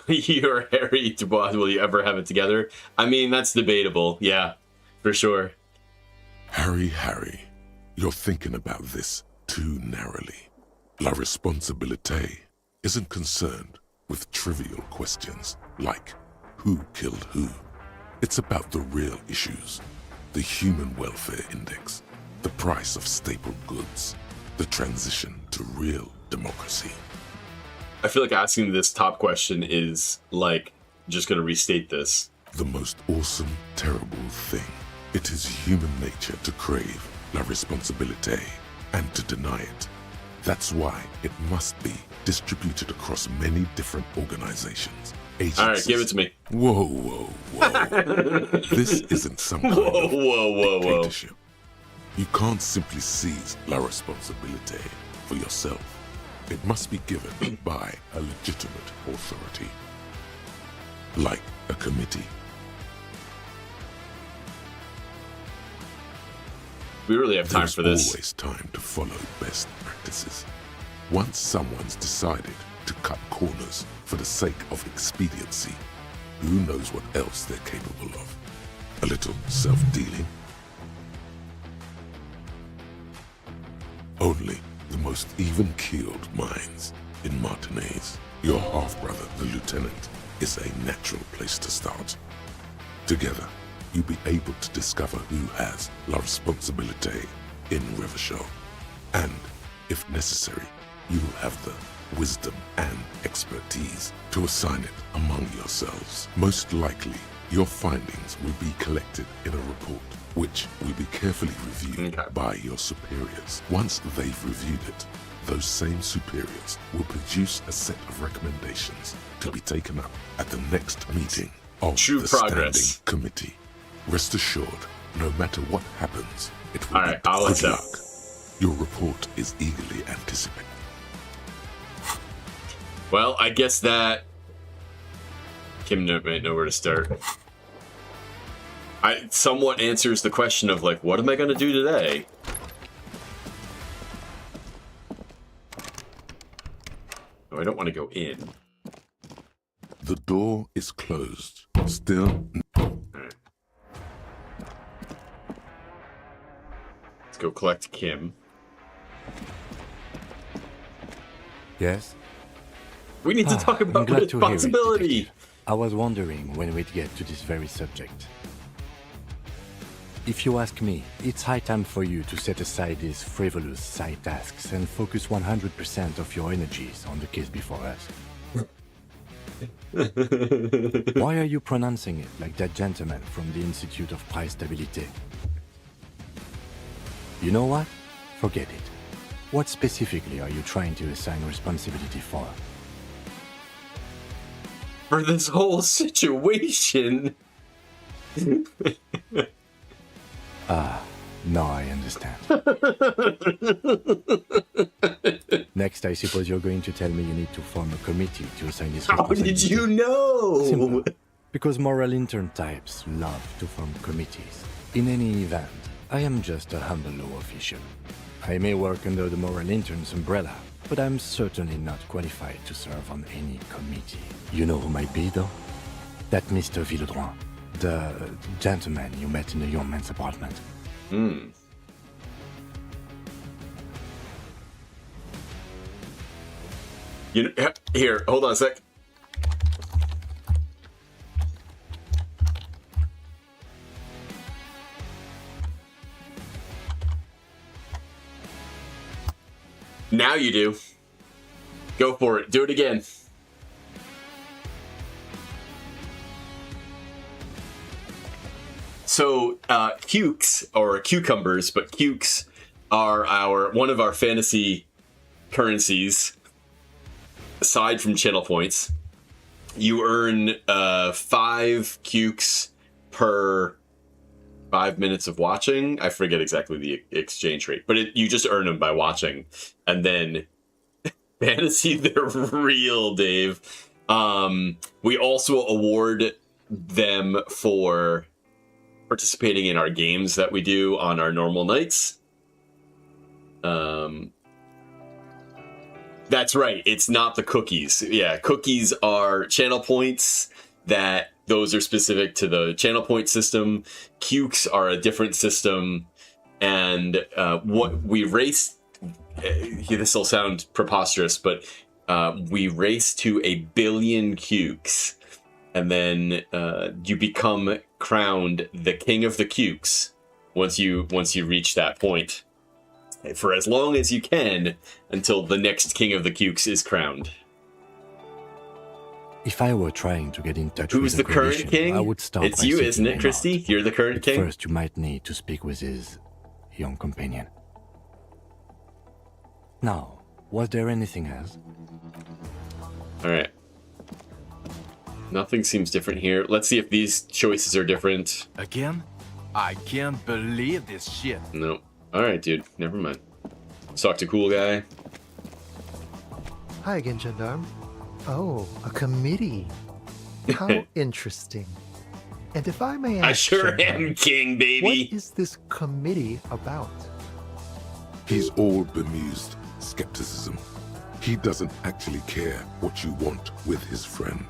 You or Harry Dubois, will you ever have it together? I mean, that's debatable. Yeah, for sure. Harry, you're thinking about this too narrowly. La Responsabilité isn't concerned with trivial questions like who killed who. It's about the real issues, the human welfare index, the price of staple goods, the transition to real democracy. I feel like asking this top question is like just going to restate this. The most awesome, terrible thing. It is human nature to crave la responsabilité and to deny it. That's why it must be distributed across many different organizations, agencies. All right, give it to me. Whoa. This isn't some kind of dictatorship. You can't simply seize la responsabilité for yourself. It must be given by a legitimate authority, like a committee. We really have time for this. There's always time to follow best practices. Once someone's decided to cut corners for the sake of expediency, who knows what else they're capable of? A little self-dealing? Only the most even-keeled minds in Martinez. Your half-brother, the lieutenant, is a natural place to start. Together, you'll be able to discover who has la responsabilité in Revachol. And, if necessary, you'll have the wisdom and expertise to assign it among yourselves. Most likely, your findings will be collected in a report, which will be carefully reviewed by your superiors. Once they've reviewed it, those same superiors will produce a set of recommendations to be taken up at the next meeting of the Standing Committee. Rest assured, no matter what happens, it will be good luck. Your report is eagerly anticipated. Well, I guess that Kim might know where to start. I somewhat answers the question of like, what am I going to do today? Oh, I don't want to go in. The door is closed. Still. Right. Let's go collect Kim. Yes? We need to talk about responsibility. I was wondering when we'd get to this very subject. If you ask me, it's high time for you to set aside these frivolous side tasks and focus 100% of your energies on the case before us. Why are you pronouncing it like that gentleman from the Institute of Price Stabilité? You know what? Forget it. What specifically are you trying to assign responsibility for? For this whole situation. Now I understand. Next, I suppose you're going to tell me you need to form a committee to assign this responsibility. How did you know? Simple. Because moral intern types love to form committees. In any event, I am just a humble law official. I may work under the moral intern's umbrella, but I'm certainly not qualified to serve on any committee. You know who might be, though? That Mr. Villedroit, the gentleman you met in the young man's apartment. Here, hold on a sec. Now you do. Go for it. Do it again. So, cukes, or cucumbers, but cukes are one of our fantasy currencies, aside from channel points. You earn 5 cukes per 5 minutes of watching. I forget exactly the exchange rate, but you just earn them by watching. And then fantasy, they're real, Dave. We also award them for participating in our games that we do on our normal nights. That's right. It's not the cookies. Yeah, cookies are channel points that those are specific to the channel point system. Cukes are a different system. And what we race, this will sound preposterous, but we race to 1 billion cukes. And then you become crowned the king of the cukes once you reach that point. For as long as you can until the next king of the cukes is crowned. If I were trying to get in touch Who's with the current Coalition, king? I would start It's by you, seeking isn't it, him Christy? out. You're the current king? First, you might need to speak with his young companion. Now, was there anything else? Alright. Nothing seems different here. Let's see if these choices are different. Again? I can't believe this shit. No. Alright, dude. Never mind. Let's talk to cool guy. Hi again, Gendarme. Oh, a committee. How interesting. And if I may ask, I sure Gendarme, am king, baby. what is this committee about? He's all bemused skepticism. He doesn't actually care what you want with his friend.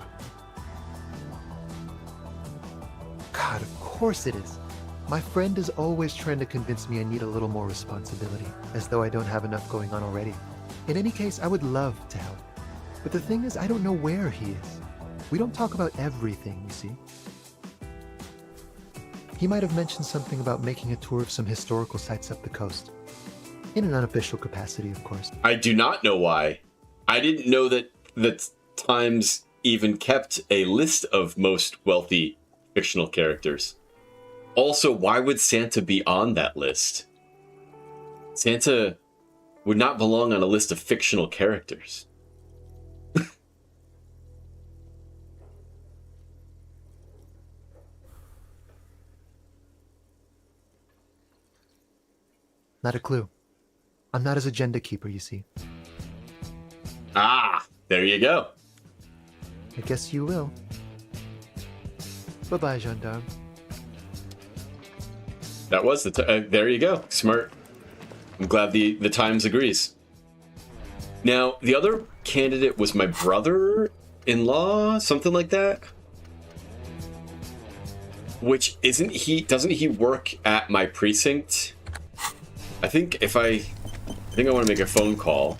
God, of course it is. My friend is always trying to convince me I need a little more responsibility, as though I don't have enough going on already. In any case, I would love to help. But the thing is, I don't know where he is. We don't talk about everything, you see. He might have mentioned something about making a tour of some historical sites up the coast. In an unofficial capacity, of course. I do not know why. I didn't know that Times even kept a list of most wealthy fictional characters. Also, why would Santa be on that list? Santa would not belong on a list of fictional characters. Not a clue. I'm not his agenda keeper, you see. Ah, there you go. I guess you will. Bye-bye, Gendarme. That was there you go. Smart. I'm glad the Times agrees. Now, the other candidate was my brother-in-law, something like that. Which doesn't he work at my precinct? I think I want to make a phone call.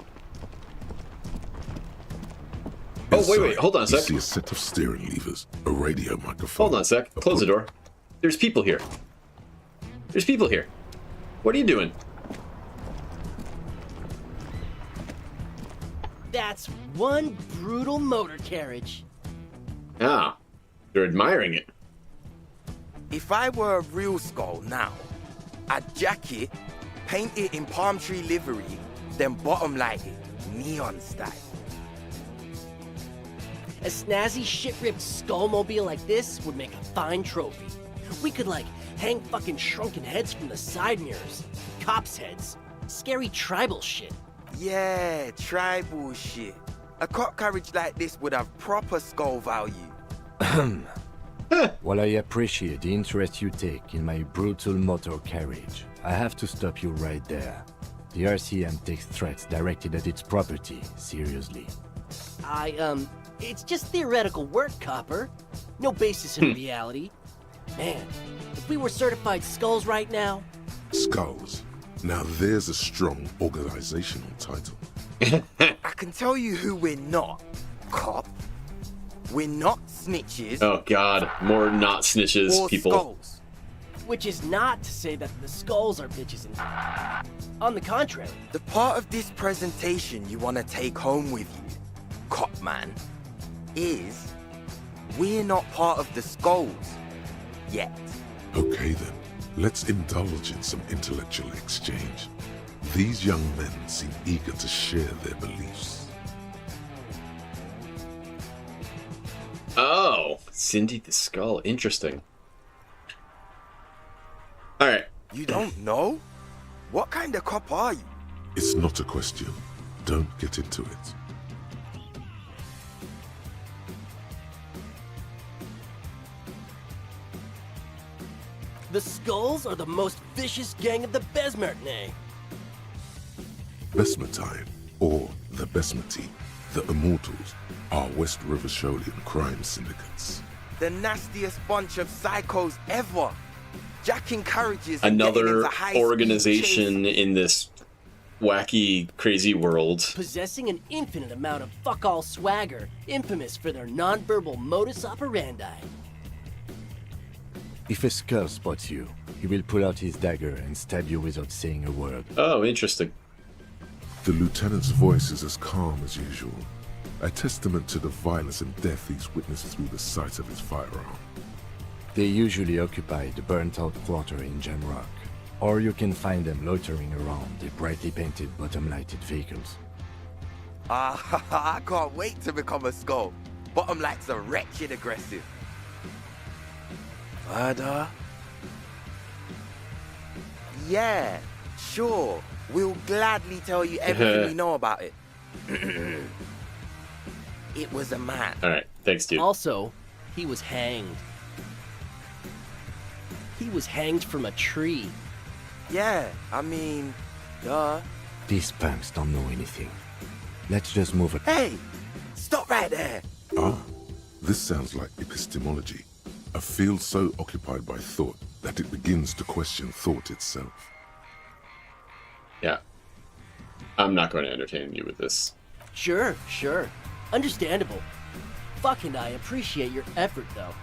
Oh, wait, hold on a sec. You see a set of steering levers, a radio microphone. Hold on a sec. Close the door. There's people here. There's people here. What are you doing? That's one brutal motor carriage. Ah, they're admiring it. If I were a real skull now, I'd jack it, paint it in palm tree livery, then bottom light it, neon style. A snazzy shit-ripped skullmobile like this would make a fine trophy. We could, like, hang fucking shrunken heads from the side mirrors. Cops' heads. Scary tribal shit. Yeah, tribal shit. A cop carriage like this would have proper skull value. While I appreciate the interest you take in my brutal motor carriage, I have to stop you right there. The RCM takes threats directed at its property seriously. It's just theoretical work, Copper. No basis in reality. Man, if we were certified skulls right now... Skulls. Now there's a strong organizational title. I can tell you who we're not, cop. We're not snitches. Oh god, more not snitches, or people. Skulls. Which is not to say that the skulls are bitches and... On the contrary. The part of this presentation you want to take home with you, cop man, is we're not part of the skulls yet. Okay then, let's indulge in some intellectual exchange. These young men seem eager to share their beliefs. Oh, Cindy the Skull. Interesting. Alright. You don't know? What kind of cop are you? It's not a question. Don't get into it. The skulls are the most vicious gang of the Besmertnay. Besmertine, or the Besmati, the Immortals are West River Sholian crime syndicates. The nastiest bunch of psychos ever. Jacking carriages. Another organization in this wacky, crazy world. Possessing an infinite amount of fuck-all swagger, infamous for their non-verbal modus operandi. If a skull spots you, he will pull out his dagger and stab you without saying a word. Oh, interesting. The lieutenant's voice is as calm as usual, a testament to the violence and death he's witnessed through the sight of his firearm. They usually occupy the burnt-out quarter in Jamrock, or you can find them loitering around the brightly painted bottom-lighted vehicles. I can't wait to become a skull. Bottom lights are wretched aggressive. Murder? Yeah, sure. We'll gladly tell you everything we know about it. It was a man. Alright, thanks, dude. Also, he was hanged. He was hanged from a tree. Yeah, I mean, duh. These punks don't know anything. Let's just move it. Hey! Stop right there! Ah, this sounds like epistemology, a field so occupied by thought that it begins to question thought itself. Yeah. I'm not going to entertain you with this. Sure. Understandable. Fucking I appreciate your effort, though.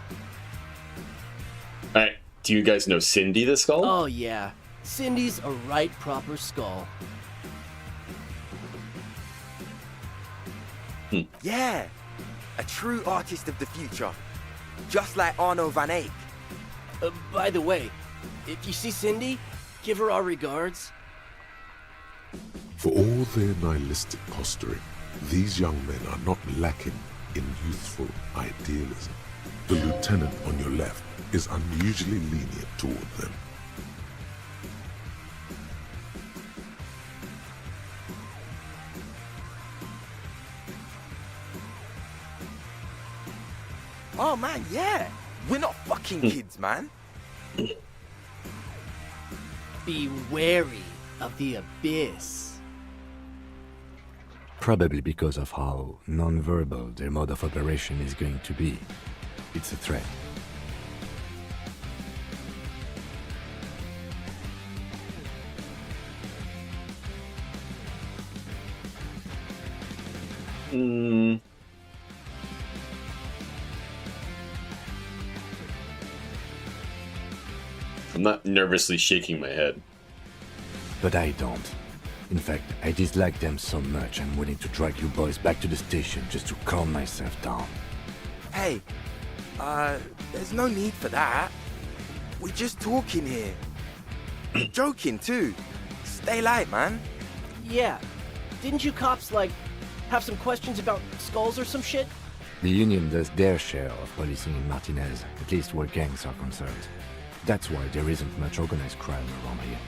Alright, do you guys know Cindy the Skull? Oh, yeah. Cindy's a right proper skull. Yeah, a true artist of the future. Just like Arno van Eyck. By the way, if you see Cindy, give her our regards. For all their nihilistic posturing, these young men are not lacking in youthful idealism. The lieutenant on your left is unusually lenient toward them. Oh man, yeah. We're not fucking kids, man. Be wary of the abyss. Probably because of how non-verbal their mode of operation is going to be. It's a threat. I'm not nervously shaking my head. But I don't. In fact, I dislike them so much I'm willing to drag you boys back to the station just to calm myself down. Hey, there's no need for that. We're just talking here. Joking too. Stay light, man. Yeah. Didn't you cops, like, have some questions about skulls or some shit? The Union does their share of policing in Martinez, at least where gangs are concerned. That's why there isn't much organized crime around here.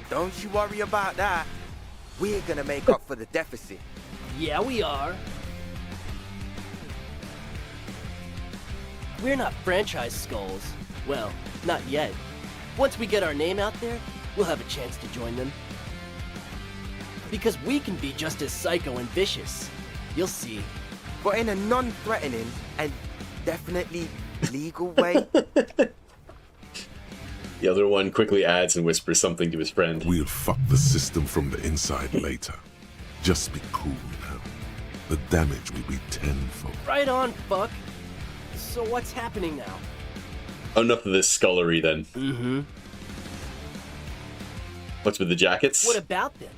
Don't you worry about that. We're gonna make up for the deficit. Yeah, we are. We're not franchise skulls. Well, not yet. Once we get our name out there, we'll have a chance to join them. Because we can be just as psycho and vicious. You'll see. But in a non-threatening and definitely legal way. The other one quickly adds and whispers something to his friend. We'll fuck the system from the inside later. Just be cool now. The damage will be tenfold. Right on, fuck. So what's happening now? Enough of this scullery then. Mm-hmm. What's with the jackets? What about them?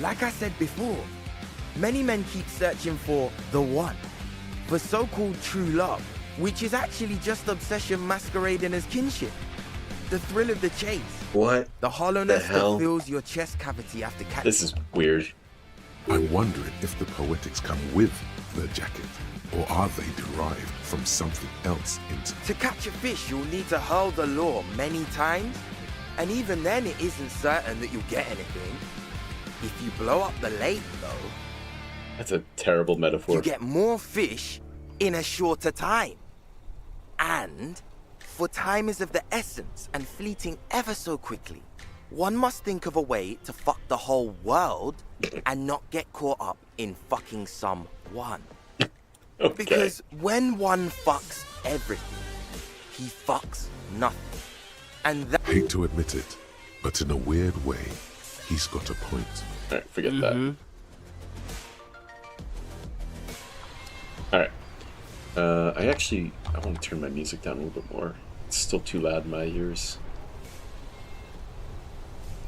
Like I said before, many men keep searching for the one, for so-called true love, which is actually just obsession masquerading as kinship. The thrill of the chase. What? The hollowness the hell? that fills your chest cavity after catching. This is weird. I'm wondering if the poetics come with the jacket, or are they derived from something else entirely? To catch a fish, you'll need to hurl the lure many times, and even then it isn't certain that you'll get anything. If you blow up the lake, though, That's a terrible metaphor. you get more fish in a shorter time. And For time is of the essence and fleeting ever so quickly. One must think of a way to fuck the whole world and not get caught up in fucking someone. Okay. Because when one fucks everything, he fucks nothing. And that... Hate to admit it, but in a weird way, he's got a point. Alright, forget that. Alright. I want to turn my music down a little bit more. It's still too loud in my ears.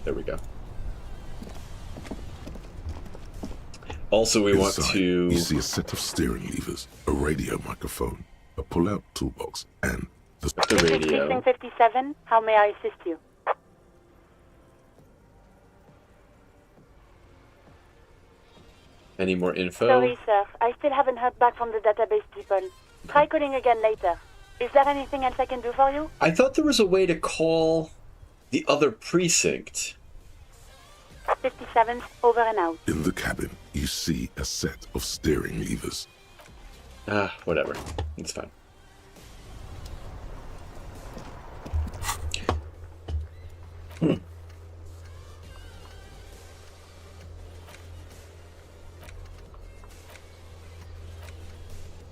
There we go. Also, we want to... You see a set of steering levers, a radio microphone, a pull-out toolbox, and the radio. Precinct 57, how may I assist you? Any more info? Sorry, sir. I still haven't heard back from the database people. Try calling again later. Is there anything else I can do for you? I thought there was a way to call the other precinct. 57, over and out. in the cabin, you see a set of steering levers. Ah, whatever. It's fine.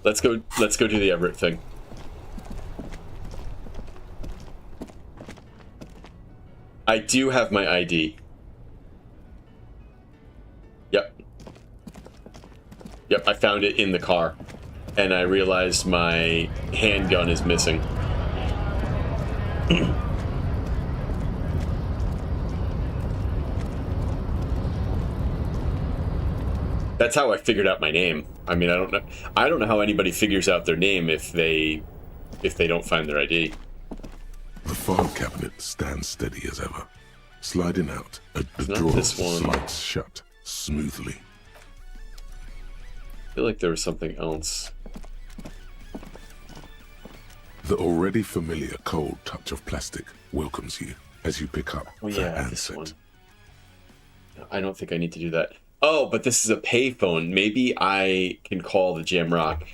Let's go do the Everett thing. I do have my ID. Yep, I found it in the car. And I realized my handgun is missing. That's how I figured out my name. I mean, I don't know how anybody figures out their name if they don't find their ID. The file cabinet stands steady as ever. Sliding out, the drawer slides shut smoothly. I feel like there was something else. The already familiar cold touch of plastic welcomes you as you pick up the this handset. one. I don't think I need to do that. Oh, but this is a payphone. Maybe I can call the Jamrock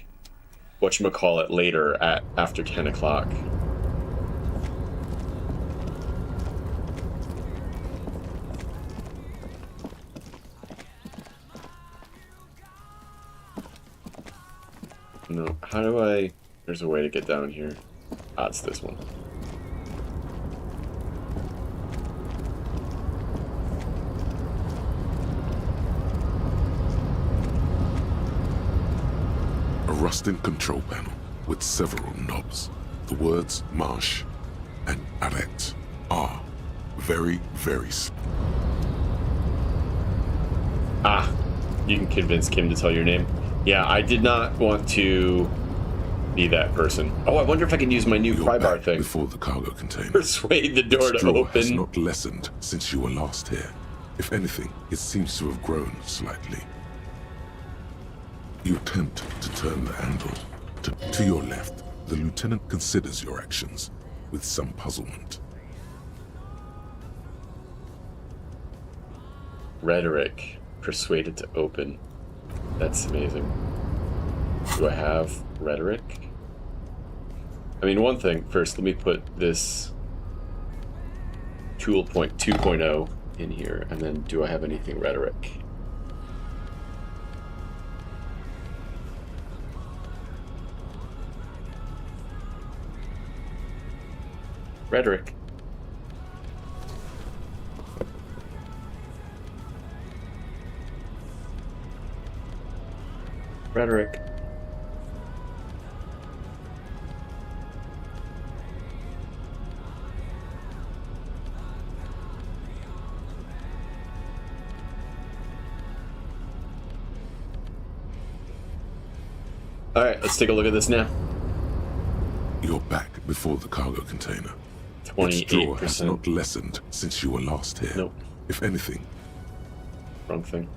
whatchamacallit later at after 10 o'clock. No, how do I... There's a way to get down here. Ah, it's this one. A rusting control panel with several knobs. The words Marsh and Arrête are very, very Ah, you can convince Kim to tell your name. Yeah, I did not want to be that person. Oh, I wonder if I can use my new prybar thing. Before the cargo container. Persuade the door Its to drawer has open. not lessened since you were last here. If anything, it seems to have grown slightly. You attempt to turn the handle. To your left, the lieutenant considers your actions with some puzzlement. Rhetoric. Persuaded to open. That's amazing. Do I have rhetoric? I mean, one thing first, let me put this tool point 2.0 in here, and then do I have anything rhetoric? Rhetoric. Rhetoric. Alright, let's take a look at this now. You're back before the cargo container. 28%. Its drawer has not lessened since you were last here. Nope. If anything. Wrong thing.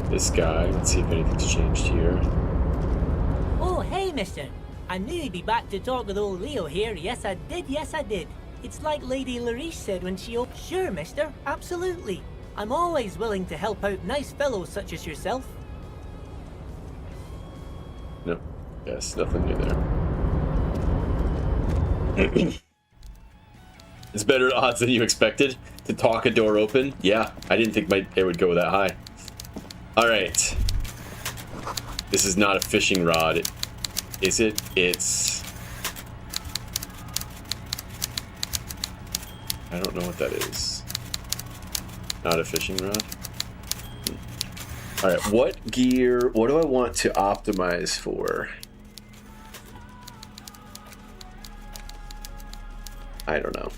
This guy, let's see if anything's changed here. Oh, hey, mister. I knew you'd be back to talk with old Leo here. Yes, I did. Yes, I did. It's like Lady Larice said when she opened. Sure, mister. Absolutely. I'm always willing to help out nice fellows such as yourself. No. Yes, nothing new there. It's better odds than you expected to talk a door open. Yeah, I didn't think it would go that high. Alright. This is not a fishing rod. Is it? It's... I don't know what that is. Not a fishing rod? Alright, what gear... What do I want to optimize for? I don't know.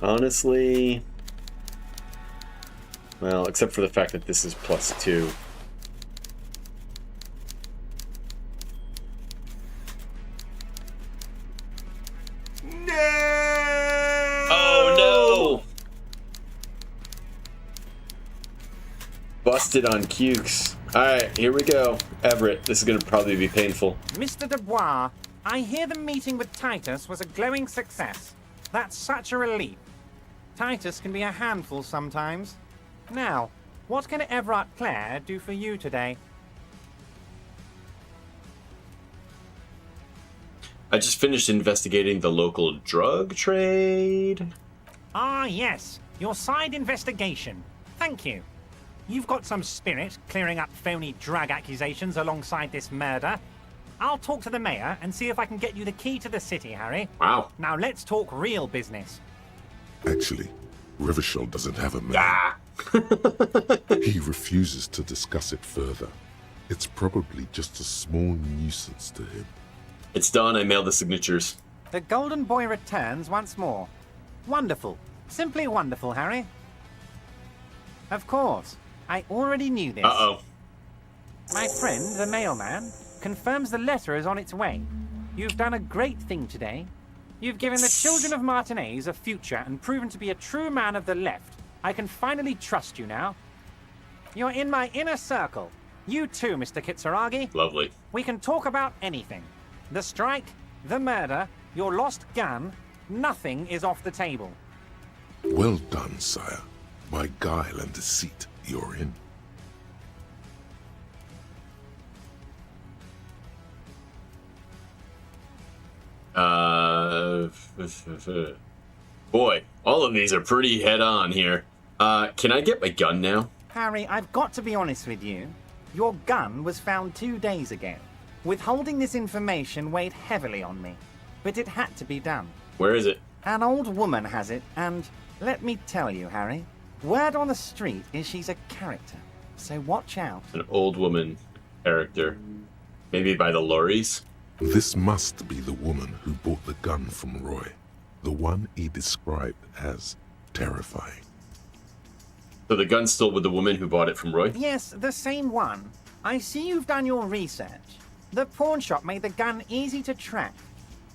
Honestly, well, except for the fact that this is +2. No! Oh no! Busted on Cukes. Alright, here we go. Everett, this is gonna probably be painful. Mr. Dubois, I hear the meeting with Titus was a glowing success. That's such a relief. Titus can be a handful sometimes. Now, what can Everard Clare do for you today? I just finished investigating the local drug trade. Ah, yes. Your side investigation. Thank you. You've got some spirit clearing up phony drug accusations alongside this murder. I'll talk to the mayor and see if I can get you the key to the city, Harry. Wow. Now let's talk real business. Actually, Rivershell doesn't have a mayor. He refuses to discuss it further. It's probably just a small nuisance to him. It's done. I mailed the signatures. The Golden Boy returns once more. Wonderful. Simply wonderful, Harry. Of course. I already knew this. Uh-oh. My friend, the mailman, confirms the letter is on its way. You've done a great thing today. You've given the children of Martinez a future and proven to be a true man of the left. I can finally trust you now. You're in my inner circle. You too, Mr. Kitsuragi. Lovely. We can talk about anything. The strike, the murder, your lost gun, nothing is off the table. Well done, sire. By guile and deceit, you're in. Boy, all of these are pretty head-on here. Can I get my gun now? Harry, I've got to be honest with you. Your gun was found 2 days ago. Withholding this information weighed heavily on me, but it had to be done. Where is it? An old woman has it, and let me tell you, Harry, word on the street is she's a character, so watch out. An old woman character. Maybe by the lorries? This must be the woman who bought the gun from Roy. The one he described as terrifying. So the gun's still with the woman who bought it from Roy? Yes, the same one. I see you've done your research. The pawn shop made the gun easy to track.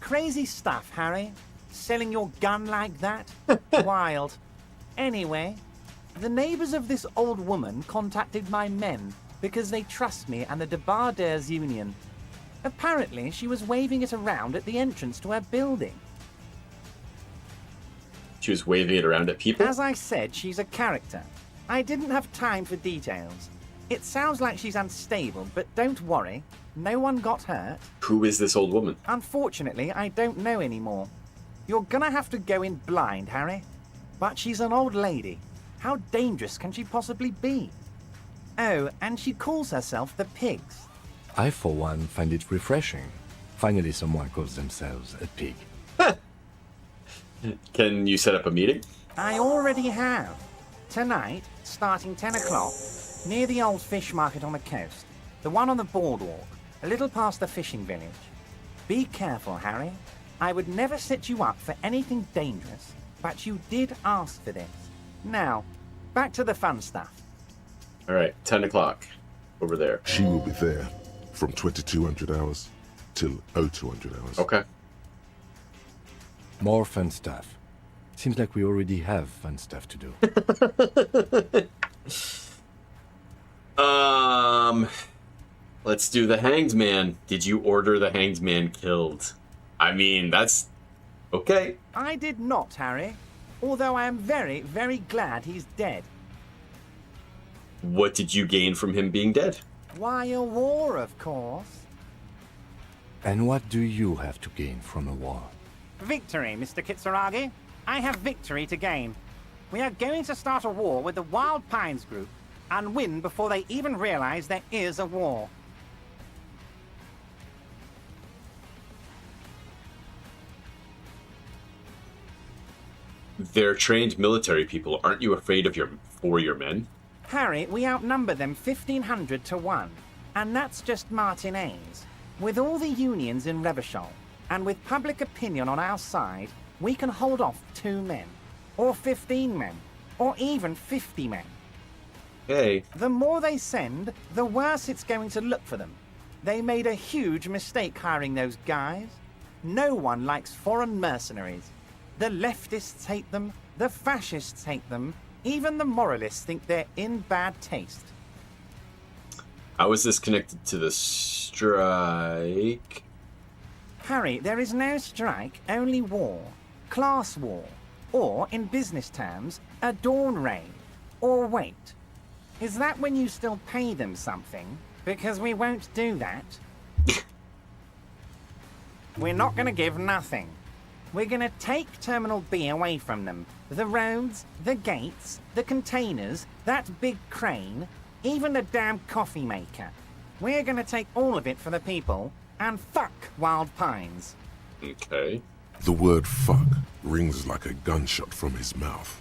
Crazy stuff, Harry. Selling your gun like that? Wild. Anyway, the neighbors of this old woman contacted my men because they trust me and the Debarders Union. Apparently, she was waving it around at the entrance to her building. She was waving it around at people? As I said, she's a character. I didn't have time for details. It sounds like she's unstable, but don't worry. No one got hurt. Who is this old woman? Unfortunately, I don't know anymore. You're gonna have to go in blind, Harry. But she's an old lady. How dangerous can she possibly be? Oh, and she calls herself the Pigs. I, for one, find it refreshing. Finally, someone calls themselves a pig. Can you set up a meeting? I already have. Tonight, starting 10 o'clock, near the old fish market on the coast. The one on the boardwalk, a little past the fishing village. Be careful, Harry. I would never set you up for anything dangerous, but you did ask for this. Now, back to the fun stuff. All right, 10 o'clock over there. She will be there from 2200 hours till 0200 hours. Okay. More fun stuff. Seems like we already have fun stuff to do. Let's do the Hanged Man. Did you order the Hanged Man killed? I mean, that's okay. I did not, Harry. Although I am very, very glad he's dead. What did you gain from him being dead? Why, a war, of course. And what do you have to gain from a war? Victory, Mr. Kitsuragi. I have victory to gain. We are going to start a war with the Wild Pines group and win before they even realize there is a war. They're trained military people. Aren't you afraid of your men? Harry, we outnumber them 1,500 to 1. And that's just Martinez. With all the unions in Revachol, and with public opinion on our side, we can hold off 2 men, or 15 men, or even 50 men. Okay. The more they send, the worse it's going to look for them. They made a huge mistake hiring those guys. No one likes foreign mercenaries. The leftists hate them, the fascists hate them, even the moralists think they're in bad taste. How is this connected to the strike? Harry, there is no strike, only war. Class war. Or, in business terms, a dawn raid. Or wait. Is that when you still pay them something? Because we won't do that. We're not going to give nothing. We're going to take Terminal B away from them. The roads, the gates, the containers, that big crane, even the damn coffee maker. We're going to take all of it for the people, and fuck Wild Pines. Okay. The word fuck rings like a gunshot from his mouth.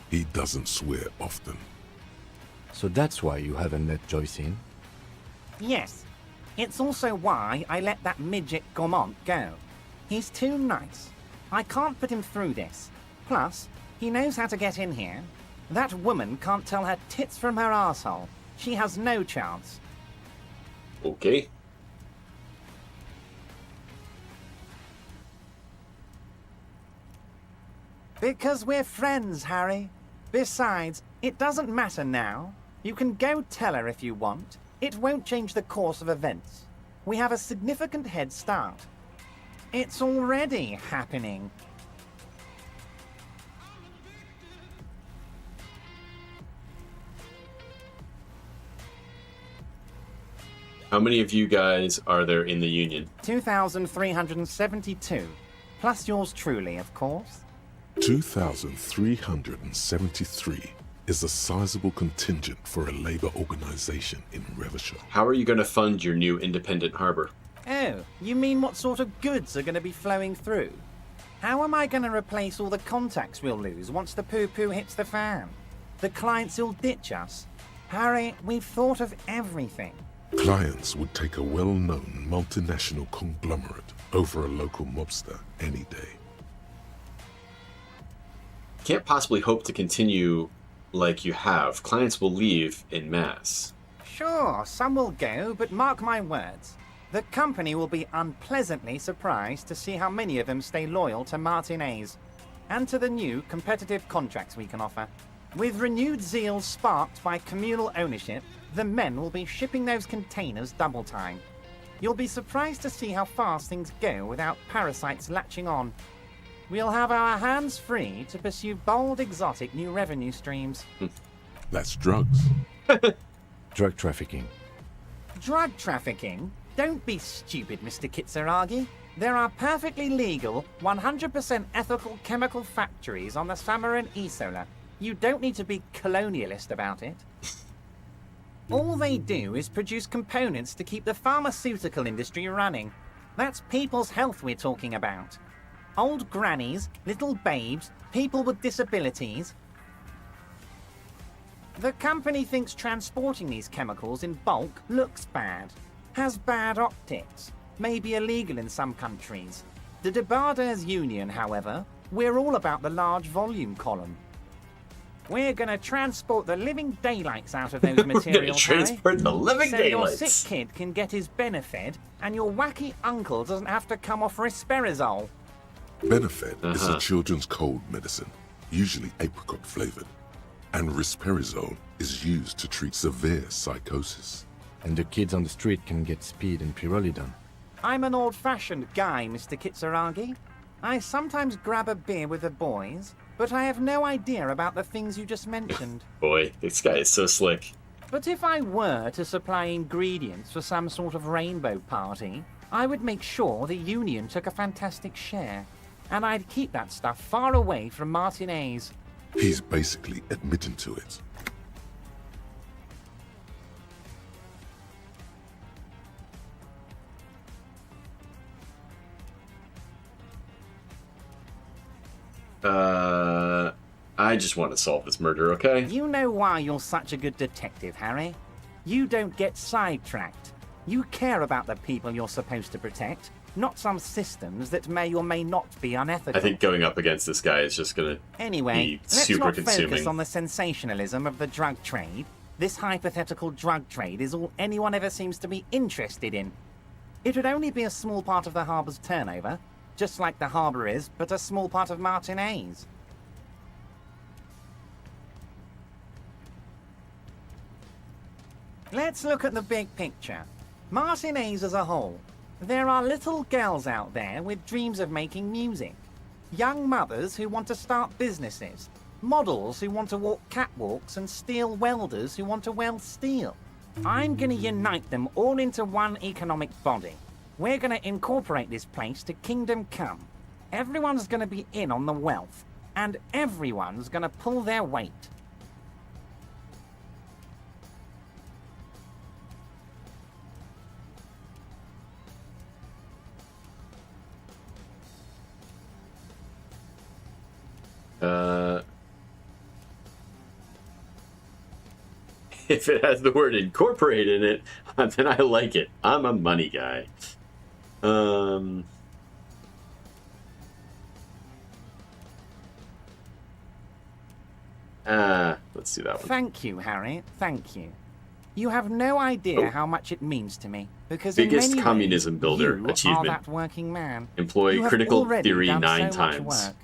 He doesn't swear often. So that's why you haven't let Joyce in? Yes. It's also why I let that midget Gaumont go. He's too nice. I can't put him through this. Plus, he knows how to get in here. That woman can't tell her tits from her asshole. She has no chance. Okay. Because we're friends, Harry. Besides, it doesn't matter now. You can go tell her if you want. It won't change the course of events. We have a significant head start. It's already happening. How many of you guys are there in the Union? 2,372. Plus yours truly, of course. 2,373 is a sizable contingent for a labor organization in Revachol. How are you going to fund your new independent harbor? Oh, you mean what sort of goods are going to be flowing through? How am I going to replace all the contacts we'll lose once the poo-poo hits the fan? The clients will ditch us. Harry, we've thought of everything. Clients would take a well-known multinational conglomerate over a local mobster any day. Can't possibly hope to continue like you have. Clients will leave in mass. Sure, some will go, but mark my words. The company will be unpleasantly surprised to see how many of them stay loyal to Martinez and to the new competitive contracts we can offer. With renewed zeal sparked by communal ownership, the men will be shipping those containers double time. You'll be surprised to see how fast things go without parasites latching on. We'll have our hands free to pursue bold, exotic new revenue streams. That's drugs. Drug trafficking. Drug trafficking? Don't be stupid, Mr. Kitsuragi. There are perfectly legal, 100% ethical chemical factories on the Samaran Isola. You don't need to be colonialist about it. All they do is produce components to keep the pharmaceutical industry running. That's people's health we're talking about. Old grannies, little babes, people with disabilities. The company thinks transporting these chemicals in bulk looks bad, has bad optics, may be illegal in some countries. The Debarders Union, however, we're all about the large volume column. We're gonna transport the living daylights out of those materials, We're gonna transport the living so daylights. your sick kid can get his Benefed, and your wacky uncle doesn't have to come off risperidone. Benefed is a children's cold medicine, usually apricot flavored, and risperidone is used to treat severe psychosis. And the kids on the street can get speed and pyrrolidone. I'm an old-fashioned guy, Mr. Kitsuragi. I sometimes grab a beer with the boys, but I have no idea about the things you just mentioned. Boy, this guy is so slick. But if I were to supply ingredients for some sort of rainbow party, I would make sure the Union took a fantastic share. And I'd keep that stuff far away from Martinez. He's basically admitting to it. I just want to solve this murder, okay? You know why you're such a good detective, Harry? You don't get sidetracked. You care about the people you're supposed to protect, not some systems that may or may not be unethical. I think going up against this guy is just gonna Anyway, be let's super not consuming. focus on the sensationalism of the drug trade. This hypothetical drug trade is all anyone ever seems to be interested in. It would only be a small part of the harbour's turnover, just like the harbour is, but a small part of Martinez. Let's look at the big picture. Martinez as a whole. There are little girls out there with dreams of making music. Young mothers who want to start businesses. Models who want to walk catwalks and steel welders who want to weld steel. I'm going to unite them all into one economic body. We're going to incorporate this place to Kingdom Come. Everyone's going to be in on the wealth, and everyone's going to pull their weight. If it has the word incorporate in it, then I like it. I'm a money guy. Let's do that one. Thank you, Harry. Thank you. You have no idea how much it means to me, because Biggest in many communism ways, builder you achievement. are that working man. Employ You have critical already theory done 9 so much times. work.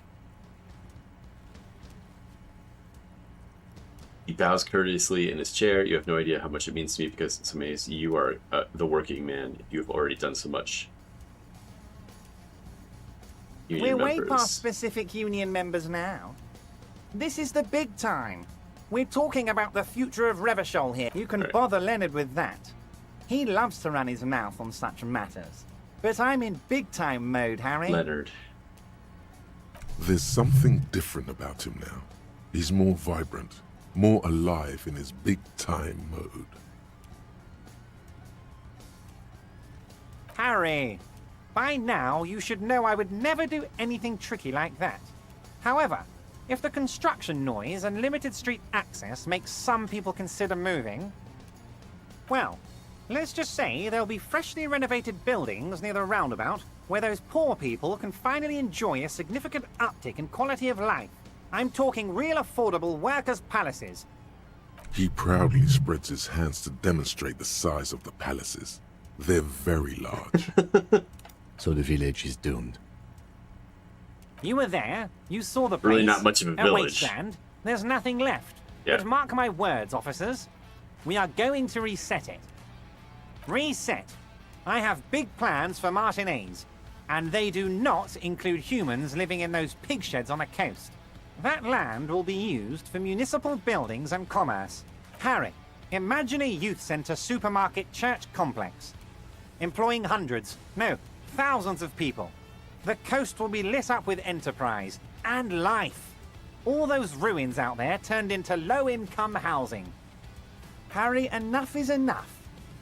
He bows courteously in his chair. You have no idea how much it means to me because it's amazing. You are the working man. You have already done so much. Union We're way members. past specific union members now. This is the big time. We're talking about the future of Revachol here. You can bother Leonard with that. He loves to run his mouth on such matters. But I'm in big time mode, Harry. Leonard. There's something different about him now. He's more vibrant, more alive in his big-time mode. Harry, by now you should know I would never do anything tricky like that. However, if the construction noise and limited street access makes some people consider moving, well, let's just say there'll be freshly renovated buildings near the roundabout where those poor people can finally enjoy a significant uptick in quality of life. I'm talking real affordable workers' palaces. He proudly spreads his hands to demonstrate the size of the palaces. They're very large. So the village is doomed. You were there, you saw the place. Really not much of a A village. wasteland. There's nothing left. Yeah. But mark my words, officers. We are going to reset it. Reset. I have big plans for Martinez, and they do not include humans living in those pig sheds on the coast. That land will be used for municipal buildings and commerce. Harry, imagine a youth centre supermarket church complex. Employing hundreds, no, thousands of people. The coast will be lit up with enterprise and life. All those ruins out there turned into low-income housing. Harry, enough is enough.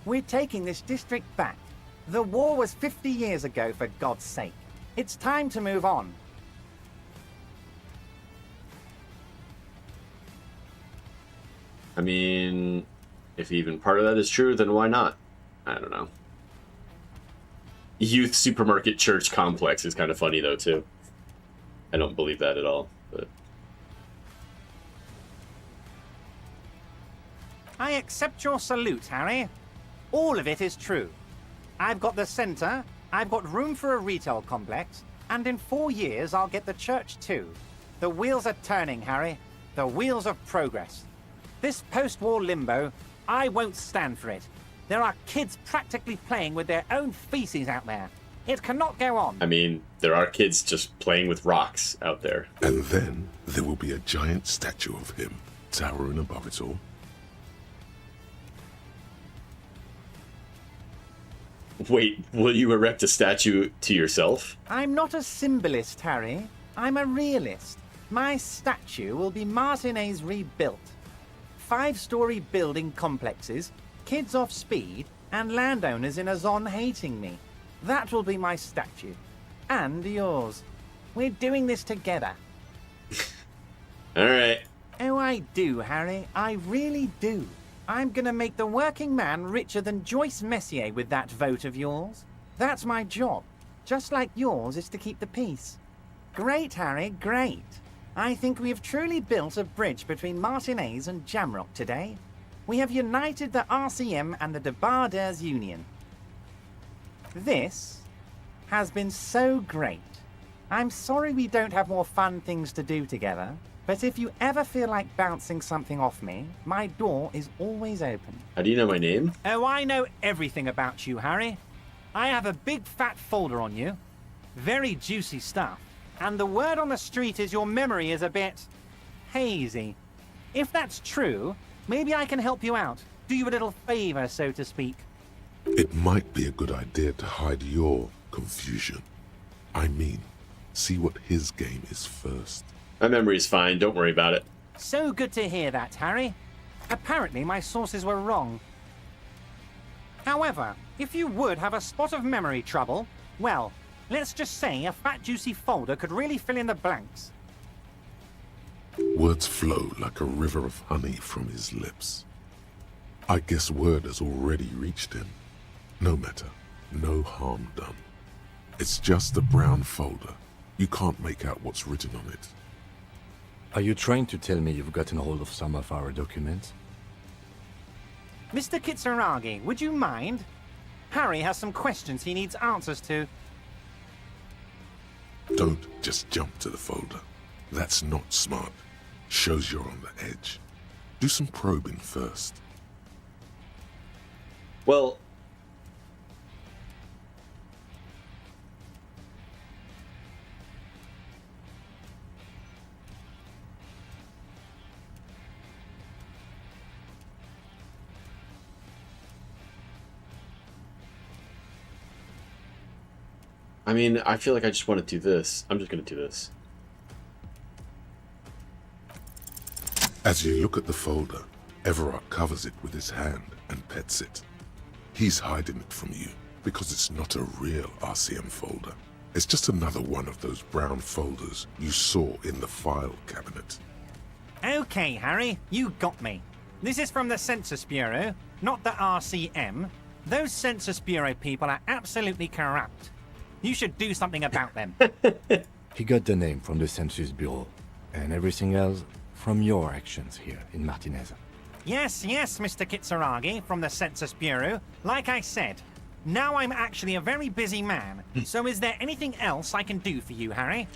We're taking this district back. The war was 50 years ago, for God's sake. It's time to move on. I mean, if even part of that is true, then why not? I don't know. youth supermarket church complex is kind of funny, though, too. I don't believe that at all, but... I accept your salute, Harry. All of it is true. I've got the center, I've got room for a retail complex, and in 4 years I'll get the church too. The wheels are turning, Harry. The wheels of progress. This post-war limbo, I won't stand for it. There are kids practically playing with their own feces out there. It cannot go on. I mean, there are kids just playing with rocks out there. And then there will be a giant statue of him towering above it all. Wait, will you erect a statue to yourself? I'm not a symbolist, Harry. I'm a realist. My statue will be Martinez rebuilt. 5-story building complexes, kids off speed, and landowners in a zone hating me. That will be my statue. And yours. We're doing this together. Alright. Oh, I do, Harry. I really do. I'm gonna make the working man richer than Joyce Messier with that vote of yours. That's my job. Just like yours is to keep the peace. Great, Harry, great. I think we have truly built a bridge between Martinez and Jamrock today. We have united the RCM and the Debarders Union. This has been so great. I'm sorry we don't have more fun things to do together, but if you ever feel like bouncing something off me, my door is always open. How do you know my name? Oh, I know everything about you, Harry. I have a big fat folder on you. Very juicy stuff. And the word on the street is your memory is a bit hazy. If that's true, maybe I can help you out. Do you a little favor, so to speak. It might be a good idea to hide your confusion. I mean, see what his game is first. My memory's fine, don't worry about it. So good to hear that, Harry. Apparently my sources were wrong. However, if you would have a spot of memory trouble, well, let's just say a fat juicy folder could really fill in the blanks. Words flow like a river of honey from his lips. I guess word has already reached him. No matter, no harm done. It's just a brown folder. You can't make out what's written on it. Are you trying to tell me you've gotten hold of some of our documents? Mr. Kitsuragi, would you mind? Harry has some questions he needs answers to. Don't just jump to the folder. That's not smart. Shows you're on the edge. Do some probing first. Well... I mean, I feel like I just want to do this. I'm just going to do this. As you look at the folder, Everard covers it with his hand and pets it. He's hiding it from you because it's not a real RCM folder. It's just another one of those brown folders you saw in the file cabinet. Okay, Harry, you got me. This is from the Census Bureau, not the RCM. Those Census Bureau people are absolutely corrupt. You should do something about them. He got the name from the Census Bureau, and everything else from your actions here in Martinez. Yes, Mr. Kitsuragi from the Census Bureau. Like I said, now I'm actually a very busy man. So is there anything else I can do for you, Harry?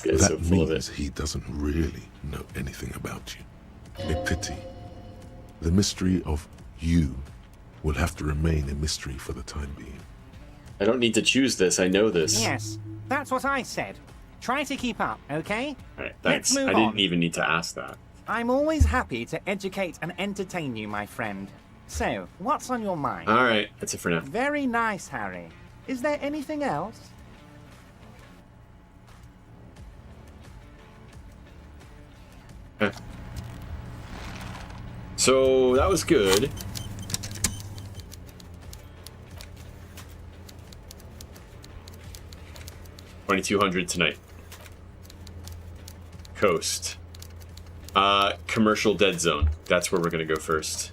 That means he doesn't really know anything about you. A pity. The mystery of you will have to remain a mystery for the time being. I don't need to choose this, I know this. Yes, that's what I said. Try to keep up, okay? Alright, Let's thanks. move I on. didn't even need to ask that. I'm always happy to educate and entertain you, my friend. So, what's on your mind? Alright, that's it for now. Very nice, Harry. Is there anything else? So, that was good. $2,200 tonight. Coast. Commercial dead zone. That's where we're gonna go first.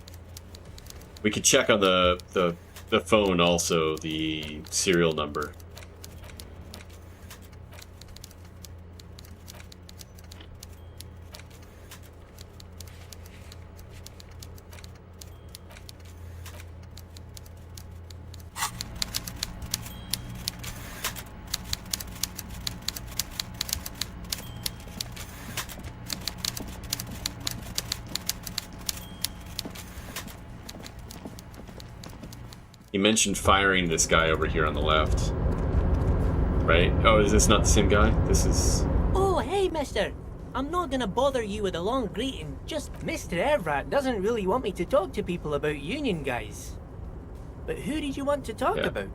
We could check on the the phone also the serial number. You mentioned firing this guy over here on the left. Right? Oh, is this not the same guy? This is... Oh, hey, mister. I'm not gonna bother you with a long greeting. Just Mr. Everett doesn't really want me to talk to people about union guys. But who did you want to talk about?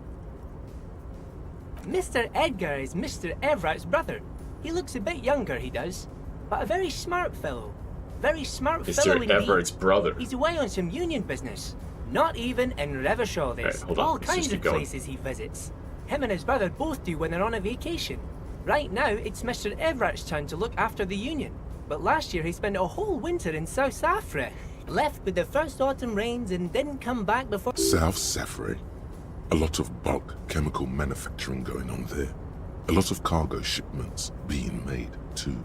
Mr. Edgar is Mr. Everett's brother. He looks a bit younger, he does. But a very smart fellow. Very smart fellow indeed. Mr. Everett's brother. He's away on some union business. Not even in Revershaw, there's all kinds of places he visits. Him and his brother both do when they're on a vacation. Right now, it's Mr. Everett's turn to look after the union. But last year he spent a whole winter in South Safra. Left with the first autumn rains and didn't come back before... South Safra? A lot of bulk chemical manufacturing going on there. A lot of cargo shipments being made, too.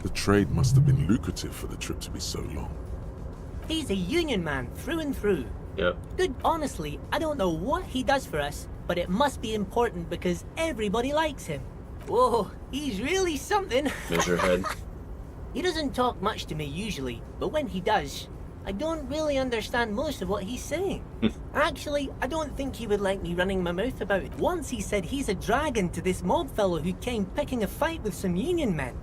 The trade must have been lucrative for the trip to be so long. He's a union man through and through. Yep. Good, honestly, I don't know what he does for us, but it must be important because everybody likes him. Whoa, he's really something. Measure head. He doesn't talk much to me usually, but when he does, I don't really understand most of what he's saying. Actually, I don't think he would like me running my mouth about it. Once he said he's a dragon to this mob fellow who came picking a fight with some union men.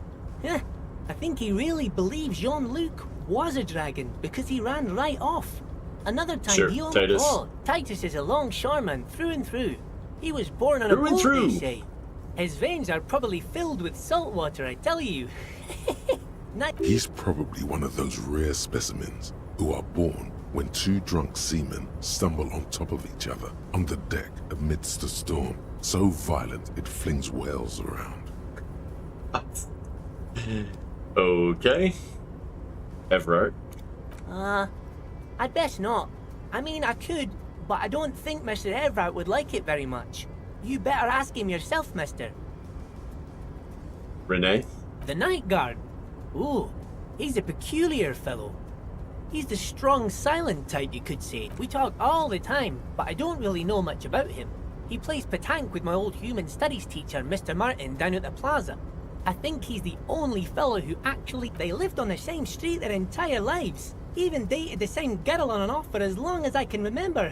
I think he really believes Jean-Luc was a dragon because he ran right off. Another time he only... Titus. Oh, Titus is a longshoreman through and through. He was born on a boat, they say. His veins are probably filled with salt water, I tell you. He's probably one of those rare specimens who are born when two drunk seamen stumble on top of each other on the deck amidst a storm so violent it flings whales around. Okay. Everett. I'd best not. I mean, I could, but I don't think Mr. Everett would like it very much. You better ask him yourself, mister. Renee? The night guard. Ooh, he's a peculiar fellow. He's the strong, silent type, you could say. We talk all the time, but I don't really know much about him. He plays petanque with my old human studies teacher, Mr. Martin, down at the plaza. I think he's the only fellow who actually... They lived on the same street their entire lives. Even dated the same girl on and off for as long as I can remember.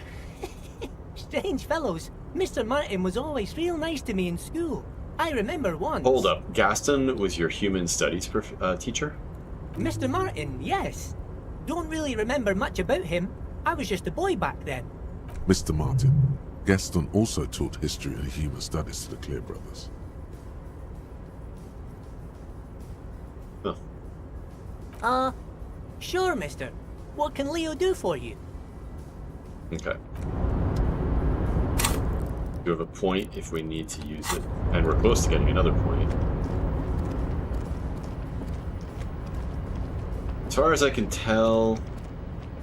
Strange fellows. Mr. Martin was always real nice to me in school. I remember once... Hold up. Gaston was your human studies teacher? Mr. Martin, yes. Don't really remember much about him. I was just a boy back then. Mr. Martin, Gaston also taught history and human studies to the Clear brothers. Sure, mister. What can Leo do for you? Okay. You have a point if we need to use it. And we're close to getting another point. As far as I can tell...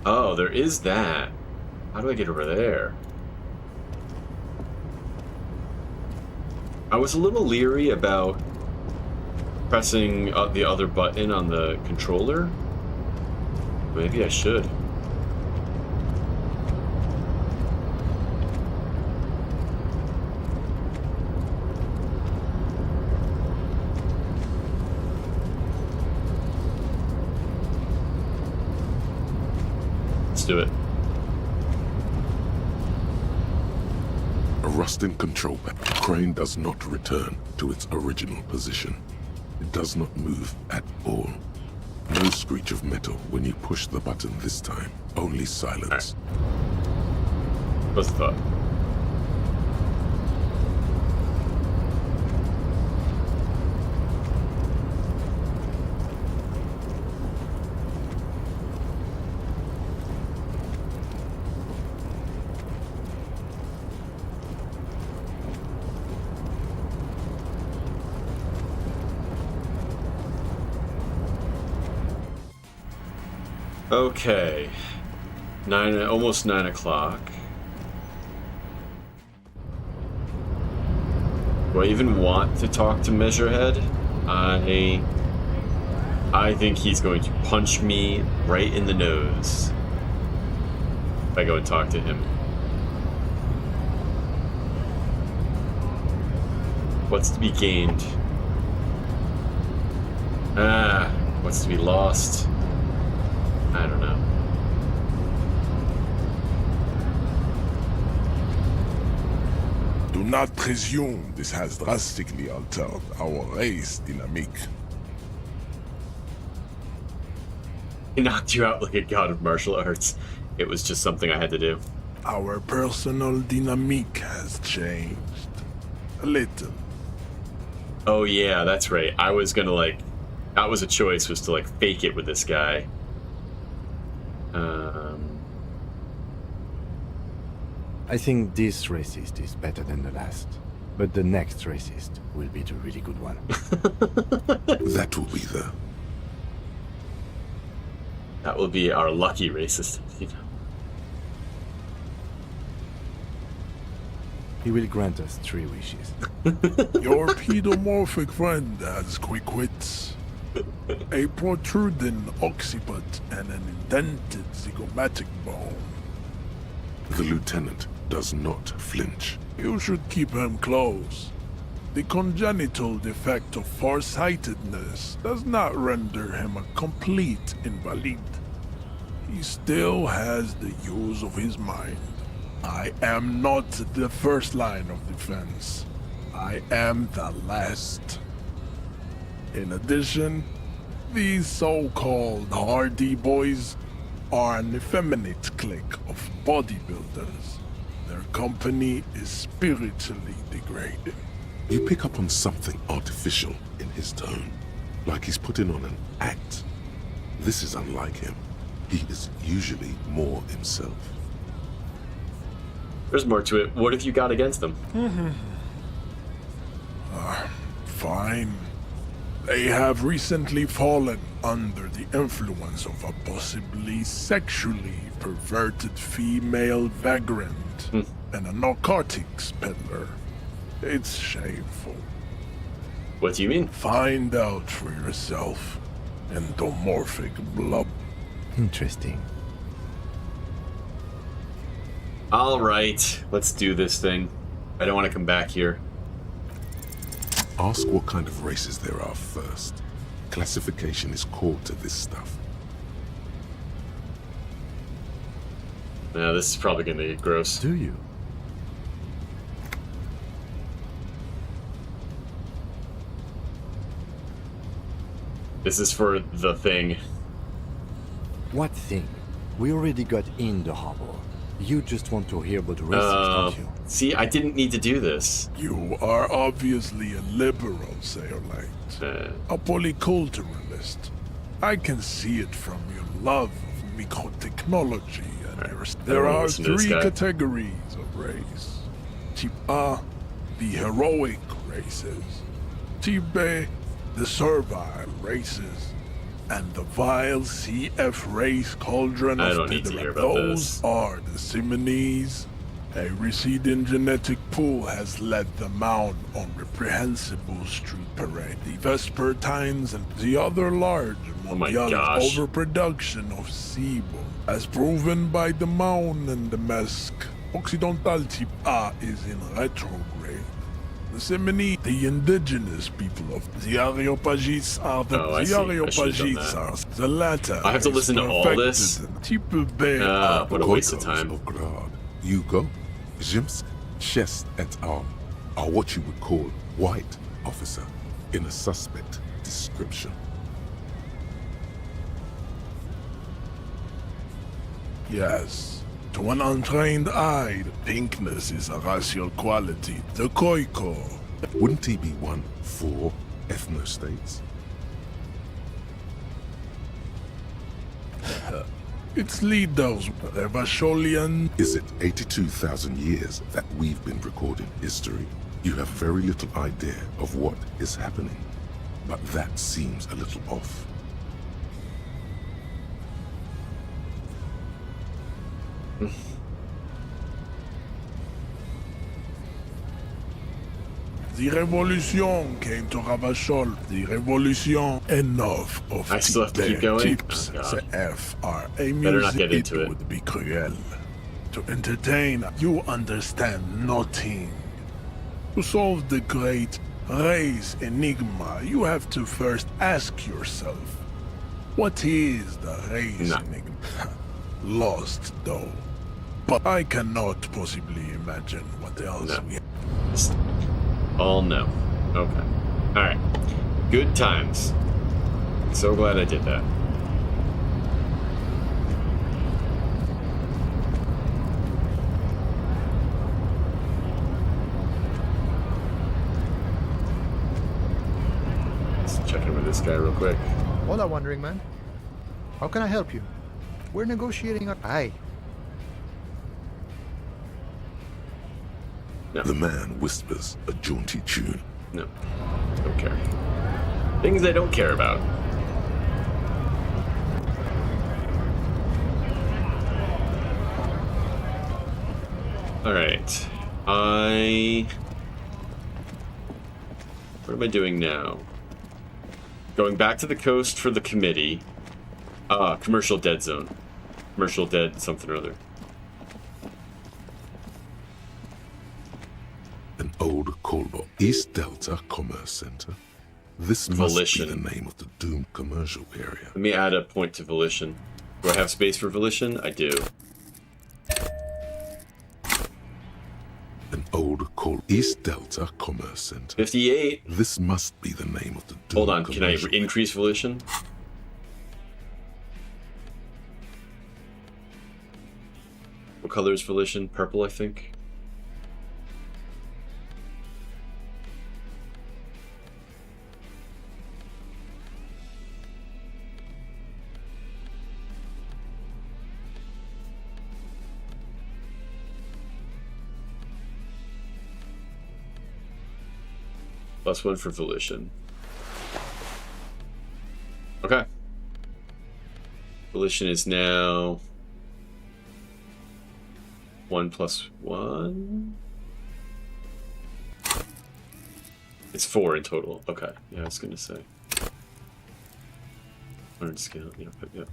Oh, there is that. How do I get over there? I was a little leery about pressing the other button on the controller. Maybe I should. Let's do it. A rusting control panel. The crane does not return to its original position. It does not move at all. No screech of metal when you push the button this time. Only silence. What's the thought? Okay, almost 9 o'clock. Do I even want to talk to Measurehead? I think he's going to punch me right in the nose if I go and talk to him. What's to be gained? What's to be lost? I don't know. Do not presume this has drastically altered our race dynamic. He knocked you out like a god of martial arts. It was just something I had to do. Our personal dynamic has changed. A little. Oh yeah, that's right. I was gonna like... That was a choice, was to like fake it with this guy. I think this racist is better than the last. But the next racist will be the really good one. That will be the... That will be our lucky racist. He will grant us 3 wishes. Your pedomorphic friend has quick wits, a protruding occiput, and an indented zygomatic bone. The lieutenant does not flinch. You should keep him close. The congenital defect of farsightedness does not render him a complete invalid. He still has the use of his mind. I am not the first line of defense. I am the last. In addition, these so-called hardy boys are an effeminate clique of bodybuilders. Their company is spiritually degrading. You pick up on something artificial in his tone, like he's putting on an act. This is unlike him. He is usually more himself. There's more to it. What have you got against them? Fine. They have recently fallen under the influence of a possibly sexually perverted female vagrant and a narcotics peddler. It's shameful. What do you mean? Find out for yourself. Endomorphic blub. Interesting. All right, let's do this thing. I don't want to come back here. Ask what kind of races there are first. Classification is core to this stuff. Now, this is probably going to get gross. Do you? This is for the thing. What thing? We already got in the harbor. You just want to hear about the racists, don't you? See, I didn't need to do this. You are obviously a liberal, Sayolite. A polyculturalist. I can see it from your love of microtechnology. There are 3 categories of race. Type A, the heroic races. Type B, the servile races. And the vile CF race cauldron of Thurs. Those are the Simonees. A receding genetic pool has led them out on reprehensible street parade. The Vespertines and the other large mondial overproduction of sebum, as proven by the Maun and the Mesk. Occidental type A is in retrograde. The Simini, the indigenous people of the Areopagites are the Areopagites. The latter. I have to listen to all this? What a waste of time. Hugo, Zimsk, Chest et al. Are what you would call white officer in a suspect description. Yes. To an untrained eye, pinkness is a racial quality. The Khoikhoi. Wouldn't he be one for ethnostates? Its leaders, the Vasholian. Is it 82,000 years that we've been recording history? You have very little idea of what is happening, but that seems a little off. The revolution came to Ravachol. The revolution. Enough of I still have to keep going? tips. Oh, God. The F are a Better not music. get into it. Would be cruel. To entertain, you understand nothing. To solve the great race enigma, you have to first ask yourself, what is the race enigma? Lost, though. But I cannot possibly imagine what else we have. All no. Okay. Alright. Good times. So glad I did that. Let's check in with this guy real quick. Hola, Wandering Man. How can I help you? We're negotiating our... Aye. No. The man whispers a jaunty tune. No. Don't care. Things I don't care about. Alright. What am I doing now? Going back to the coast for the committee. Commercial dead zone. Commercial dead something or other. An old callbox. East Delta Commerce Center. This Volition. must be the name of the doomed commercial area. Let me add a point to Volition. Do I have space for Volition? I do. An old call. East Delta Commerce Center. 58. This must be the name of the doomed Hold on, can I commercial increase Volition? What color is Volition? Purple, I think. +1 for Volition. Okay. Volition is now 1 + 1. It's 4 in total. Okay. Yeah, I was gonna say. 100 scale. Yeah.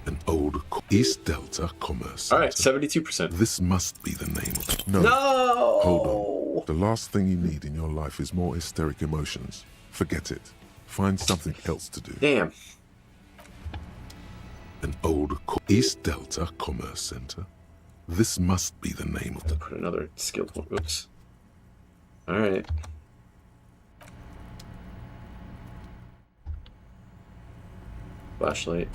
An old East Delta Commerce Center. All right, 72%. This must be the name of it. No. No! Hold on. The last thing you need in your life is more hysteric emotions. Forget it. Find something else to do. Damn. An old East Delta Commerce Center. This must be the name of the... Put another skill point. Oops. All right. Flashlight.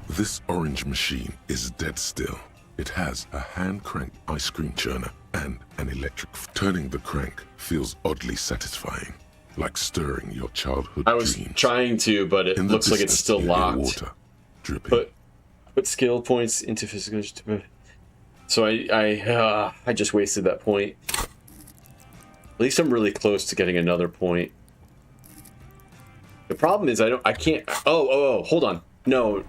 This orange machine is dead still. It has a hand-cranked ice cream churner and an electric... Turning the crank feels oddly satisfying, like stirring your childhood I was dreams. trying to, but it looks like it's still locked. Water dripping. Put skill points into physical... So I just wasted that point. At least I'm really close to getting another point. The problem is I can't... Oh, hold on. No.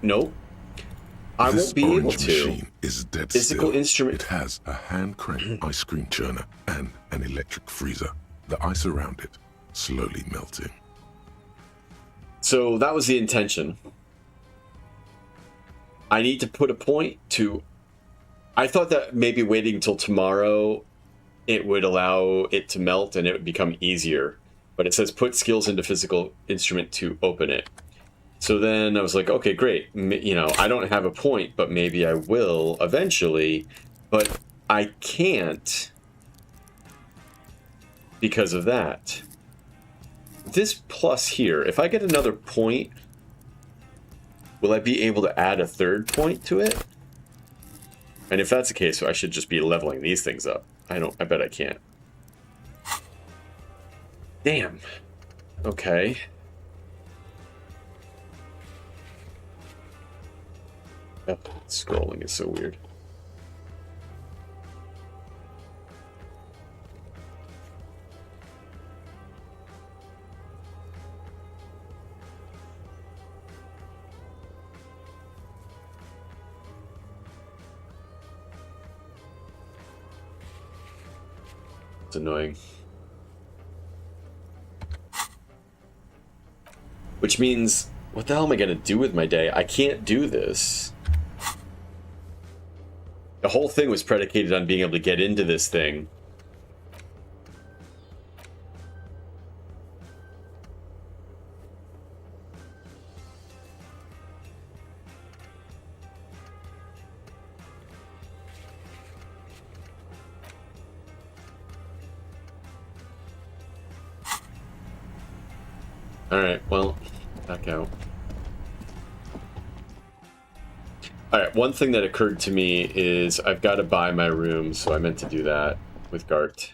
I won't be able to. This machine is dead Physical still. instrument. It has a hand-cranked ice cream churner and an electric freezer. The ice around it slowly melting. So that was the intention. I need to put a point to... I thought that maybe waiting until tomorrow it would allow it to melt and it would become easier. But it says put skills into physical instrument to open it. So then I was like, okay, great. I don't have a point, but maybe I will eventually. But I can't because of that. This plus here, if I get another point, will I be able to add a third point to it? And if that's the case, I should just be leveling these things up. I bet I can't. Damn. Okay. Oh, scrolling is so weird. annoying. Which means, what the hell am I gonna do with my day? I can't do this. The whole thing was predicated on being able to get into this thing. Alright, well, back out. Alright, one thing that occurred to me is I've got to buy my room, so I meant to do that with Garte.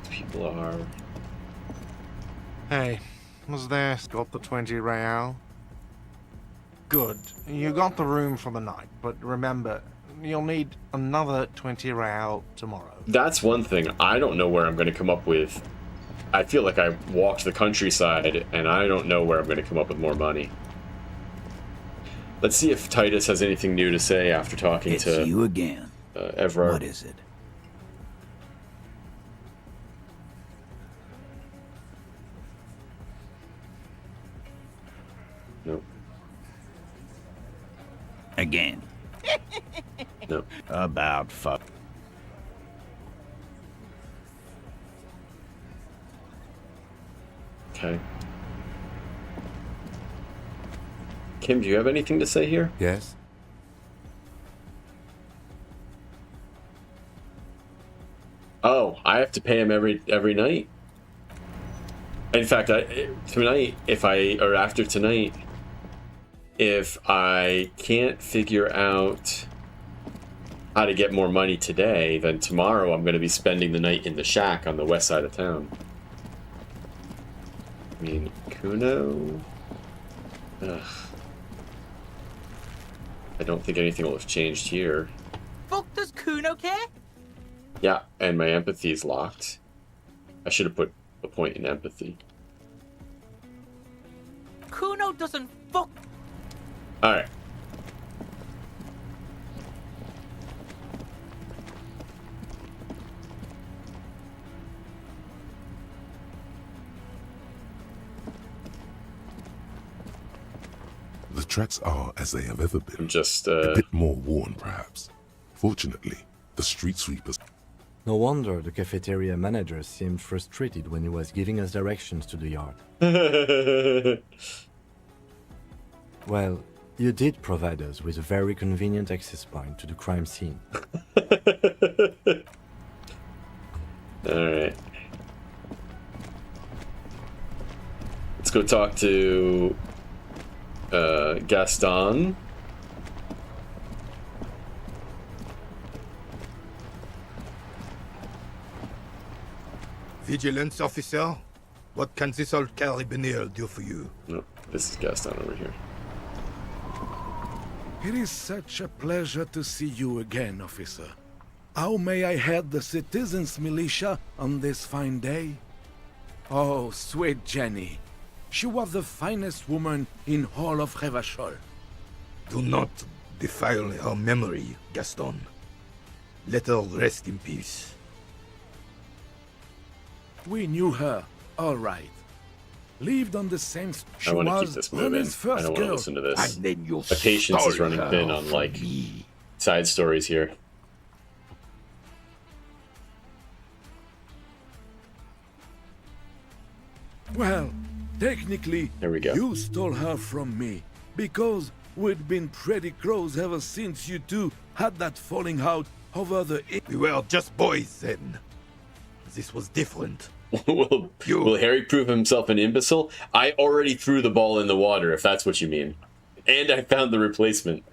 People are... Hey, was there? Got the 20 real? Good. You got the room for the night, but remember, you'll need another 20 real tomorrow. That's one thing. I don't know where I'm going to come up with. I feel like I walked the countryside, and I don't know where I'm going to come up with more money. Let's see if Titus has anything new to say after talking to you again. Everard. What is it? Nope. Again. Nope. About fuck. Okay. Kim, do you have anything to say here? Yes. Oh, I have to pay him every night? In fact, tonight, or after tonight, if I can't figure out how to get more money today, then tomorrow I'm going to be spending the night in the shack on the west side of town. I mean, Kuno? Ugh. I don't think anything will have changed here. Fuck, does Kuno care? Yeah, and my empathy is locked. I should have put a point in empathy. Kuno doesn't fuck. Alright. The tracks are as they have ever been. I'm just, a bit more worn, perhaps. Fortunately, the street sweepers... No wonder the cafeteria manager seemed frustrated when he was giving us directions to the yard. Well, you did provide us with a very convenient access point to the crime scene. Alright. Let's go talk to Gaston. Vigilance officer, what can this old carabinier do for you? No, this is Gaston over here. It is such a pleasure to see you again, officer. How may I head the citizens' militia on this fine day? Oh, sweet Jenny. She was the finest woman in all of Revachol. Do not defile her memory, Gaston. Let her rest in peace. We knew her, all right. Lived on the same... She I want to keep was this moving. Rene's I first don't want to girl. listen to this. And then you My patience is stole running her thin on, from like, me. side stories here. Well, technically, there we go. You stole her from me, because we'd been pretty close ever since you two had that falling out over the... We were just boys then. This was different. Will Harry prove himself an imbecile? I already threw the ball in the water, if that's what you mean. And I found the replacement.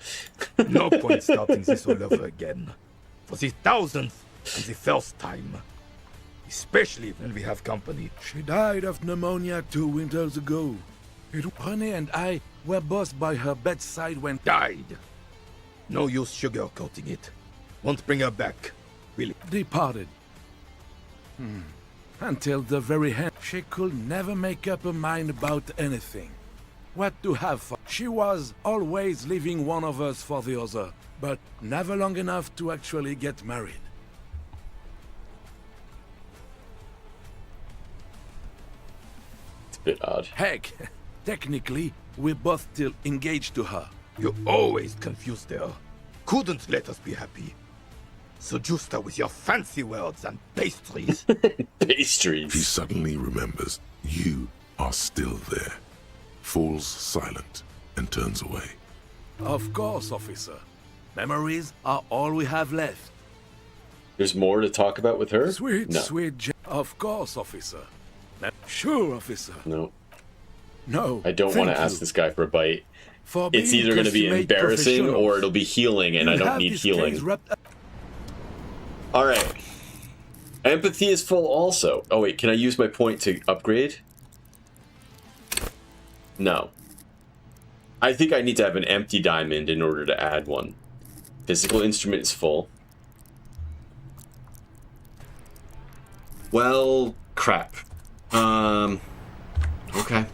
No point starting this all over again. For the thousandth and the first time. Especially when we have company. She died of pneumonia 2 winters ago. René and I were both by her bedside when... Died. No use sugarcoating it. Won't bring her back. Really. Departed. Until the very end, she could never make up her mind about anything. What to have for... She was always leaving one of us for the other, but never long enough to actually get married. It's a bit odd. Heck, technically, we're both still engaged to her. You always confused her. Couldn't let us be happy. Seduced her with your fancy words and pastries. Pastries. He suddenly remembers you are still there, falls silent, and turns away. Of course, officer. Memories are all we have left. There's more to talk about with her? Sweet, No. sweet. Of course, officer. Sure, officer. No. No. I don't want to ask this guy for a bite. For It's being either going to be consummate embarrassing or professionals. it'll be healing, and You I don't have need this healing. case wrapped up- Alright. Empathy is full also. Oh wait, can I use my point to upgrade? No. I think I need to have an empty diamond in order to add one. Physical instrument is full. Well, crap. Okay.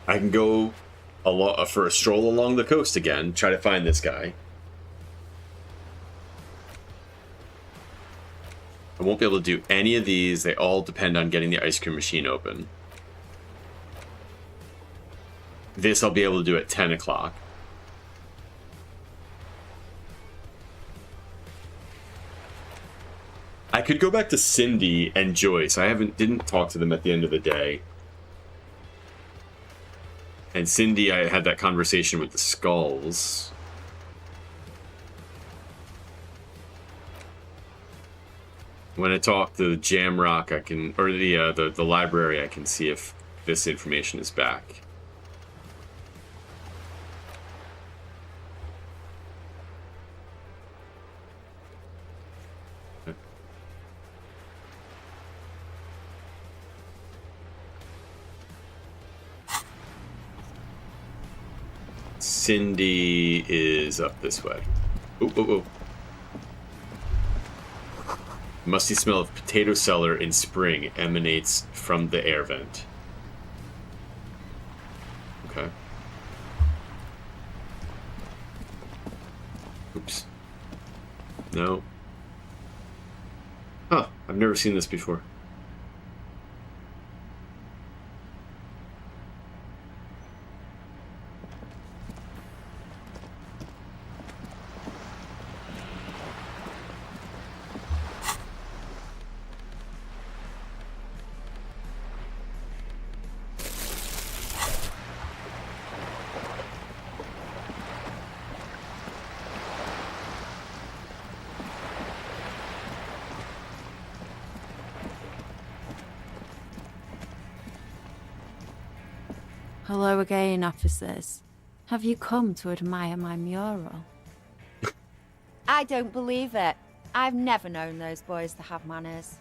I can go for a stroll along the coast again, try to find this guy. I won't be able to do any of these. They all depend on getting the ice cream machine open. This I'll be able to do at 10 o'clock. I could go back to Cindy and Joyce. I didn't talk to them at the end of the day. And Cindy, I had that conversation with the skulls. When I talk to Jamrock, I can, or the library, I can see if this information is back. Cindy is up this way. Ooh, ooh, ooh. Musty smell of potato cellar in spring emanates from the air vent. Okay. Oops. No. Huh, I've never seen this before. Hello again, officers. Have you come to admire my mural? I don't believe it. I've never known those boys to have manners.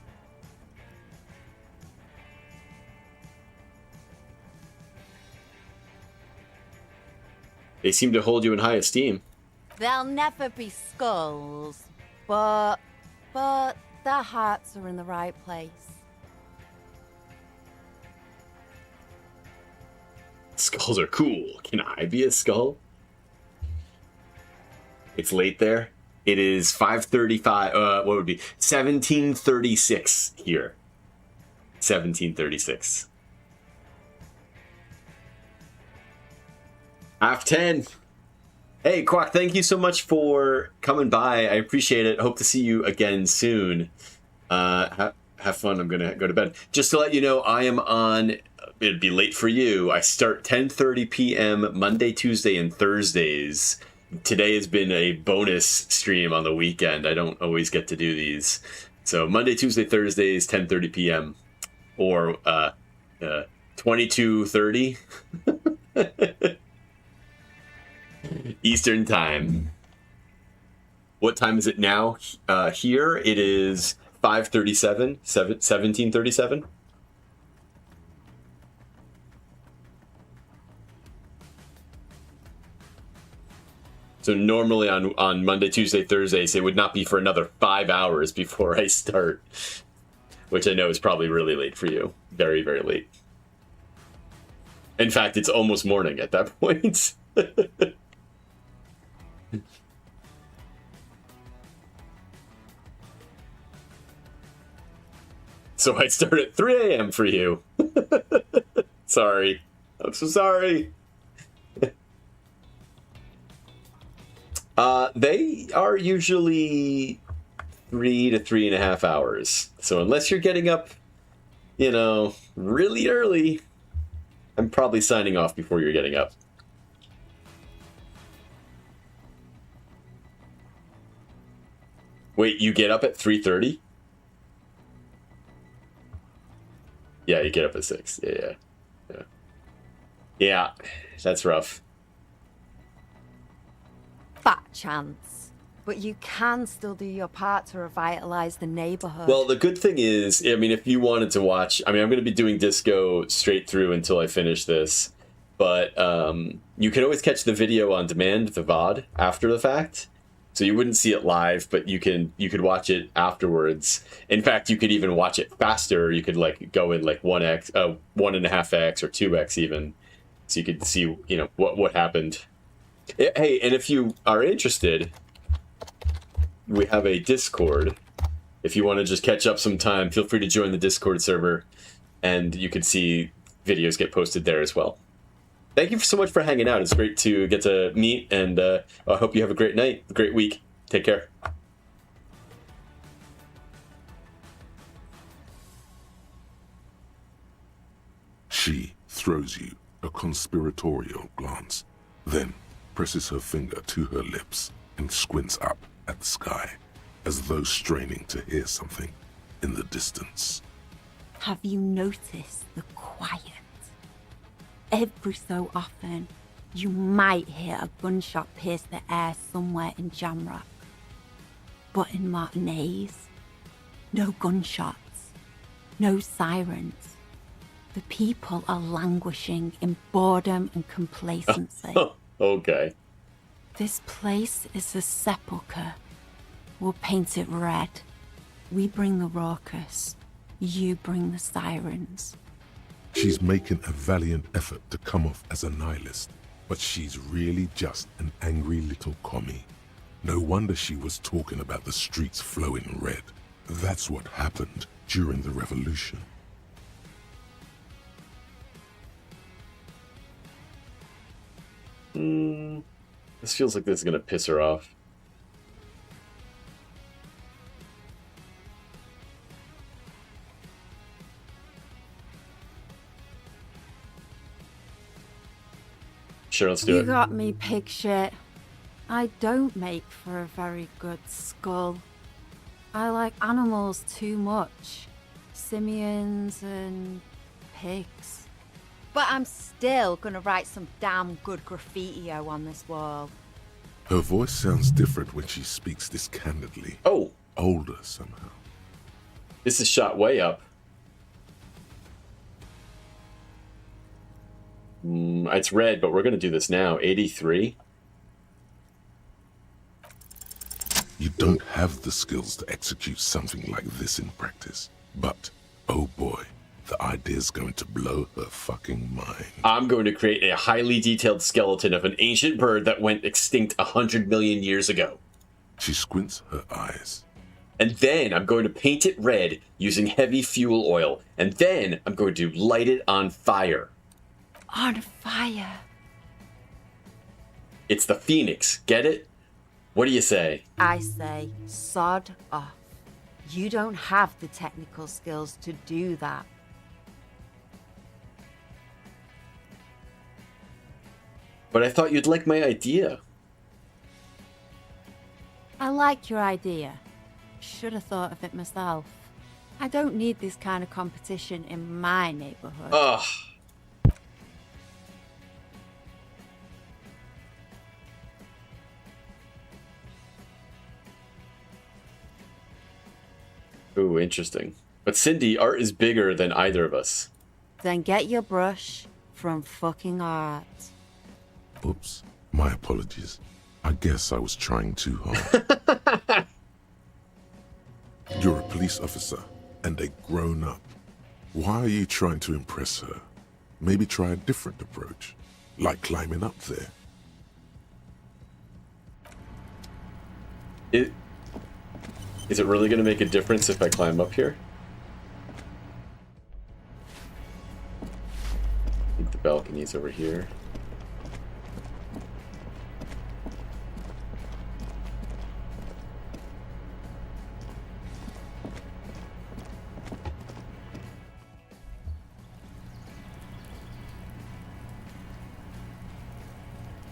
They seem to hold you in high esteem. They'll never be skulls, but their hearts are in the right place. Skulls are cool. Can I be a skull? It's late there. It is 5:35. What would be 17:36 here? 17:36. After 10. Hey, Quack, thank you so much for coming by. I appreciate it. Hope to see you again soon. Have fun. I'm going to go to bed. Just to let you know, I am on... It'd be late for you. I start 10:30 p.m. Monday, Tuesday, and Thursdays. Today has been a bonus stream on the weekend. I don't always get to do these. So Monday, Tuesday, Thursdays, 10:30 p.m. or 22:30 Eastern Time. What time is it now? Here it is 5:37, 17:37. So normally on Monday, Tuesday, Thursdays, it would not be for another 5 hours before I start, which I know is probably really late for you. Very, very late. In fact, it's almost morning at that point. So I start at 3 a.m. for you. Sorry. I'm so sorry. They are usually 3 to 3.5 hours. So unless you're getting up, you know, really early, I'm probably signing off before you're getting up. Wait, you get up at 3:30? Yeah, you get up at 6. Yeah. Yeah, that's rough. Fat chance. But you can still do your part to revitalize the neighborhood. Well, the good thing is, I mean, if you wanted to watch, I mean, I'm going to be doing Disco straight through until I finish this, but you can always catch the video on demand, the VOD, after the fact. So you wouldn't see it live, but you could watch it afterwards. In fact, you could even watch it faster. You could like go in like 1x, 1.5x or 2x even, so you could see, you know, what happened. Hey, and if you are interested, we have a Discord. If you want to just catch up some time, feel free to join the Discord server, and you can see videos get posted there as well. Thank you so much for hanging out. It's great to get to meet, and I hope you have a great night, a great week. Take care. She throws you a conspiratorial glance, then presses her finger to her lips and squints up at the sky, as though straining to hear something in the distance. Have you noticed the quiet? Every so often, you might hear a gunshot pierce the air somewhere in Jamrock. But in Martinez, no gunshots, no sirens. The people are languishing in boredom and complacency. Okay. This place is a sepulchre. We'll paint it red. We bring the raucous. You bring the sirens. She's making a valiant effort to come off as a nihilist, but she's really just an angry little commie. No wonder she was talking about the streets flowing red. That's what happened during the revolution. This feels like this is gonna piss her off. Sure, let's do it. You got me, pig shit. I don't make for a very good skull. I like animals too much. Simians and pigs. But I'm still gonna write some damn good graffiti-o on this wall. Her voice sounds different when she speaks this candidly. Oh. Older somehow. This is shot way up. It's red, but we're going to do this now. 83. You don't have the skills to execute something like this in practice. But, oh boy, the idea's going to blow her fucking mind. I'm going to create a highly detailed skeleton of an ancient bird that went extinct 100 million years ago. She squints her eyes. And then I'm going to paint it red using heavy fuel oil. And then I'm going to light it on fire. On fire. It's the Phoenix, get it? What do you say? I say, sod off. You don't have the technical skills to do that. But I thought you'd like my idea. I like your idea. Should have thought of it myself. I don't need this kind of competition in my neighborhood. Ugh. Ooh, interesting. But Cindy, art is bigger than either of us. Then get your brush from fucking art. Oops, my apologies. I guess I was trying too hard. You're a police officer and a grown-up. Why are you trying to impress her? Maybe try a different approach, like climbing up there. Is it really going to make a difference if I climb up here? I think the balcony's over here.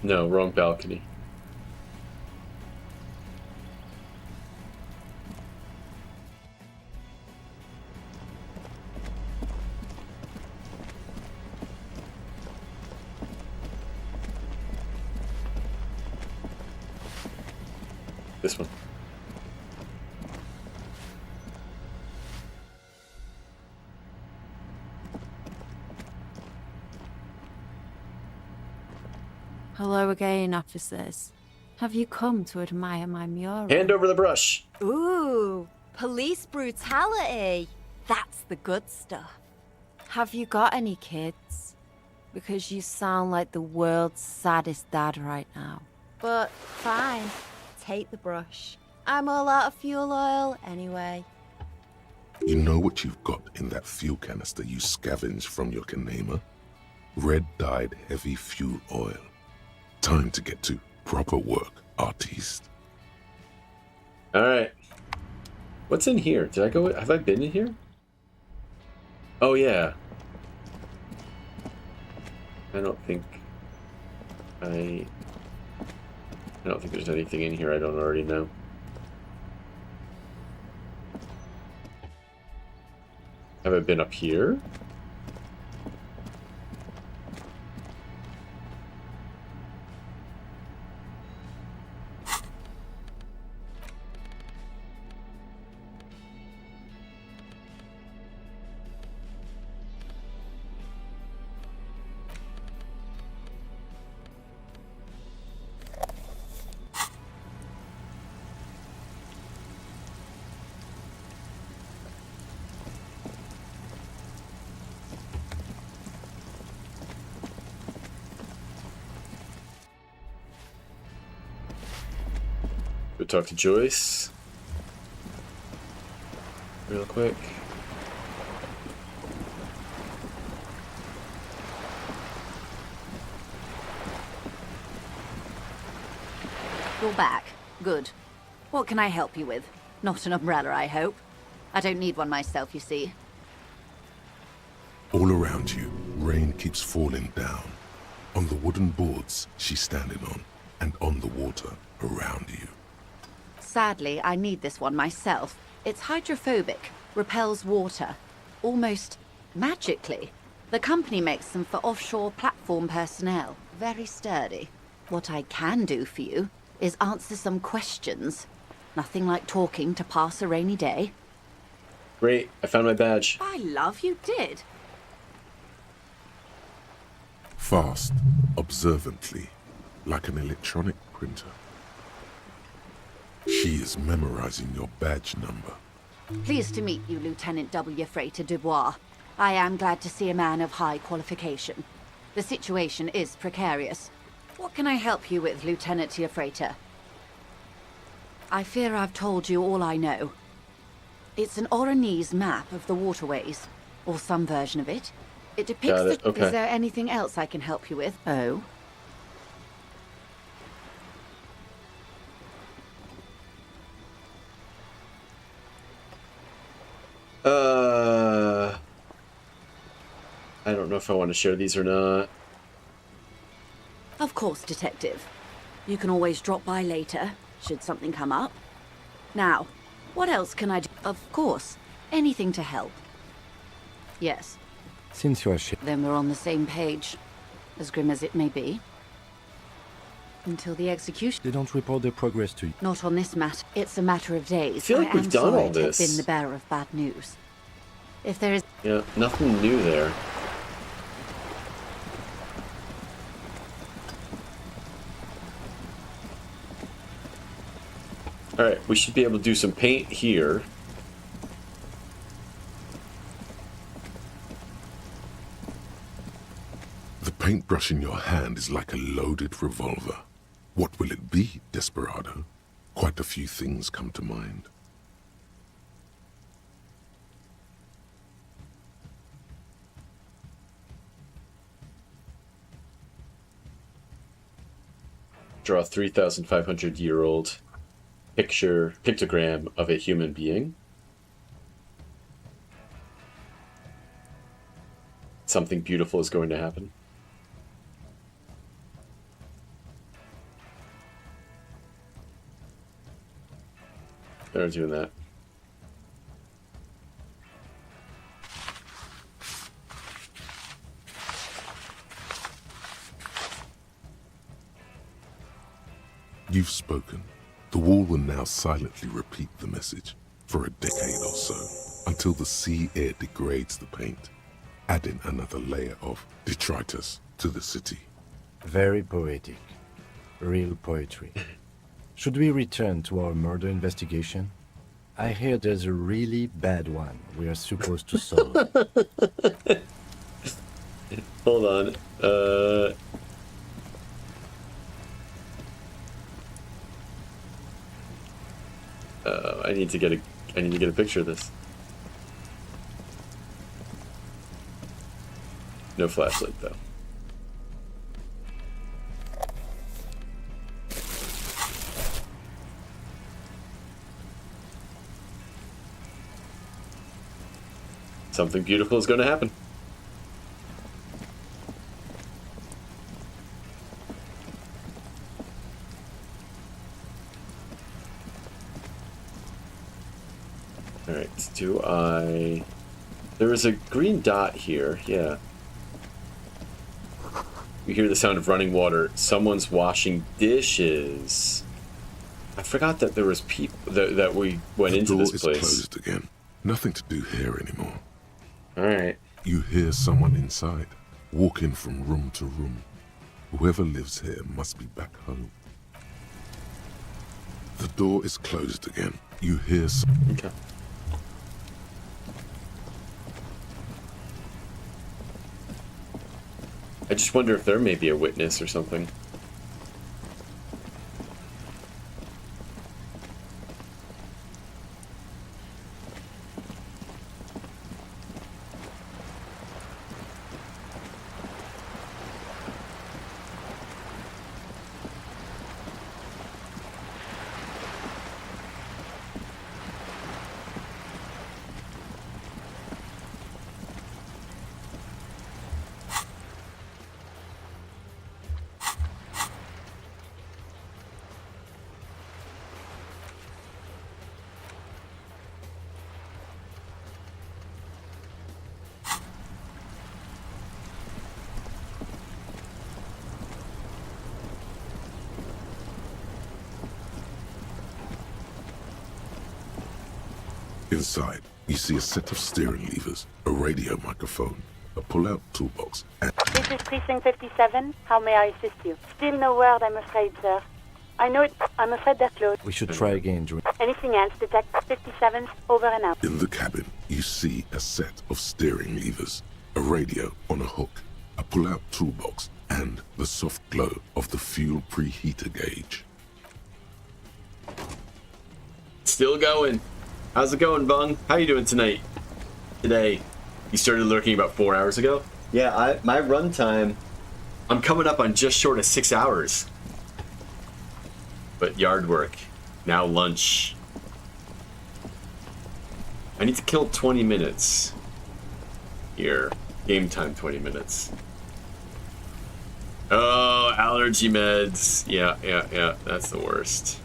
No, wrong balcony. This one. Hello again, officers. Have you come to admire my mural? Hand over the brush. Ooh, police brutality. That's the good stuff. Have you got any kids? Because you sound like the world's saddest dad right now. But fine, take the brush. I'm all out of fuel oil anyway. You know what you've got in that fuel canister you scavenged from your Kanema? Red-dyed heavy fuel oil. Time to get to proper work, artiste. Alright. What's in here? Did I go? Have I been in here? Oh, yeah. I don't think there's anything in here I don't already know. Have I been up here? Go talk to Joyce real quick. You're back. Good. What can I help you with? Not an umbrella, I hope. I don't need one myself, you see. All around you, rain keeps falling down. On the wooden boards she's standing on, and on the water around you. Sadly, I need this one myself. It's hydrophobic, repels water, almost magically. The company makes them for offshore platform personnel. Very sturdy. What I can do for you is answer some questions. Nothing like talking to pass a rainy day. Great, I found my badge. By love, you did. Fast, observantly, like an electronic printer. She is memorizing your badge number. Pleased to meet you, Lieutenant W. Freighter Dubois. I am glad to see a man of high qualification. The situation is precarious. What can I help you with, Lieutenant Freighter? I fear I've told you all I know. It's an Oranese map of the waterways, or some version of it. It depicts the... Okay. Is there anything else I can help you with? Oh? I don't know if I want to share these or not. Of course, Detective. You can always drop by later, should something come up. Now, what else can I do? Of course, anything to help. Yes. Since you are Then we're on the same page, as grim as it may be. Until the execution. They don't report their progress to you. Not on this matter. It's a matter of days. I feel like we've done all to have this. been the bearer of bad news. If there is... Yeah, nothing new there. Alright, we should be able to do some paint here. paintbrush in your hand is like a loaded revolver. What will it be, Desperado? Quite a few things come to mind. Draw a 3,500-year-old pictogram of a human being. Something beautiful is going to happen. They're doing that. You've spoken. The wall will now silently repeat the message for a decade or so, until the sea air degrades the paint, adding another layer of detritus to the city. Very poetic. Real poetry. Should we return to our murder investigation? I hear there's a really bad one we are supposed to solve. Hold on. I need to get a picture of this. No flashlight though. Something beautiful is going to happen. Alright, do I... There is a green dot here, yeah. We hear the sound of running water. Someone's washing dishes. I forgot that there was people that we went into this place. The door is closed again. Nothing to do here anymore. Alright. You hear someone inside, walking from room to room. Whoever lives here must be back home. The door is closed again. You hear some... Okay. I just wonder if there may be a witness or something. Inside, you see a set of steering levers, a radio microphone, a pull-out toolbox, and... This is Precinct 57. How may I assist you? Still no word, I'm afraid, sir. I know it. I'm afraid they're closed. We should try again, Drew. Anything else, Detective 57? Over and out. In the cabin, you see a set of steering levers, a radio on a hook, a pull-out toolbox, and the soft glow of the fuel preheater gauge. Still going. How's it going, Bung? How you doing tonight? Today. You started lurking about 4 hours ago? Yeah, my run time, I'm coming up on just short of 6 hours. But yard work. Now lunch. I need to kill 20 minutes. Here. Game time 20 minutes. Oh, allergy meds. Yeah. That's the worst.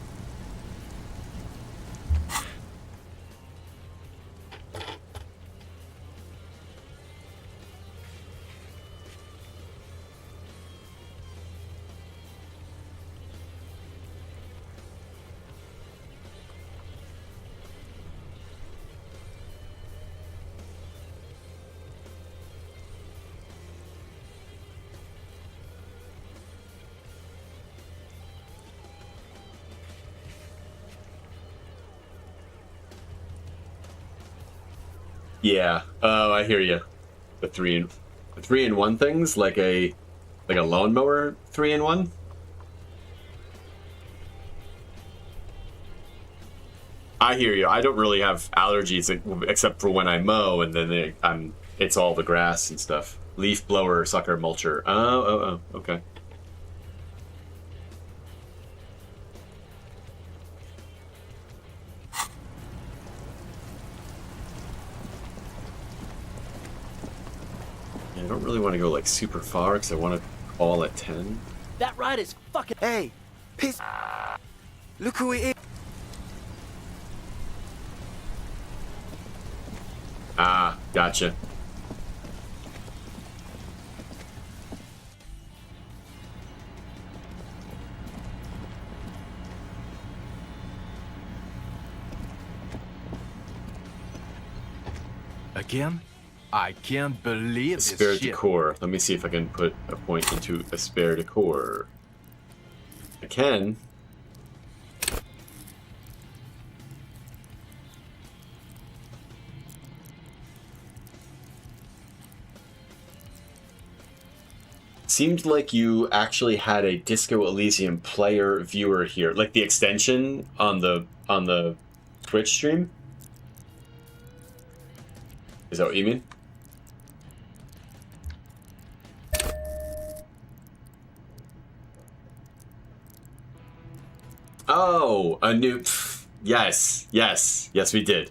Yeah. Oh, I hear you. The three in one things, like a Like a lawnmower 3-in-1? I hear you. I don't really have allergies except for when I mow, and then it's all the grass and stuff. Leaf blower, sucker mulcher. Oh, okay. Yeah, I don't really want to go like super far because I want to call at 10. That ride is fucking. Hey, piss. Look who it is. Ah, gotcha. Again? I can't believe this Spare shit. decor. Let me see if I can put a point into a spare decor. I can. Seemed like you actually had a Disco Elysium player viewer here, like the extension on the Twitch stream. Is that what you mean? Oh, a new. Yes, we did.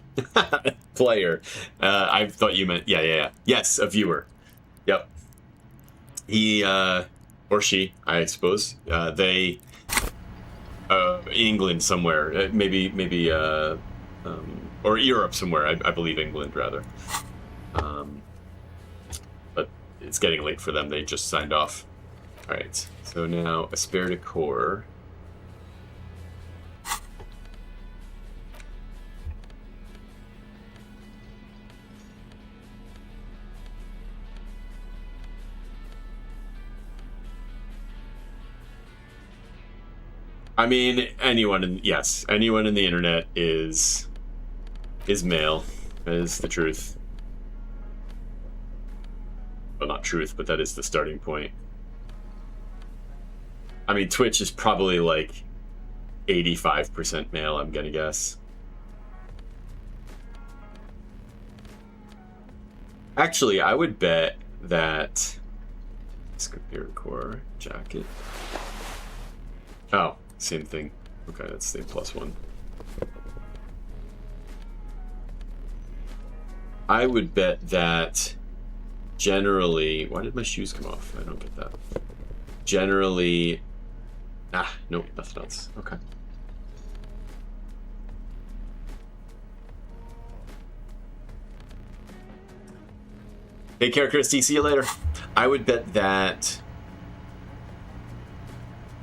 Player. I thought you meant. Yeah. Yes, a viewer. Yep. He or she, I suppose. They. England somewhere, maybe or Europe somewhere. I believe England rather. But it's getting late for them. They just signed off. All right. So now a spare decor. I mean, anyone in the internet is male. That is the truth. Well, not truth, but that is the starting point. I mean, Twitch is probably like 85% male, I'm gonna guess. Actually, I would bet that Spear core jacket. Oh, same thing. Okay, that's the +1. I would bet that generally... Why did my shoes come off? I don't get that. Generally... nope, nothing else. Okay. Take care, Christy. See you later. I would bet that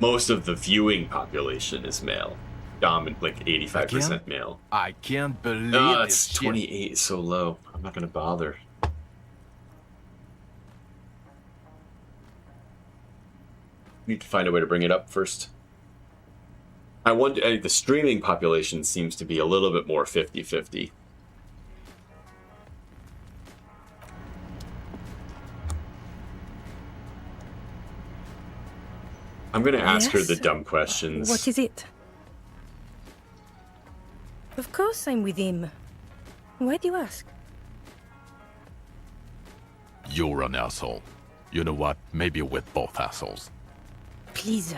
most of the viewing population is male. Dominant, like 85% male. I can't believe that's this 28 shit. is so low. I'm not gonna bother. Need to find a way to bring it up first. I wonder, the streaming population seems to be a little bit more 50-50. I'm gonna ask her the dumb questions. What is it? Of course I'm with him. Why do you ask? You're an asshole. You know what? Maybe we're both assholes. Please,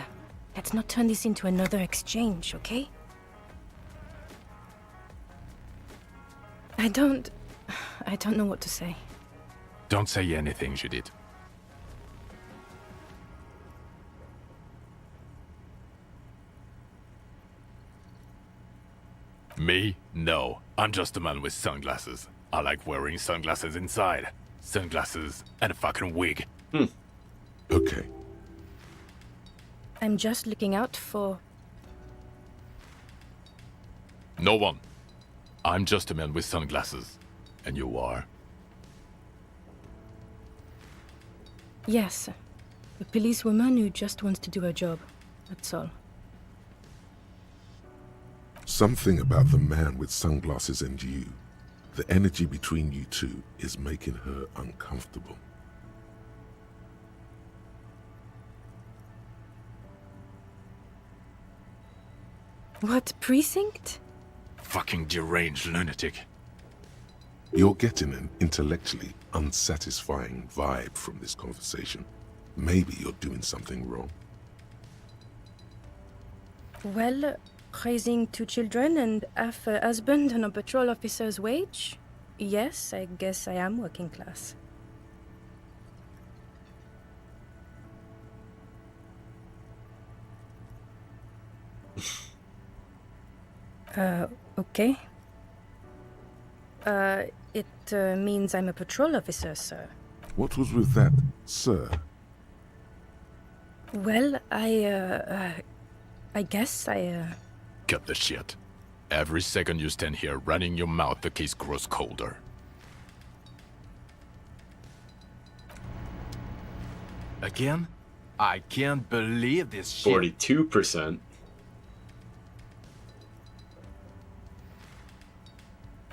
let's not turn this into another exchange, okay? I don't know what to say. Don't say anything, Judith. Me? No. I'm just a man with sunglasses. I like wearing sunglasses inside. Sunglasses and a fucking wig. Okay. I'm just looking out for... No one. I'm just a man with sunglasses. And you are? Yes, a policewoman who just wants to do her job. That's all. Something about the man with sunglasses and you, the energy between you two, is making her uncomfortable. What precinct? Fucking deranged lunatic. You're getting an intellectually unsatisfying vibe from this conversation. Maybe you're doing something wrong. Well, raising 2 children and half a husband on a patrol officer's wage? Yes, I guess I am working class. Okay. It means I'm a patrol officer, sir. What was with that, sir? Well, I guess I, Cut the shit. Every second you stand here running your mouth, the case grows colder. Again? I can't believe this shit. 42%.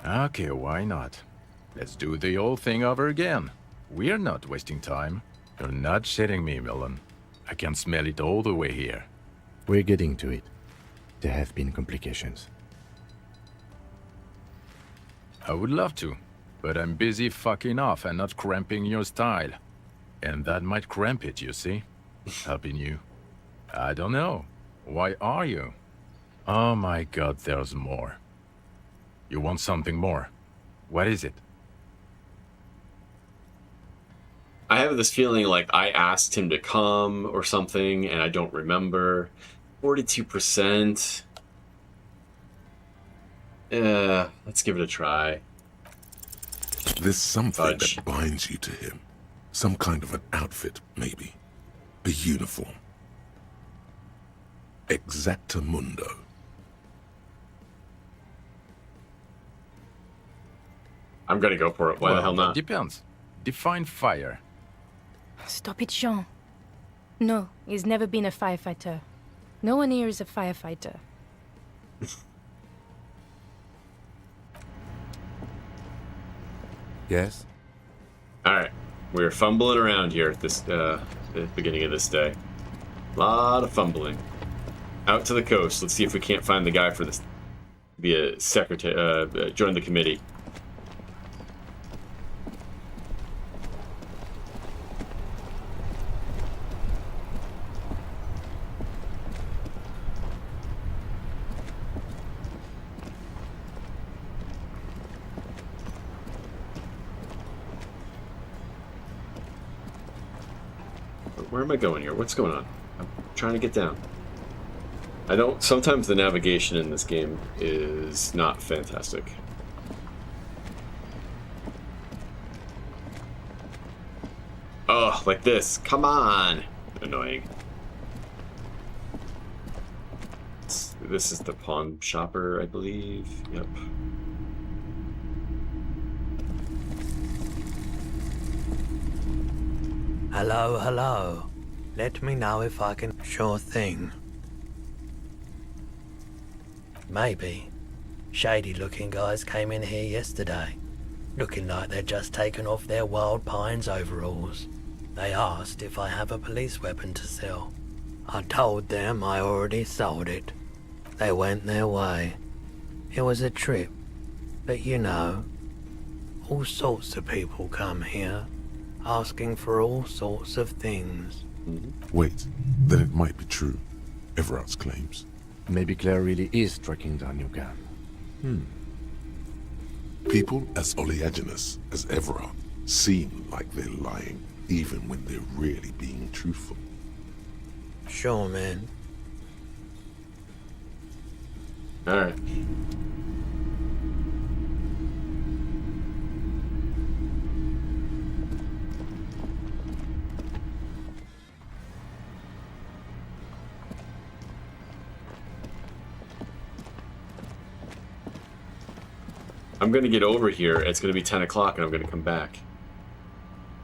Okay, why not? Let's do the whole thing over again. We're not wasting time. You're not shitting me, Millen. I can smell it all the way here. We're getting to it. There have been complications. I would love to, but I'm busy fucking off and not cramping your style. And that might cramp it, you see? Helping you. I don't know. Why are you? Oh my god, there's more. You want something more? What is it? I have this feeling like I asked him to come or something, and I don't remember. 42%. Let's give it a try. There's something that binds you to him. Some kind of an outfit, maybe. A uniform. Exactamundo. I'm gonna go for it. Why the hell not? Depends. Define fire. Stop it, Jean. No, he's never been a firefighter. No one here is a firefighter. Yes? Alright. We're fumbling around here at this the beginning of this day. A lot of fumbling. Out to the coast. Let's see if we can't find the guy for this. Be a secretary, join the committee. Where am I going here? What's going on? I'm trying to get down. I don't... Sometimes the navigation in this game is not fantastic. Oh, like this. Come on! Annoying. This is the pawn shopper, I believe. Yep. Hello, hello. Let me know if I can... Sure thing. Maybe. Shady-looking guys came in here yesterday, looking like they'd just taken off their Wild Pines overalls. They asked if I have a police weapon to sell. I told them I already sold it. They went their way. It was a trip, but you know, all sorts of people come here, asking for all sorts of things. Wait, then it might be true. Everard's claims. Maybe Claire really is tracking down your gun. People as oleaginous as Everard seem like they're lying, even when they're really being truthful. Sure, man. Alright. I'm gonna get over here. It's gonna be 10 o'clock and I'm gonna come back.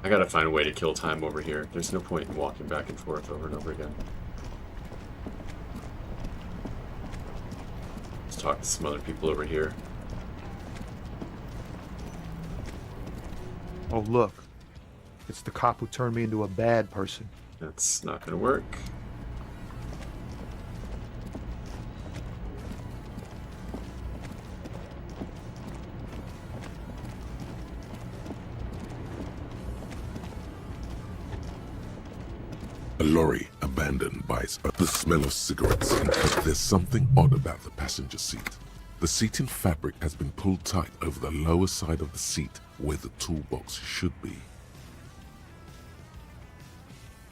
I gotta find a way to kill time over here. There's no point in walking back and forth over and over again. Let's talk to some other people over here. Oh, look. It's the cop who turned me into a bad person. That's not gonna work. lorry abandoned by its the smell of cigarettes, and there's something odd about the passenger seat. The seating fabric has been pulled tight over the lower side of the seat where the toolbox should be.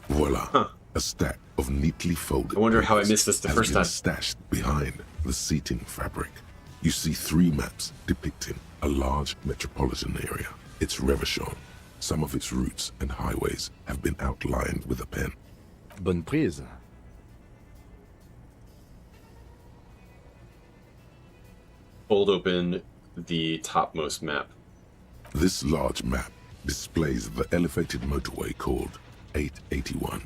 Voila, a stack of neatly folded. I wonder how I papers missed this the has first been time. Stashed behind the seating fabric. You see 3 maps depicting a large metropolitan area. It's Revachol. Some of its routes and highways have been outlined with a pen. Bonne prise. Fold open the topmost map. This large map displays the elevated motorway called 881.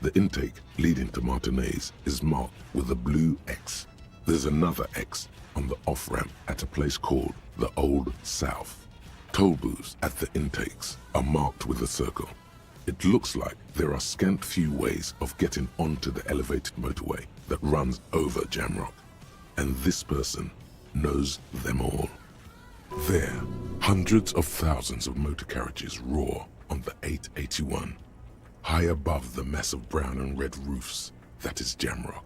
The intake leading to Martinez is marked with a blue X. There's another X on the off-ramp at a place called the Old South. Toll booths at the intakes are marked with a circle. It looks like there are scant few ways of getting onto the elevated motorway that runs over Jamrock, and this person knows them all. There, hundreds of thousands of motor carriages roar on the 881, high above the mass of brown and red roofs that is Jamrock.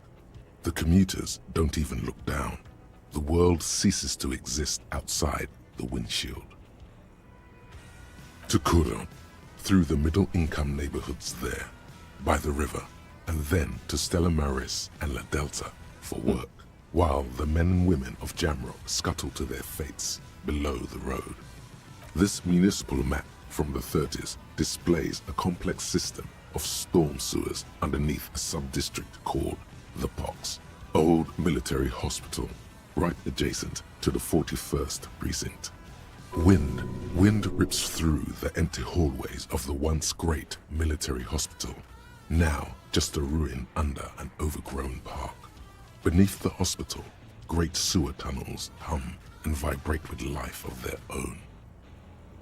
The commuters don't even look down. The world ceases to exist outside the windshield. To Couronne, through the middle-income neighborhoods there, by the river, and then to Stella Maris and La Delta for work, while the men and women of Jamrock scuttle to their fates below the road. This municipal map from the 30s displays a complex system of storm sewers underneath a sub-district called the Pox, old military hospital, right adjacent to the 41st precinct. Wind rips through the empty hallways of the once great military hospital, now just a ruin under an overgrown park. Beneath the hospital, great sewer tunnels hum and vibrate with life of their own.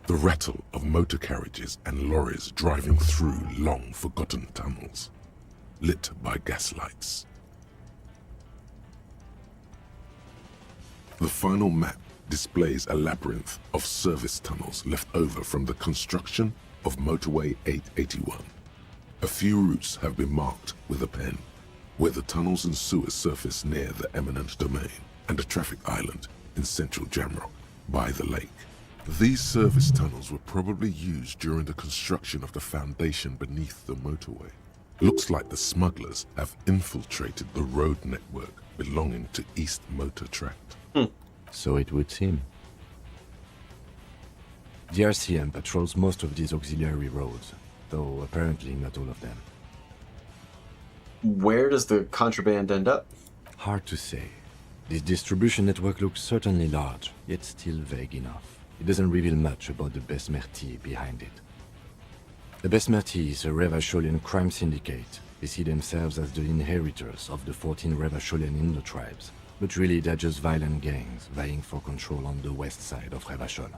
The rattle of motor carriages and lorries driving through long-forgotten tunnels, lit by gaslights. The final map displays a labyrinth of service tunnels left over from the construction of Motorway 881. A few routes have been marked with a pen, where the tunnels and sewers surface near the eminent domain and a traffic island in central Jamrock by the lake. These service tunnels were probably used during the construction of the foundation beneath the motorway. Looks like the smugglers have infiltrated the road network belonging to East Motor Tract. So it would seem. The RCM patrols most of these auxiliary roads, though apparently not all of them. Where does the contraband end up? Hard to say. This distribution network looks certainly large, yet still vague enough. It doesn't reveal much about the Besmerti behind it. The Besmerti is a Revacholian crime syndicate. They see themselves as the inheritors of the 14 Revacholian Indo-tribes, but really they're just violent gangs vying for control on the west side of Revachol.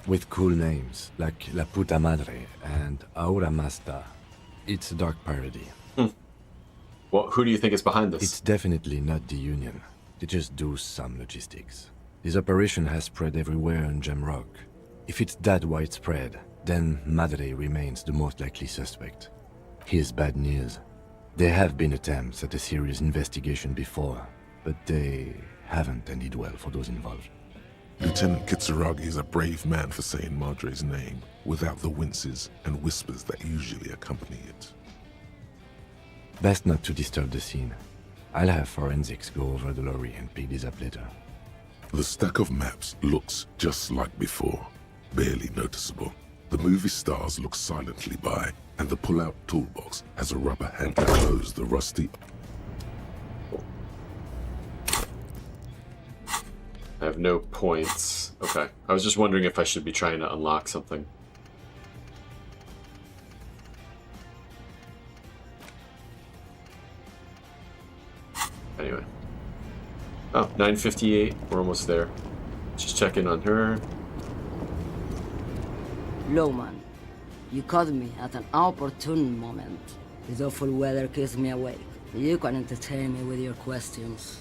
With cool names like La Puta Madre and Aura Masta. It's a dark parody. Well, who do you think is behind this? It's definitely not the Union. They just do some logistics. This operation has spread everywhere in Jamrock. If it's that widespread, then Madre remains the most likely suspect. Here's bad news. There have been attempts at a serious investigation before, but they haven't ended well for those involved. Lieutenant Kitsuragi is a brave man for saying Madre's name without the winces and whispers that usually accompany it. Best not to disturb the scene. I'll have forensics go over the lorry and pick this up later. The stack of maps looks just like before, barely noticeable. The movie stars look silently by, and the pull-out toolbox has a rubber hand to close the rusty... I have no points. Okay. I was just wondering if I should be trying to unlock something. Anyway. Oh, 9:58. We're almost there. Just check in on her. Lowman, you caught me at an opportune moment. This awful weather keeps me awake. You can entertain me with your questions.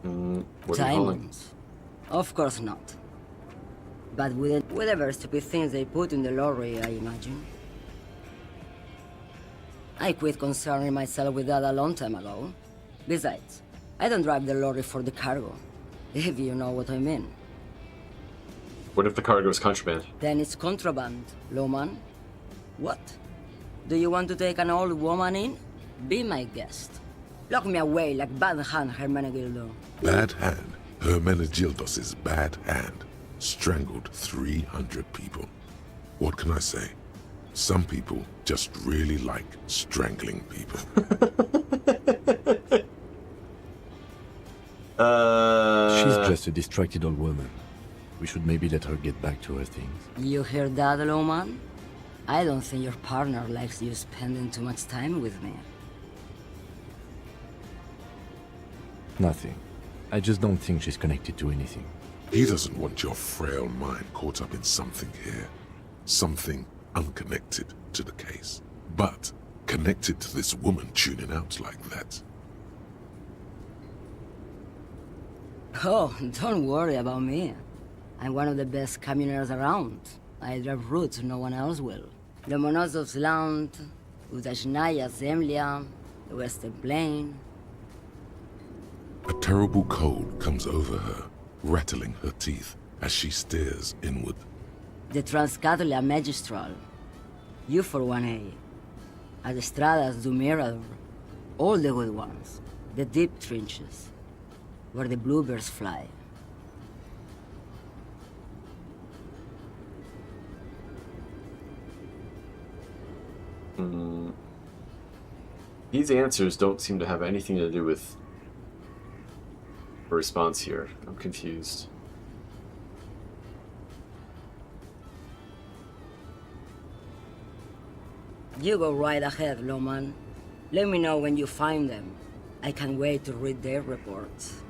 What are you calling? Diamonds? Of course not. But with whatever stupid things they put in the lorry, I imagine. I quit concerning myself with that a long time ago. Besides, I don't drive the lorry for the cargo, if you know what I mean. What if the cargo is contraband? Then it's contraband, lawman. What? Do you want to take an old woman in? Be my guest. Lock me away like Bad Hand Hermenegildo. Bad Hand? Hermenegildos' bad hand strangled 300 people. What can I say? Some people just really like strangling people. She's just a distracted old woman. We should maybe let her get back to her things. You hear that, lawman? I don't think your partner likes you spending too much time with me. Nothing. I just don't think she's connected to anything. He doesn't want your frail mind caught up in something here. Something unconnected to the case. But connected to this woman tuning out like that. Oh, don't worry about me. I'm one of the best communers around. I drive routes no one else will. The Monosov's Land, Udashnaya Zemlya, the Western Plain. A terrible cold comes over her, rattling her teeth as she stares inward. The Transcatolia Magistral. You for 1A. Adestradas du Mirador. All the good ones. The deep trenches. Where the bluebirds fly. These answers don't seem to have anything to do with a response here. I'm confused. You go right ahead, lawman. Let me know when you find them. I can't wait to read their reports.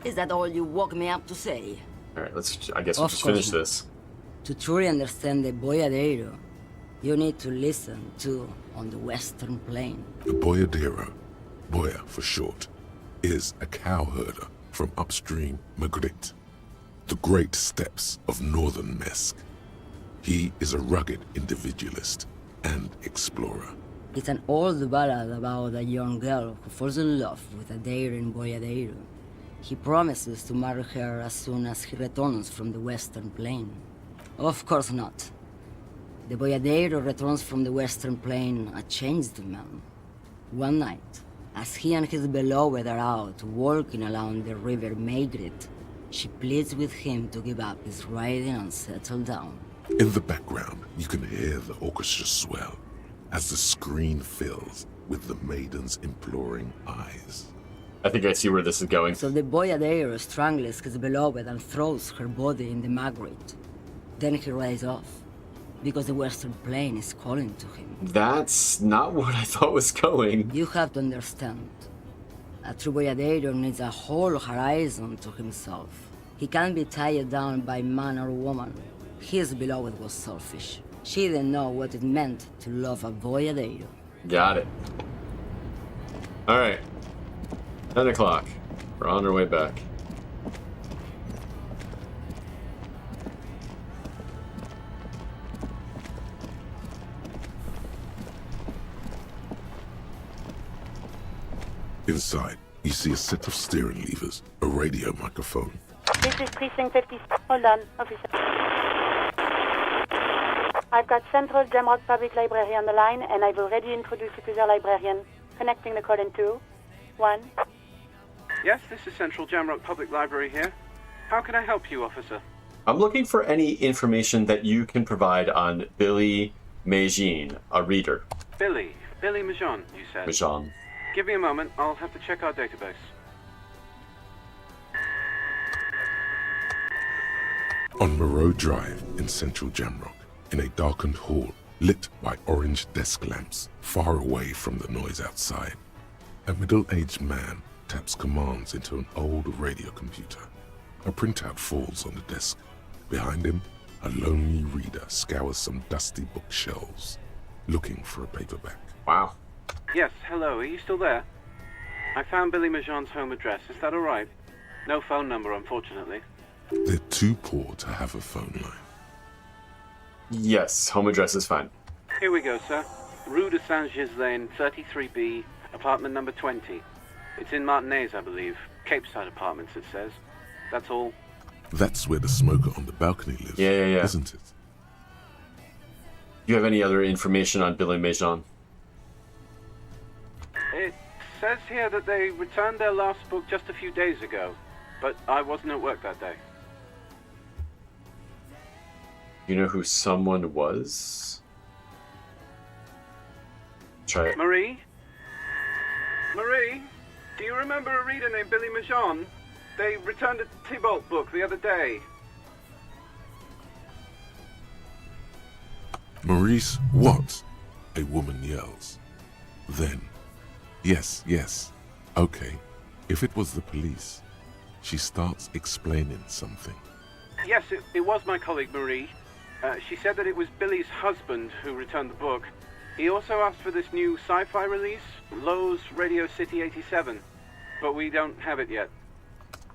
Is that all you woke me up to say? Alright, I guess we'll just finish this. To truly understand the boyadero, you need to listen to On the Western Plain. The boyadero, Boya for short, is a cowherder from upstream Magritte, the great steppes of northern Mesk. He is a rugged individualist and explorer. It's an old ballad about a young girl who falls in love with a daring boyadero. He promises to marry her as soon as he returns from the Western Plain. Of course not. The boyadero returns from the Western Plain a changed man. One night, as he and his beloved are out walking along the river Magritte, she pleads with him to give up his riding and settle down. In the background, you can hear the orchestra swell as the screen fills with the maiden's imploring eyes. I think I see where this is going. So the boyadero strangles his beloved and throws her body in the Magritte. Then he rides off, because the Western Plain is calling to him. That's not what I thought was going. You have to understand. A true boyadero needs a whole horizon to himself. He can't be tied down by man or woman. His beloved was selfish. She didn't know what it meant to love a boyadero. Got it. Alright. 10 o'clock. We're on our way back. Inside, you see a set of steering levers, a radio microphone. This is Precinct 50. Hold on, officer. I've got Central Jamrock Public Library on the line, and I've already introduced you to their librarian. Connecting the call in 2, 1. Yes, this is Central Jamrock Public Library here. How can I help you, officer? I'm looking for any information that you can provide on Billy Majin, a reader. Billy Majon, you said? Majon. Give me a moment, I'll have to check our database. On Moreau Drive in central Jamrock, in a darkened hall lit by orange desk lamps far away from the noise outside, a middle-aged man taps commands into an old radio computer. A printout falls on the desk. Behind him, a lonely reader scours some dusty bookshelves, looking for a paperback. Wow. Yes, hello, are you still there? I found Billy Majon's home address, is that alright? No phone number, unfortunately. They're too poor to have a phone line. Yes, home address is fine. Here we go, sir. Rue de Saint-Ghislain, 33B, apartment number 20. It's in Martinez, I believe. Cape Side Apartments, it says. That's all. That's where the smoker on the balcony lives, Yeah. isn't it? Do you have any other information on Billy Mejean? It says here that they returned their last book just a few days ago, but I wasn't at work that day. You know who someone was? Try it. Marie? Marie? Do you remember a reader named Billy Mejean? They returned a Tybalt book the other day. Maurice, what? A woman yells. Then, yes, okay. If it was the police, she starts explaining something. Yes, it was my colleague Marie. She said that it was Billy's husband who returned the book. He also asked for this new sci-fi release, Lowe's Radio City 87, but we don't have it yet.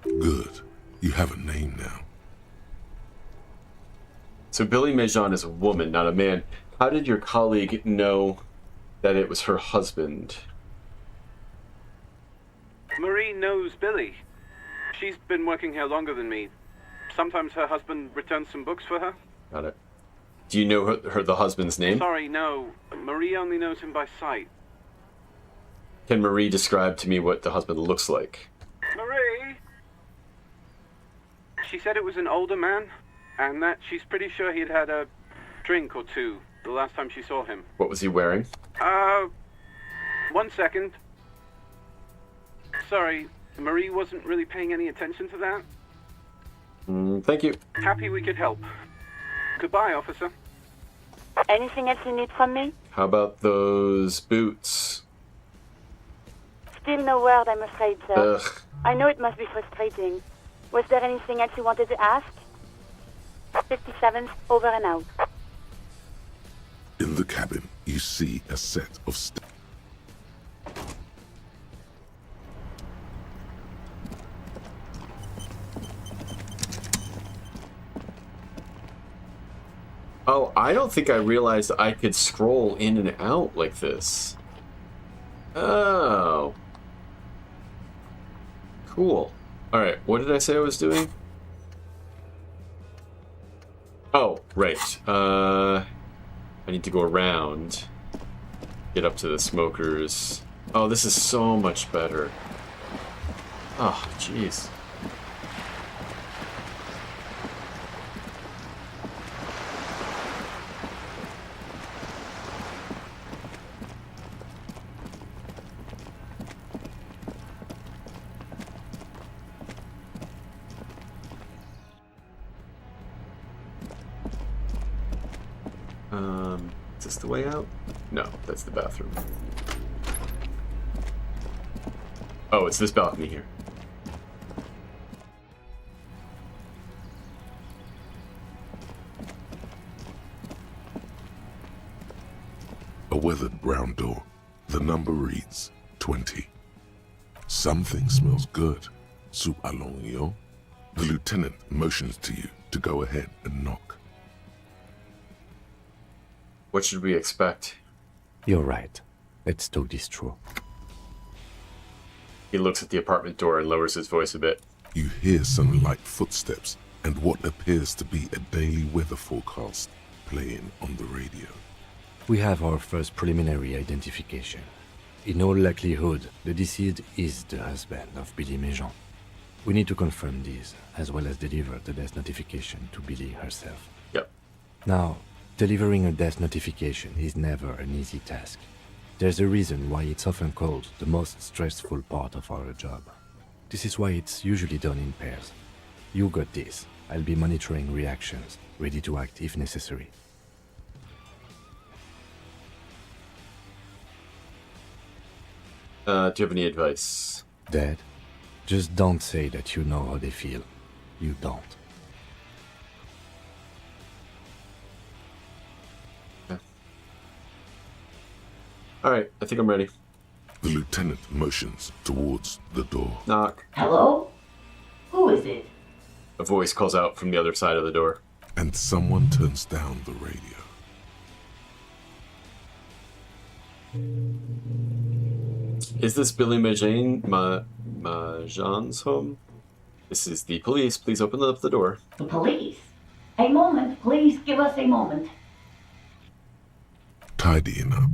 Good. You have a name now. So Billy Mejean is a woman, not a man. How did your colleague know that it was her husband? Marie knows Billy. She's been working here longer than me. Sometimes her husband returns some books for her. Got it. Do you know the husband's name? Sorry, no. Marie only knows him by sight. Can Marie describe to me what the husband looks like? Marie! She said it was an older man, and that she's pretty sure he'd had a drink or two the last time she saw him. What was he wearing? 1 second. Sorry, Marie wasn't really paying any attention to that. Thank you. Happy we could help. Goodbye, officer. Anything else you need from me? How about those boots? Still no word, I'm afraid, sir. Ugh. I know it must be frustrating. Was there anything else you wanted to ask? 57th, over and out. In the cabin, you see a set of Oh, I don't think I realized I could scroll in and out like this. Oh. Cool. Alright, what did I say I was doing? Oh, right. I need to go around. Get up to the smokers. Oh, this is so much better. Oh, jeez. Is this the way out? No, that's the bathroom. Oh, it's this balcony here. A weathered brown door. The number reads 20. Something smells good. Soup allongio. The lieutenant motions to you to go ahead and knock. What should we expect? You're right. Let's talk this through. He looks at the apartment door and lowers his voice a bit. You hear some light footsteps and what appears to be a daily weather forecast playing on the radio. We have our first preliminary identification. In all likelihood, the deceased is the husband of Billy Mejean. We need to confirm this, as well as deliver the death notification to Billy herself. Yep. Now, delivering a death notification is never an easy task. There's a reason why it's often called the most stressful part of our job. This is why it's usually done in pairs. You got this. I'll be monitoring reactions, ready to act if necessary. Do you have any advice? Dad, just don't say that you know how they feel. You don't. Alright, I think I'm ready. The lieutenant motions towards the door. Knock. Hello? Who is it? A voice calls out from the other side of the door. And someone turns down the radio. Is this Billy Majan's home? This is the police. Please open up the door. The police? A moment, please give us a moment. Tidying up,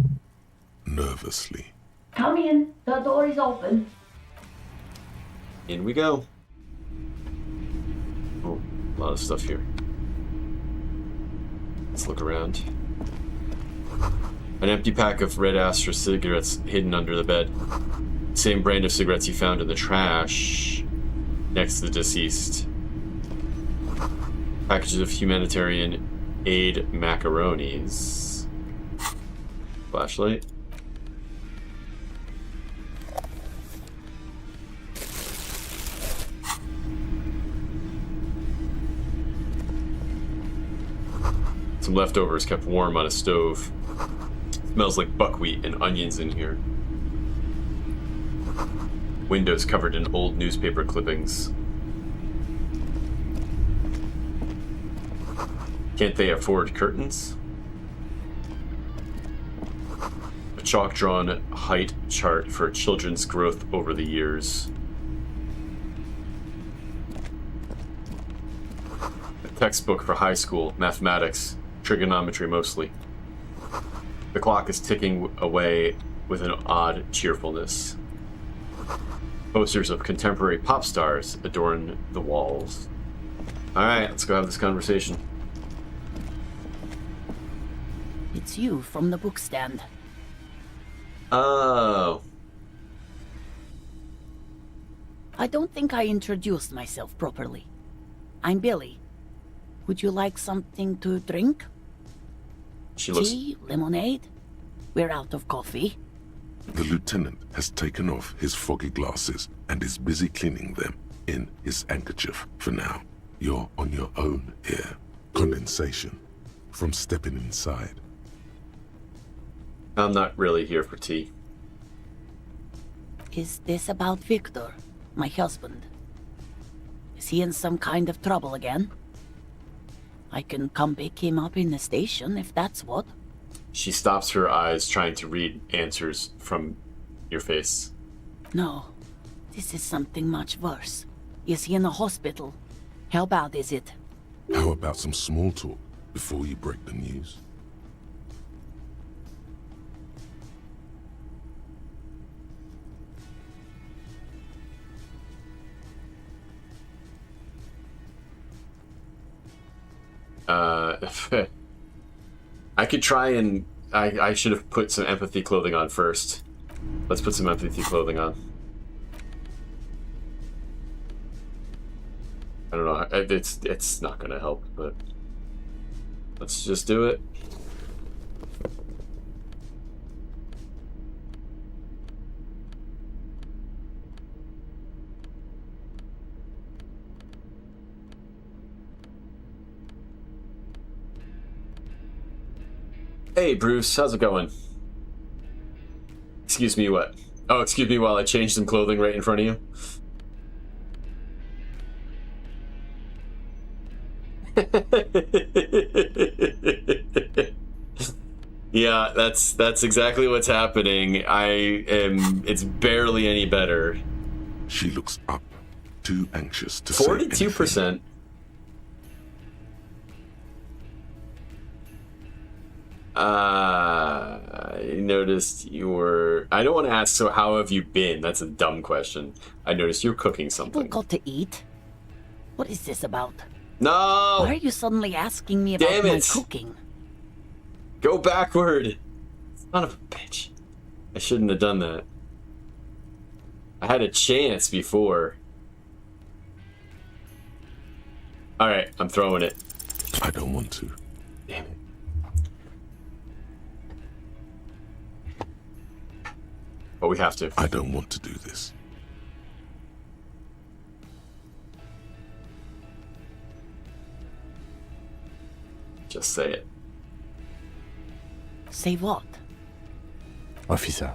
nervously. Come in, the door is open. In we go. Oh, a lot of stuff here. Let's look around. An empty pack of red Astra cigarettes hidden under the bed. Same brand of cigarettes you found in the trash next to the deceased. Packages of humanitarian aid macaronis. Flashlight. Some leftovers kept warm on a stove. Smells like buckwheat and onions in here. Windows covered in old newspaper clippings. Can't they afford curtains? A chalk-drawn height chart for children's growth over the years. A textbook for high school, mathematics, trigonometry mostly. The clock is ticking away with an odd cheerfulness. Posters of contemporary pop stars adorn the walls. Alright, let's go have this conversation. It's you from the book stand. Oh. I don't think I introduced myself properly. I'm Billy. Would you like something to drink? Tea? Lemonade? We're out of coffee. The lieutenant has taken off his foggy glasses and is busy cleaning them in his handkerchief for now. You're on your own here. Condensation from stepping inside. I'm not really here for tea. Is this about Victor, my husband? Is he in some kind of trouble again? I can come pick him up in the station if that's what. She stops her eyes trying to read answers from your face. No, this is something much worse. Is he in the hospital? How bad is it? How about some small talk before you break the news? I could try and... I should have put some empathy clothing on first. Let's put some empathy clothing on. I don't know, it's not gonna help, but... Let's just do it. Hey, Bruce, how's it going? Excuse me, what? Oh, excuse me while I change some clothing right in front of you? Yeah, that's exactly what's happening. It's barely any better. She looks up, too anxious to 42%. I noticed you were... I don't want to ask, so how have you been? That's a dumb question. I noticed you're cooking something. People got to eat? What is this about? No! Why are you suddenly asking me about my cooking? Go backward! Son of a bitch. I shouldn't have done that. I had a chance before. Alright, I'm throwing it. I don't want to. Damn it. But we have to. I don't want to do this. Just say it. Say what? Officer.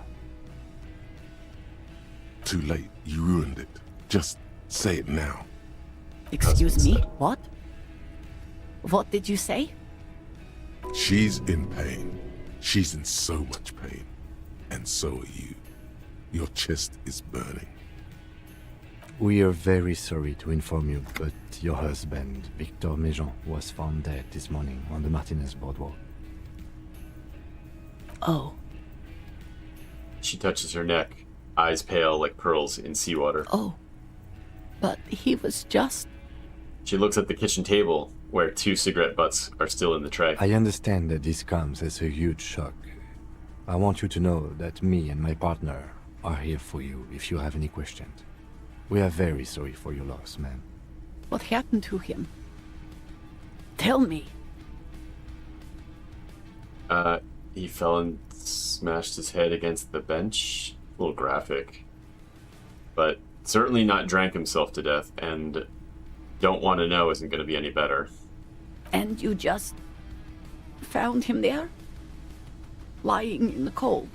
Too late. You ruined it. Just say it now. Excuse me? What? What did you say? She's in pain. She's in so much pain. And so are you. Your chest is burning. We are very sorry to inform you, but your husband, Victor Méjean, was found dead this morning on the Martinez boardwalk. Oh. She touches her neck, eyes pale like pearls in seawater. Oh. But he was just... She looks at the kitchen table, where 2 cigarette butts are still in the tray. I understand that this comes as a huge shock. I want you to know that me and my partner are here for you if you have any questions. We are very sorry for your loss, ma'am. What happened to him? Tell me. He fell and smashed his head against the bench. A little graphic. But certainly not drank himself to death, and don't want to know isn't going to be any better. And you just found him there? Lying in the cold?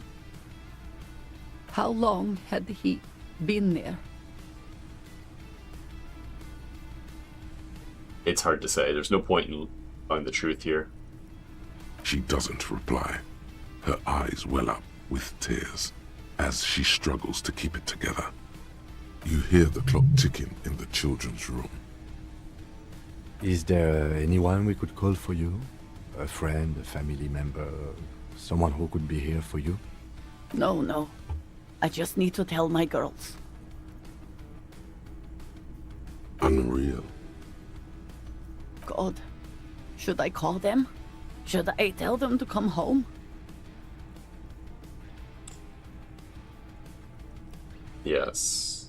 How long had he been there? It's hard to say. There's no point in knowing the truth here. She doesn't reply. Her eyes well up with tears as she struggles to keep it together. You hear the clock ticking in the children's room. Is there anyone we could call for you? A friend, a family member, someone who could be here for you? No. I just need to tell my girls. Unreal. God, should I call them? Should I tell them to come home? Yes.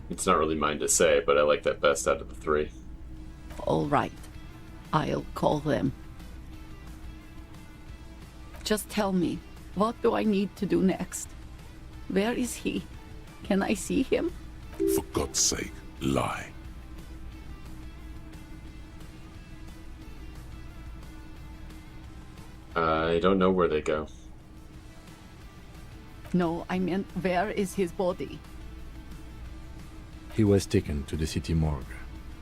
It's not really mine to say, but I like that best out of the 3. All right. I'll call them. Just tell me, what do I need to do next? Where is he? Can I see him? For God's sake, lie. I don't know where they go. No, I meant where is his body? He was taken to the city morgue.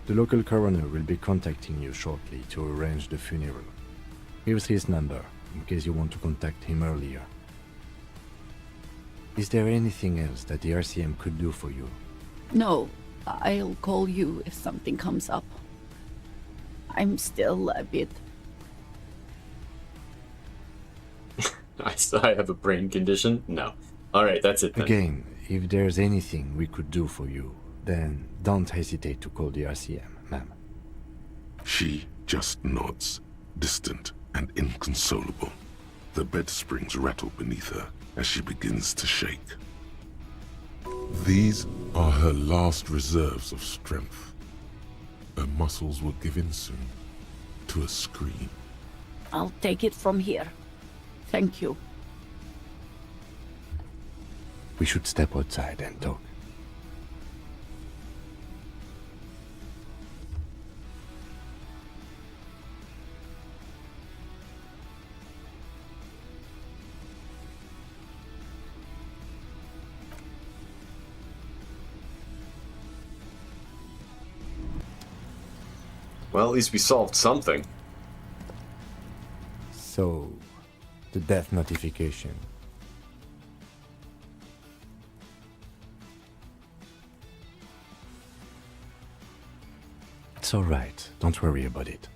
The local coroner will be contacting you shortly to arrange the funeral. Here's his number, in case you want to contact him earlier. Is there anything else that the RCM could do for you? No, I'll call you if something comes up. I'm still a bit... I have a brain condition? No. Alright, that's it then. Again, if there's anything we could do for you, then don't hesitate to call the RCM, ma'am. She just nods, distant and inconsolable. The bed springs rattle beneath her as she begins to shake. These are her last reserves of strength. Her muscles will give in soon to a scream. I'll take it from here. Thank you. We should step outside and talk. Well, at least we solved something. So, the death notification. It's all right. Don't worry about it.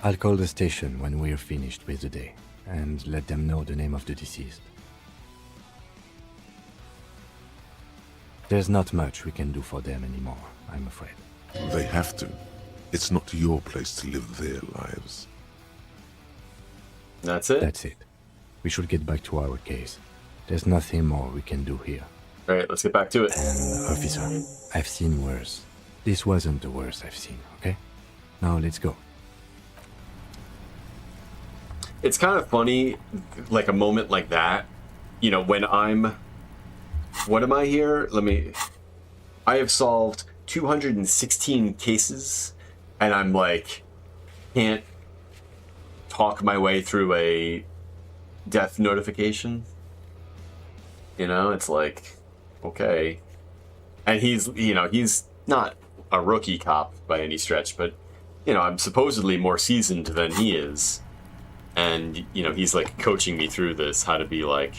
I'll call the station when we're finished with the day and let them know the name of the deceased. There's not much we can do for them anymore, I'm afraid. They have to. It's not your place to live their lives. That's it? That's it. We should get back to our case. There's nothing more we can do here. Alright, let's get back to it. And, officer, I've seen worse. This wasn't the worst I've seen, okay? Now let's go. It's kind of funny, like a moment like that, you know, when I'm... What am I here? I have solved 216 cases, and I'm like, can't talk my way through a death notification. You know, it's like, okay, And he's not a rookie cop by any stretch, but, I'm supposedly more seasoned than he is. And, he's, like, coaching me through this, how to be, like,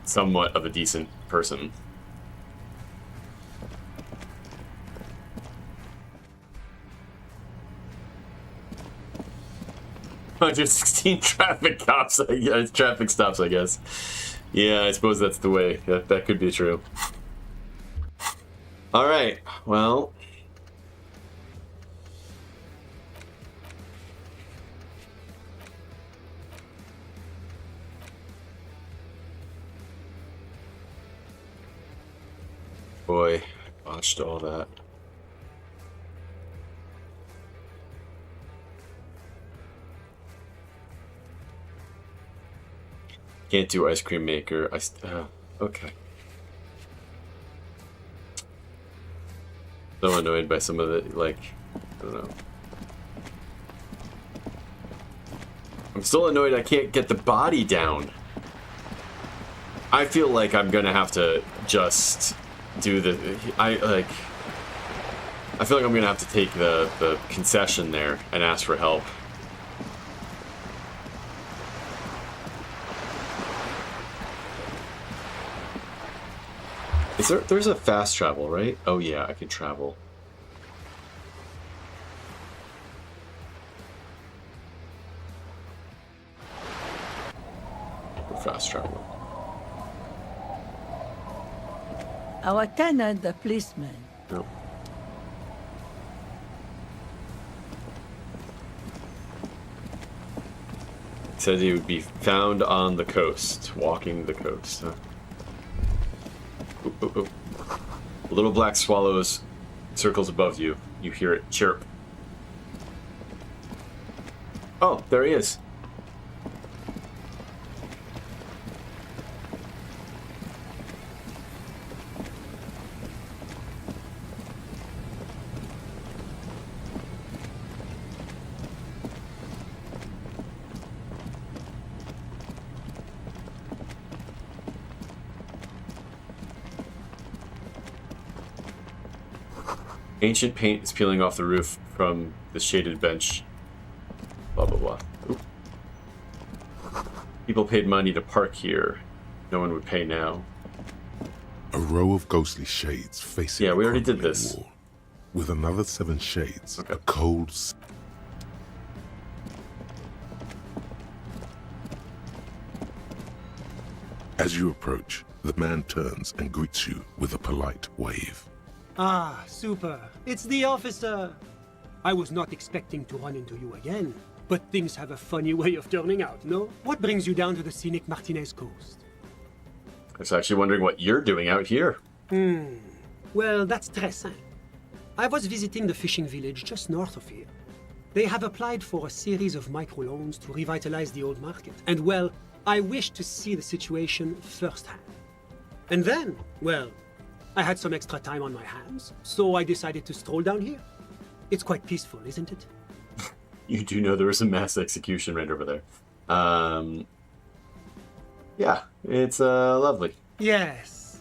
somewhat of a decent person. $116 traffic stops, I guess. Yeah, I suppose that's the way. That could be true. All right. Well, boy, botched all that. Can't do ice cream maker. Okay. So annoyed by some of the, like, I don't know. I'm still annoyed I can't get the body down. I feel like I'm gonna have to just do I feel like I'm gonna have to take the concession there and ask for help. There's a fast travel, right? Oh yeah, I can travel. Fast travel. Our tenant, the policeman. No. It says he would be found on the coast, walking the coast. Huh? Ooh, ooh, ooh. Little black swallows circles above you. You hear it chirp. Oh, there he is. Ancient paint is peeling off the roof from the shaded bench. Blah, blah, blah. Oop. People paid money to park here. No one would pay now. A row of ghostly shades facing we already did this. Wall, with another 7 shades, a cold... As you approach, the man turns and greets you with a polite wave. Ah, super. It's the officer. I was not expecting to run into you again, but things have a funny way of turning out, no? What brings you down to the scenic Martinez coast? I was actually wondering what you're doing out here. Well, that's très simple. I was visiting the fishing village just north of here. They have applied for a series of microloans to revitalize the old market. And well, I wished to see the situation firsthand. And then, well, I had some extra time on my hands, so I decided to stroll down here. It's quite peaceful, isn't it? You do know there was a mass execution right over there. Yeah, it's lovely. Yes.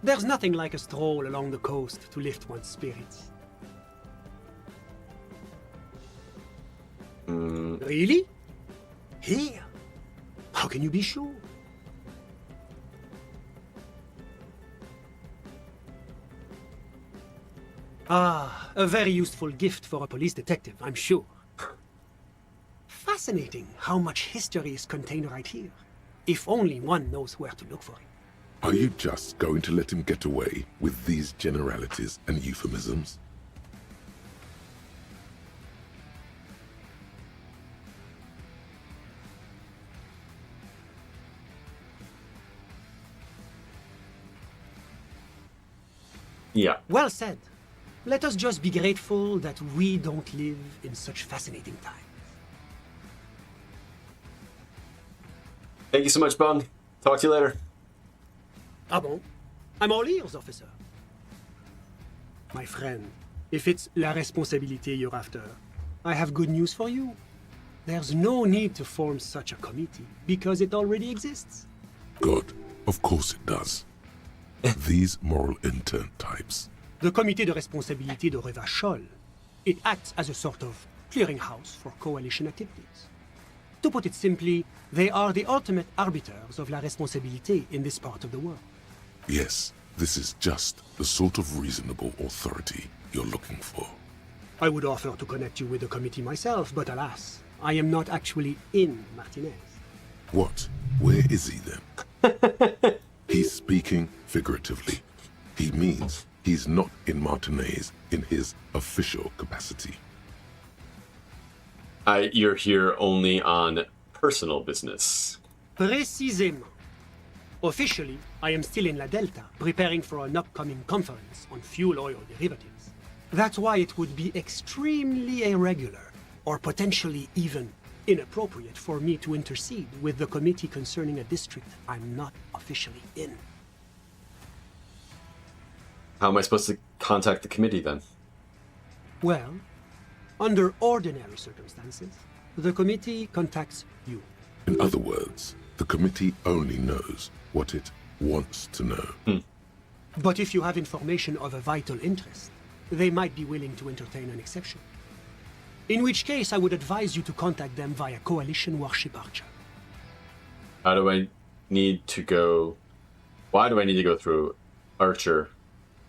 There's nothing like a stroll along the coast to lift one's spirits. Really? Here? How can you be sure? Ah, a very useful gift for a police detective, I'm sure. Fascinating how much history is contained right here. If only one knows where to look for it. Are you just going to let him get away with these generalities and euphemisms? Yeah. Well said. Let us just be grateful that we don't live in such fascinating times. Thank you so much, Bung. Talk to you later. Ah bon? I'm all ears, officer. My friend, if it's la responsabilité you're after, I have good news for you. There's no need to form such a committee, because it already exists. Good. Of course it does. These moral intern types. The Comité de Responsabilité de Revachol. It acts as a sort of clearinghouse for coalition activities. To put it simply, they are the ultimate arbiters of la responsabilité in this part of the world. Yes, this is just the sort of reasonable authority you're looking for. I would offer to connect you with the committee myself, but alas, I am not actually in Martinez. What? Where is he then? He's speaking figuratively. He means he's not in Martinez in his official capacity. You're here only on personal business. Précisément. Officially, I am still in La Delta, preparing for an upcoming conference on fuel oil derivatives. That's why it would be extremely irregular, or potentially even inappropriate for me to intercede with the committee concerning a district I'm not officially in. How am I supposed to contact the committee then? Well, under ordinary circumstances, the committee contacts you. In other words, the committee only knows what it wants to know. But if you have information of a vital interest, they might be willing to entertain an exception. In which case, I would advise you to contact them via Coalition Warship Archer. How do I need to go... Why do I need to go through Archer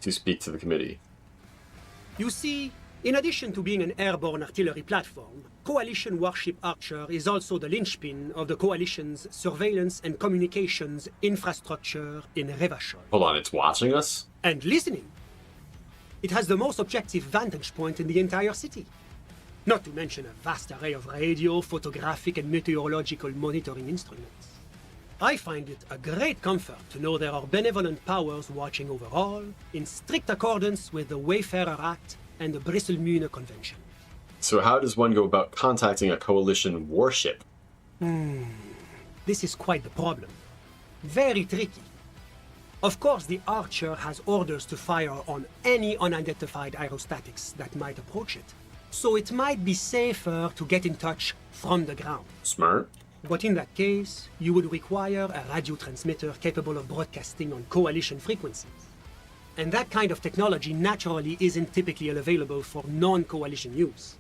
to speak to the committee? You see, in addition to being an airborne artillery platform, Coalition Warship Archer is also the linchpin of the Coalition's surveillance and communications infrastructure in Revachol. Hold on, it's watching us? And listening. It has the most objective vantage point in the entire city. Not to mention a vast array of radio, photographic, and meteorological monitoring instruments. I find it a great comfort to know there are benevolent powers watching over all, in strict accordance with the Wayfarer Act and the Bristlemühne Convention. So how does one go about contacting a coalition warship? This is quite the problem. Very tricky. Of course, the Archer has orders to fire on any unidentified aerostatics that might approach it. So it might be safer to get in touch from the ground. Smart. But in that case, you would require a radio transmitter capable of broadcasting on coalition frequencies. And that kind of technology naturally isn't typically available for non-coalition use.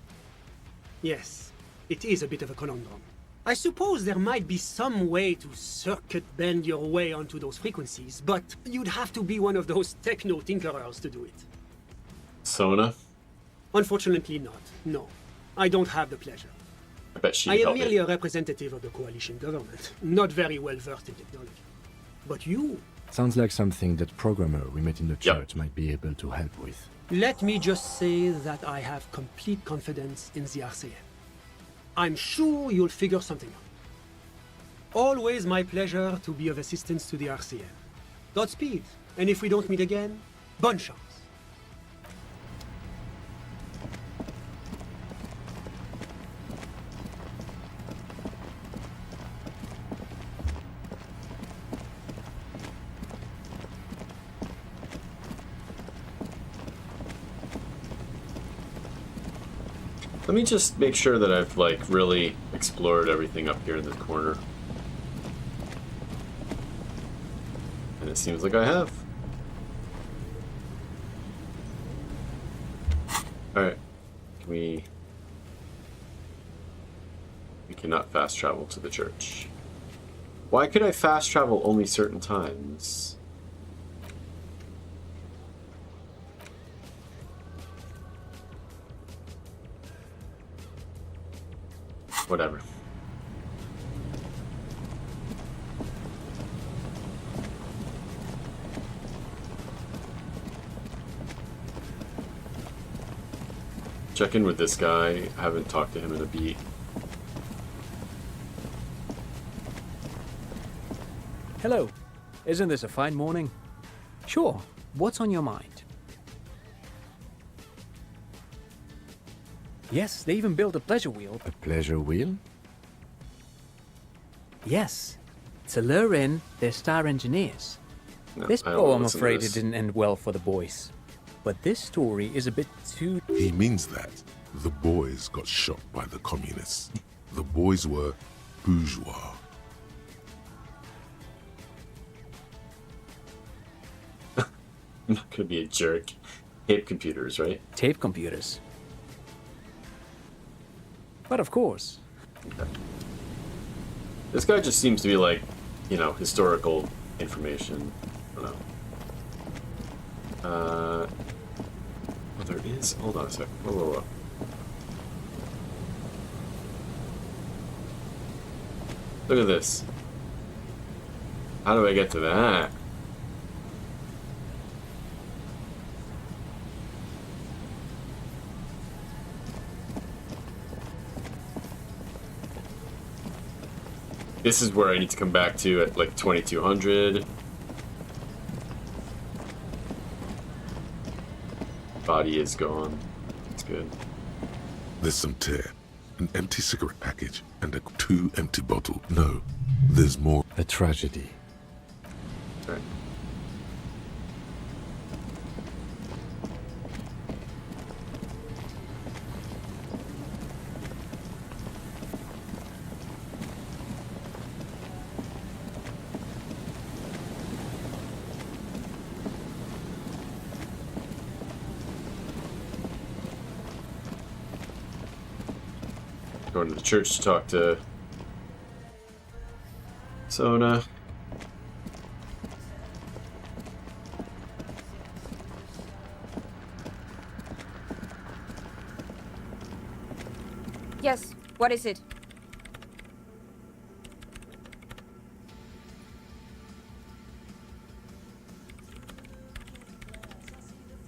Yes, it is a bit of a conundrum. I suppose there might be some way to circuit bend your way onto those frequencies, but you'd have to be one of those techno-tinkerers to do it. Sona? Unfortunately not, no. I don't have the pleasure. I bet she I am helped merely me. a representative of the coalition government, not very well versed in technology. But you... Sounds like something that programmer we met in the church might be able to help with. Let me just say that I have complete confidence in the RCM. I'm sure you'll figure something out. Always my pleasure to be of assistance to the RCM. Godspeed, and if we don't meet again, bonne chance. Let me just make sure that I've, like, really explored everything up here in this corner. And it seems like I have. Alright. Can we... We cannot fast travel to the church. Why could I fast travel only certain times? Whatever. Check in with this guy. I haven't talked to him in a beat. Hello. Isn't this a fine morning? Sure. What's on your mind? Yes, they even built a pleasure wheel. A pleasure wheel? Yes. To lure in their star engineers. No, This I don't poem, wanna I'm listen to afraid, this. it didn't end well for the boys. But this story is a bit too... He means that the boys got shot by the communists. The boys were bourgeois. I'm not gonna be a jerk. Tape computers, right? Tape computers. But of course. Okay. This guy just seems to be like, you know, historical information. I don't know. Oh, there is. Hold on a sec. Whoa, whoa, whoa. Look at this. How do I get to that? This is where I need to come back to at like 2200. Body is gone. That's good. There's some tear, an empty cigarette package, and 2 empty bottles. No, there's more. A tragedy. That's right. Going to the church to talk to Sona. Yes, what is it?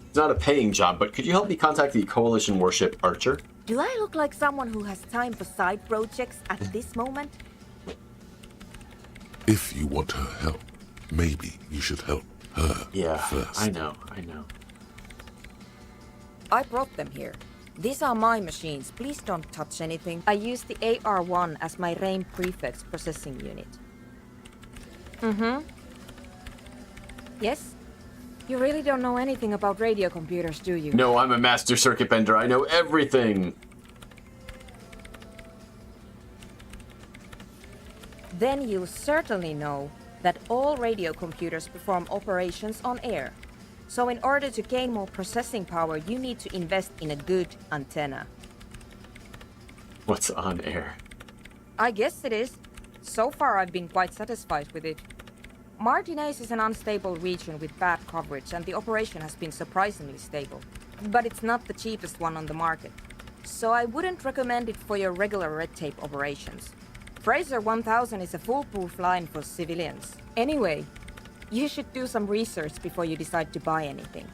It's not a paying job, but could you help me contact the Coalition warship Archer? Do I look like someone who has time for side projects at this moment? If you want her help, maybe you should help her first. I know. I brought them here. These are my machines. Please don't touch anything. I use the AR-1 as my RAIN prefix processing unit. Mm-hmm. Yes? You really don't know anything about radio computers, do you? No, I'm a master circuit bender. I know everything. Then you'll certainly know that all radio computers perform operations on air. So in order to gain more processing power, you need to invest in a good antenna. What's on air? I guess it is. So far, I've been quite satisfied with it. Martinez is an unstable region with bad coverage, and the operation has been surprisingly stable. But it's not the cheapest one on the market. So I wouldn't recommend it for your regular red tape operations. Fraser 1000 is a foolproof line for civilians. Anyway, you should do some research before you decide to buy anything.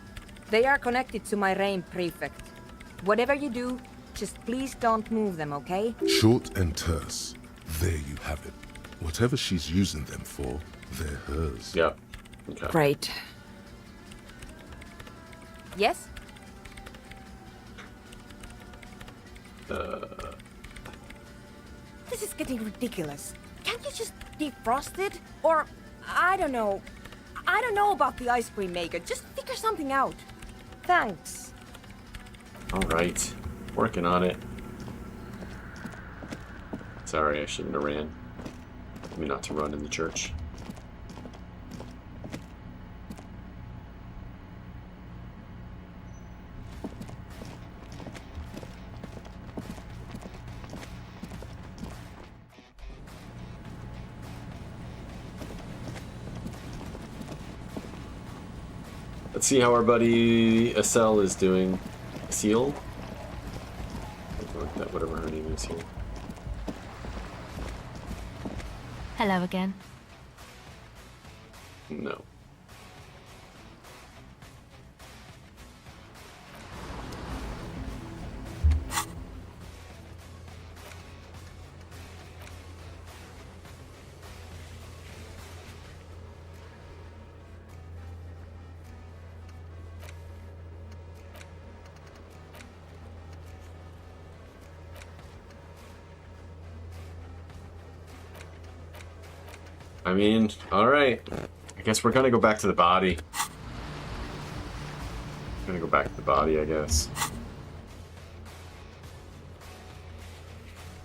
They are connected to my RAIN prefect. Whatever you do, just please don't move them, okay? Short and terse. There you have it. Whatever she's using them for, they're hers. Yeah. Okay. Great. Yes? This is getting ridiculous. Can't you just defrost it? Or, I don't know. I don't know about the ice cream maker. Just figure something out. Thanks. Alright. Working on it. Sorry, I shouldn't have ran. I mean, not to run in the church. Let's see how our buddy Estelle is doing. Seal? Whatever her name is here. Hello again. No. I mean, alright. I guess we're gonna go back to the body. Gonna go back to the body, I guess.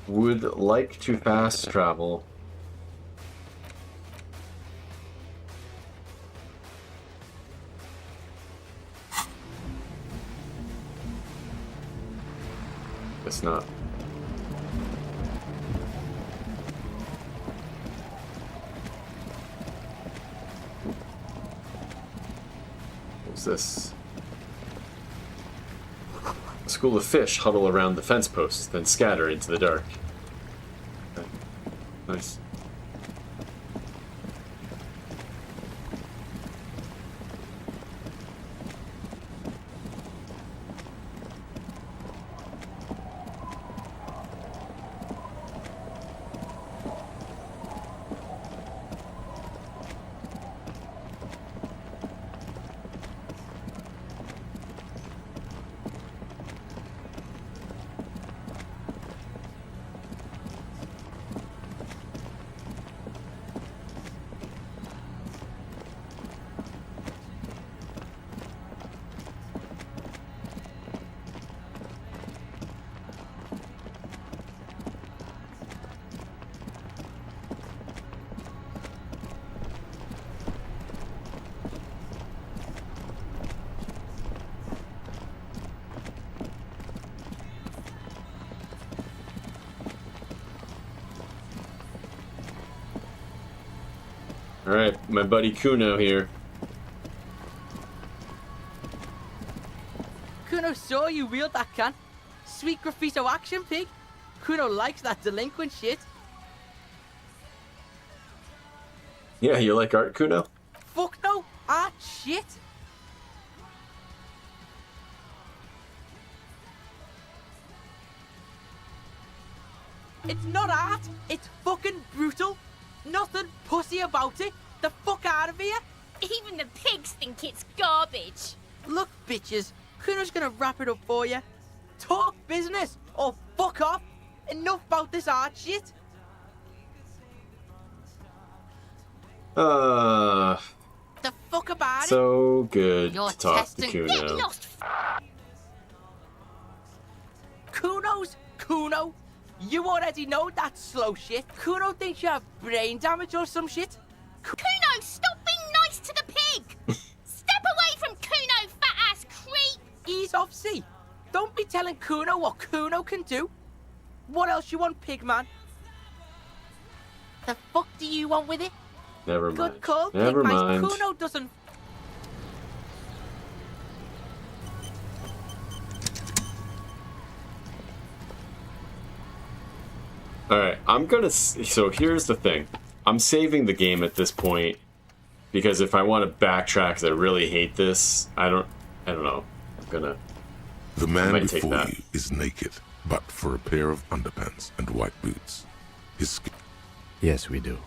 Would like to fast travel. guess not. What's this? A school of fish huddle around the fence posts, then scatter into the dark. Okay. Nice. Alright, my buddy Kuno here. Kuno saw you wield that can. Sweet graffito action, pig. Kuno likes that delinquent shit. Yeah, you like art, Kuno? Fuck no, art shit. It's not art, it's fucking brutal. Nothing pussy about it. The fuck out of here. Even the pigs think it's garbage. Look, bitches, Kuno's gonna wrap it up for you. Talk business or fuck off. Enough about this art shit. The fuck about so it. good You're to talk to testing. Kuno. Get lost. Kuno. You already know that slow shit. Kuno thinks you have brain damage or some shit. Kuno, stop being nice to the pig. Step away from Kuno, fat-ass creep. Ease off, see. Don't be telling Kuno what Kuno can do. What else you want, pig man? The fuck do you want with it? Never mind. Good call, Never pig mind. man. Kuno doesn't. Alright, I'm gonna... So here's the thing. I'm saving the game at this point because if I want to backtrack because I really hate this, I don't know. I'm gonna... The I man might take before that. you is naked, but for a pair of underpants and white boots. His skin... Yes, we do.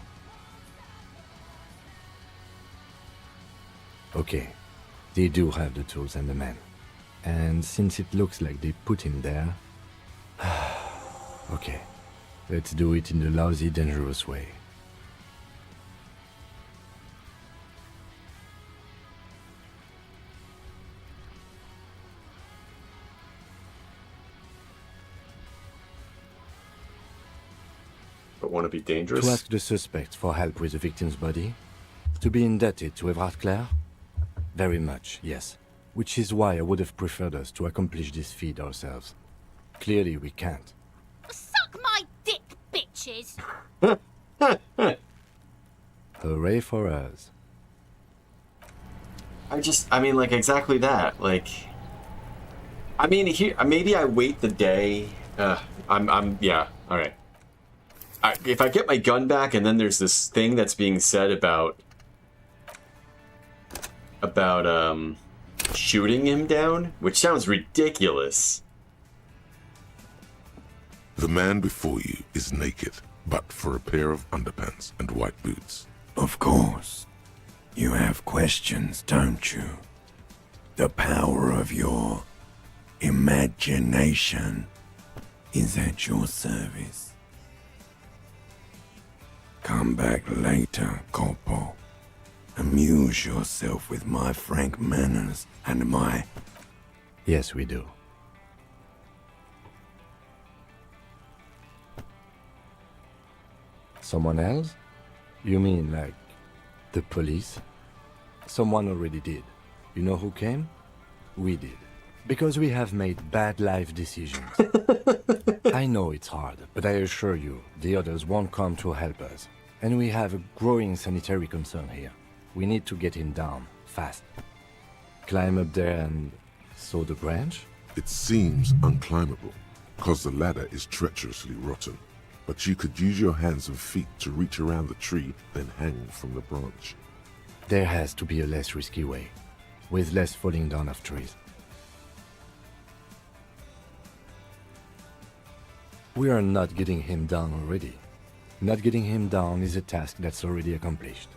Okay, they do have the tools and the men. And since it looks like they put him there... Okay, let's do it in the lousy, dangerous way. But want to be dangerous? To ask the suspect for help with the victim's body? To be indebted to Everard Clare? Very much, yes. Which is why I would have preferred us to accomplish this feat ourselves. Clearly we can't. Suck my dick, bitches. Hooray for us. I mean, like, exactly that. Like, I mean, here, maybe I wait the day. Yeah, alright. If I get my gun back and then there's this thing that's being said about shooting him down, which sounds ridiculous. The man before you is naked, but for a pair of underpants and white boots. Of course. You have questions, don't you? The power of your imagination is at your service. Come back later, Corpo. Amuse yourself with my frank manners and my... Yes, we do. Someone else? You mean like the police? Someone already did. You know who came? We did. Because we have made bad life decisions. I know it's hard, but I assure you, the others won't come to help us. And we have a growing sanitary concern here. We need to get him down, fast. Climb up there and saw the branch? It seems unclimbable, cause the ladder is treacherously rotten. But you could use your hands and feet to reach around the tree, then hang from the branch. There has to be a less risky way, with less falling down of trees. We are not getting him down already. Not getting him down is a task that's already accomplished.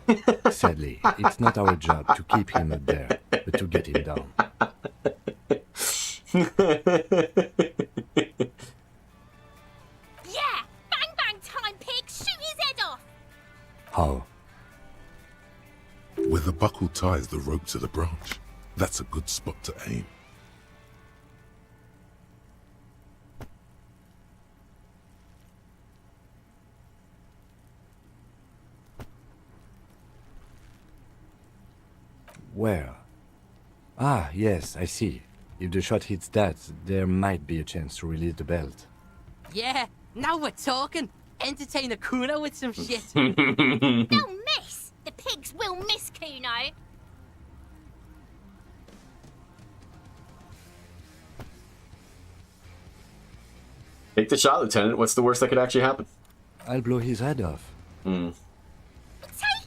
Sadly, it's not our job to keep him up there, but to get him down. Yeah! Bang bang time, pig! Shoot his head off! How? Where the buckle ties the rope to the branch. That's a good spot to aim. Where? Ah, yes, I see. If the shot hits that, there might be a chance to release the belt. Yeah, now we're talking. Entertain a Kuno with some shit. They'll miss! The pigs will miss Kuno! Take the shot, Lieutenant. What's the worst that could actually happen? I'll blow his head off. Take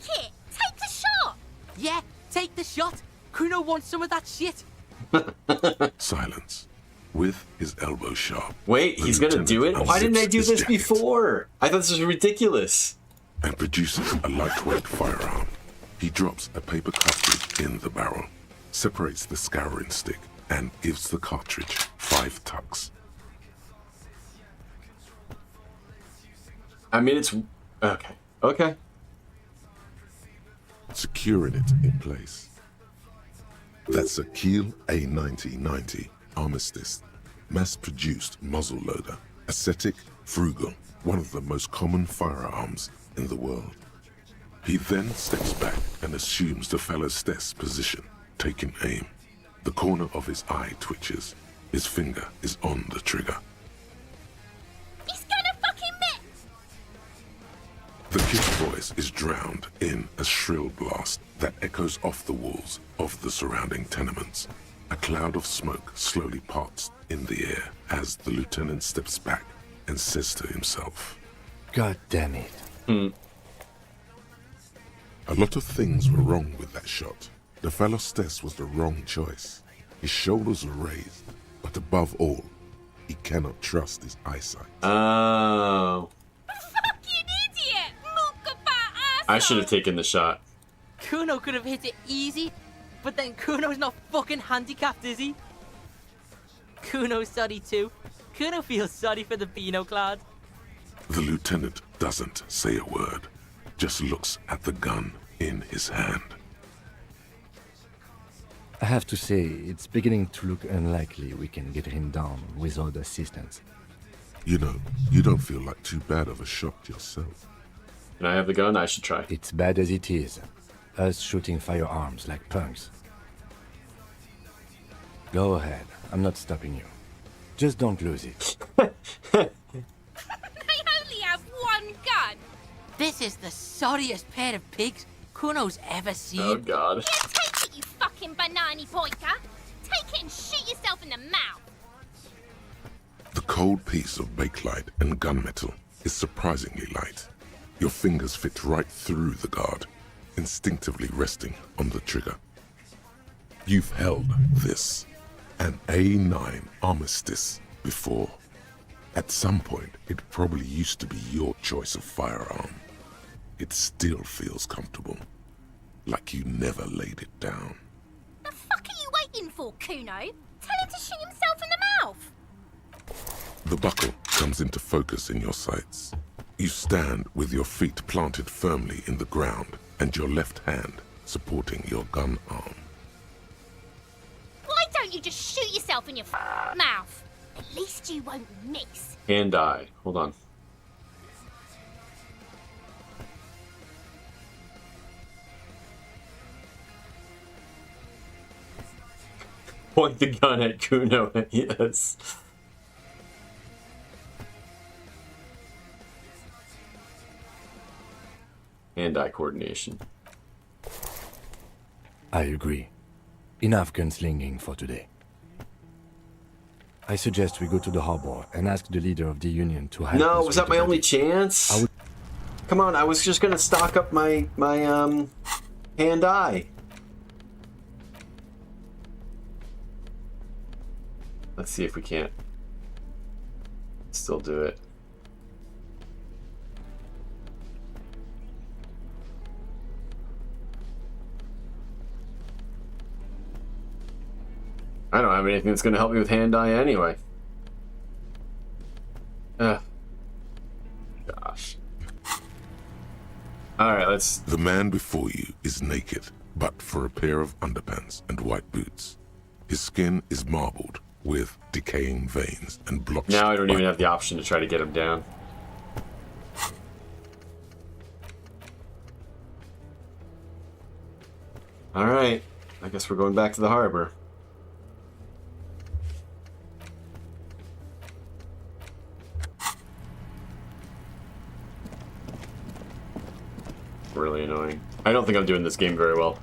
it! Take the shot! Yeah, take the shot. Kuno wants some of that shit. Silence. With his elbow sharp. Wait, he's gonna do it? Why didn't I do this before? I thought this was ridiculous. And produces a lightweight firearm. He drops a paper cartridge in the barrel, separates the scouring stick, and gives the cartridge 5 tucks. I mean, it's... Okay. Okay. Securing it in place. That's a Kiel A9090 Armistice, mass-produced muzzle-loader, ascetic, frugal, one of the most common firearms in the world. He then steps back and assumes the fellow's desk position, taking aim. The corner of his eye twitches. His finger is on the trigger. He's gonna fucking miss! The kid's voice is drowned in a shrill blast that echoes off the walls of the surrounding tenements. A cloud of smoke slowly parts in the air as the lieutenant steps back and says to himself, God damn it. A lot of things were wrong with that shot. The fellow's test was the wrong choice. His shoulders were raised, but above all, he cannot trust his eyesight. Oh. Fucking idiot! Mukabat I should have taken the shot. Kuno could have hit it easy, but then Kuno's not fucking handicapped, is he? Kuno's sorry too. Kuno feels sorry for the Beano Cloud. The lieutenant doesn't say a word, just looks at the gun in his hand. I have to say, it's beginning to look unlikely we can get him down without assistance. You know, you don't feel like too bad of a shot yourself. Can I have the gun? I should try. It's bad as it is. Us shooting firearms like punks. Go ahead. I'm not stopping you. Just don't lose it. They only have one gun! This is the sorriest pair of pigs Kuno's ever seen. Oh, God. Here, take it, you fucking banana boyka! Take it and shoot yourself in the mouth! The cold piece of bakelite and gunmetal is surprisingly light. Your fingers fit right through the guard, instinctively resting on the trigger. You've held this, an A9 Armistice, before. At some point, it probably used to be your choice of firearm. It still feels comfortable, like you never laid it down. The fuck are you waiting for, Kuno? Tell him to shoot himself in the mouth! The buckle comes into focus in your sights. You stand with your feet planted firmly in the ground and your left hand supporting your gun arm. Why don't you just shoot yourself in your mouth? At least you won't miss. And die. Hold on. Point the gun at Kuno. Yes. Hand-eye coordination. I agree. Enough gunslinging for today. I suggest we go to the harbor and ask the leader of the Union to help us. No, was that my with the only body. chance? Come on, I was just gonna stock up my hand-eye. Let's see if we can't still do it. I don't have anything that's going to help me with hand-eye anyway. Ugh. Gosh. Alright, let's... The man before you is naked, but for a pair of underpants and white boots. His skin is marbled with decaying veins and blotched. Now I don't even have the option to try to get him down. Alright, I guess we're going back to the harbor. Really annoying. I don't think I'm doing this game very well.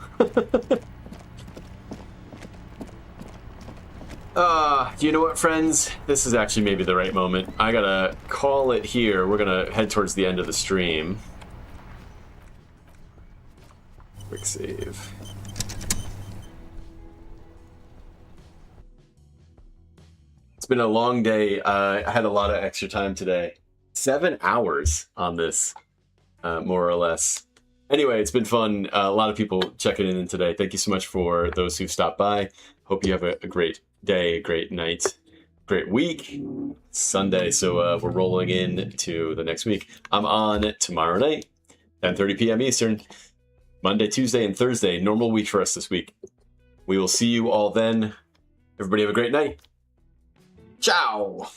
You know what, friends? This is actually maybe the right moment. I gotta call it here. We're gonna head towards the end of the stream. Quick save. It's been a long day. I had a lot of extra time today. 7 hours on this, more or less. Anyway, it's been fun. A lot of people checking in today. Thank you so much for those who've stopped by. Hope you have a great day, a great night, great week. Sunday, so we're rolling in to the next week. I'm on tomorrow night, 10:30 p.m. Eastern. Monday, Tuesday, and Thursday. Normal week for us this week. We will see you all then. Everybody have a great night. Ciao!